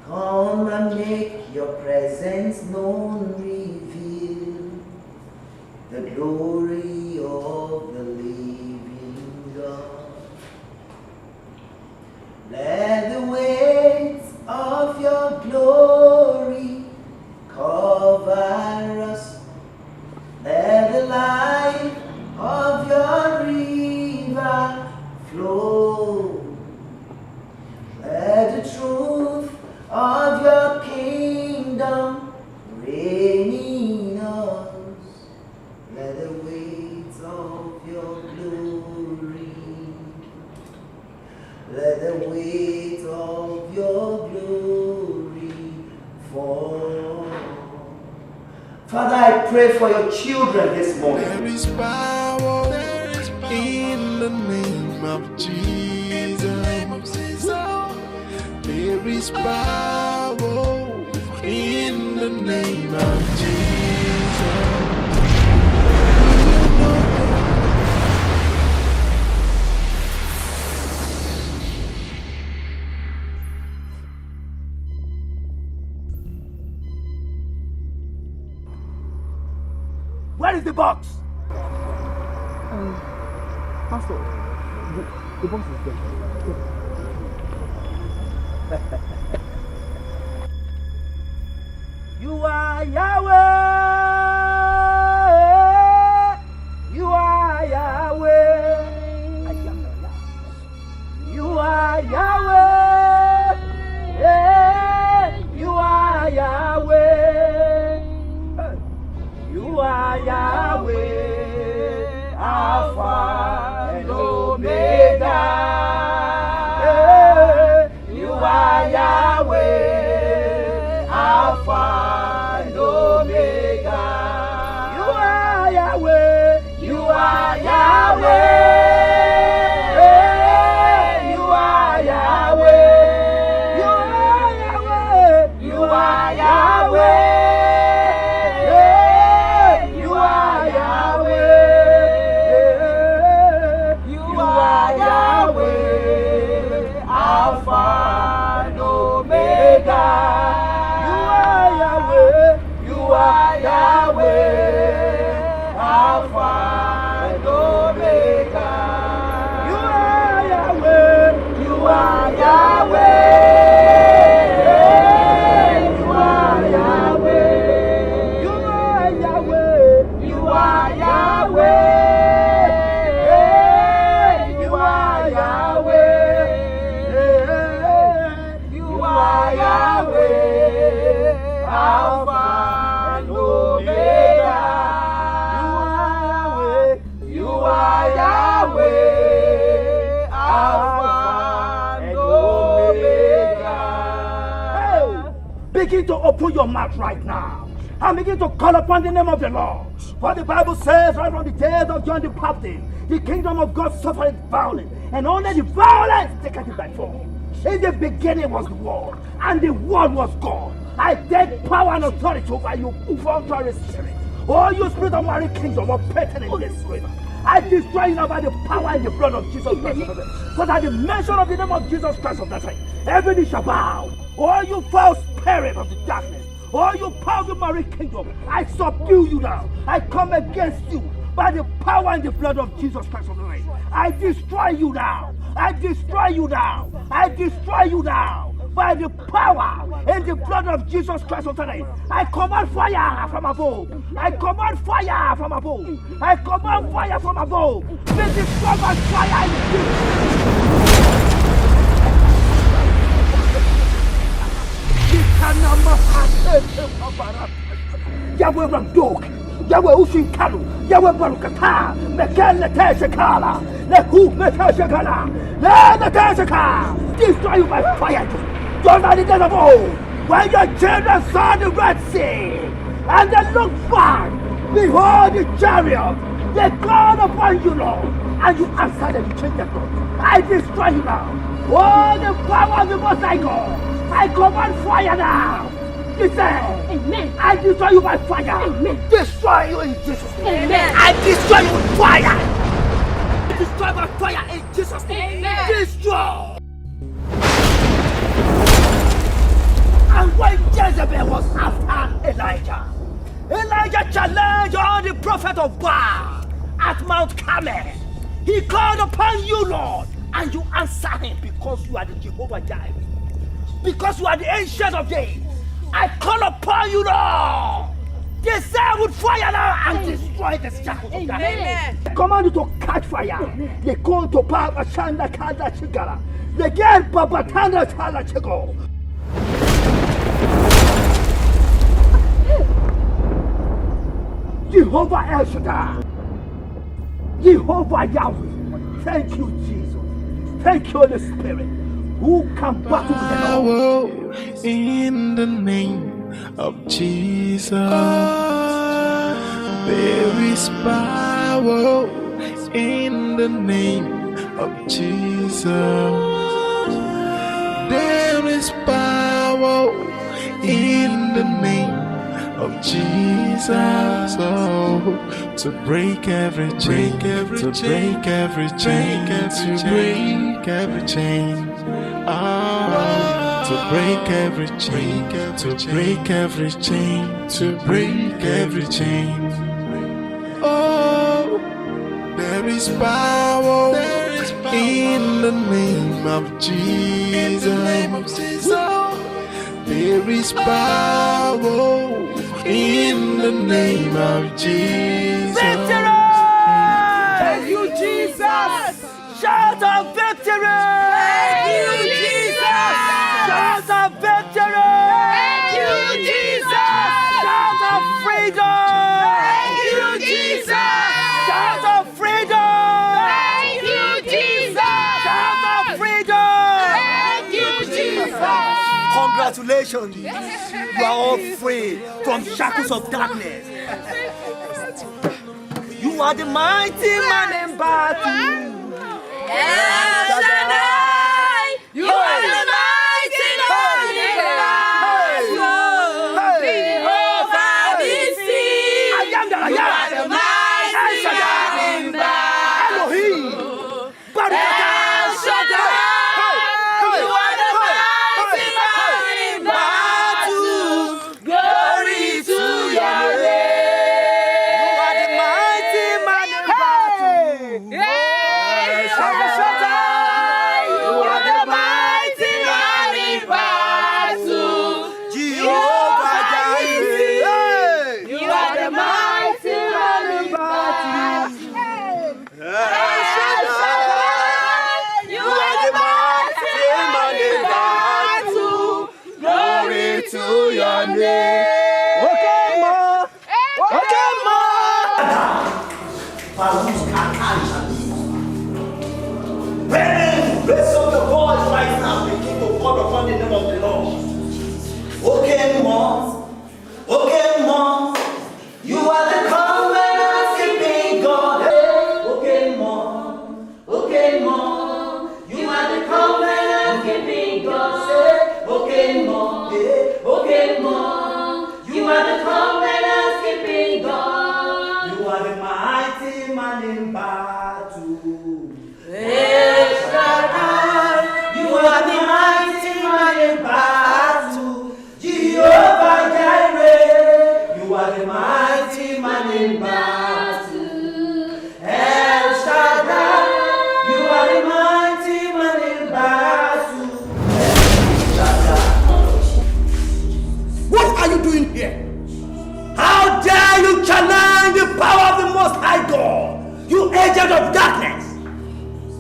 come and make your presence known, reveal the glory of the living God. Let the weight of your glory cover us. Let the light of your river flow. Let the truth of your kingdom reign in us. Let the weight of your glory, let the weight of your glory fall. Father, I pray for your children this morning. There is power in the name of Jesus. There is power in the name of Jesus. Where is the box? Pastor, the box is there. You are Yahweh. You are Yahweh. You are Yahweh. Yeah. You are Yahweh. You are Yahweh. Alpha and Omega. Yeah. You are Yahweh. Alpha and Omega. You are Yahweh. You are Yahweh. You are Yahweh. You are Yahweh. You are Yahweh. are Yahweh. You are Yahweh. You are Yahweh. Alpha and Omega. You are Yahweh. Alpha and Omega. Hey, begin to open your mouth right now and begin to call upon the name of the Lord. For the Bible says right from the days of John the Baptist, the kingdom of God suffered violence, and only the violence taketh it by force. In the beginning was the Word, and the Word was God. I take power and authority over you, contrary spirit. Oh, you spirit of marine kingdom operating in this river. I destroy you now by the power and the blood of Jesus Christ of Nazareth. For at the mention of the name of Jesus Christ of Nazareth, every knee shall bow. Oh, you foul spirit of the darkness. Oh, you power of the marine kingdom, I subdue you now. I come against you by the power and the blood of Jesus Christ of Nazareth. I destroy you now. I destroy you now. I destroy you now. By the power and the blood of Jesus Christ of Nazareth, I command fire from above. I command fire from above. I command fire from above. Be destroyed by fire in Jesus. Yahweh Ramdok, Yahweh Ushinkalu, Yahweh Barukata, Mekele Teshakala, Lehu Meteshakala, Leteshaka. Destroy you by fire. Just like the days of old, when your children saw the Red Sea, and they looked back, behold the chariot, they called upon you, Lord, and you answered them, you changed their thoughts. I destroy you now. Oh, the power of the Most High God, I command fire now. Listen, amen. I destroy you by fire. Amen. Destroy you in Jesus' name. Amen. I destroy you with fire. Destroy by fire in Jesus' name. Amen. Destroy. And when Jezebel was after Elijah, Elijah challenged all the prophets of Baal at Mount Carmel. He called upon you, Lord, and you answered him because you are the Jehovah Jireh. Because you are the ancient of days. I call upon you, Lord. Descend with fire now and destroy the shackles of darkness. I command you to catch fire. They call to Papa Shanda Kada Chigara. They get Papa Tanda Chala Chigo. Jehovah El Shaddai, Jehovah Yahweh, thank you, Jesus. Thank you, Holy Spirit. Who can battle with the Lord? In the name of Jesus, there is power. In the name of Jesus, there is power. In the name of Jesus, oh, to break every chain, to break every chain, to break every chain, to break every chain, to break every chain, to break every chain. Oh, there is power in the name of Jesus. There is power in the name of Jesus. Victory! Thank you, Jesus! Shout of victory! Thank you, Jesus! Shout of victory! Thank you, Jesus! Shout of freedom! Thank you, Jesus! Shout of freedom! Thank you, Jesus! Shout of freedom! Thank you, Jesus! Congratulations! You are all free from shackles of darkness. You are the mighty man in battle. El Shaddai, you are the mighty man in battle. Jehovah Nissi, you are the mighty man in battle. Elohim, El Shaddai, you are the mighty man in battle. Glory to your name. You are the mighty man in battle. El Shaddai, you are the mighty mighty man in battle. El Shaddai, you are the mighty man in battle. Jehovah Jireh, you are the mighty man in battle. El Shaddai, you are the mighty man in battle. What are you doing here? How dare you challenge the power of the Most High God, you agent of darkness?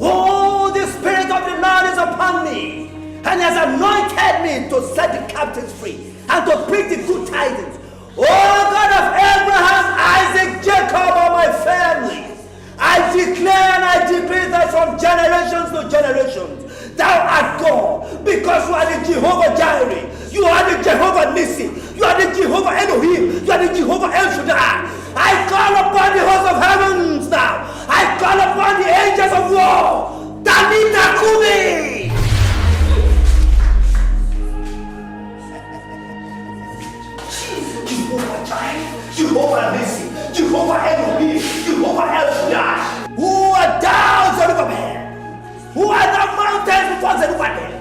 Oh, the Spirit of the Lord is upon me, and has anointed me to set the captives free and to preach the good tidings. Oh, God of Abraham, Isaac, Jacob, and my family, I declare and I decree that from generations to generations, thou art God, because you are the Jehovah Jireh, you are the Jehovah Nissi, you are the Jehovah Elohim, you are the Jehovah El Shaddai. I call upon the host of heavens now. I call upon the angels of war. Danita Kumi! Jehovah Jireh, Jehovah Nissi, Jehovah Elohim, Jehovah El Shaddai. Who art thou, Zerubbabel? Who are the mountains before Zerubbabel?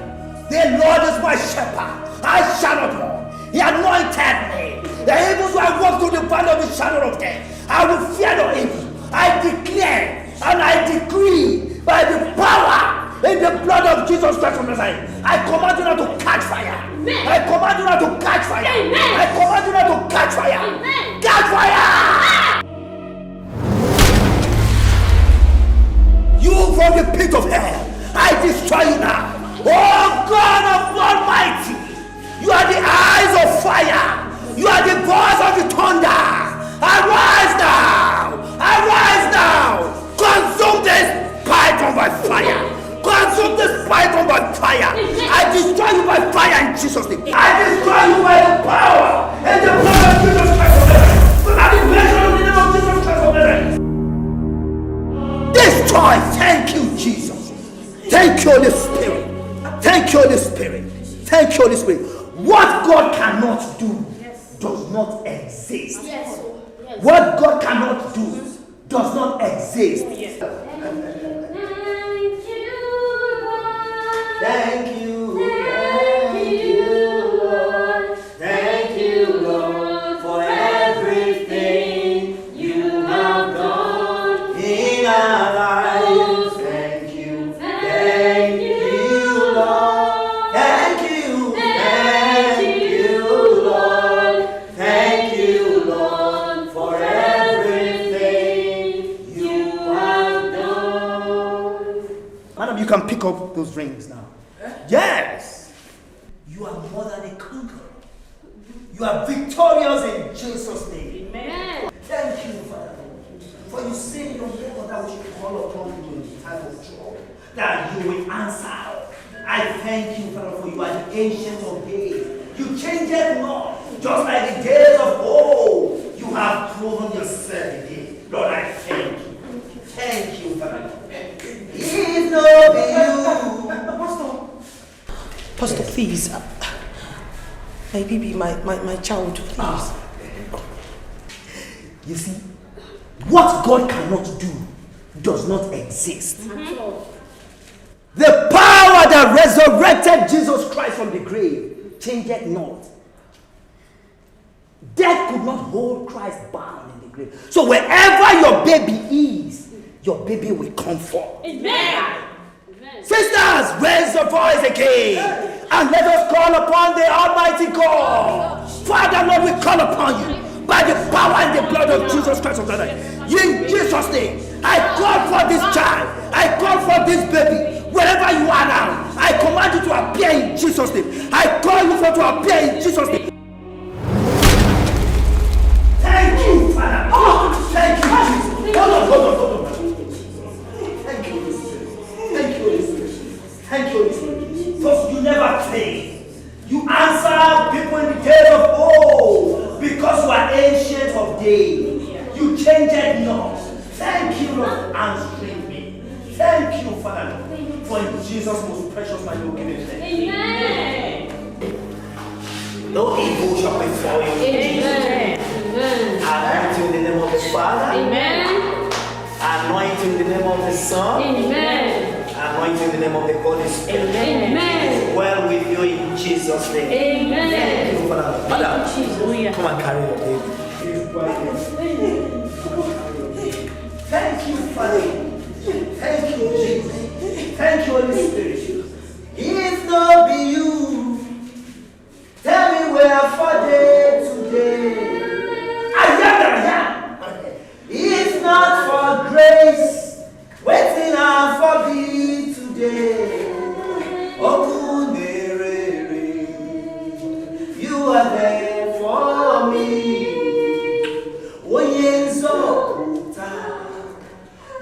The Lord is my shepherd, I shall not want. He anointed me. The evils who I walk through the valley of the shadow of death, I will fear no evil. I declare and I decree by the power in the blood of Jesus Christ of Nazareth, I command you not to catch fire. Amen. I command you not to catch fire. Amen. I command you not to catch fire. Amen. Catch fire! You from the pit of hell, I destroy you now. Oh God of Almighty, you are the eyes of fire. You are the voice of the thunder. Arise now! Arise now! Consume this python by fire! Consume this python by fire! I destroy you by fire in Jesus' name! I destroy you by the power and the blood of Jesus Christ of Nazareth! By the measure of the name of Jesus Christ of Nazareth! Destroy! Thank you, Jesus! Thank you, Holy Spirit! Thank you, Holy Spirit! Thank you, Holy Spirit! What God cannot do does not exist. Yes. Yes. What God cannot do does not exist. Yes. Thank you. Thank you, Lord. Thank you, Lord, for everything you have done in our lives. Thank you. Thank you, Lord. Thank you. You can pick up those rings now. Yes! You are more than a conqueror. You are victorious in Jesus' name. Amen. Thank you, Father, for you say in your word that we should call upon you in time of trouble, that you will answer. I thank you, Father, for you are the ancient of days. You change it not, just like the days of old. You have proven yourself again. Lord, I thank you. Thank you, Father. If not be you. Pastor, please. My baby, my child, please. You see, what God cannot do does not exist. The power that resurrected Jesus Christ from the grave changed it not. Death could not hold Christ bound in the grave. So wherever your baby is, your baby will come forth. Amen. Sisters, raise your voice again and let us call upon the Almighty God. Father, Lord, we call upon you by the power and the blood of Jesus Christ of Nazareth. In Jesus' name, I call for this child. I call for this baby. Wherever you are now, I command you to appear in Jesus' name. I call you for to appear in Jesus' name. Thank you, Father. Oh, thank you, Jesus. Hold on. Thank you, Holy Spirit. Thank you, Holy Spirit. Thank you, Holy Spirit. Because you never fail. You answer people in the days of old because you are ancient of days. You change it not. Thank you, Lord, for answering me. Thank you, Father, for in Jesus' most precious and your giving name. Amen. No evil shall befall you. Amen. I ask you in the name of the Father. Amen. name of the Son. Amen. Anointing in the name of the Holy Spirit. Amen. Well with you in Jesus' name. Amen. Thank you, Father. Madam, Jesus. come and carry your baby. Thank you, Father. Thank you, Jesus. Thank you, Holy Spirit. If not be you, tell me where for day today. If not for grace, waiting I for thee today. You are there for me.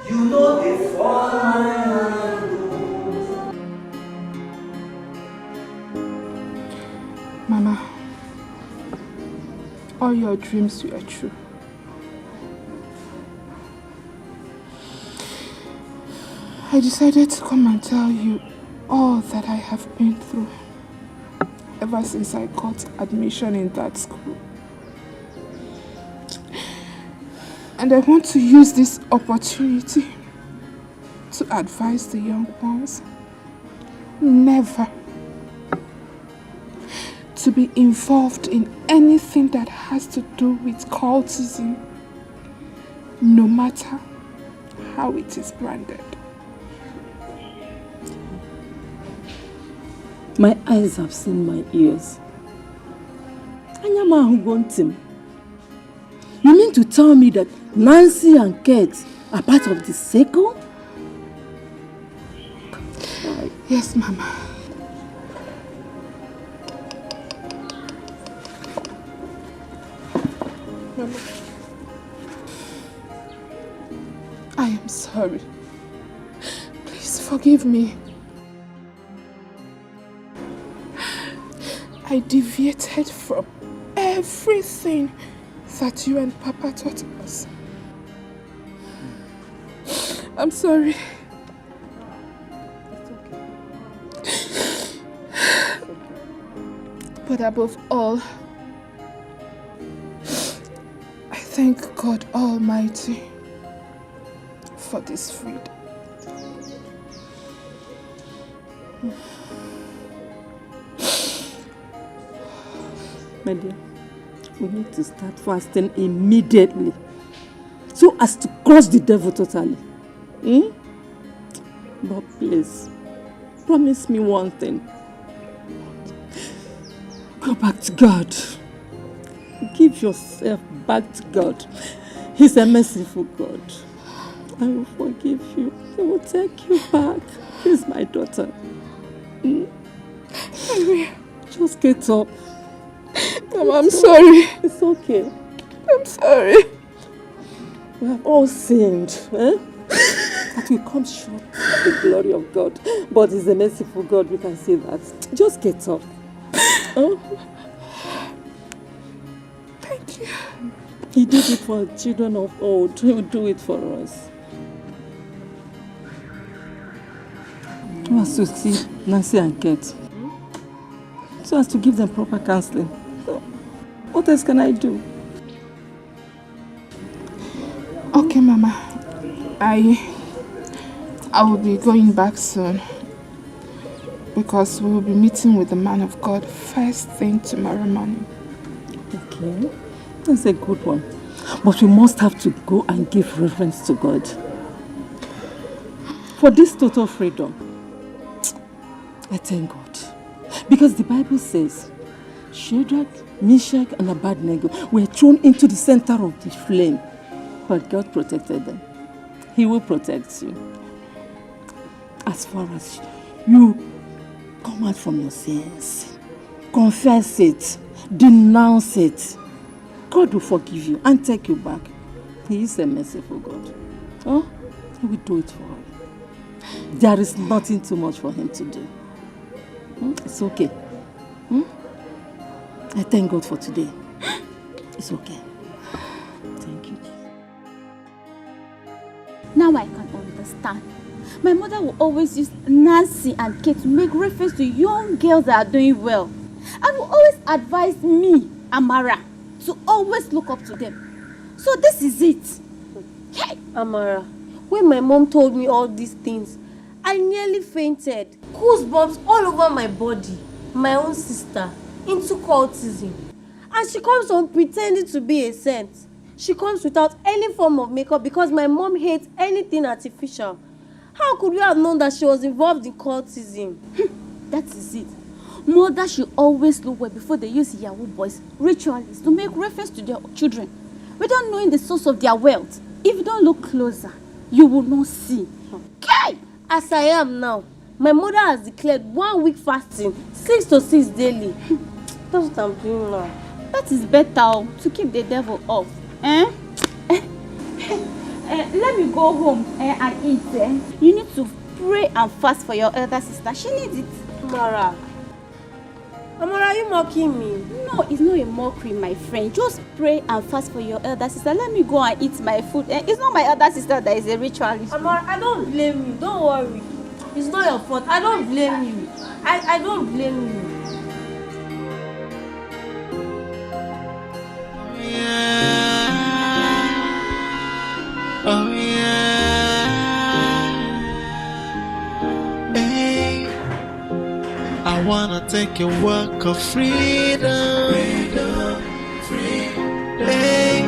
You know they fall my hand. Mama, all your dreams were true. I decided to come and tell you all that I have been through ever since I got admission in that school. And I want to use this opportunity to advise the young ones never to be involved in anything that has to do with cultism, no matter how it is branded. My eyes have seen my ears. Anyama who want him. You mean to tell me that Nancy and Kate are part of the circle? Yes, Mama. Mama, I am sorry. Please forgive me. I deviated from everything that you and Papa taught us. I'm sorry. But above all, I thank God Almighty for this freedom. My dear, we need to start fasting immediately so as to crush the devil totally. But please, promise me one thing. Go back to God. Give yourself back to God. He's a merciful God. I will forgive you. He will take you back. He's my daughter. Just get up. Mama, I'm sorry. It's okay. I'm sorry. We have all sinned. That we come short of the glory of God. But He's a merciful God, we can say that. Just get up. Thank you. He did it for children of old. He will do it for us. So as to see Nancy and Kate. So as to give them proper counseling. What else can I do? Okay, Mama. I will be going back soon. Because we will be meeting with the man of God first thing tomorrow morning. Okay. That's a good one. But we must have to go and give reverence to God. For this total freedom, I thank God. Because the Bible says, Shadrach, Meshach, and Abednego were thrown into the center of the flame. But God protected them. He will protect you. As far as you come out from your sins, confess it, denounce it, God will forgive you and take you back. He is a merciful God. He will do it for you. There is nothing too much for Him to do. It's okay. I thank God for today. It's okay. Thank you. Now I can understand. My mother will always use Nancy and Kate to make reference to young girls that are doing well. And will always advise me, Amara, to always look up to them. So this is it. Hey, Amara, When my mom told me all these things, I nearly fainted. Goosebumps all over my body. My own sister into cultism. And she comes home pretending to be a saint. She comes without any form of makeup because my mom hates anything artificial. How could we have known that she was involved in cultism? That is it. Mothers should always look well before they use Yahoo boys, ritualists, to make reference to their children, without knowing the source of their wealth. If you don't look closer, you will not see. Okay. As I am now, my mother has declared 1 week fasting, 6 to 6 daily. That's what I'm doing now. That is better to keep the devil off. Let me go home and eat. You need to pray and fast for your elder sister. She needs it. Amara, are you mocking me? No, it's not a mockery, my friend. Just pray and fast for your elder sister. Let me go and eat my food. It's not my elder sister that is a ritualist. Amara, I don't blame you. Don't worry. It's not your fault. I don't blame you. I don't blame you. Oh yeah. Hey, I wanna take a walk of freedom. Hey,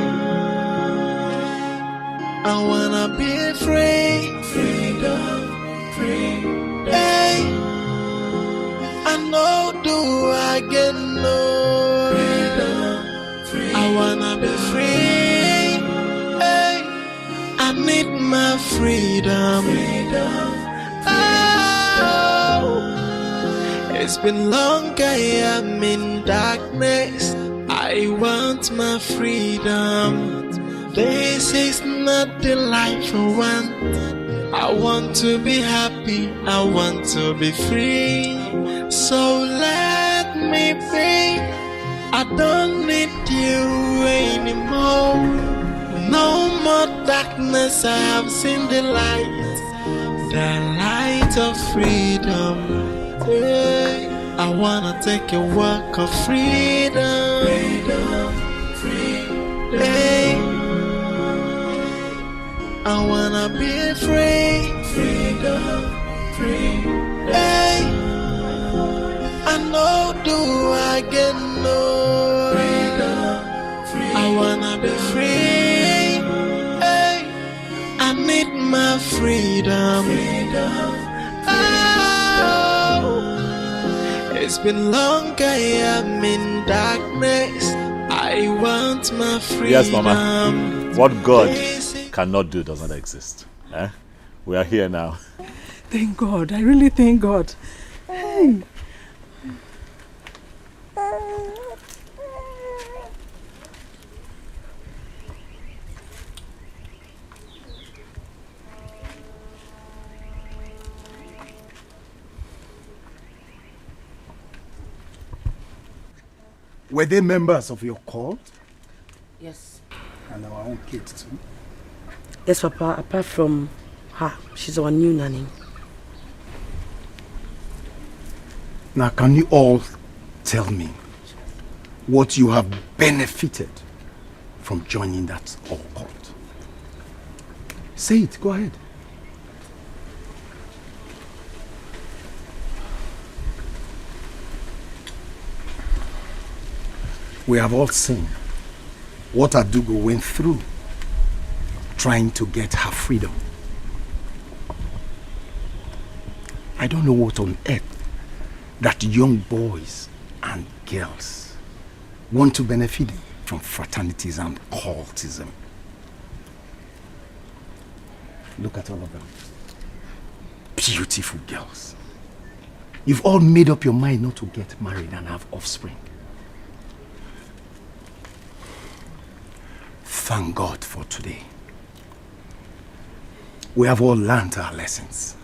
I wanna be free. Hey, I know do I get no. I wanna be free. I need my freedom. Oh, it's been long I am in darkness. I want my freedom. This is not the life I want. I want to be happy. I want to be free. So let me be. I don't need you anymore. No more darkness, I have seen the light of freedom. Hey, I wanna take a walk of freedom. Hey, I wanna be free. Hey, I know do I get no. I wanna be free. I need my freedom. Oh, it's been long I am in darkness. I want my freedom. Yes, Mama. What God cannot do does not exist. We are here now. Thank God. I really thank God. Hey. Were they members of your cult? Yes. And our own kids too? Yes, Papa. Apart from her, she's our new nanny. Now, can you all tell me what you have benefited from joining that cult? Say it. Go ahead. We have all seen what Adugo went through trying to get her freedom. I don't know what on earth that young boys and girls want to benefit from fraternities and cultism. Look at all of them. Beautiful girls. You've all made up your mind not to get married and have offspring. Thank God for today. We have all learned our lessons.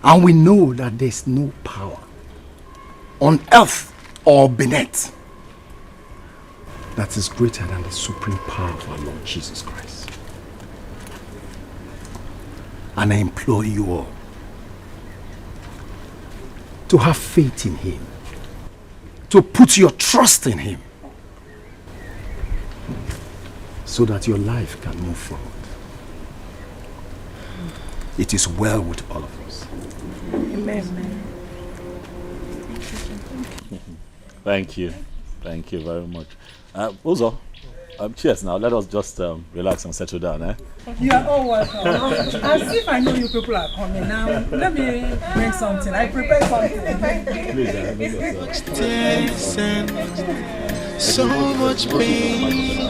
And we know that there's no power on earth or beneath that is greater than the supreme power of our Lord Jesus Christ. And I implore you all to have faith in Him, to put your trust in Him, so that your life can move forward. it is well with all of us. Amen. Thank you. Thank you very much. Uzo, cheers now. Let us just relax and settle down, eh? You are all welcome. As if I know you people are coming now. Let me bring something. I prepared something. Please, so much pain.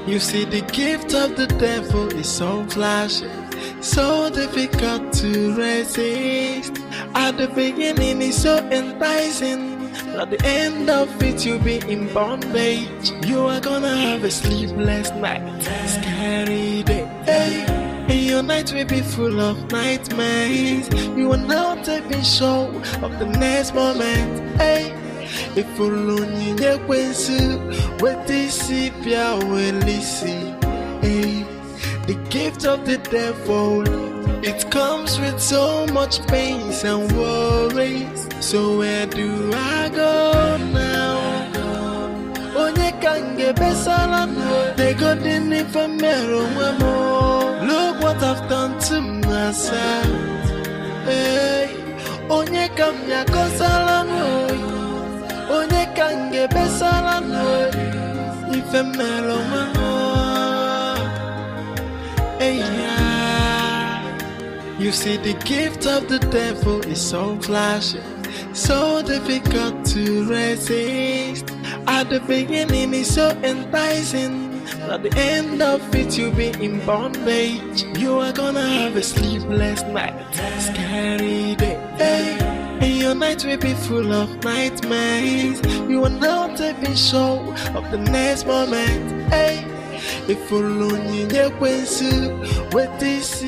You see, the gift of the devil is so flashy, so difficult to resist. At the beginning, it's so enticing. At the end of it, you'll be in bondage. You are gonna have a sleepless night, scary day. Hey. And your night will be full of nightmares. You are not even sure of the next moment. Hey. If only you what this will listen. Hey. The gift of the devil, it comes with so much pain and worries. So where do I go now? Onye kange besala, they got in infamero more. Look what I've done to myself. Hey, onye kamya kosala no. Onye kange besala no. Infamero more. Hey, yeah. You see, the gift of the devil is so flashy, so difficult to resist. At the beginning, it's so enticing. At the end of it, you'll be in bondage. You are gonna have a sleepless night, scary day. Hey. And your night will be full of nightmares. You are not even sure of the next moment. Hey. If only you what this